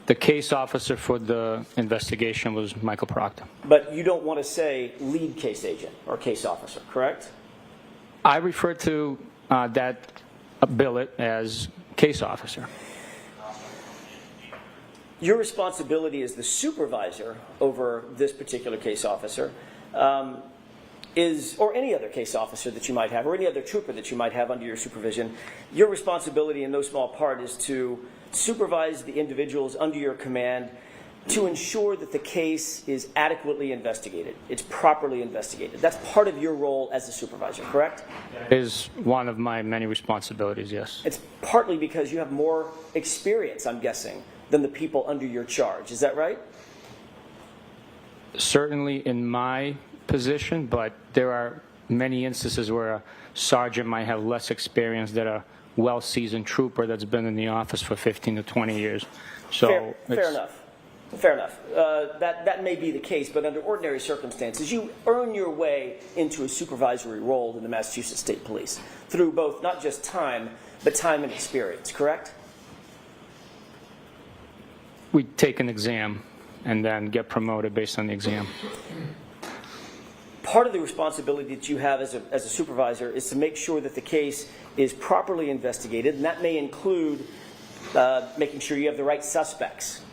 The case officer for the investigation was Michael Proctor. But you don't want to say lead case agent or case officer, correct? I refer to that billet as case officer. Your responsibility as the supervisor over this particular case officer or any other case officer that you might have, or any other trooper that you might have under your supervision, your responsibility in no small part is to supervise the individuals under your command to ensure that the case is adequately investigated. It's properly investigated. That's part of your role as a supervisor, correct? It is one of my many responsibilities, yes. It's partly because you have more experience, I'm guessing, than the people under your charge. Is that right? Certainly in my position, but there are many instances where a sergeant might have less experience than a well-seasoned trooper that's been in the office for 15 to 20 years. So fair enough. Fair enough. That may be the case, but under ordinary circumstances, you earn your way into a supervisory role in the Massachusetts State Police through both not just time, but time and experience, correct? We take an exam and then get promoted based on the exam. Part of the responsibility that you have as a supervisor is to make sure that the case is properly investigated, and that may include making sure you have the right suspects,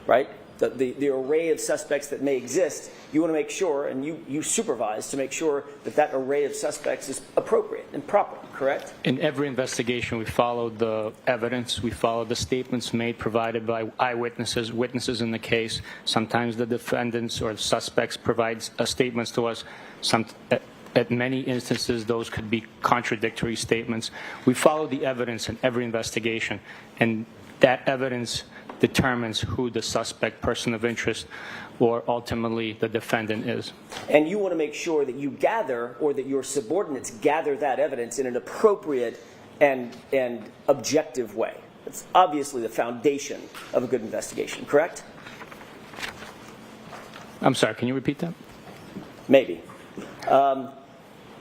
right? The array of suspects that may exist, you want to make sure, and you supervise to make sure that that array of suspects is appropriate and proper, correct? In every investigation, we follow the evidence. We follow the statements made, provided by eyewitnesses, witnesses in the case. Sometimes the defendants or the suspects provide statements to us. At many instances, those could be contradictory statements. We follow the evidence in every investigation, and that evidence determines who the suspect, person of interest, or ultimately the defendant is. And you want to make sure that you gather, or that your subordinates gather that evidence in an appropriate and objective way. It's obviously the foundation of a good investigation, correct? I'm sorry, can you repeat that? Maybe.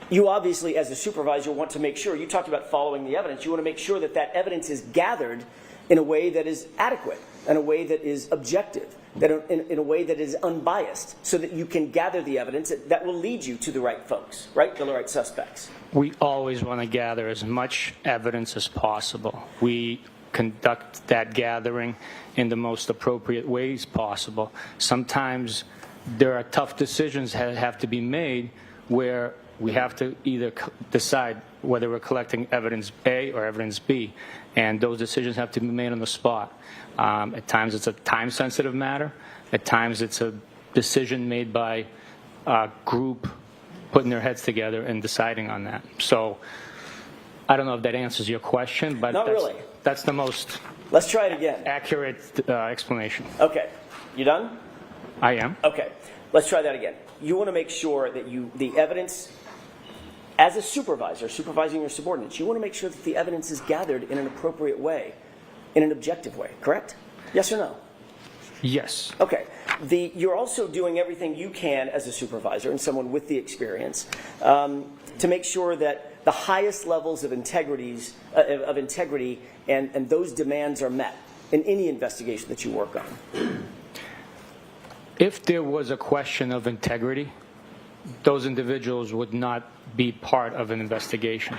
You obviously, as a supervisor, want to make sure, you talked about following the evidence, you want to make sure that that evidence is gathered in a way that is adequate, in a way that is objective, that in a way that is unbiased, so that you can gather the evidence that will lead you to the right folks, right? The right suspects. We always want to gather as much evidence as possible. We conduct that gathering in the most appropriate ways possible. Sometimes there are tough decisions that have to be made where we have to either decide whether we're collecting evidence A or evidence B, and those decisions have to be made on the spot. At times it's a time-sensitive matter. At times it's a decision made by a group putting their heads together and deciding on that. So I don't know if that answers your question, but that's the most Let's try it again. Accurate explanation. Okay. You done? I am. Okay. Let's try that again. You want to make sure that the evidence, as a supervisor, supervising your subordinates, you want to make sure that the evidence is gathered in an appropriate way, in an objective way, correct? Yes or no? Yes. Okay. You're also doing everything you can as a supervisor and someone with the experience to make sure that the highest levels of integrity and those demands are met in any investigation that you work on. If there was a question of integrity, those individuals would not be part of an investigation.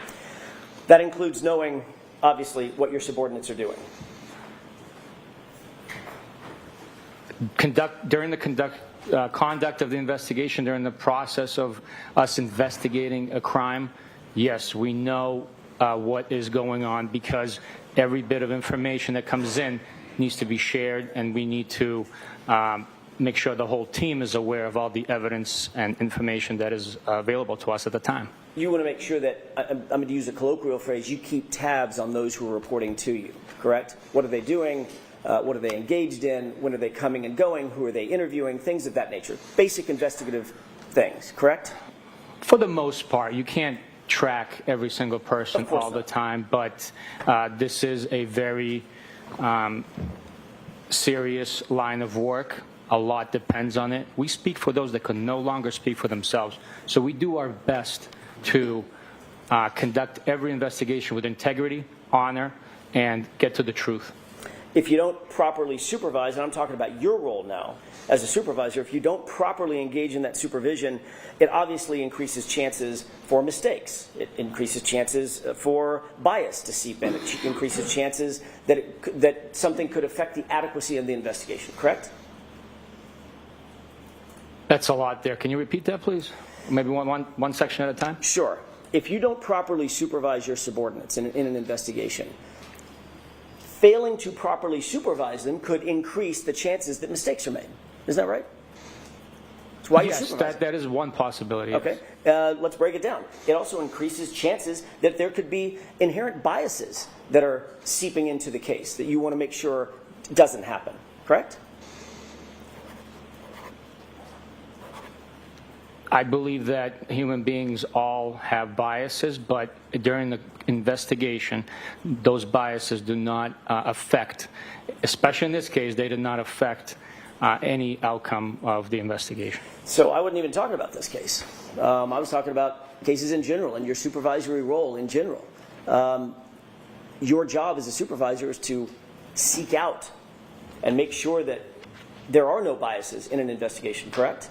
That includes knowing, obviously, what your subordinates are doing. During the conduct of the investigation, during the process of us investigating a crime, yes, we know what is going on, because every bit of information that comes in needs to be shared, and we need to make sure the whole team is aware of all the evidence and information that is available to us at the time. You want to make sure that, I'm going to use a colloquial phrase, you keep tabs on those who are reporting to you, correct? What are they doing? What are they engaged in? When are they coming and going? Who are they interviewing? Things of that nature. Basic investigative things, correct? For the most part, you can't track every single person all the time, but this is a very serious line of work. A lot depends on it. We speak for those that can no longer speak for themselves. So we do our best to conduct every investigation with integrity, honor, and get to the truth. If you don't properly supervise, and I'm talking about your role now as a supervisor, if you don't properly engage in that supervision, it obviously increases chances for mistakes. It increases chances for bias to seep in. It increases chances that something could affect the adequacy of the investigation, correct? That's a lot there. Can you repeat that, please? Maybe one section at a time? Sure. If you don't properly supervise your subordinates in an investigation, failing to properly supervise them could increase the chances that mistakes are made. Is that right? That's why you supervise them. That is one possibility. Okay. Let's break it down. It also increases chances that there could be inherent biases that are seeping into the case that you want to make sure doesn't happen, correct? I believe that human beings all have biases, but during the investigation, those biases do not affect, especially in this case, they did not affect any outcome of the investigation. So I wasn't even talking about this case. I was talking about cases in general and your supervisory role in general. Your job as a supervisor is to seek out and make sure that there are no biases in an investigation, correct?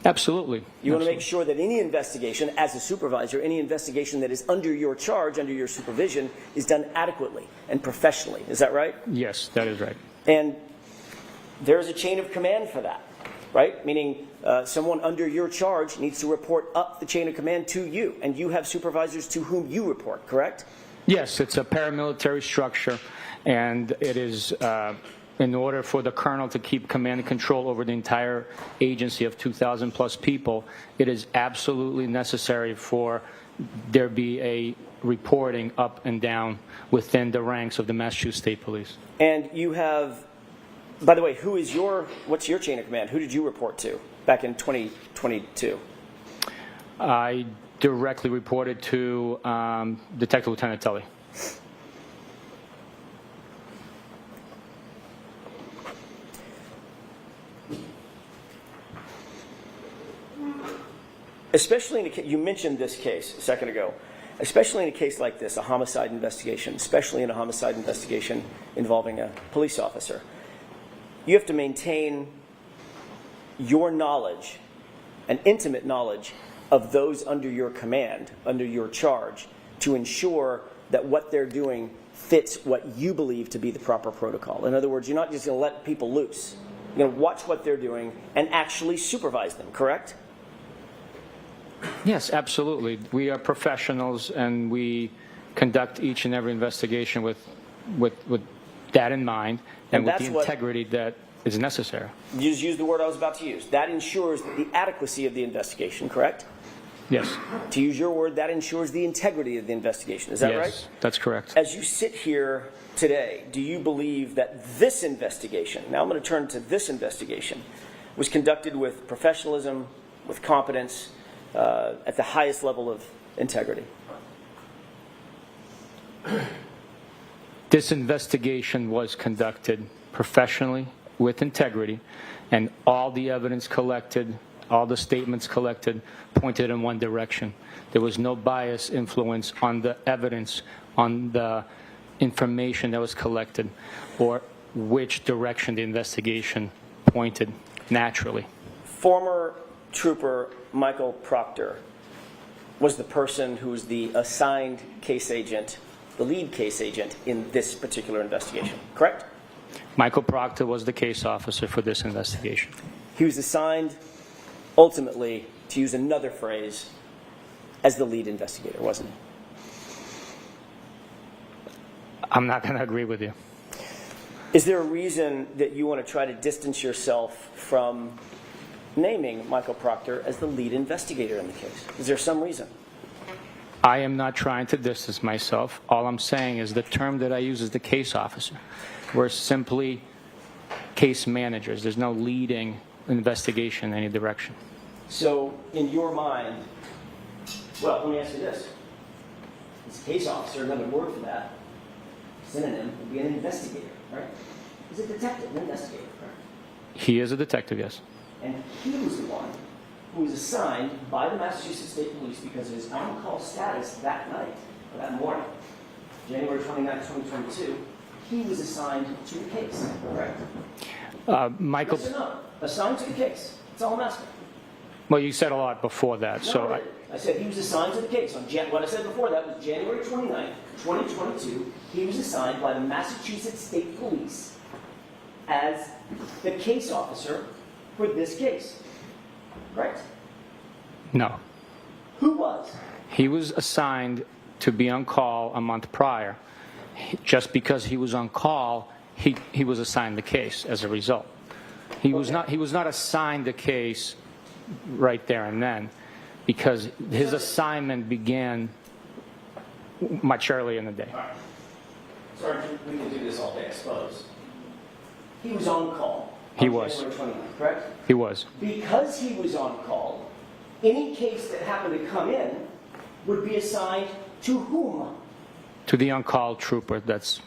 Absolutely. You want to make sure that any investigation, as a supervisor, any investigation that is under your charge, under your supervision, is done adequately and professionally. Is that right? Yes, that is right. And there's a chain of command for that, right? Meaning someone under your charge needs to report up the chain of command to you, and you have supervisors to whom you report, correct? Yes, it's a paramilitary structure, and it is in order for the colonel to keep command and control over the entire agency of 2,000 plus people, it is absolutely necessary for there be a reporting up and down within the ranks of the Massachusetts State Police. And you have, by the way, what's your chain of command? Who did you report to back in 2022? I directly reported to Detective Lieutenant Tully. Especially in a case, you mentioned this case a second ago, especially in a case like this, a homicide investigation, especially in a homicide investigation involving a police officer, you have to maintain your knowledge, an intimate knowledge of those under your command, under your charge, to ensure that what they're doing fits what you believe to be the proper protocol. In other words, you're not just going to let people loose. You're going to watch what they're doing and actually supervise them, correct? Yes, absolutely. We are professionals, and we conduct each and every investigation with that in mind and with the integrity that is necessary. You just used the word I was about to use. That ensures the adequacy of the investigation, correct? Yes. To use your word, that ensures the integrity of the investigation. Is that right? Yes, that's correct. As you sit here today, do you believe that this investigation, now I'm going to turn to this investigation, was conducted with professionalism, with competence, at the highest level of integrity? This investigation was conducted professionally, with integrity, and all the evidence collected, all the statements collected pointed in one direction. There was no bias influence on the evidence, on the information that was collected, or which direction the investigation pointed naturally. Former Trooper Michael Proctor was the person who was the assigned case agent, the lead case agent in this particular investigation, correct? Michael Proctor was the case officer for this investigation. He was assigned, ultimately, to use another phrase, as the lead investigator, wasn't he? I'm not going to agree with you. Is there a reason that you want to try to distance yourself from naming Michael Proctor as the lead investigator in the case? Is there some reason? I am not trying to distance myself. All I'm saying is the term that I use is the case officer. We're simply case managers. There's no leading investigation in any direction. So, in your mind, well, let me ask you this. As a case officer, another word for that, synonym, would be an investigator, right? He's a detective, an investigator, correct? He is a detective, yes. And he was the one who was assigned by the Massachusetts State Police because of his on-call status that night, or that morning, January 29, 2022, he was assigned to the case, correct? Michael... Yes or no? Assigned to the case. That's all I'm asking. Well, you said a lot before that, No, so... I said he was assigned to the case. What I said before that was January 29, 2022, he was assigned by the Massachusetts State Police as the case officer for this case. Correct? No. Who was? He was assigned to be on call a month prior. Just because he was on call, he was assigned the case as a result. He was not assigned the case right there and then, because his assignment began much earlier in the day. All right. Sergeant, we can do this all day, I suppose. He was on call. He was. January 29, correct? He was. Because he was on call, any case that happened to come in would be assigned to whom? To the on-call trooper that's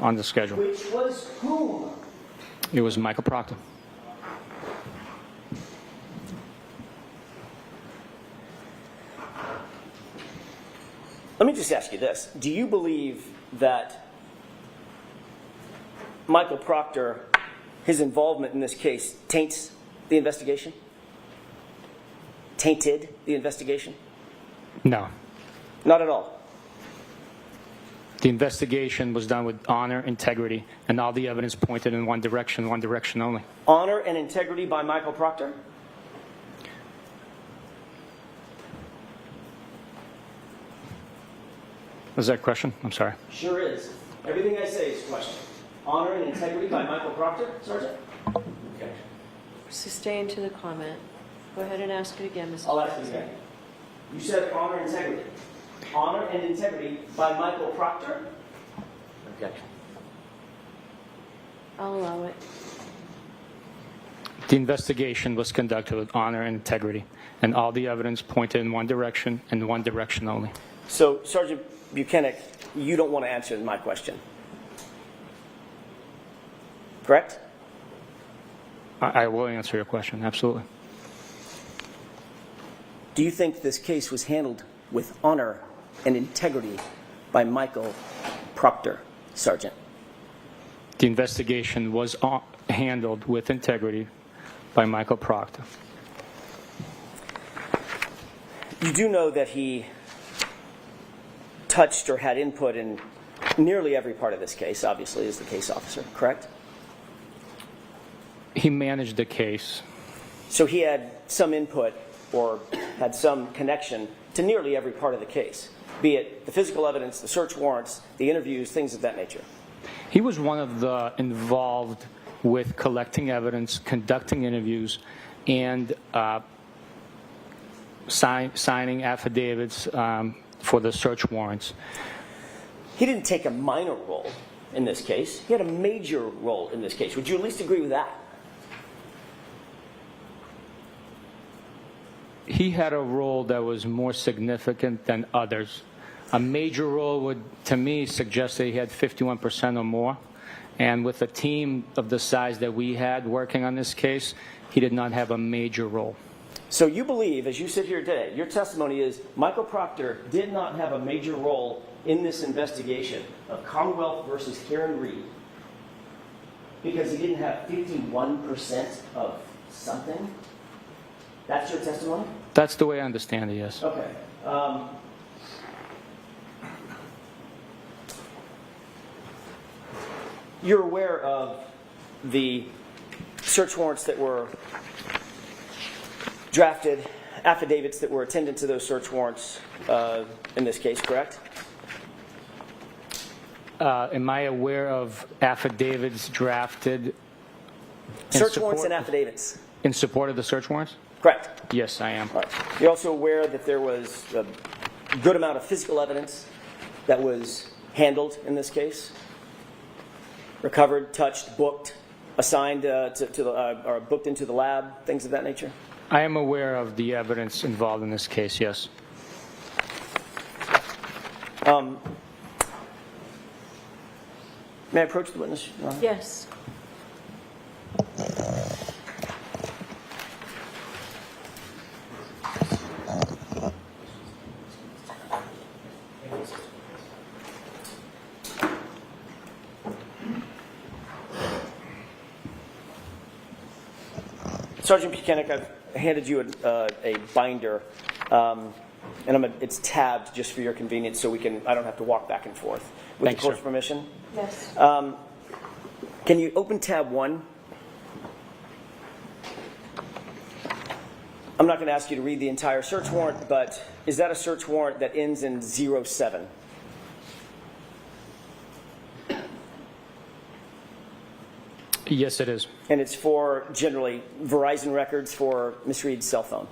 on the schedule. Which was whom? It was Michael Proctor. Let me just ask you this. Do you believe that Michael Proctor, his involvement in this case, taints the investigation? Tainted the investigation? No. Not at all. The investigation was done with honor, integrity, and all the evidence pointed in one direction only. Honor and integrity by Michael Proctor? Was that a question? I'm sorry. Sure is. Everything I say is a question. Honor and integrity by Michael Proctor, Sergeant? Okay. Sustain to the comment. Go ahead and ask it again, Mrs. I'll ask it again. You said honor and integrity. Honor and integrity by Michael Proctor? Objection. I'll allow it. The investigation was conducted with honor and integrity, and all the evidence pointed in one direction and one direction only. So, Sergeant Buchanan, you don't want to answer my question. Correct? I will answer your question, absolutely. Do you think this case was handled with honor and integrity by Michael Proctor, Sergeant? The investigation was handled with integrity by Michael Proctor. You do know that he touched or had input in nearly every part of this case, obviously, as the case officer, correct? He managed the case. So he had some input or had some connection to nearly every part of the case, be it the physical evidence, the search warrants, the interviews, things of that nature. He was one of the involved with collecting evidence, conducting interviews, and signing affidavits for the search warrants. He didn't take a minor role in this case. He had a major role in this case. Would you at least agree with that? He had a role that was more significant than others. A major role would, to me, suggest that he had 51% or more. And with a team of the size that we had working on this case, he did not have a major role. So you believe, as you sit here today, your testimony is Michael Proctor did not have a major role in this investigation of Commonwealth versus Karen Reed because he didn't have 51% of something? That's your testimony? That's the way I understand it, yes. Okay. You're aware of the search warrants that were drafted, affidavits that were attendant to those search warrants in this case, correct? Am I aware of affidavits drafted? Search warrants and affidavits. In support of the search warrants? Correct. Yes, I am. All right. You're also aware that there was a good amount of physical evidence that was handled in this case? Recovered, touched, booked, assigned or booked into the lab, things of that nature? I am aware of the evidence involved in this case, yes. May I approach the witness? Yes. Sergeant Buchanan, I've handed you a binder, and it's tabbed just for your convenience, so I don't have to walk back and forth. With Thanks, the court's sir. permission. Yes. Can you open tab 1? I'm not going to ask you to read the entire search warrant, but is that a search warrant that ends in 07? Yes, it is. And it's for, generally, Verizon records for Ms. Reed's cell phone.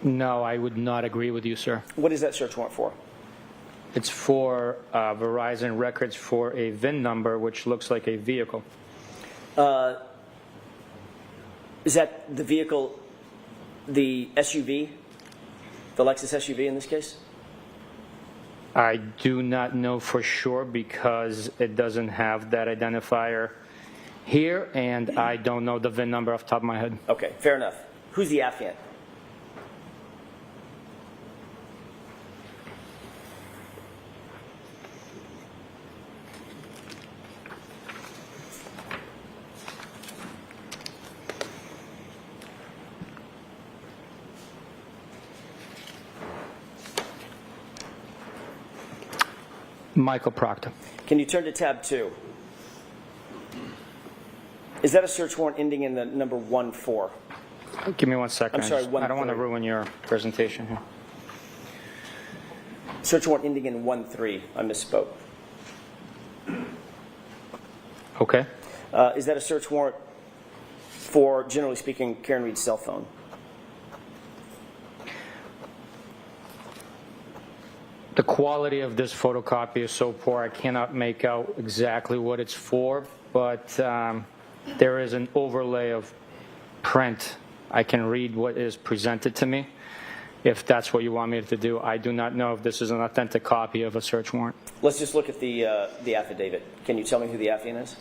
No, I would not agree with you, sir. What is that search warrant for? It's for Verizon records for a VIN number, which looks like a vehicle. Is that the vehicle, the SUV, the Lexus SUV in this case? I do not know for sure because it doesn't have that identifier here, and I don't know the VIN number off the top of my head. Okay, fair enough. Who's the affiant? Michael Proctor. Can you turn to tab 2? Is that a search warrant ending in the number 14? Give me 1 second. I'm sorry, I don't want to 13. ruin your presentation here. Search warrant ending in 13. I misspoke. Okay. Is that a search warrant for, generally speaking, Karen Reed's cell phone? The quality of this photocopy is so poor I cannot make out exactly what it's for, but there is an overlay of print. I can read what is presented to me, if that's what you want me to do. I do not know if this is an authentic copy of a search warrant. Let's just look at the affidavit. Can you tell me who the affiant is?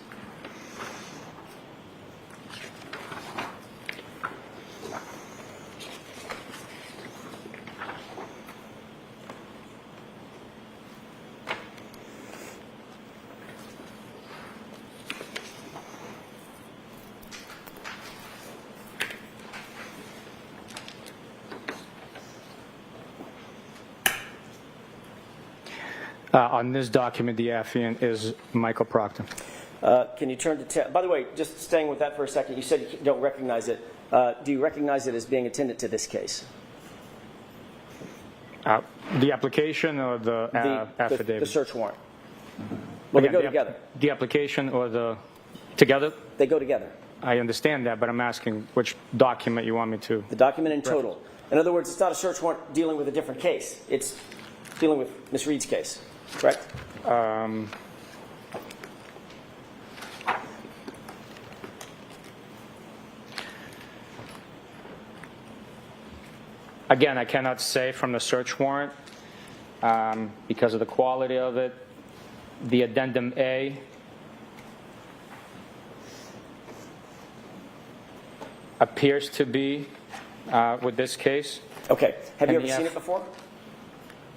On this document, the affiant is Michael Proctor. Can you turn to tab? By the way, just staying with that for a second, you said you don't recognize it. Do you recognize it as being attendant to this case? The application or the affidavit? The search warrant. Well, they go together. The application or the together? They go together. I understand that, but I'm asking which document you want me to. The document in total. In other words, it's not a search warrant dealing with a different case. It's dealing with Ms. Reed's case, correct? Again, I cannot say from the search warrant because of the quality of it. The addendum A appears to be with this case. Okay. Have you And ever the seen it before?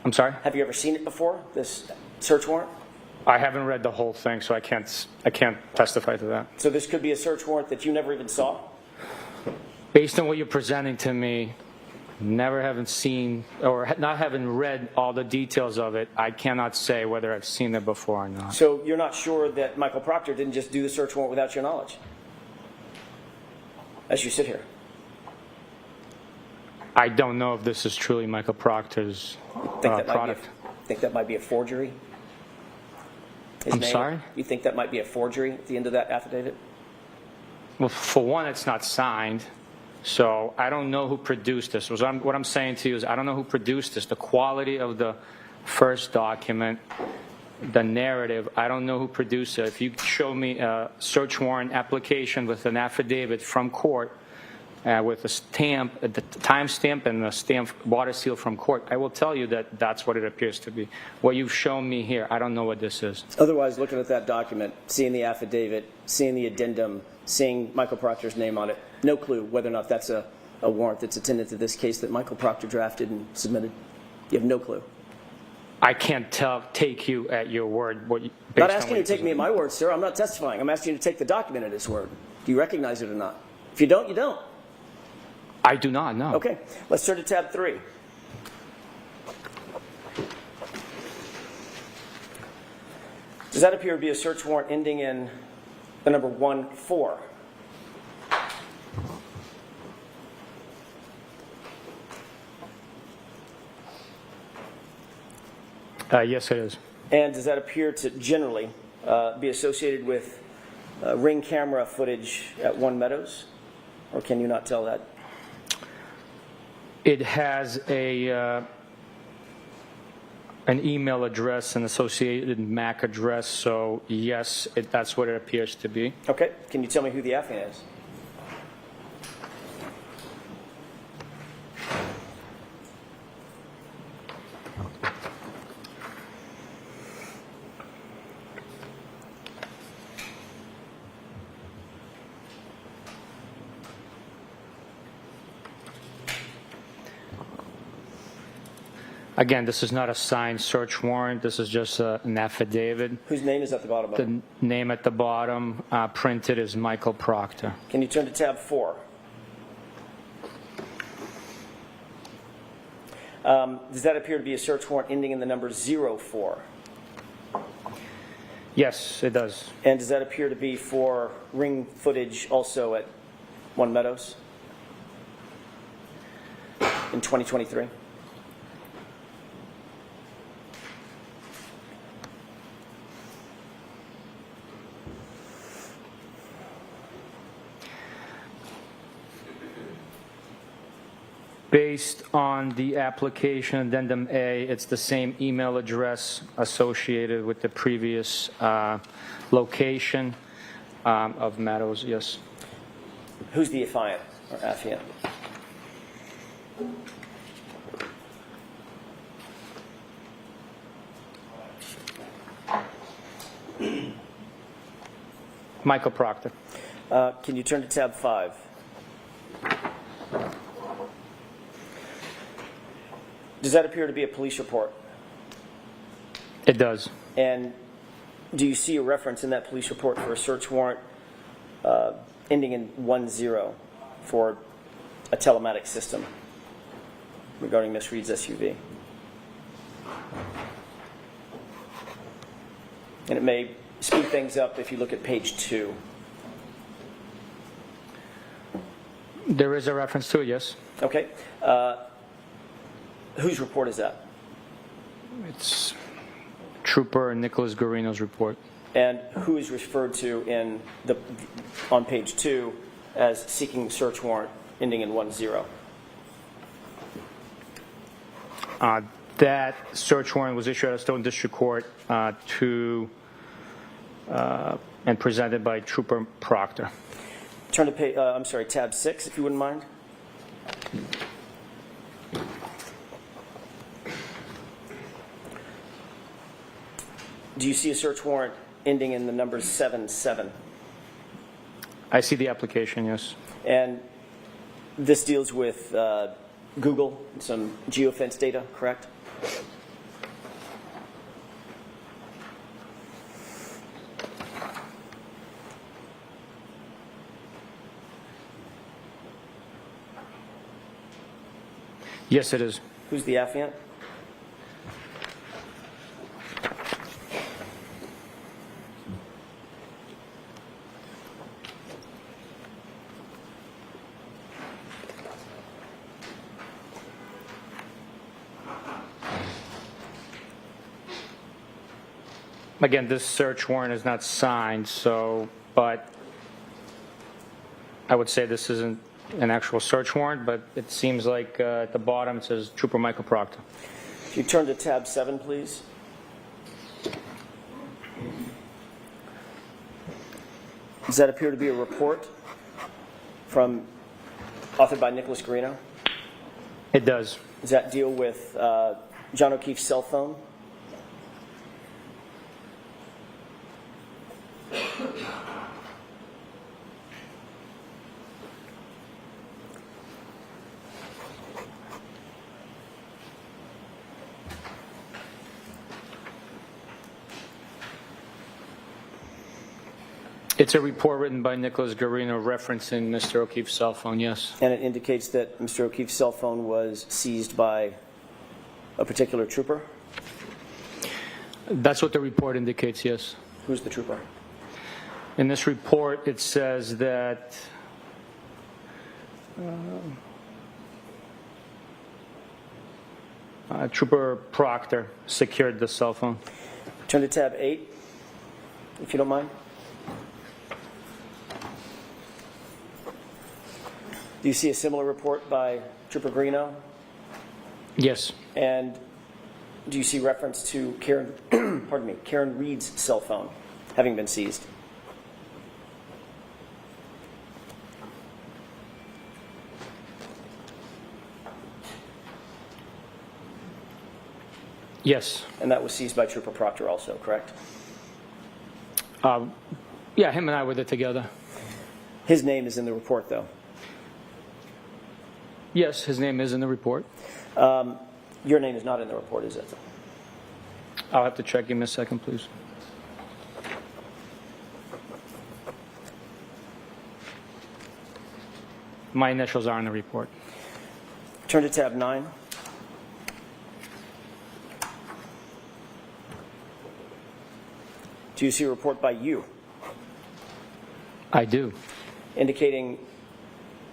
I'm sorry? Have you ever seen it before, this search warrant? I haven't read the whole thing, so I can't testify to that. So this could be a search warrant that you never even saw? Based on what you're presenting to me, never having seen or not having read all the details of it, I cannot say whether I've seen it before or not. So you're not sure that Michael Proctor didn't just do the search warrant without your knowledge? As you sit here. I don't know if this is truly Michael Proctor's product. Think that might be a forgery? I'm sorry? You think that might be a forgery at the end of that affidavit? Well, for one, it's not signed, so I don't know who produced this. What I'm saying to you is I don't know who produced this. The quality of the first document, the narrative, I don't know who produced it. If you show me a search warrant application with an affidavit from court, with a stamp, the timestamp and the stamp water seal from court, I will tell you that that's what it appears to be. What you've shown me here, I don't know what this is. Otherwise, looking at that document, seeing the affidavit, seeing the addendum, seeing Michael Proctor's name on it, no clue whether or not that's a warrant that's attendant to this case that Michael Proctor drafted and submitted. You have no clue. I can't take you at your word. I'm not asking you to take me at my word, sir. I'm not testifying. I'm asking you to take the document at his word. Do you recognize it or not? If you don't, you don't. I do not know. Okay, let's turn to tab 3. Does that appear to be a search warrant ending in the number 14? Yes, it is. And does that appear to generally be associated with ring camera footage at One Meadows? Or can you not tell that? It has an email address, an associated MAC address, so yes, that's what it appears to be. Okay. Can you tell me who the affiant is? Again, this is not a signed search warrant. This is just an affidavit. Whose name is at the bottom of it? The name at the bottom printed is Michael Proctor. Can you turn to tab 4? Does that appear to be a search warrant ending in the number 04? Yes, it does. And does that appear to be for ring footage also at One Meadows in 2023? Based on the application addendum A, it's the same email address associated with the previous location of Meadows, yes. Who's the affiant or affiant? Michael Proctor. Can you turn to tab 5? Does that appear to be a police report? It does. And do you see a reference in that police report for a search warrant ending in 10 for a telematic system regarding Miss Reed's SUV? And it may speed things up if you look at page 2. There is a reference to it, yes. Okay. Whose report is that? It's Trooper Nicholas Guarino's report. And who is referred to on page 2 as seeking search warrant ending in 10? That search warrant was issued at Stone District Court and presented by Trooper Proctor. Turn to tab 6, if you wouldn't mind. Do you see a search warrant ending in the number 77? I see the application, yes. And this deals with Google, some geofence data, correct? Yes, it is. Who's the affiant? Again, this search warrant is not signed, but I would say this isn't an actual search warrant, but it seems like at the bottom it says Trooper Michael Proctor. If you turn to tab 7, please. Does that appear to be a report authored by Nicholas Garino? It does. Does that deal with John O'Keefe's cell phone? It's a report written by Nicholas Garino referencing Mr. O'Keefe's cell phone, yes. And it indicates that Mr. O'Keefe's cell phone was seized by a particular trooper? That's what the report indicates, yes. Who's the trooper? In this report, it says that Trooper Proctor secured the cell phone. Turn to tab 8, if you don't mind. Do you see a similar report by Trooper Garino? Yes. And do you see reference to Karen, Karen Reed's cell phone having been seized? Yes. And that was seized by Trooper Proctor also, correct? Yeah, him and I were there together. His name is in the report, though. Yes, his name is in the report. Your name is not in the report, is it? I'll have to check. Give me a second, please. My initials are in the report. Turn to tab 9. Do you see a report by you? I do. Indicating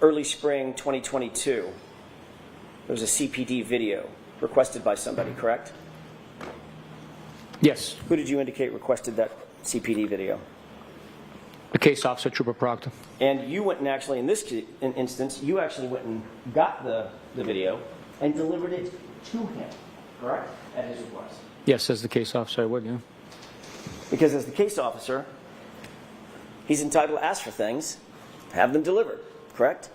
early spring 2022. There was a CPD video requested by somebody, correct? Yes. Who did you indicate requested that CPD video? The case officer, Trooper Proctor. And you went and actually, in this instance, you actually went and got the video and delivered it to him, correct? At his request. Yes, as the case officer, I would, yeah. Because as the case officer, he's entitled to ask for things, have them delivered, correct?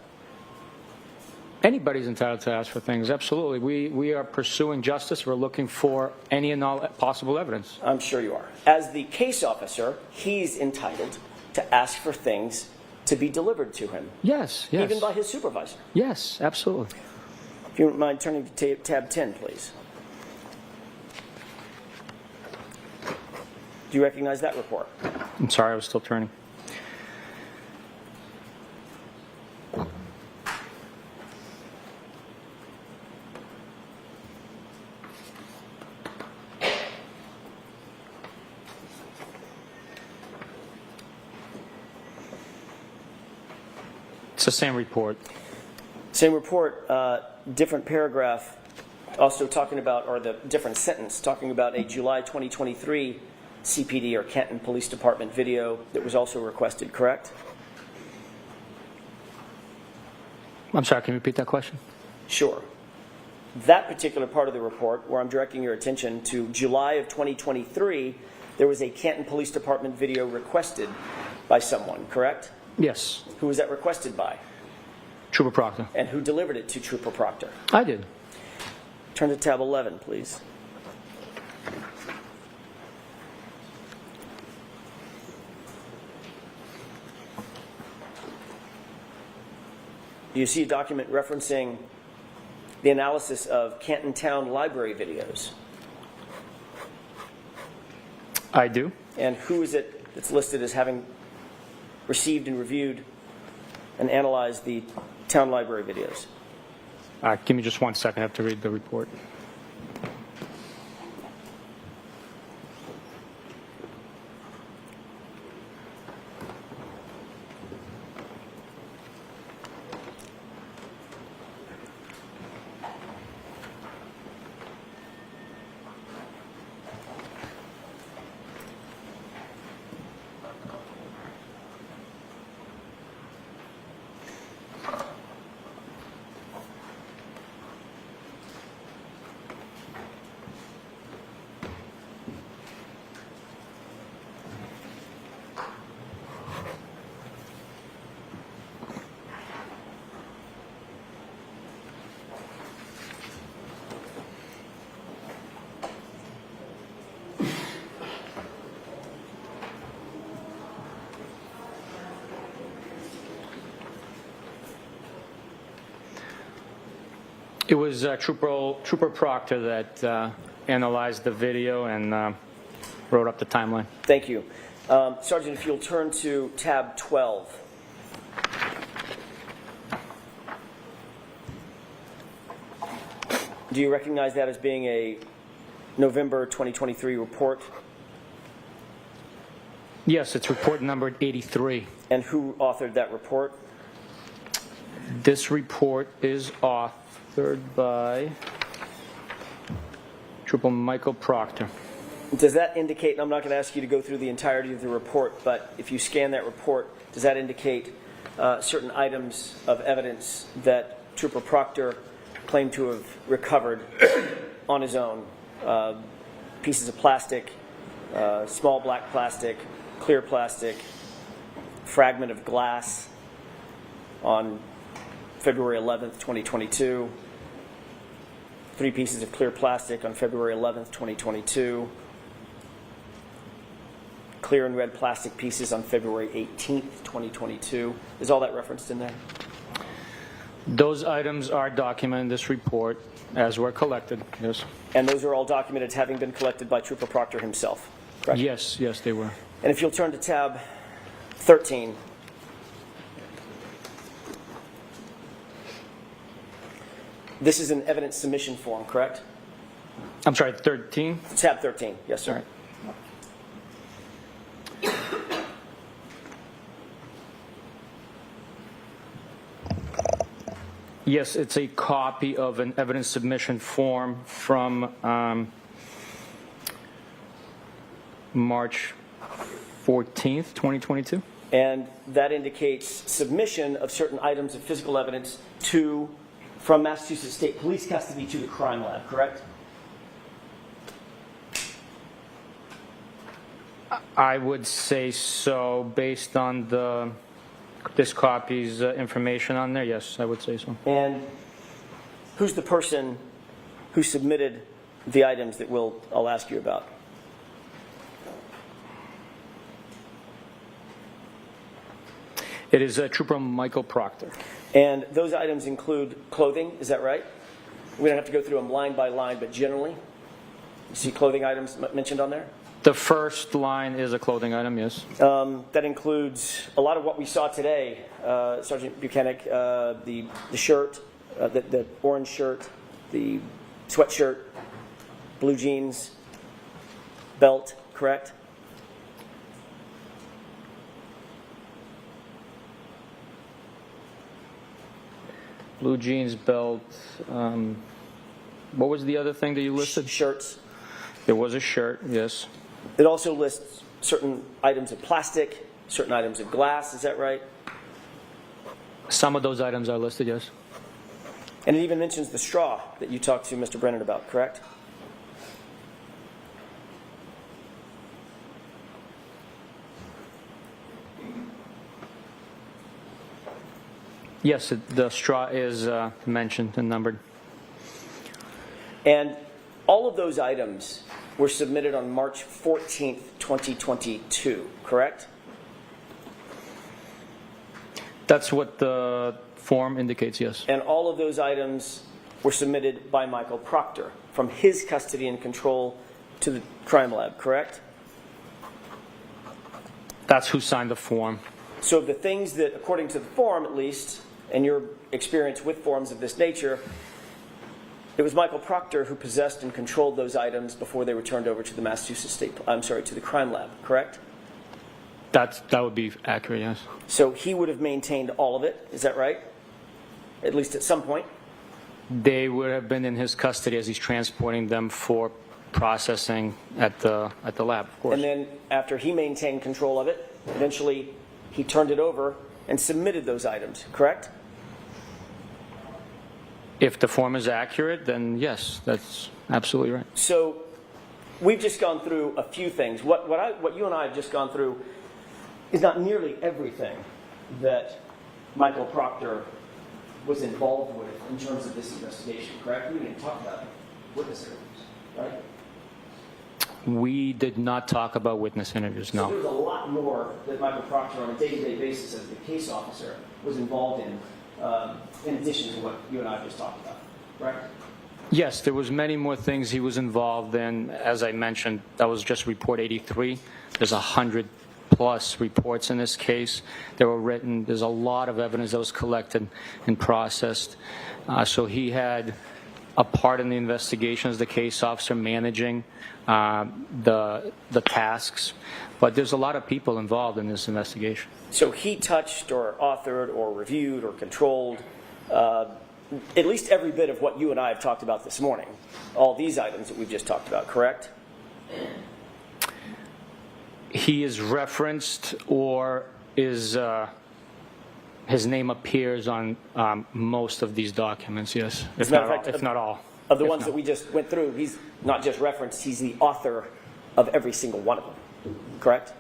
Anybody's entitled to ask for things, absolutely. We are pursuing justice. We're looking for any and all possible evidence. I'm sure you are. As the case officer, he's entitled to ask for things to be delivered to him. Yes, yes. Even by his supervisor. Yes, absolutely. If you wouldn't mind turning to tab 10, please. Do you recognize that report? I'm sorry, I was still turning. It's the same report. Same report, different paragraph, also talking about, or the different sentence, talking about a July 2023 CPD or Canton Police Department video that was also requested, correct? I'm sorry, can you repeat that question? Sure. That particular part of the report, where I'm directing your attention to July of 2023, there was a Canton Police Department video requested by someone, correct? Yes. Who was that requested by? Trooper Proctor. And who delivered it to Trooper Proctor? I did. Turn to tab 11, please. Do you see a document referencing the analysis of Canton Town Library videos? I do. And who is it that's listed as having received and reviewed and analyzed the town library videos? Give me just 1 second. I have to read the report. It was Trooper Proctor that analyzed the video and wrote up the timeline. Thank you. Sergeant, if you'll turn to tab 12. Do you recognize that as being a November 2023 report? Yes, it's report number 83. And who authored that report? This report is authored by Trooper Michael Proctor. Does that indicate, and I'm not going to ask you to go through the entirety of the report, but if you scan that report, does that indicate certain items of evidence that Trooper Proctor claimed to have recovered on his own? Pieces of plastic, small black plastic, clear plastic, fragment of glass on February 11th, 2022, 3 pieces of clear plastic on February 11th, 2022, clear and red plastic pieces on February 18th, 2022. Is all that referenced in there? Those items are documented in this report as were collected, yes. And those are all documented as having been collected by Trooper Proctor himself, correct? Yes, yes, they were. And if you'll turn to tab 13. This is an evidence submission form, correct? I'm sorry, 13? Tab 13, yes, sir. Yes, it's a copy of an evidence submission form from March 14th, 2022. And that indicates submission of certain items of physical evidence from Massachusetts State Police custody to the crime lab, correct? I would say so, based on this copy's information on there. Yes, I would say so. And who's the person who submitted the items that I'll ask you about? It is Trooper Michael Proctor. And those items include clothing, is that right? We don't have to go through them line by line, but generally, you see clothing items mentioned on there? The first line is a clothing item, yes. That includes a lot of what we saw today, Sergeant Buchanan, the shirt, the orange shirt, the sweatshirt, blue jeans, belt, correct? Blue jeans, belt. What was the other thing that you listed? Shirts. There was a shirt, yes. It also lists certain items of plastic, certain items of glass, is that right? Some of those items are listed, yes. And it even mentions the straw that you talked to Mr. Brennan about, correct? Yes, the straw is mentioned and numbered. And all of those items were submitted on March 14th, 2022, correct? That's what the form indicates, yes. And all of those items were submitted by Michael Proctor from his custody and control to the crime lab, correct? That's who signed the form. So the things that, according to the form at least, and your experience with forms of this nature, It was Michael Proctor who possessed and controlled those items before they were turned over to the Massachusetts to the crime lab, correct? That would be accurate, yes. So he would have maintained all of it, is that right? At least at some point? They would have been in his custody as he's transporting them for processing at the lab, of course. And then after he maintained control of it, eventually he turned it over and submitted those items, correct? If the form is accurate, then yes, that's absolutely right. So we've just gone through a few things. What you and I have just gone through is not nearly everything that Michael Proctor was involved with in terms of this investigation, correct? We didn't talk about witness interviews, right? We did not talk about witness interviews, no. So there's a lot more that Michael Proctor on a day-to-day basis as the case officer was involved in addition to what you and I have just talked about, right? Yes, there was many more things he was involved in. As I mentioned, that was just report 83. There's 100+ reports in this case that were written. There's a lot of evidence that was collected and processed. So he had a part in the investigation as the case officer, managing the tasks. But there's a lot of people involved in this investigation. So he touched or authored or reviewed or controlled at least every bit of what you and I have talked about this morning, all these items that we've just talked about, correct? He is referenced or is his name appears on most of these documents, yes, if not all. Of the ones that we just went through, he's not just referenced, he's the author of every single one of them, correct?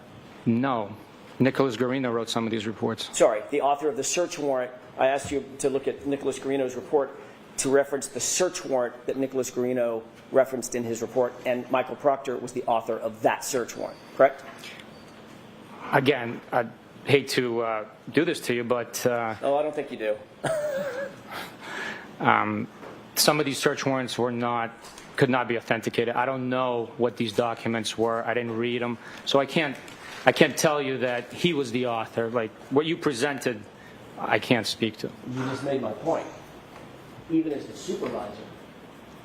No. Nicholas Garino wrote some of these reports. Sorry, the author of the search warrant. I asked you to look at Nicholas Garino's report to reference the search warrant that Nicholas Garino referenced in his report, and Michael Proctor was the author of that search warrant, correct? Again, I'd hate to do this to you, but... oh, I don't think you do. Some of these search warrants could not be authenticated. I don't know what these documents were. I didn't read them. So I can't tell you that he was the author. Like, what you presented, I can't speak to. You just made my point. Even as the supervisor,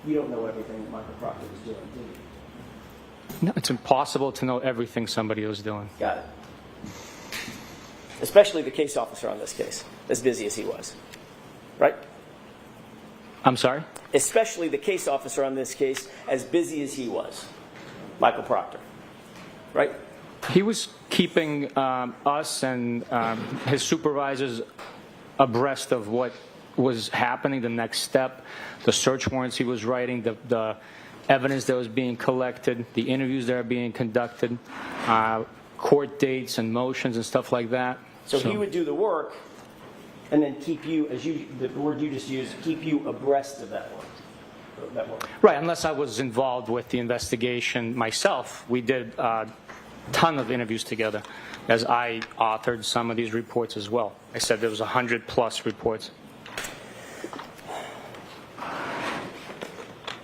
you don't know everything that Michael Proctor was doing, do you? No, it's impossible to know everything somebody was doing. Got it. Especially the case officer on this case, as busy as he was, right? I'm sorry? Especially the case officer on this case, as busy as he was, Michael Proctor, right? He was keeping us and his supervisors abreast of what was happening, the next step, the search warrants he was writing, the evidence that was being collected, the interviews that are being conducted, court dates and motions and stuff like that. So he would do the work and then keep you, the word you just used, keep you abreast of that work. Right, unless I was involved with the investigation myself. We did a ton of interviews together, as I authored some of these reports as well. I said there was 100+ reports.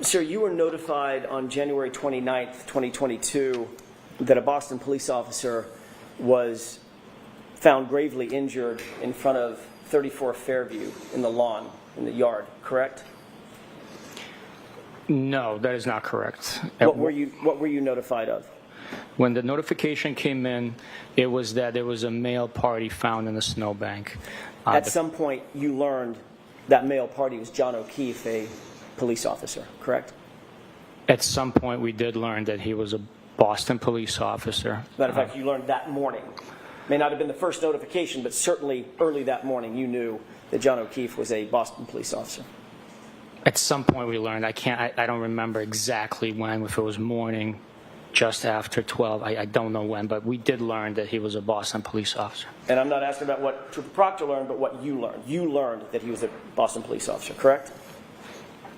Sir, you were notified on January 29th, 2022, that a Boston police officer was found gravely injured in front of 34 Fairview in the lawn, in the yard, correct? No, that is not correct. What were you notified of? When the notification came in, it was that there was a male party found in the snowbank. At some point, you learned that male party was John O'Keefe, a police officer, correct? At some point, we did learn that he was a Boston police officer. Matter of fact, you learned that morning. May not have been the first notification, but certainly early that morning, you knew that John O'Keefe was a Boston police officer. At some point, we learned. I don't remember exactly when, if it was morning, just after 12. I don't know when, but we did learn that he was a Boston police officer. And I'm not asking about what Trooper Proctor learned, but what you learned. You learned that he was a Boston police officer, correct?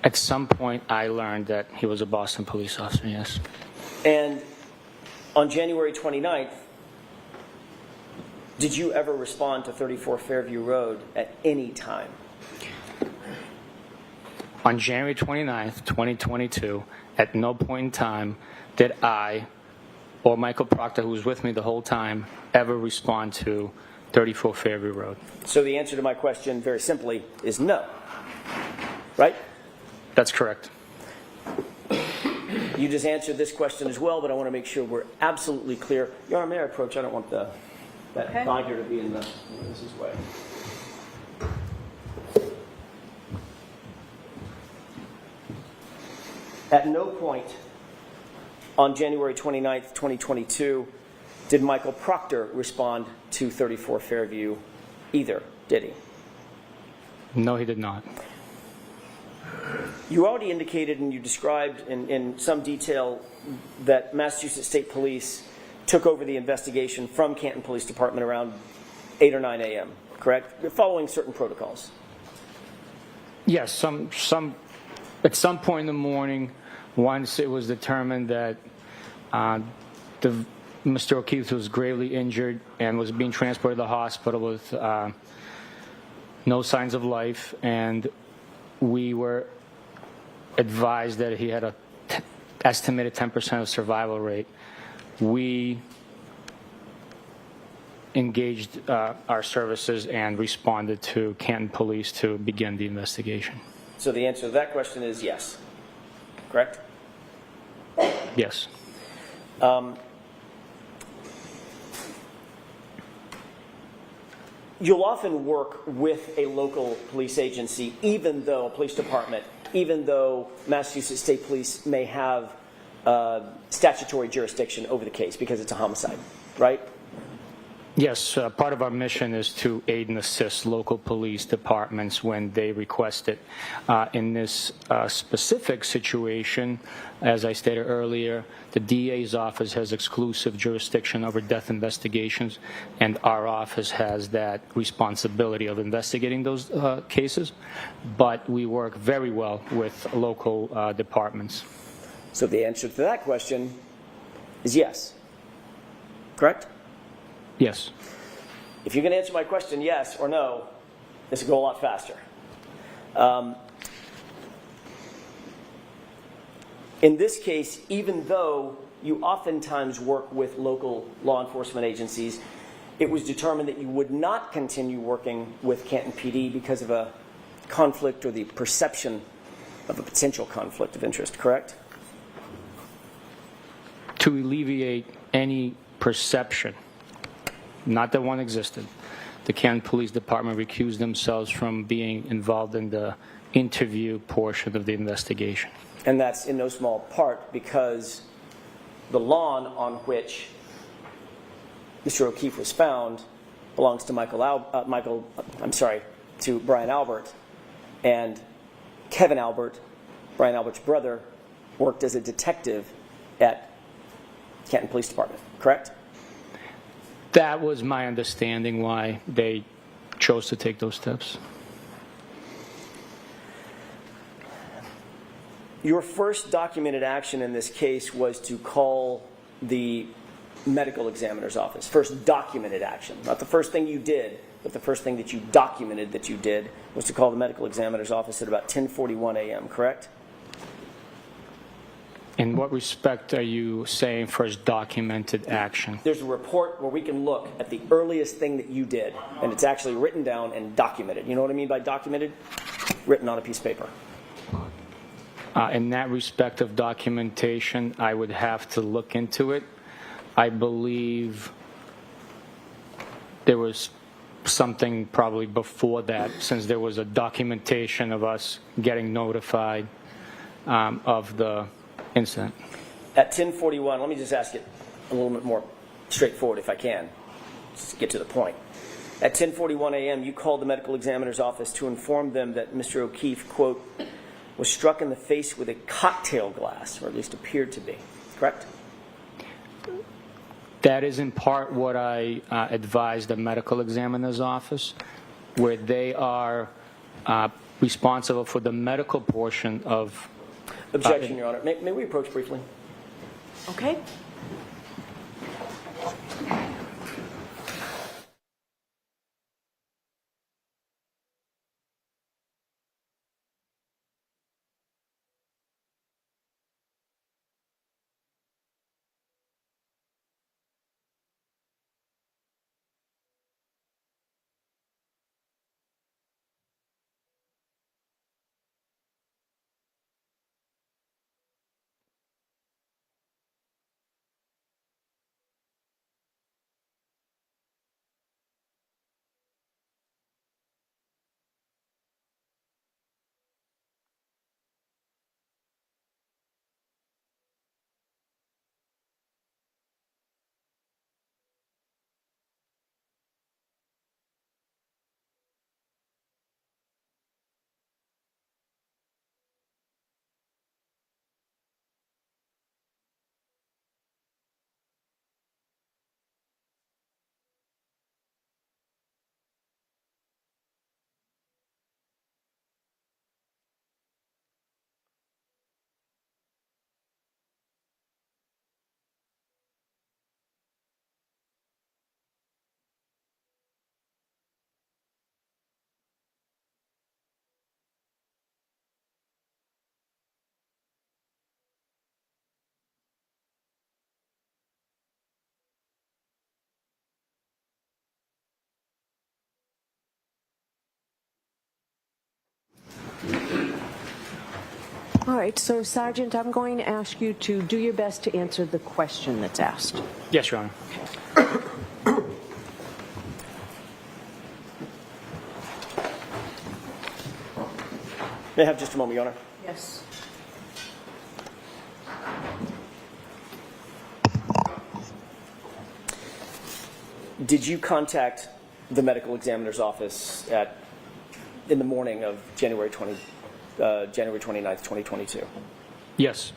At some point, I learned that he was a Boston police officer, yes. And on January 29th, did you ever respond to 34 Fairview Road at any time? On January 29th, 2022, at no point in time did I or Michael Proctor, who was with me the whole time, ever respond to 34 Fairview Road. So the answer to my question, very simply, is no. Right? That's correct. You just answered this question as well, but I want to make sure we're absolutely clear. Your Honor, may I approach? I don't want that binder to be in this way. At no point on January 29th, 2022, did Michael Proctor respond to 34 Fairview either, did he? No, he did not. You already indicated and you described in some detail that Massachusetts State Police took over the investigation from Canton Police Department around 8 or 9 a.m., correct? You're following certain protocols. Yes, at some point in the morning, once it was determined that Mr. O'Keefe was gravely injured and was being transported to the hospital with no signs of life, and we were advised that he had an estimated 10% of survival rate, we engaged our services and responded to Canton Police to begin the investigation. So the answer to that question is yes, correct? Yes. You'll often work with a local police agency, even though a police department, even though Massachusetts State Police may have statutory jurisdiction over the case because it's a homicide, right? Yes, part of our mission is to aid and assist local police departments when they request it. In this specific situation, as I stated earlier, the DA's office has exclusive jurisdiction over death investigations, and our office has that responsibility of investigating those cases. But we work very well with local departments. So the answer to that question is yes, correct? Yes. If you can answer my question yes or no, this will go a lot faster. In this case, even though you oftentimes work with local law enforcement agencies, it was determined that you would not continue working with Canton PD because of a conflict or the perception of a potential conflict of interest, correct? To alleviate any perception, not that one existed, the Canton Police Department recused themselves from being involved in the interview portion of the investigation. And that's in no small part because the lawn on which Mr. O'Keefe was found belongs to to Brian Albert, and Kevin Albert, Brian Albert's brother, worked as a detective at Canton Police Department, correct? That was my understanding why they chose to take those steps. Your first documented action in this case was to call the medical examiner's office. First documented action. Not the first thing you did, but the first thing that you documented that you did was to call the medical examiner's office at about 10:41 a.m., correct? In what respect are you saying first documented action? There's a report where we can look at the earliest thing that you did, and it's actually written down and documented. You know what I mean by documented? Written on a piece of paper. In that respect of documentation, I would have to look into it. I believe there was something probably before that, since there was a documentation of us getting notified of the incident. At 10:41, let me just ask it a little bit more straightforward if I can, just to get to the point. At 10:41 a.m., you called the medical examiner's office to inform them that Mr. O'Keefe, quote, was struck in the face with a cocktail glass, or at least appeared to be, correct? That is in part what I advised the medical examiner's office, where they are responsible for the medical portion of... Objection, Your Honor. May we approach briefly? Okay. All right, so Sergeant, I'm going to ask you to do your best to answer the question that's asked. Yes, Your Honor. May I have just a moment, Your Honor? Yes. Did you contact the medical examiner's office in the morning of January 29th, 2022? Yes.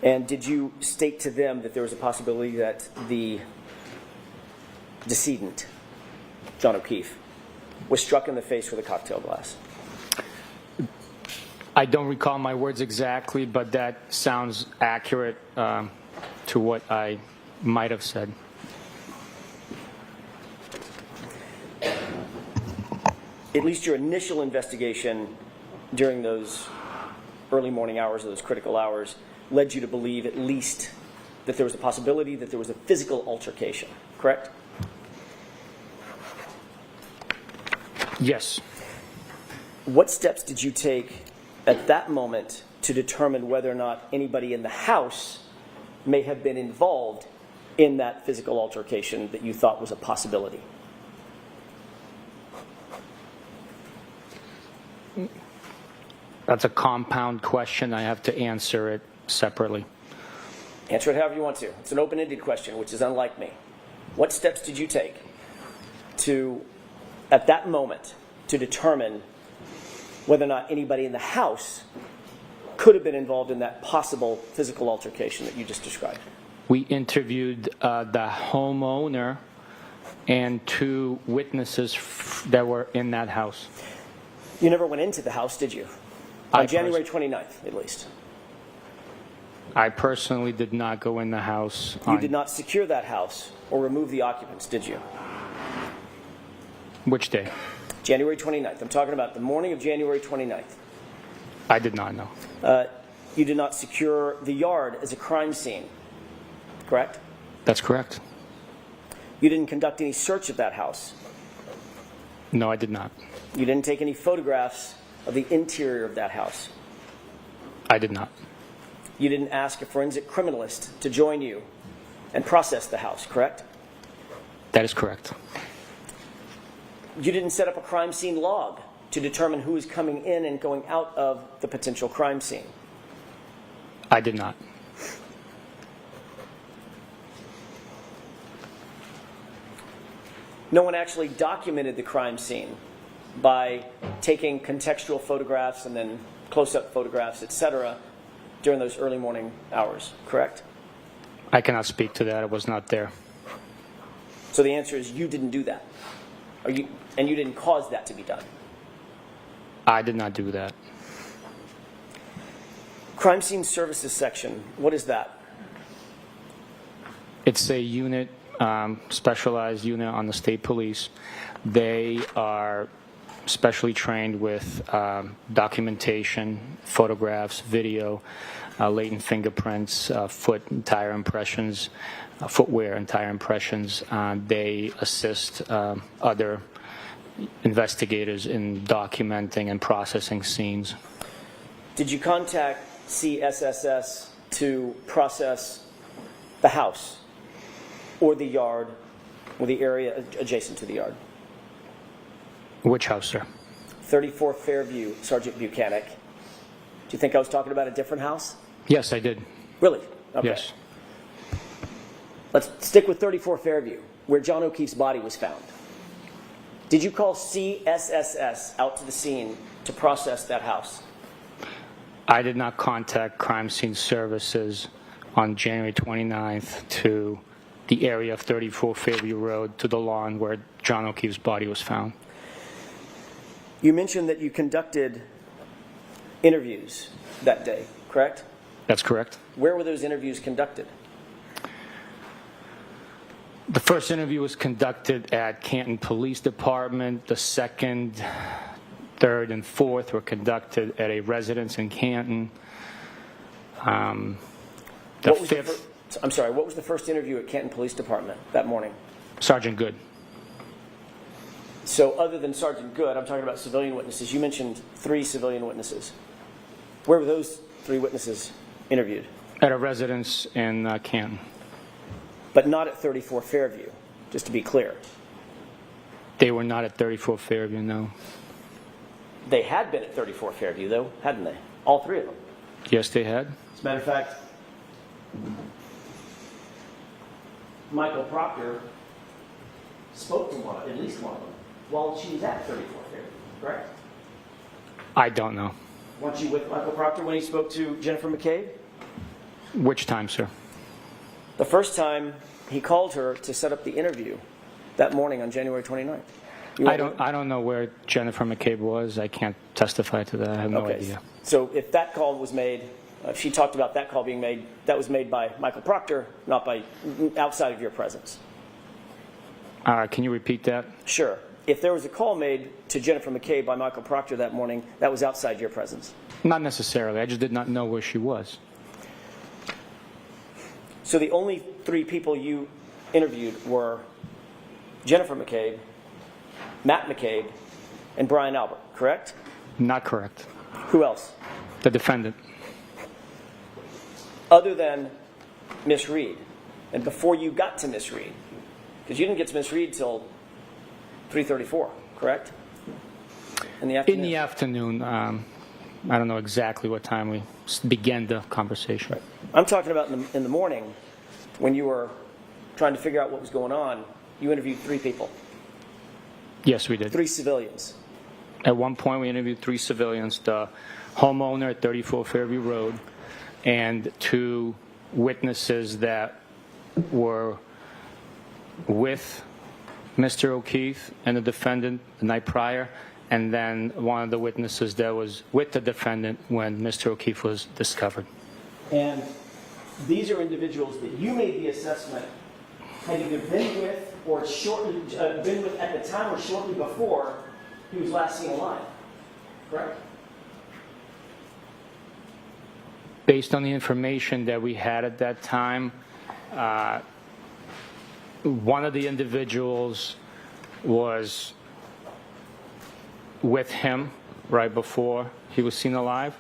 And did you state to them that there was a possibility that the decedent, John O'Keefe, was struck in the face with a cocktail glass? I don't recall my words exactly, but that sounds accurate to what I might have said. At least your initial investigation during those early morning hours, those critical hours, led you to believe at least that there was a possibility that there was a physical altercation, correct? Yes. What steps did you take at that moment to determine whether or not anybody in the house may have been involved in that physical altercation that you thought was a possibility? That's a compound question. I have to answer it separately. Answer it however you want to. It's an open-ended question, which is unlike me. What steps did you take to, at that moment, to determine whether or not anybody in the house could have been involved in that possible physical altercation that you just described? We interviewed the homeowner and 2 witnesses that were in that house. You never went into the house, did you? On January 29th, at least. I personally did not go in the house. You did not secure that house or remove the occupants, did you? Which day? January 29th. I'm talking about the morning of January 29th. I did not know. You did not secure the yard as a crime scene, correct? That's correct. You didn't conduct any search of that house. No, I did not. You didn't take any photographs of the interior of that house. I did not. You didn't ask a forensic criminalist to join you and process the house, correct? That is correct. You didn't set up a crime scene log to determine who is coming in and going out of the potential crime scene. I did not. No one actually documented the crime scene by taking contextual photographs and then close-up photographs, etc., during those early morning hours, correct? I cannot speak to that. I was not there. So the answer is you didn't do that. And you didn't cause that to be done. I did not do that. Crime Scene Services section, what is that? It's a unit, specialized unit on the state police. They are specially trained with documentation, photographs, video, latent fingerprints, foot and tire impressions, footwear and tire impressions. They assist other investigators in documenting and processing scenes. Did you contact CSSS to process the house or the yard or the area adjacent to the yard? Which house, sir? 34 Fairview, Sergeant Buchanan. Do you think I was talking about a different house? Yes, I did. Really? Okay. Yes. Let's stick with 34 Fairview, where John O'Keefe's body was found. Did you call CSSS out to the scene to process that house? I did not contact Crime Scene Services on January 29th to the area of 34 Fairview Road to the lawn where John O'Keefe's body was found. You mentioned that you conducted interviews that day, correct? That's correct. Where were those interviews conducted? The first interview was conducted at Canton Police Department. The second, third, and fourth were conducted at a residence in Canton. I'm sorry, what was the first interview at Canton Police Department that morning? Sergeant Good. So other than Sergeant Good, I'm talking about civilian witnesses. You mentioned 3 civilian witnesses. Where were those three witnesses interviewed? At a residence in Canton. But not at 34 Fairview, just to be clear. They were not at 34 Fairview, no. They had been at 34 Fairview, though, hadn't they? All three of them. Yes, they had. As a matter of fact, Michael Proctor spoke to at least one of them while she was at 34 Fairview, correct? I don't know. Weren't you with Michael Proctor when he spoke to Jennifer McCabe? Which time, sir? The first time he called her to set up the interview that morning on January 29th. I don't know where Jennifer McCabe was. I can't testify to that. I have no idea. So if that call was made, if she talked about that call being made, that was made by Michael Proctor, not by outside of your presence. Can you repeat that? Sure. If there was a call made to Jennifer McCabe by Michael Proctor that morning, that was outside your presence. Not necessarily. I just did not know where she was. So the only three people you interviewed were Jennifer McCabe, Matt McCabe, and Brian Albert, correct? Not correct. Who else? The defendant. Other than Miss Reed, and before you got to Miss Reed, because you didn't get to Miss Reed till 3:34, correct? In the afternoon. In the afternoon. I don't know exactly what time we began the conversation. Right. I'm talking about in the morning when you were trying to figure out what was going on. You interviewed three people. Yes, we did. Three civilians. At one point, we interviewed three civilians, the homeowner at 34 Fairview Road, and two witnesses that were with Mr. O'Keefe and the defendant the night prior, and then one of the witnesses that was with the defendant when Mr. O'Keefe was discovered. And these are individuals that you made the assessment had either been with or shortly been with at the time or shortly before he was last seen alive, correct? Based on the information that we had at that time, one of the individuals was with him right before he was seen alive,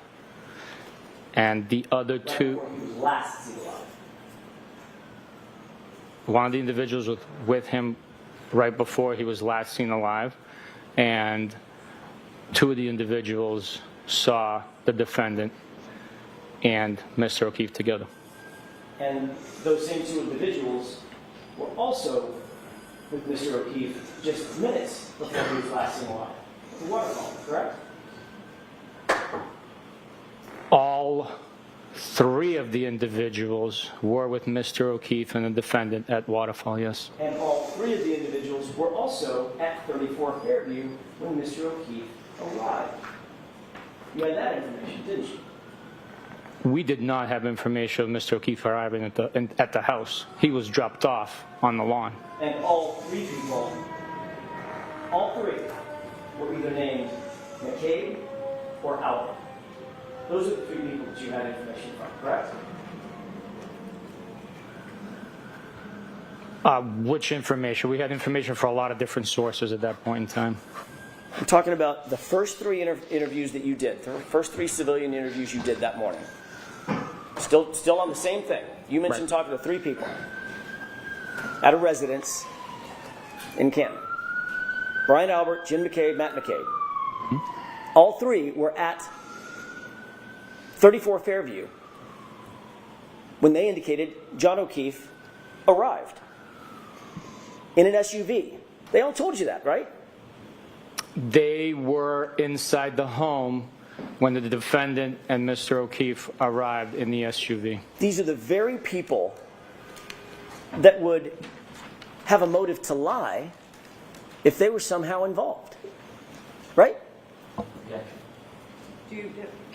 and the other two... Right before he was last seen alive. One of the individuals was with him right before he was last seen alive, and two of the individuals saw the defendant and Mr. O'Keefe together. And those same two individuals were also with Mr. O'Keefe just minutes before he was last seen alive. The waterfall, correct? All three of the individuals were with Mr. O'Keefe and the defendant at Waterfall, yes. And all three of the individuals were also at 34 Fairview when Mr. O'Keefe arrived. You had that information, didn't you? We did not have information of Mr. O'Keefe arriving at the house. He was dropped off on the lawn. And all three people, all three, were either named McCabe or Albert. Those are the three people that you had information from, correct? Which information? We had information for a lot of different sources at that point in time. I'm talking about the first three interviews that you did, the first three civilian interviews you did that morning. Still on the same thing. You mentioned talking to three people at a residence in Canton. Brian Albert, Jim McCabe, Matt McCabe. Mm-hmm. All three were at 34 Fairview when they indicated John O'Keefe arrived in an SUV. They all told you that, right? They were inside the home when the defendant and Mr. O'Keefe arrived in the SUV. These are the very people that would have a motive to lie if they were somehow involved, right? Yeah.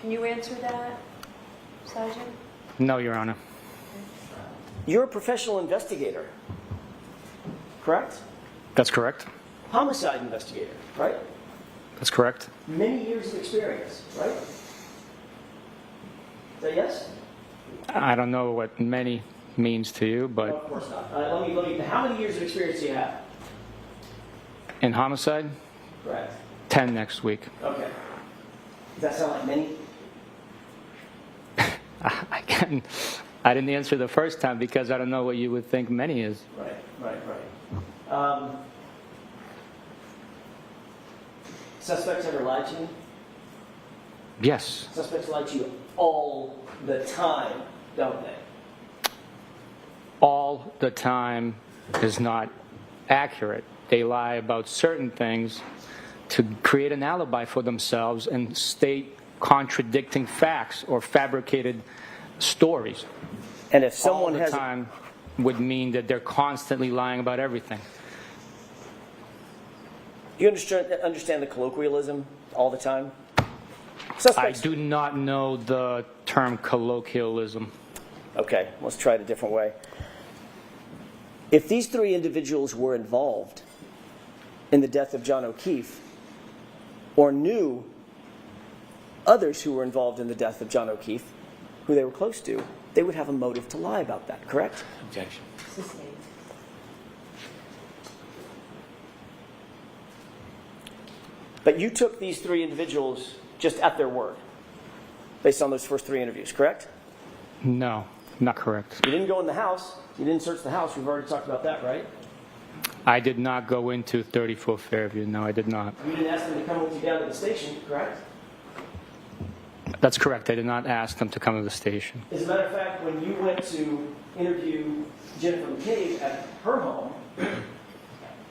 Can you answer that, Sergeant? No, Your Honor. You're a professional investigator, correct? That's correct. Homicide investigator, right? That's correct. Many years of experience, right? Is that yes? I don't know what many means to you, but... No, of course not. Let me, how many years of experience do you have? In homicide? Correct. 10 next week. Okay. Does that sound like many? I didn't answer the first time because I don't know what you would think many is. Right. Suspects ever lied to you? Yes. Suspects lie to you all the time, don't they? All the time is not accurate. They lie about certain things to create an alibi for themselves and state contradicting facts or fabricated stories. And if someone all the time would mean that they're constantly lying about everything. Do you understand the colloquialism all the time? I do not know the term colloquialism. Okay, let's try it a different way. If these three individuals were involved in the death of John O'Keefe, or knew others who were involved in the death of John O'Keefe, who they were close to, they would have a motive to lie about that, correct? Objection. But you took these three individuals just at their word, based on those first three interviews, correct? No, not correct. You didn't go in the house. You didn't search the house. We've already talked about that, right? I did not go into 34 Fairview. No, I did not. You didn't ask them to come with you down to the station, correct? That's correct. I did not ask them to come to the station. As a matter of fact, when you went to interview Jennifer McCabe at her home,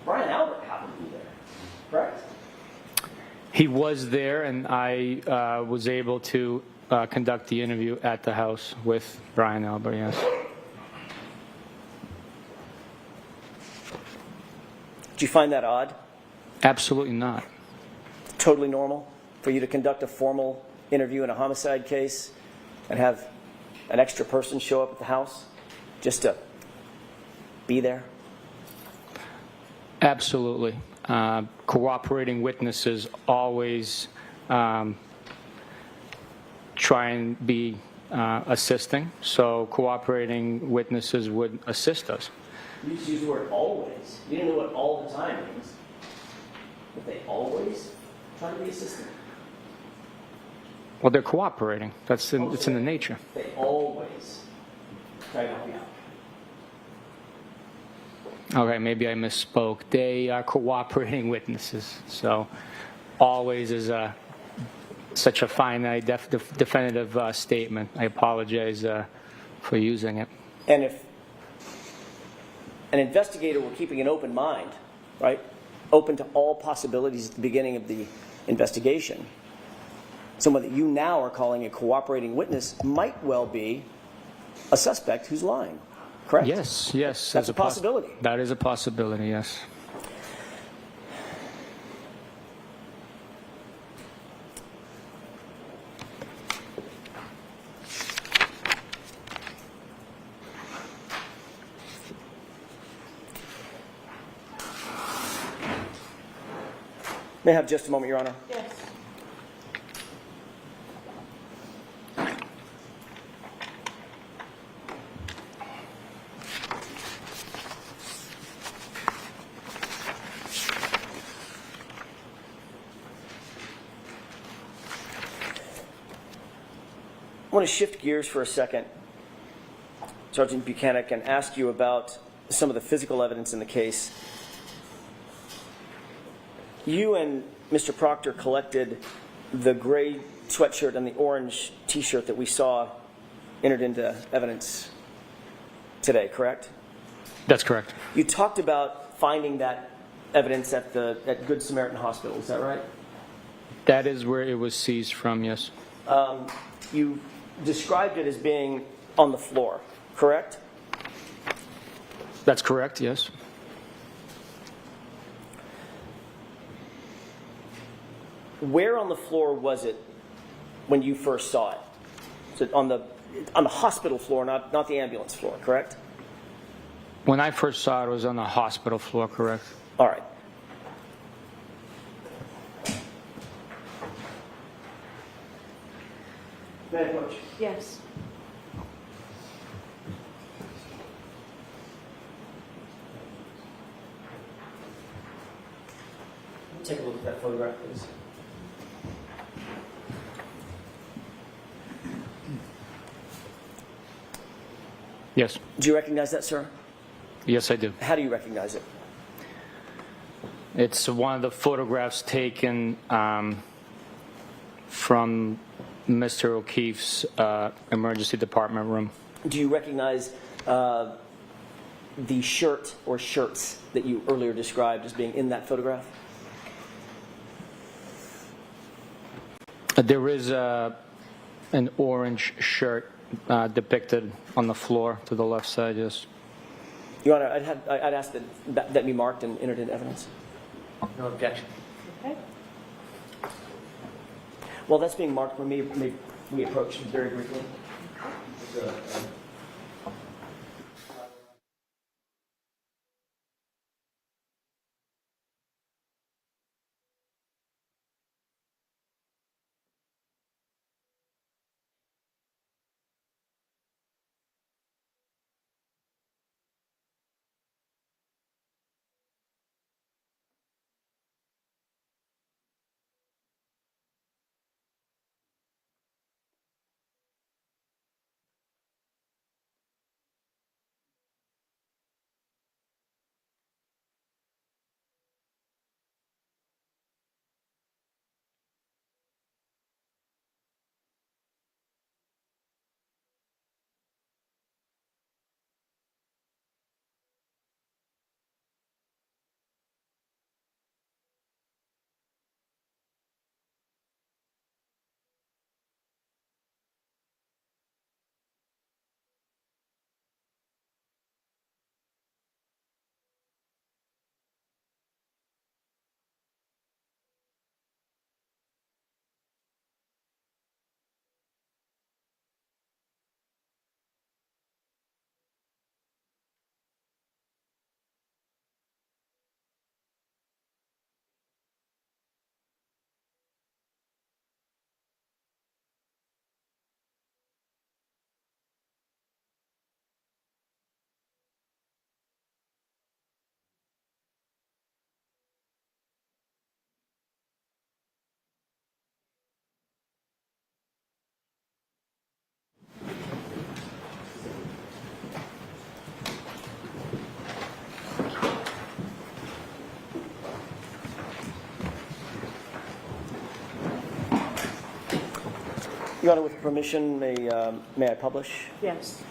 Brian Albert happened to be there, correct? He was there, and I was able to conduct the interview at the house with Brian Albert, yes. Did you find that odd? Absolutely not. Totally normal for you to conduct a formal interview in a homicide case and have an extra person show up at the house just to be there? Absolutely. Cooperating witnesses always try and be assisting, so cooperating witnesses would assist us. You just use the word always. You didn't know what all the time means. But they always try to be assistant. Well, they're cooperating. It's in the nature. They always try to help you out. Okay, maybe I misspoke. They are cooperating witnesses. So always is such a finite, definitive statement. I apologize for using it. And if an investigator were keeping an open mind, right, open to all possibilities at the beginning of the investigation, someone that you now are calling a cooperating witness might well be a suspect who's lying, correct? Yes. That's a possibility. That is a possibility, yes. May I have just a moment, Your Honor? Yes. I want to shift gears for a second, Sergeant Buchanan, and ask you about some of the physical evidence in the case. You and Mr. Proctor collected the gray sweatshirt and the orange T-shirt that we saw entered into evidence today, correct? That's correct. You talked about finding that evidence at Good Samaritan Hospital, is that right? That is where it was seized from, yes. You described it as being on the floor, correct? That's correct, yes. Where on the floor was it when you first saw it? So on the hospital floor, not the ambulance floor, correct? When I first saw it, it was on the hospital floor, correct? All right. May I approach? Yes. Take a look at that photograph, please. Yes. Do you recognize that, sir? Yes, I do. How do you recognize it? It's one of the photographs taken from Mr. O'Keefe's emergency department room. Do you recognize the shirt or shirts that you earlier described as being in that photograph? There is an orange shirt depicted on the floor to the left side, yes. Your Honor, I'd ask that be marked and entered into evidence. No objection. Okay. While that's being marked, may we approach very briefly? Your Honor, with permission, may I publish? Yes.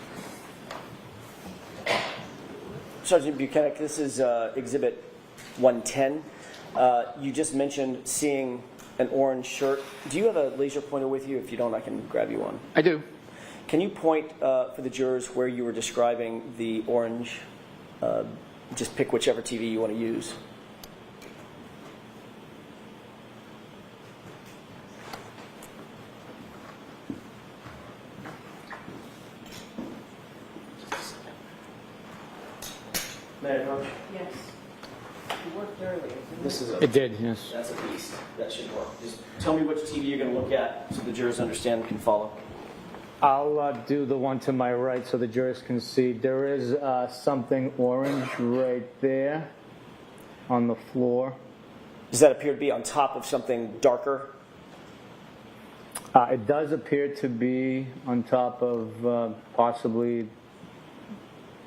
Sergeant Buchanan, this is Exhibit 110. You just mentioned seeing an orange shirt. Do you have a laser pointer with you? If you don't, I can grab you one. I do. Can you point for the jurors where you were describing the orange? Just pick whichever TV you want to use. May I approach? Yes. You worked earlier. This is It did, yes. That's a beast. That should work. Just tell me which TV you're going to look at so the jurors understand and can follow. I'll do the one to my right so the jurors can see. There is something orange right there on the floor. Does that appear to be on top of something darker? It does appear to be on top of possibly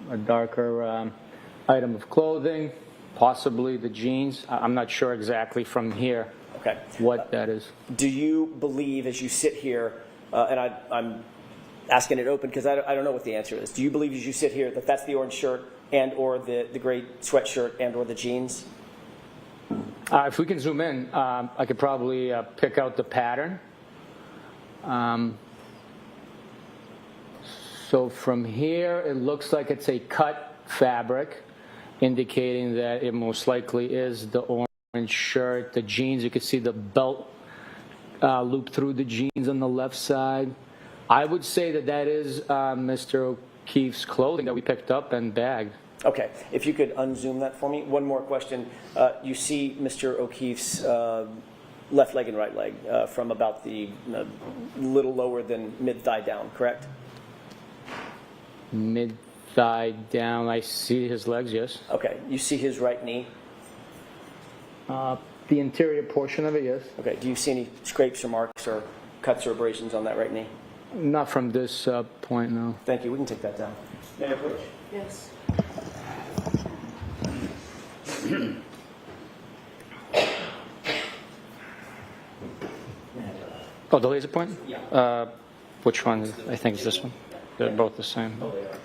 a darker item of clothing, possibly the jeans. I'm not sure exactly from here what that is. Do you believe, as you sit here, and I'm asking it open because I don't know what the answer is. Do you believe, as you sit here, that that's the orange shirt and or the gray sweatshirt and or the jeans? If we can zoom in, I could probably pick out the pattern. So from here, it looks like it's a cut fabric, indicating that it most likely is the orange shirt. The jeans, you can see the belt loop through the jeans on the left side. I would say that that is Mr. O'Keefe's clothing that we picked up and bagged. Okay, if you could unzoom that for me. One more question. You see Mr. O'Keefe's left leg and right leg from about the little lower than mid-thigh down, correct? Mid-thigh down, I see his legs, yes. Okay, you see his right knee? The interior portion of it, yes. Okay, do you see any scrapes or marks or cuts or abrasions on that right knee? Not from this point, no. Thank you. We can take that down. May I approach? Yes. Oh, the laser point? Yeah. Which one? I think it's this one. They're both the same. Oh, they are.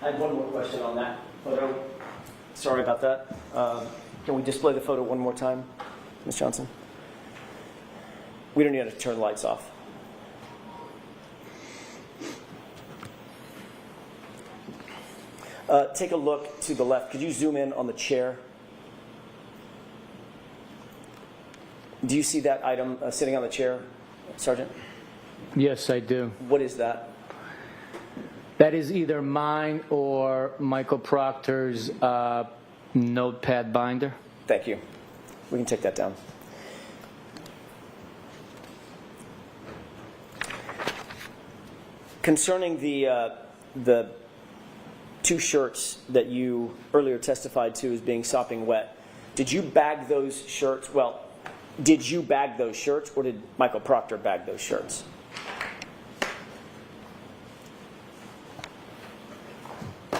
I had one more question on that photo. Sorry about that. Can we display the photo one more time, Ms. Johnson? We don't need to turn the lights off. Take a look to the left. Could you zoom in on the chair? Do you see that item sitting on the chair, Sergeant? Yes, I do. What is that? That is either mine or Michael Proctor's notepad binder. Thank you. We can take that down. Concerning the two shirts that you earlier testified to as being sopping wet, did you bag those shirts? Well, did you bag those shirts, or did Michael Proctor bag those shirts?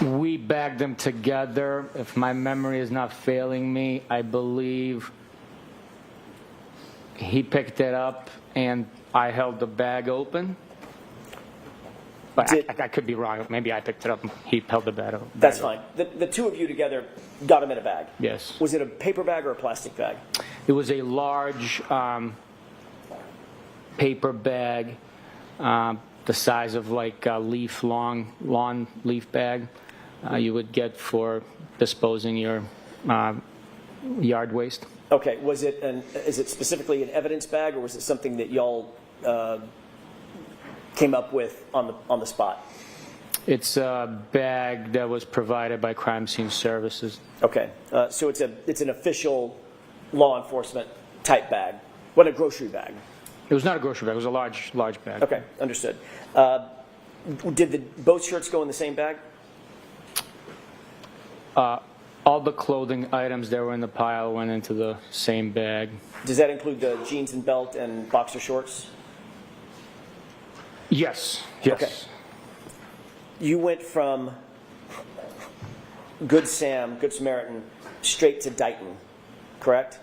We bagged them together. If my memory is not failing me, I believe he picked it up and I held the bag open. But I could be wrong. Maybe I picked it up and he held the bag open. That's fine. The two of you together got them in a bag. Yes. Was it a paper bag or a plastic bag? It was a large paper bag, the size of like a lawn leaf bag you would get for disposing your yard waste. Okay. Is it specifically an evidence bag, or was it something that y'all came up with on the spot? It's a bag that was provided by Crime Scene Services. Okay, so it's an official law enforcement type bag. What, a grocery bag? It was not a grocery bag. It was a large bag. Okay, understood. Did both shirts go in the same bag? All the clothing items that were in the pile went into the same bag. Does that include the jeans and belt and boxer shorts? Yes. Okay. You went from Good Samaritan, straight to Dighton, correct?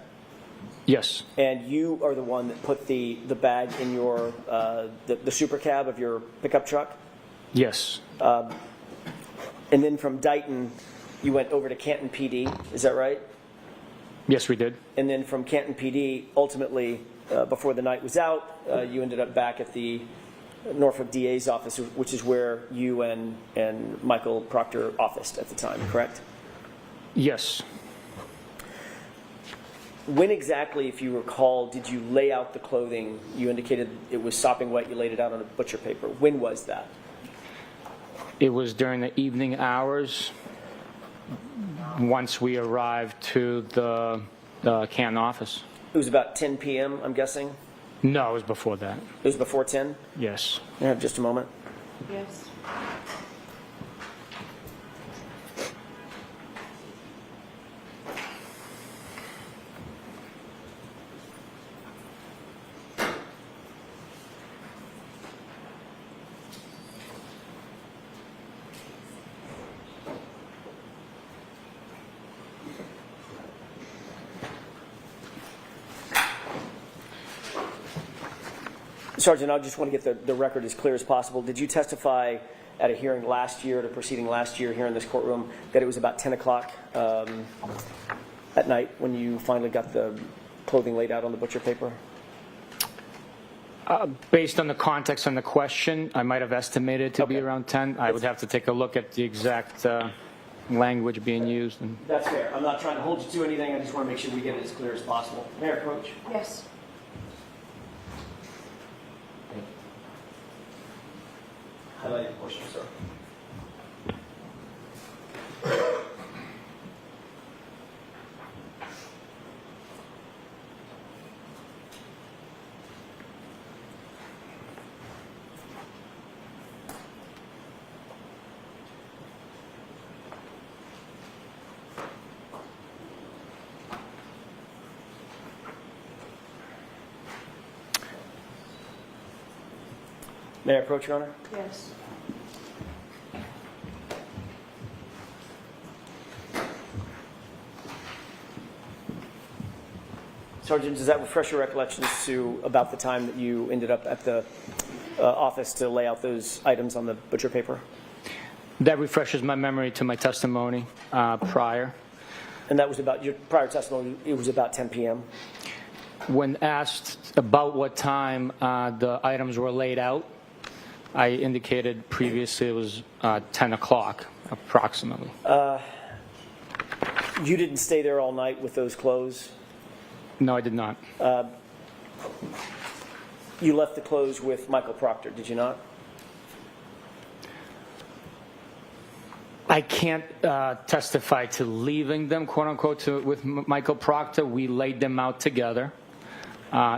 Yes. And you are the one that put the bag in your the super cab of your pickup truck? Yes. And then from Dighton, you went over to Canton PD, is that right? Yes, we did. And then from Canton PD, ultimately, before the night was out, you ended up back at the Norfolk DA's office, which is where you and Michael Proctor officed at the time, correct? Yes. When exactly, if you recall, did you lay out the clothing? You indicated it was sopping wet, you laid it out on a butcher paper. When was that? It was during the evening hours once we arrived to the Canton office. It was about 10 p.m., I'm guessing? No, it was before that. It was before 10? Yes. You have just a moment. Yes. Sergeant, I just want to get the record as clear as possible. Did you testify at a hearing last year, at a proceeding last year here in this courtroom, that it was about 10 o'clock at night when you finally got the clothing laid out on the butcher paper? Based on the context on the question, I might have estimated it to be around 10. I would have to take a look at the exact language being used. That's fair. I'm not trying to hold you to anything. I just want to make sure we get it as clear as possible. Mayor, approach. Yes. Highlight the portion, sir. May I approach, Your Honor? Yes. Sergeant, does that refresh your recollections to about the time that you ended up at the office to lay out those items on the butcher paper? That refreshes my memory to my testimony prior. And that was about your prior testimony, it was about 10 p.m.? When asked about what time the items were laid out, I indicated previously it was 10 o'clock, approximately. You didn't stay there all night with those clothes? No, I did not. You left the clothes with Michael Proctor, did you not? I can't testify to leaving them, quote unquote, with Michael Proctor. We laid them out together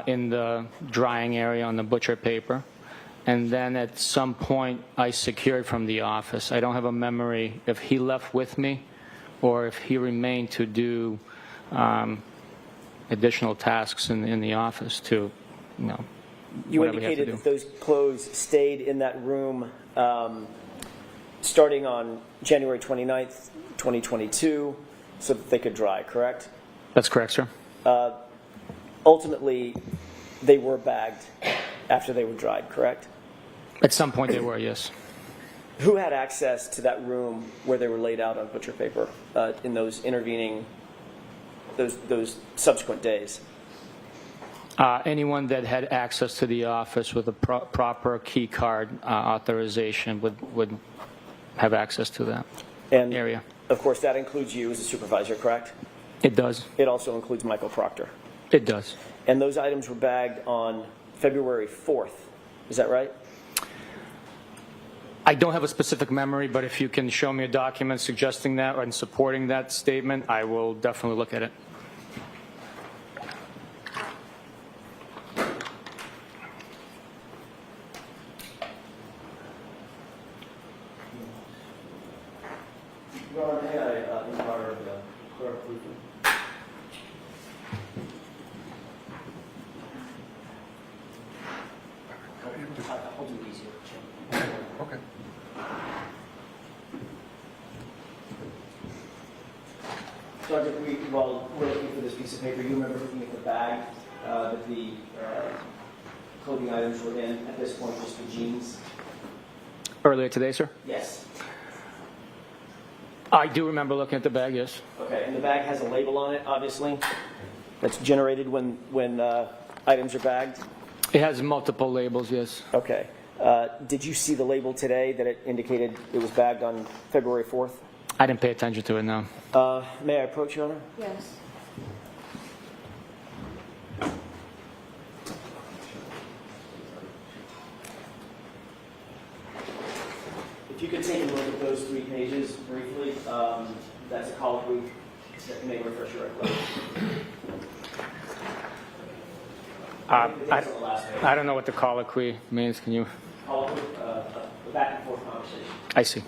in the drying area on the butcher paper. And then at some point, I secured from the office. I don't have a memory if he left with me or if he remained to do additional tasks in the office to, you know, You indicated that those clothes stayed in that room starting on January 29th, 2022, so that they could dry, correct? That's correct, sir. Ultimately, they were bagged after they were dried, correct? At some point they were, yes. Who had access to that room where they were laid out on butcher paper in those intervening, those subsequent days? Anyone that had access to the office with a proper key card authorization would have access to that area. Of course, that includes you as a supervisor, correct? It does. It also includes Michael Proctor. It does. And those items were bagged on February 4th. Is that right? I don't have a specific memory, but if you can show me a document suggesting that and supporting that statement, I will definitely look at it. Your Honor, may I inquire of the clerk briefly? I'll do these here. Okay. Sergeant, while we're looking for this piece of paper, you remember looking at the bag that the clothing items were in at this point, just the jeans? Earlier today, sir? Yes. I do remember looking at the bag, yes. Okay, and the bag has a label on it, obviously, that's generated when items are bagged? It has multiple labels, yes. Okay. Did you see the label today that it indicated it was bagged on February 4th? I didn't pay attention to it, no. May I approach, Your Honor? Yes. If you could take a look at those 3 pages briefly, that's a colloquy that may refresh your recollection. I don't know what the colloquy means. Can you? Colloquy, the back and forth conversation. I see.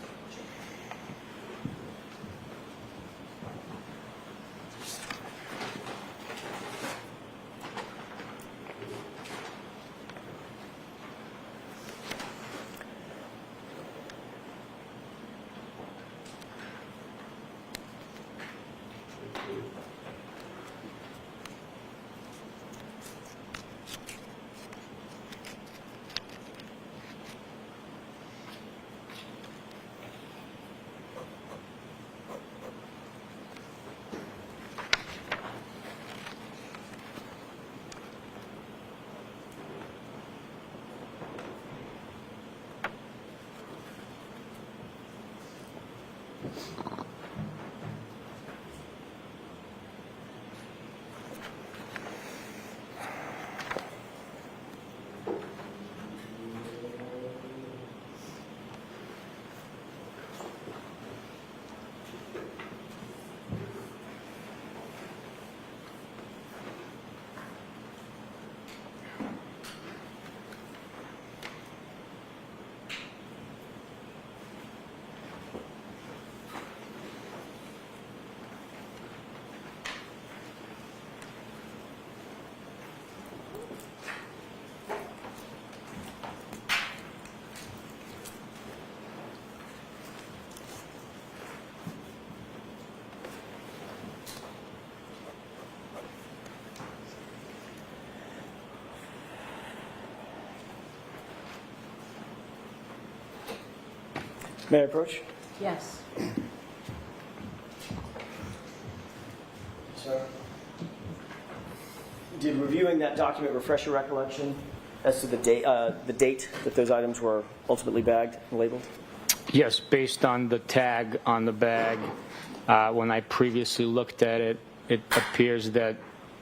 May I approach? Yes. Sir? Did reviewing that document refresh your recollection as to the date that those items were ultimately bagged and labeled? Yes, based on the tag on the bag, when I previously looked at it, it appears that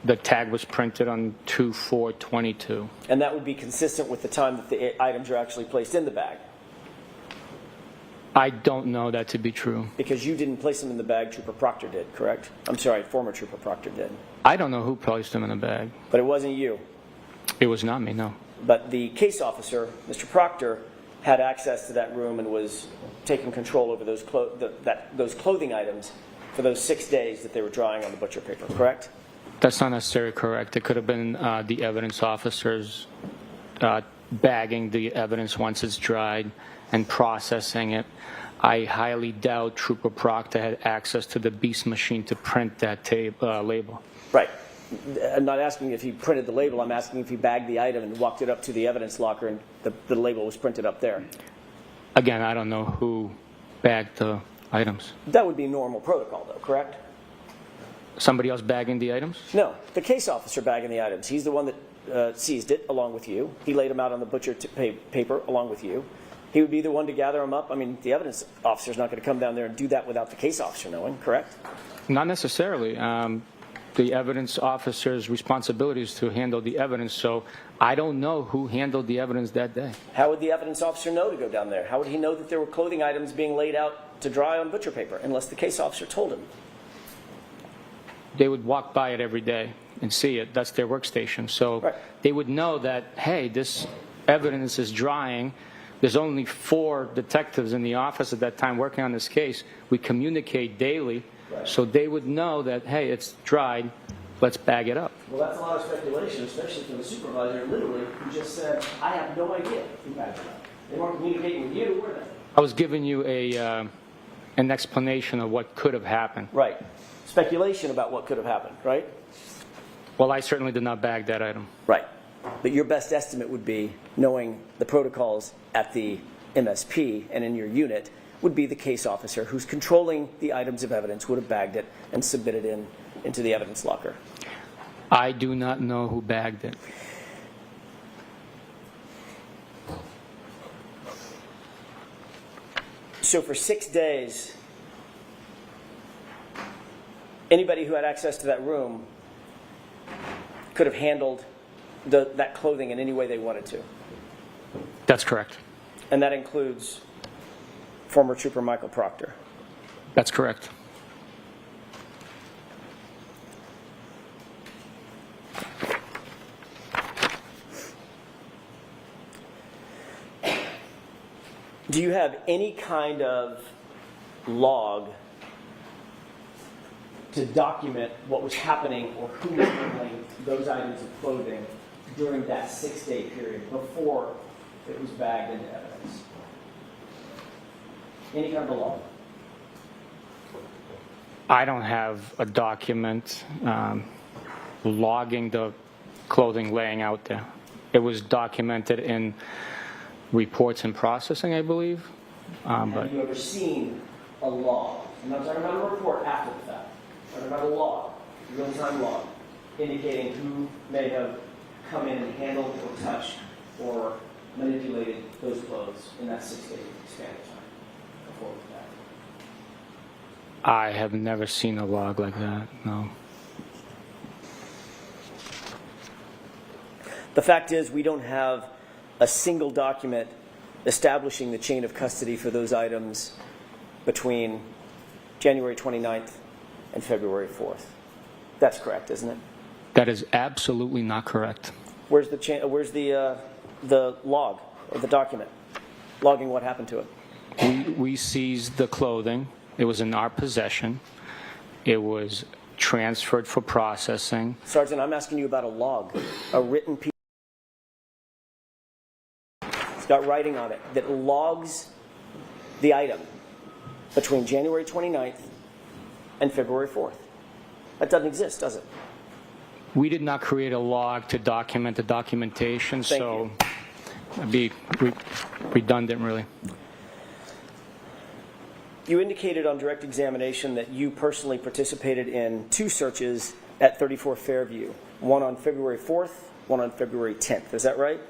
the tag was printed on 2/4/22. And that would be consistent with the time that the items are actually placed in the bag? I don't know that to be true. Because you didn't place them in the bag, Trooper Proctor did, correct? I'm sorry, former Trooper Proctor did. I don't know who placed them in the bag. But it wasn't you? It was not me, no. But the case officer, Mr. Proctor, had access to that room and was taking control over those clothing items for those 6 days that they were drying on the butcher paper, correct? That's not necessarily correct. It could have been the evidence officers bagging the evidence once it's dried and processing it. I highly doubt Trooper Proctor had access to the beast machine to print that label. Right. I'm not asking if he printed the label. I'm asking if he bagged the item and walked it up to the evidence locker and the label was printed up there. Again, I don't know who bagged the items. That would be normal protocol, though, correct? Somebody else bagging the items? No, the case officer bagging the items. He's the one that seized it along with you. He laid them out on the butcher paper along with you. He would be the one to gather them up. I mean, the evidence officer's not going to come down there and do that without the case officer knowing, correct? Not necessarily. The evidence officer's responsibility is to handle the evidence, so I don't know who handled the evidence that day. How would the evidence officer know to go down there? How would he know that there were clothing items being laid out to dry on butcher paper unless the case officer told him? They would walk by it every day and see it. That's their workstation. So Right. They would know that, hey, this evidence is drying. There's only 4 detectives in the office at that time working on this case. We communicate daily. Right. So they would know that, hey, it's dried, let's bag it up. Well, that's a lot of speculation, especially from the supervisor, literally, who just said, I have no idea who bagged it up. They weren't communicating with you, were they? I was giving you an explanation of what could have happened. Right. Speculation about what could have happened, right? Well, I certainly did not bag that item. Right. But your best estimate would be, knowing the protocols at the MSP and in your unit, would be the case officer who's controlling the items of evidence would have bagged it and submitted it into the evidence locker. I do not know who bagged it. So for 6 days, anybody who had access to that room could have handled that clothing in any way they wanted to. That's correct. And that includes former Trooper Michael Proctor. That's correct. Do you have any kind of log to document what was happening or who was handling those items of clothing during that 6-day period before it was bagged into evidence? Any kind of a log? I don't have a document logging the clothing laying out there. It was documented in reports and processing, I believe. Have you ever seen a log? I'm not talking about a report after the fact. I'm talking about a log, real-time log, indicating who may have come in and handled or touched or manipulated those clothes in that 6-day span of time before it was bagged. I have never seen a log like that, no. The fact is, we don't have a single document establishing the chain of custody for those items between January 29th and February 4th. That's correct, isn't it? That is absolutely not correct. Where's the log or the document logging what happened to it? We seized the clothing. It was in our possession. It was transferred for processing. Sergeant, I'm asking you about a log, a written piece. It's got writing on it that logs the item between January 29th and February 4th. That doesn't exist, does it? We did not create a log to document the documentation, Thank so you. it'd be redundant, really. You indicated on direct examination that you personally participated in 2 searches at 34 Fairview, one on February 4th, one on February 10th. Is that right?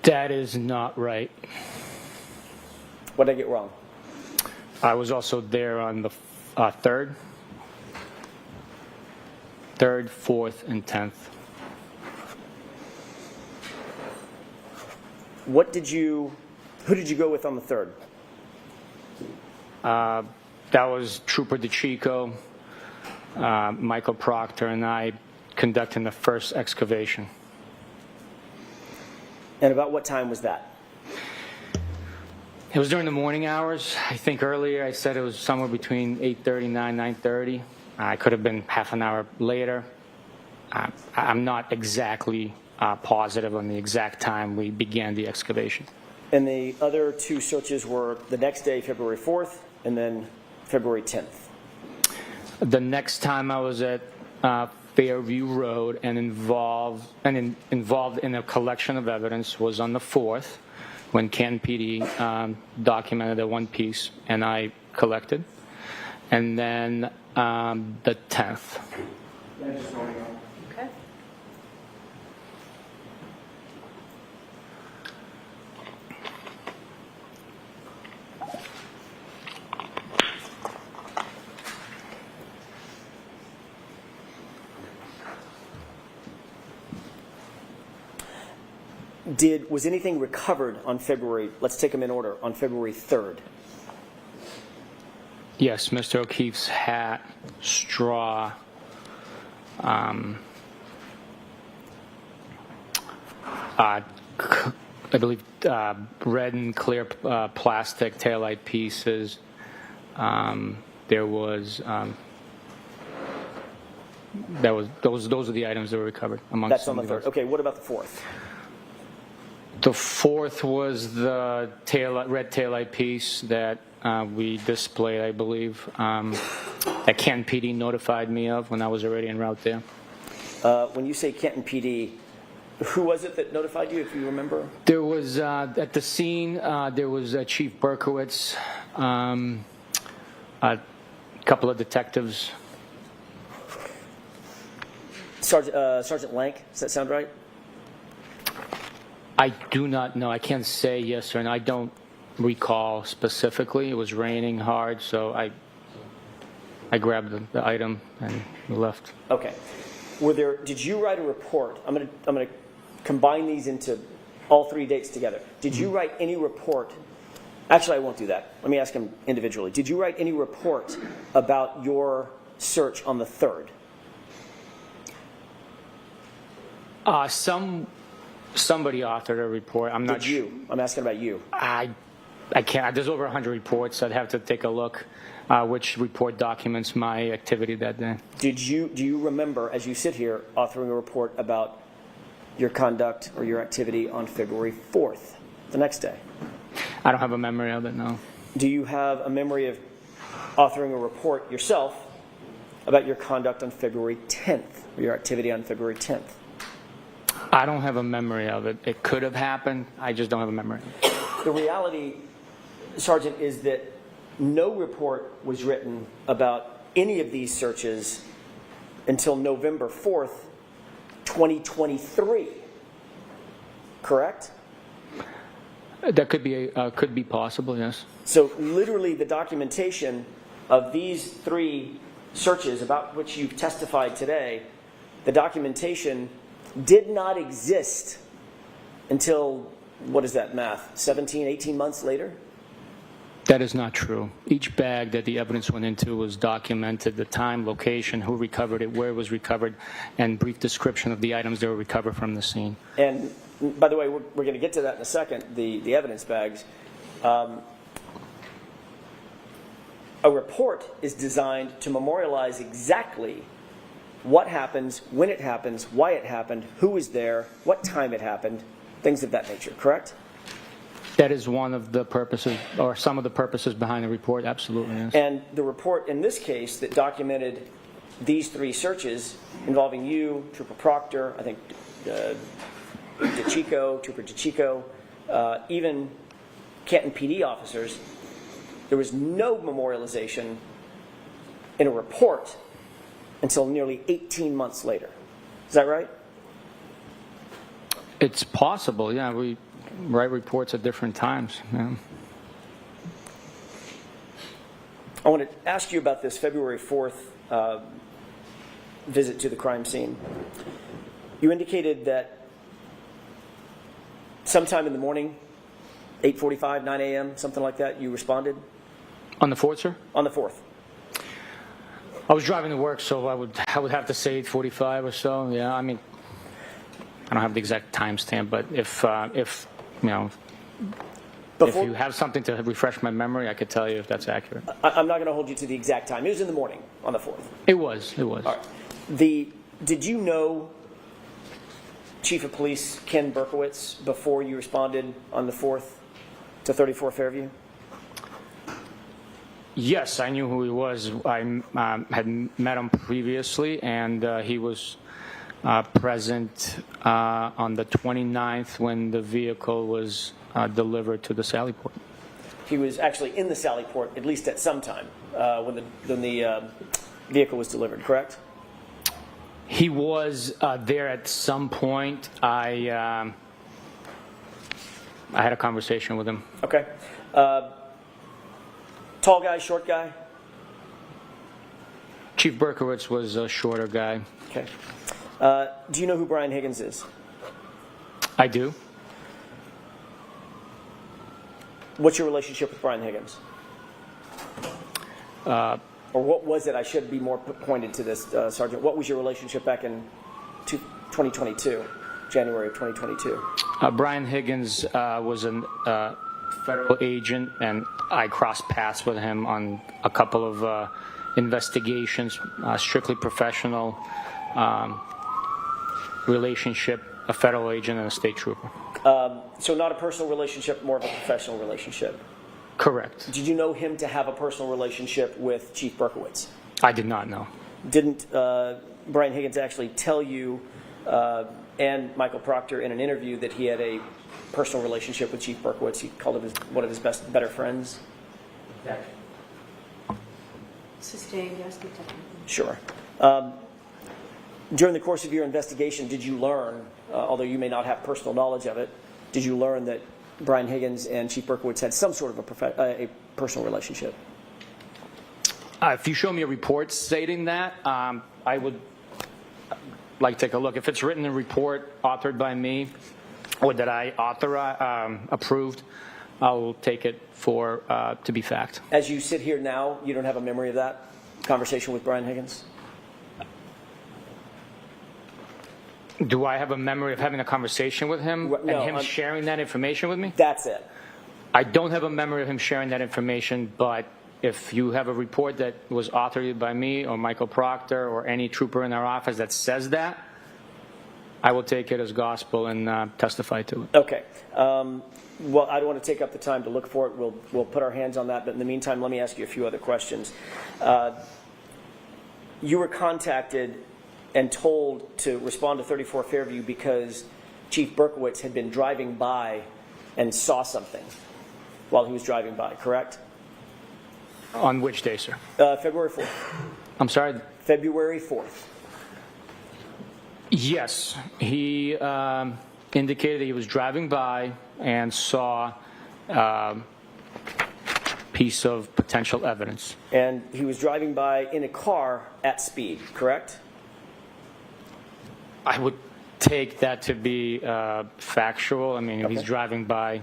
That is not right. What did I get wrong? I was also there on the 3rd, 4th, and 10th. Who did you go with on the 3rd? That was Trooper DeChico, Michael Proctor, and I conducting the first excavation. And about what time was that? It was during the morning hours. I think earlier I said it was somewhere between 8:30 and 9:30. I could have been half an hour later. I'm not exactly positive on the exact time we began the excavation. And the other 2 searches were the next day, February 4th, and then February 10th. The next time I was at Fairview Road and involved in a collection of evidence was on the 4th, when Canton PD documented the one piece, and I collected, and then the 10th. Okay. Was anything recovered on February, let's take them in order, on February 3rd? Yes, Mr. O'Keefe's hat, straw, I believe red and clear plastic taillight pieces. There was those are the items that were recovered amongst. That's on the 3rd. Okay, what about the 4th? The 4th was the red taillight piece that we displayed, I believe, that Canton PD notified me of when I was already en route there. When you say Canton PD, who was it that notified you, if you remember? There was, at the scene, there was Chief Berkowitz, a couple of detectives. Sergeant Lank, does that sound right? I do not know. I can't say yes or no. I don't recall specifically. It was raining hard, so I grabbed the item and left. Okay. Did you write a report? I'm going to combine these into all 3 dates together. Did you write any report? Actually, I won't do that. Let me ask him individually. Did you write any report about your search on the 3rd? Somebody authored a report. I'm not. Did you? I'm asking about you. I can't. There's over 100 reports. I'd have to take a look which report documents my activity that day. Do you remember, as you sit here, authoring a report about your conduct or your activity on February 4th, the next day? I don't have a memory of it, no. Do you have a memory of authoring a report yourself about your conduct on February 10th, or your activity on February 10th? I don't have a memory of it. It could have happened. I just don't have a memory. The reality, Sergeant, is that no report was written about any of these searches until November 4th, 2023. Correct? That could be possible, yes. So literally the documentation of these 3 searches about which you've testified today, the documentation did not exist until, what is that math, 17, 18 months later? That is not true. Each bag that the evidence went into was documented, the time, location, who recovered it, where it was recovered, and brief description of the items that were recovered from the scene. And by the way, we're going to get to that in a second, the evidence bags. A report is designed to memorialize exactly what happens, when it happens, why it happened, who was there, what time it happened, things of that nature, correct? That is one of the purposes, or some of the purposes behind the report, absolutely, yes. And the report in this case that documented these 3 searches involving you, Trooper Proctor, I think Trooper DeChico, even Canton PD officers, there was no memorialization in a report until nearly 18 months later. Is that right? It's possible, yeah. We write reports at different times. Yeah. I want to ask you about this February 4th visit to the crime scene. You indicated that sometime in the morning, 8:45, 9 a.m., something like that, you responded? On the 4th, sir? On the 4th. I was driving to work, so I would have to say 8:45 or so. Yeah, I mean, I don't have the exact timestamp, but if you know, if you have something to refresh my memory, I could tell you if that's accurate. I'm not going to hold you to the exact time. It was in the morning on the 4th. It was. It was. All right. Did you know Chief of Police Ken Berkowitz before you responded on the 4th to 34 Fairview? Yes, I knew who he was. I had met him previously, and he was present on the 29th when the vehicle was delivered to the Sally Port. He was actually in the Sally Port, at least at some time, when the vehicle was delivered, correct? He was there at some point. I had a conversation with him. Okay. Tall guy, short guy? Chief Berkowitz was a shorter guy. Okay. Do you know who Brian Higgins is? I do. What's your relationship with Brian Higgins? Or what was it? I should be more pointed to this, Sergeant. What was your relationship back in 2022, January of 2022? Brian Higgins was a federal agent, and I crossed paths with him on a couple of investigations, strictly professional relationship, a federal agent and a state trooper. So not a personal relationship, more of a professional relationship? Correct. Did you know him to have a personal relationship with Chief Berkowitz? I did not know. Didn't Brian Higgins actually tell you and Michael Proctor in an interview that he had a personal relationship with Chief Berkowitz? He called him one of his better friends? Sustained, yes, Detective. Sure. During the course of your investigation, did you learn, although you may not have personal knowledge of it, did you learn that Brian Higgins and Chief Berkowitz had some sort of a personal relationship? If you show me a report stating that, I would like to take a look. If it's written in a report authored by me or that I approved, I'll take it for to be fact. As you sit here now, you don't have a memory of that conversation with Brian Higgins? Do I have a memory of having a conversation with him and him sharing that information with me? That's it. I don't have a memory of him sharing that information, but if you have a report that was authored by me or Michael Proctor or any trooper in our office that says that, I will take it as gospel and testify to it. Okay. Well, I don't want to take up the time to look for it. We'll put our hands on that. But in the meantime, let me ask you a few other questions. You were contacted and told to respond to 34 Fairview because Chief Berkowitz had been driving by and saw something while he was driving by, correct? On which day, sir? February 4th. I'm sorry? February 4th. Yes. He indicated that he was driving by and saw a piece of potential evidence. And he was driving by in a car at speed, correct? I would take that to be factual. I mean, if he's driving by,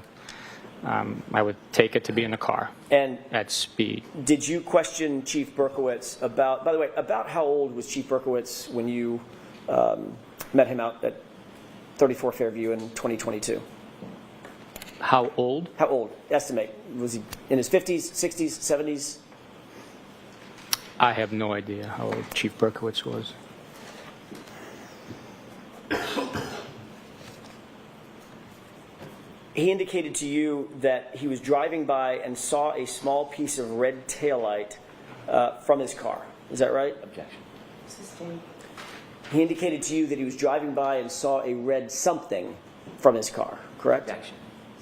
I would take it to be in a car and at speed. Did you question Chief Berkowitz about, by the way, about how old was Chief Berkowitz when you met him out at 34 Fairview in 2022? How old? How old? Estimate. Was he in his 50s, 60s, 70s? I have no idea how old Chief Berkowitz was. He indicated to you that he was driving by and saw a small piece of red taillight from his car. Is that right? Objection. Sustained. He indicated to you that he was driving by and saw a red something from his car, correct? Objection.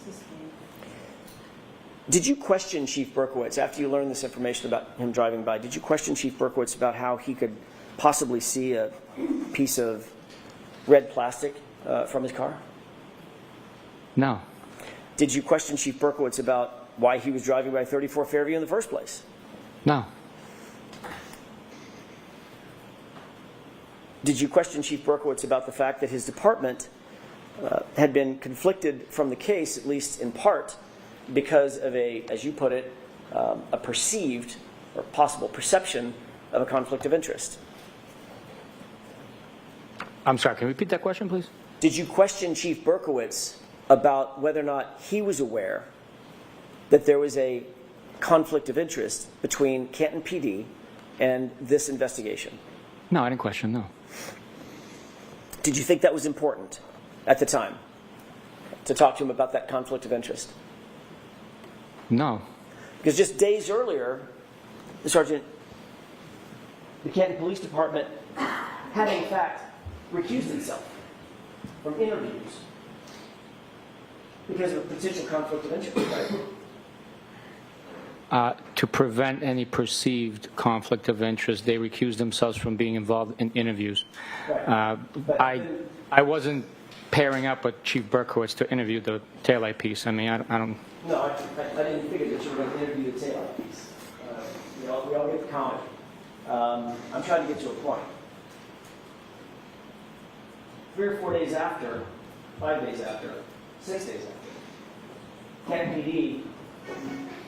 Sustained. Did you question Chief Berkowitz after you learned this information about him driving by? Did you question Chief Berkowitz about how he could possibly see a piece of red plastic from his car? No. Did you question Chief Berkowitz about why he was driving by 34 Fairview in the first place? No. Did you question Chief Berkowitz about the fact that his department had been conflicted from the case, at least in part, because of a, as you put it, a perceived or possible perception of a conflict of interest? I'm sorry, can you repeat that question, please? Did you question Chief Berkowitz about whether or not he was aware that there was a conflict of interest between Canton PD and this investigation? No, I didn't question, no. Did you think that was important at the time, to talk to him about that conflict of interest? No. Because just days earlier, Sergeant, the Canton Police Department had in fact recused itself from interviews because of a potential conflict of interest, right? To prevent any perceived conflict of interest, they recused themselves from being involved in interviews. Right. I wasn't pairing up with Chief Berkowitz to interview the taillight piece. I mean, I don't. No, I didn't figure that you were going to interview the taillight piece. We all get the comment. I'm trying to get to a point. 3 or 4 days after, 5 days after, 6 days after, Canton PD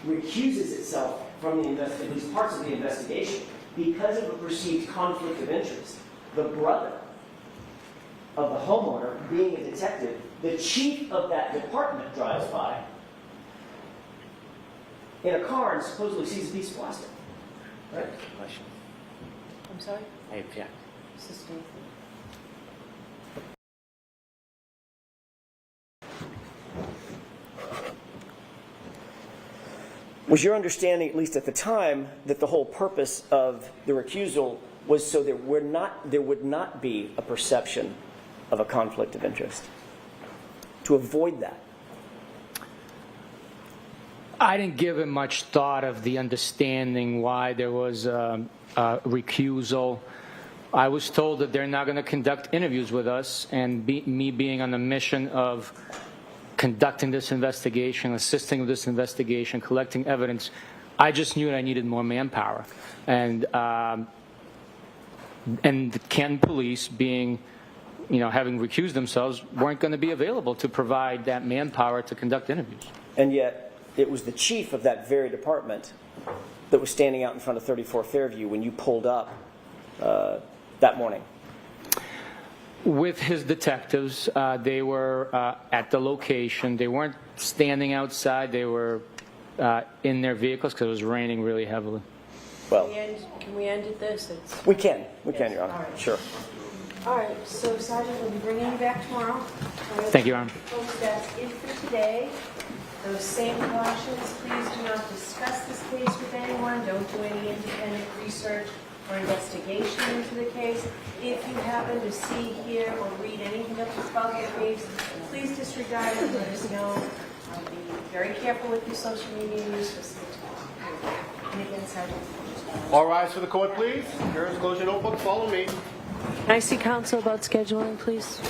recuses itself from at least parts of the investigation because of a perceived conflict of interest. The brother of the homeowner, being a detective, the chief of that department drives by in a car and supposedly sees a piece of plastic. Right? Question. I'm sorry? I object. Assistant. Was your understanding, at least at the time, that the whole purpose of the recusal was so there would not be a perception of a conflict of interest? To avoid that? I didn't give it much thought of the understanding why there was a recusal. I was told that they're not going to conduct interviews with us, and me being on the mission of conducting this investigation, assisting with this investigation, collecting evidence, I just knew that I needed more manpower. And the Canton police, being, having recused themselves, weren't going to be available to provide that manpower to conduct interviews. And yet, it was the chief of that very department that was standing out in front of 34 Fairview when you pulled up that morning. With his detectives, they were at the location. They weren't standing outside. They were in their vehicles because it was raining really heavily. Well, Can we end at this? we can, Your Honor. All right. Sure. All right, so Sergeant, we'll be bringing you back tomorrow. Thank you, Your Honor. Folks, that's it for today. Those same cautions, please do not discuss this case with anyone. Don't do any independent research or investigation into the case. If you happen to see, hear, or read anything about the case, please disregard it and let us know. Be very careful with your social media use. And again, Sergeant. All rise for the court, please. Jurors, close your notebooks. Follow me. Can I see counsel about scheduling, please?